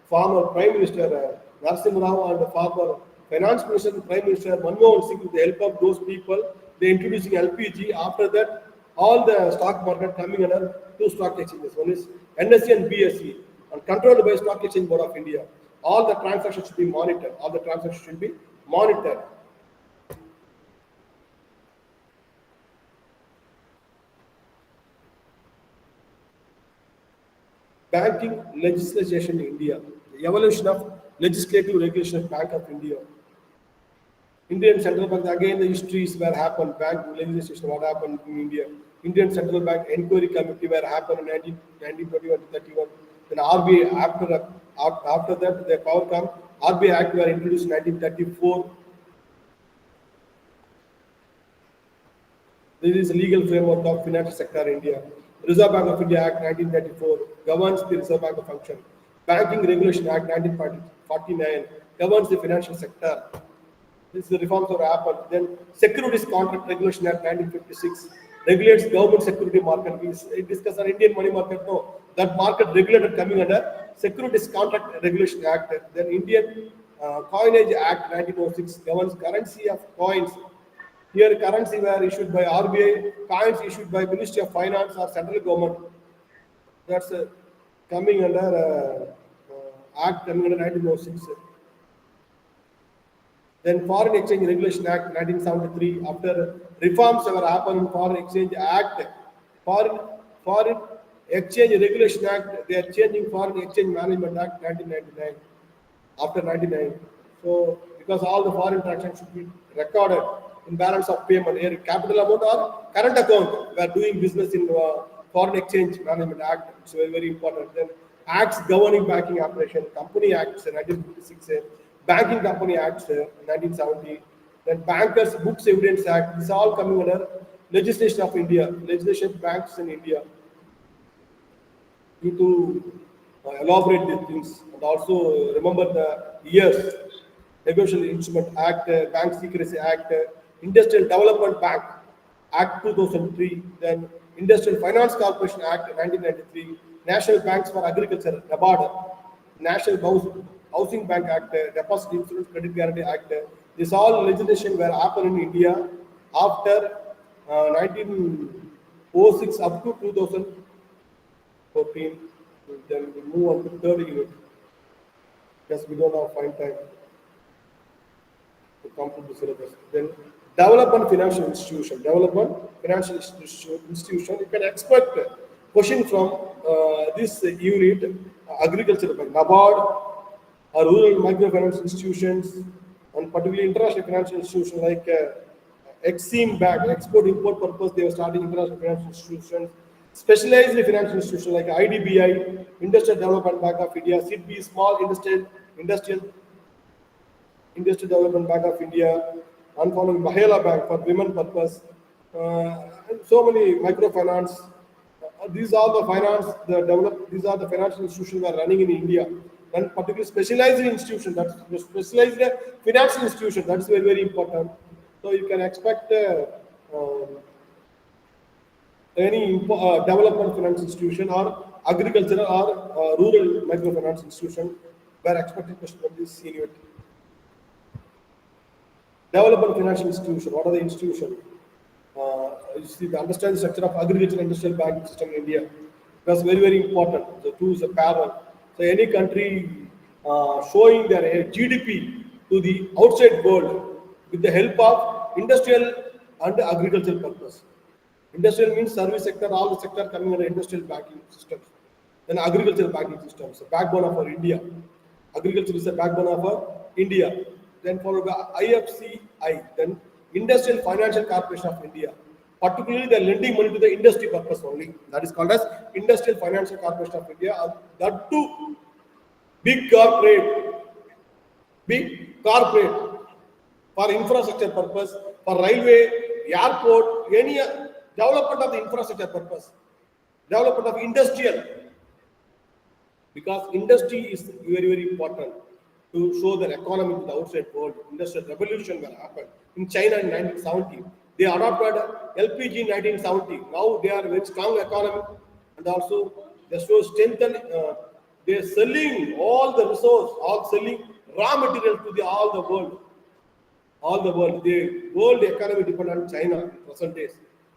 former Prime Minister Narasimha Rao and former Finance Minister and Prime Minister Manmohan Singh, with the help of those people, they introducing LPG. After that, all the stock market coming under two stock exchanges. One is NSE and BSE, and controlled by Stock Exchange Board of India. All the transactions should be monitored. Banking legislation in India. The evolution of legislative regulation of Bank of India. Indian Central Bank, again the histories where happened, bank legislation, what happened in India. Indian Central Bank Inquiry Committee where happened in 1921 to 31. Then RBA, after that, the power come, RBA Act were introduced in 1934. This is a legal framework of financial sector in India. Reserve Bank of India Act 1934 governs the Reserve Bank of function. Banking Regulation Act 1949 governs the financial sector. This is reforms that happened. Then Securities Contract Regulation Act 1956 regulates government security market. We discuss on Indian money market. No, that market regulated coming under Securities Contract Regulation Act. Then Indian Coinage Act 1906 governs currency of coins. Here currency were issued by RBI, coins issued by Ministry of Finance or central government. That's coming under Act coming under 1906. Then Foreign Exchange Regulation Act 1973. After reforms that were happened in Foreign Exchange Act, Foreign Exchange Regulation Act, they are changing Foreign Exchange Management Act 1999. After 99. So because all the foreign transactions should be recorded in balance of payment, either capital amount or current account. We are doing business in Foreign Exchange Management Act. It's very, very important. Then acts governing banking operation, Company Acts 1956, Banking Company Acts 1970, then Bankers Books Evidence Act. This is all coming under legislation of India, legislation banks in India. Need to elaborate these things and also remember the years. Negotiable Instrument Act, Bank Secrecy Act, Industrial Development Bank Act 2003, then Industrial Finance Corporation Act 1993, National Banks for Agriculture, NABARD, National Housing Bank Act, Deposit Insurance Credit Guarantee Act. This all legislation were happened in India after 1906 up to 2014. Then we move on to the third unit. Because we don't have fine time to complete the syllabus. Then development financial institution. You can expect question from this unit, agriculture by NABARD or rural microfinance institutions, and particularly international financial institutions like Exim Bank, export import purpose. They were starting international financial institutions. Specialized financial institutions like IDBI, Industrial Development Bank of India, SIDBI, Small Industrial Industrial Development Bank of India, and following Mahela Bank for women purpose, and so many microfinance. These are the finance, these are the financial institutions that are running in India. And particularly specialized institution, that's the specialized financial institution, that's very, very important. So you can expect any development finance institution or agricultural or rural microfinance institution where expected question from this senior. Development financial institution, what are the institutions? You see, to understand the structure of agricultural industrial banking system in India. That's very, very important. The two is a parallel. So any country showing their GDP to the outside world with the help of industrial and agricultural purpose. Industrial means service sector, all the sector coming under industrial banking systems. Then agricultural banking systems, the backbone of our India. Agriculture is the backbone of our India. Then followed by IFCI, then Industrial Financial Corporation of India. Particularly, they are lending money to the industry purpose only. That is called as Industrial Financial Corporation of India. That too, big corporate for infrastructure purpose, for railway, airport, any development of the infrastructure purpose, development of industrial, because industry is very, very important to show their economy to the outside world. Industrial revolution will happen in China in 1970. They adopted LPG in 1970. Now they are a very strong economy, and also they show strengthen. They are selling all the resource, all selling raw material to all the world. All the world, the world economy depends on China in present days.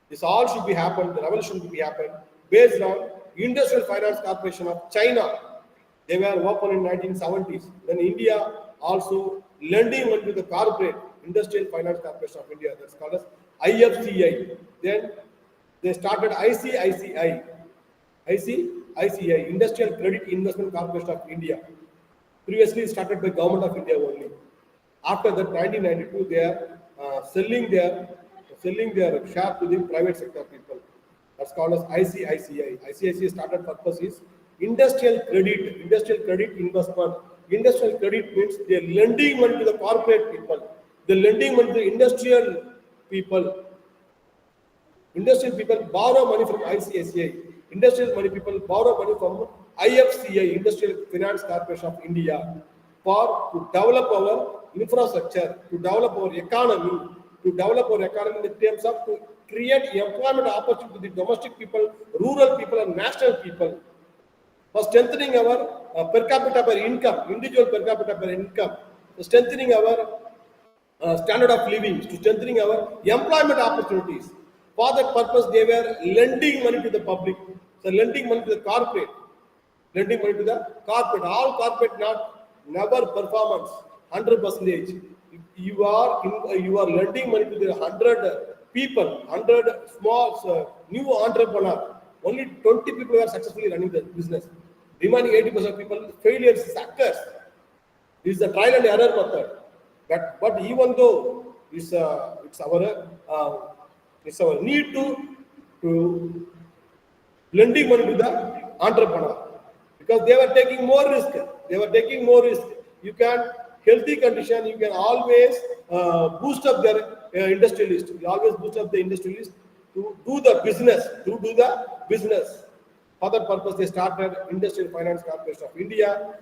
This all should be happened. The revolution should be happened based on Industrial Finance Corporation of China. They were opened in 1970s. Then India also lending money to the corporate Industrial Finance Corporation of India. That's called as IFCI. Then they started ICICI, Industrial Credit Investment Corporation of India. Previously started by Government of India only. After that, 1992, they are selling their share to the private sector people. That's called as ICICI. ICICI started purpose is industrial credit investment. Industrial credit means they are lending money to the corporate people. They are lending money to the industrial people. Industrial people borrow money from ICICI. Industrial money people borrow money from IFCI, Industrial Finance Corporation of India, to develop our infrastructure, to develop our economy, in the terms of to create employment opportunity to the domestic people, rural people, and national people, for strengthening our per capita per income, individual per capita per income, strengthening our standard of living, to strengthening our employment opportunities. For that purpose, they were lending money to the public, so lending money to the corporate, All corporate never performance 100%. You are lending money to the 100 people, 100 small new entrepreneur. Only 20 people are successfully running the business. Remaining 80% people failures, success. This is the trial and error method. But even though it's our need to lending money to the entrepreneur, because they were taking more risk. You can healthy condition. You can always boost up their industrialist. You always boost up the industrialist to do the business. For that purpose, they started Industrial Finance Corporation of India,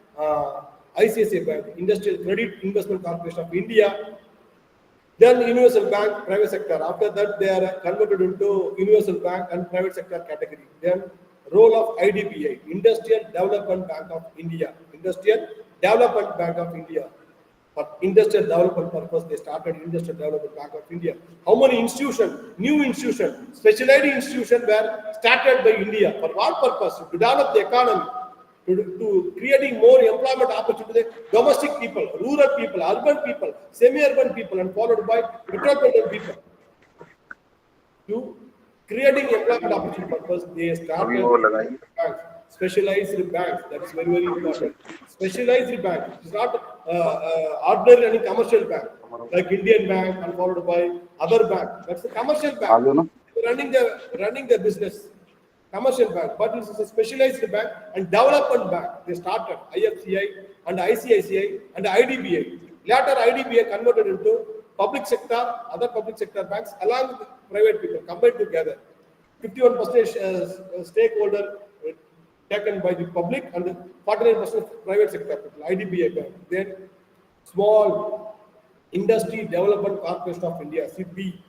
ICICI Bank, Industrial Credit Investment Corporation of India. Then Universal Bank, private sector. After that, they are converted into Universal Bank and private sector category. Then role of IDBI, Industrial Development Bank of India. For industrial development purpose, they started Industrial Development Bank of India. How many new institutions, specialized institutions were started by India? For what purpose? To develop the economy, to creating more employment opportunity to the domestic people, rural people, urban people, semi-urban people, and followed by metropolitan people. To creating employment opportunity purpose, they started specialized banks. That is very, very important. Specialized bank. It's not ordinary any commercial bank like Indian Bank and followed by other bank. That's the commercial bank. Running the business. Commercial bank, but this is a specialized bank and development bank. They started IFCI and ICICI and IDBI, Later, IDBA converted into public sector, other public sector banks along with private people combined together. 51% stakeholder taken by the public and 49% private sector people, IDBA bank. Then Small Industry Development Corporation of India, SIDBI.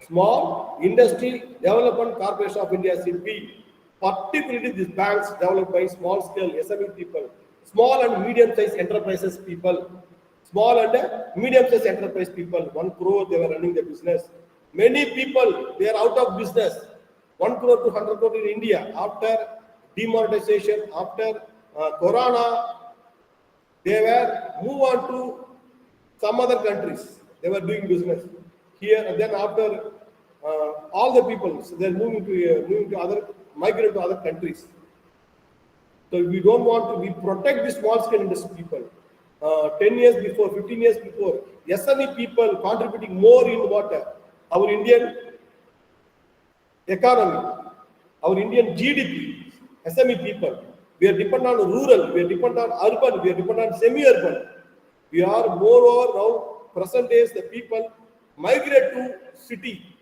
Small Industry Development Corporation of India, SIDBI. Particularly these banks developed by small scale SME people, small and medium sized enterprises people, small and medium sized enterprise people, 1 crore they were running the business. Many people, they are out of business. 1 crore to 100 crore in India. After demonetization, after Corona, they were moved on to some other countries. They were doing business here, and then after all the people, so they're moving to other, migrate to other countries. So we don't want to, we protect the small scale industry people. 10 years before, 15 years before, SME people contributing more in what? Our Indian economy, our Indian GDP, SME people. We are dependent on rural, we are dependent on urban, we are dependent on semi-urban. We are moreover now, present days, the people migrate to city.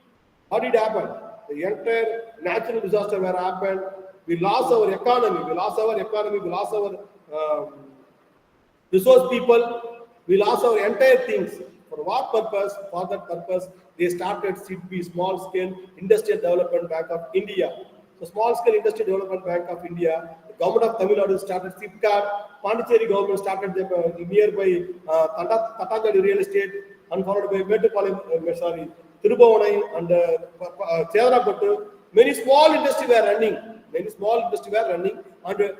How did it happen? The entire natural disaster where happened, we lost our economy, we lost our resource people, we lost our entire things. For what purpose? For that purpose, they started SIDBI, Small Scale Industrial Development Bank of India. So Small Scale Industrial Development Bank of India, the government of Tamil Nadu started SIPCAR, Pondicherry government started them nearby Tatangadi real estate, and followed by Mettupalayam, Tirubhavanai and Chedarapattu. Many small industries were running, and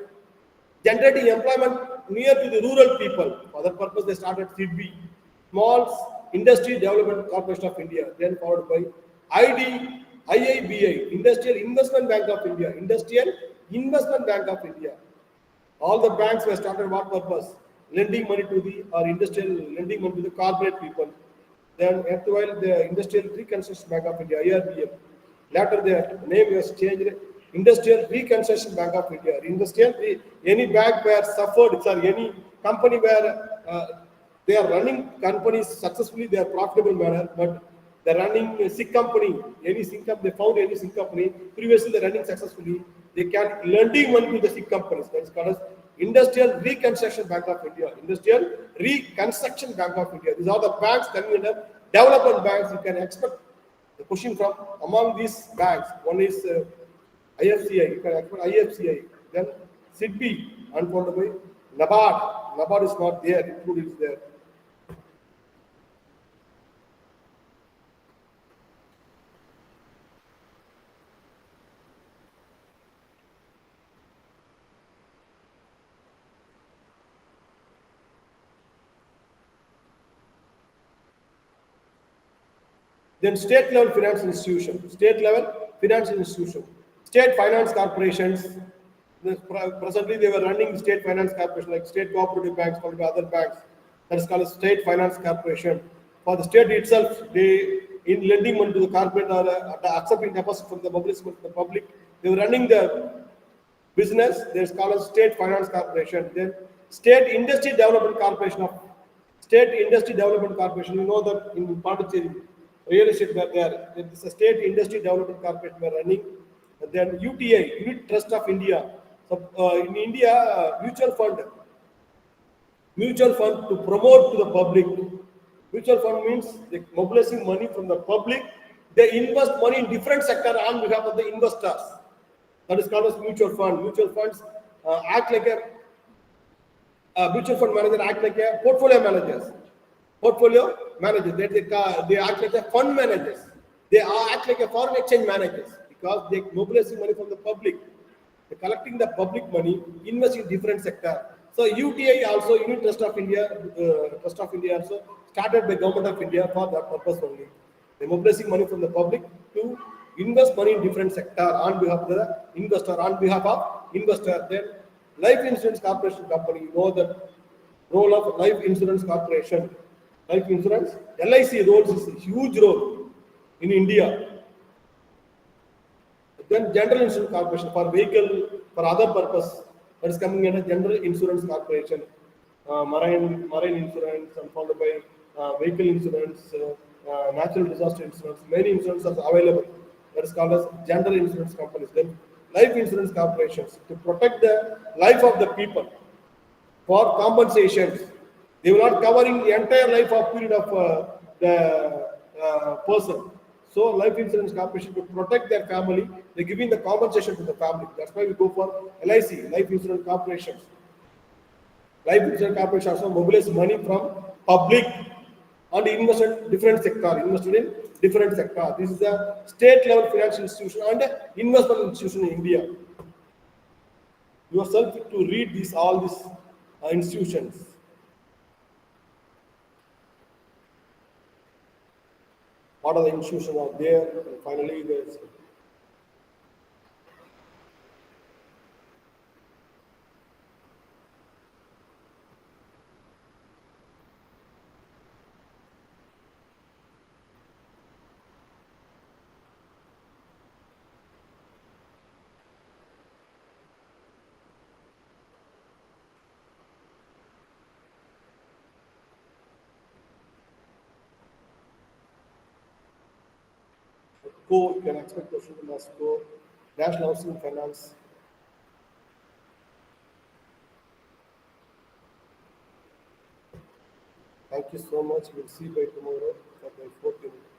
generating employment near to the rural people. For that purpose, they started SIDBI, Small Industry Development Corporation of India, then followed by IIBI, Industrial Investment Bank of India, All the banks were started what purpose? Lending money to the, or industrial lending money to the corporate people. Then afterwhile, the Industrial Reconstruction Bank of India, IRBL. Later, the name was changed, Industrial Reconstruction Bank of India. Any bank where suffered, any company where they are running companies successfully, they are profitable manner, but they're running a sick company, they found any sick company, previously they're running successfully, they can lending money to the sick companies. That is called as Industrial Reconstruction Bank of India. These are the banks coming under development banks. You can expect the question from among these banks. One is IFCI, you can expect IFCI, then SIDBI, and followed by NABARD. NABARD is not there, included is there. Then state level finance institution, state finance corporations. Presently, they were running state finance corporation like state cooperative banks, or other banks. That is called a state finance corporation. For the state itself, they in lending money to the corporate or accepting deposit from the public, they were running the business. There is called a state finance corporation. Then state industry development corporation. You know that in Pondicherry, real estate were there. There is a state industry development corporation were running. And then UTI, Unit Trust of India. So in India, mutual fund to promote to the public. Mutual fund means they mobilizing money from the public. They invest money in different sectors on behalf of the investors. That is called as mutual fund. Mutual funds act like a mutual fund manager act like a portfolio managers. They act like a fund managers. They act like a foreign exchange managers because they mobilizing money from the public. They're collecting the public money, invest in different sector. So UTI also, Unit Trust of India also started by Government of India for that purpose only. They're mobilizing money from the public to invest money in different sector on behalf of the investor, Then Life Insurance Corporation company, you know the role of Life Insurance Corporation. Life insurance, LIC roles is a huge role in India. Then General Insurance Corporation for vehicle, for other purpose, that is coming under General Insurance Corporation. marine insurance, and followed by vehicle insurance, natural disaster insurance. Many insurances are available. That is called as general insurance companies. Then life insurance corporations to protect the life of the people for compensations. They will not covering the entire life of period of the person. So life insurance corporation to protect their family, they're giving the compensation to the family. That's why we go for LIC, life insurance corporations. Life insurance corporation also mobilize money from public and invested different sector, invested in different sector. This is a state level financial institution and investment institution in India. Yourself to read these all these institutions. What are the institutions are there? And finally, there's you can expect question from us co national housing finance. Thank you so much. We'll see you by tomorrow for the 14th.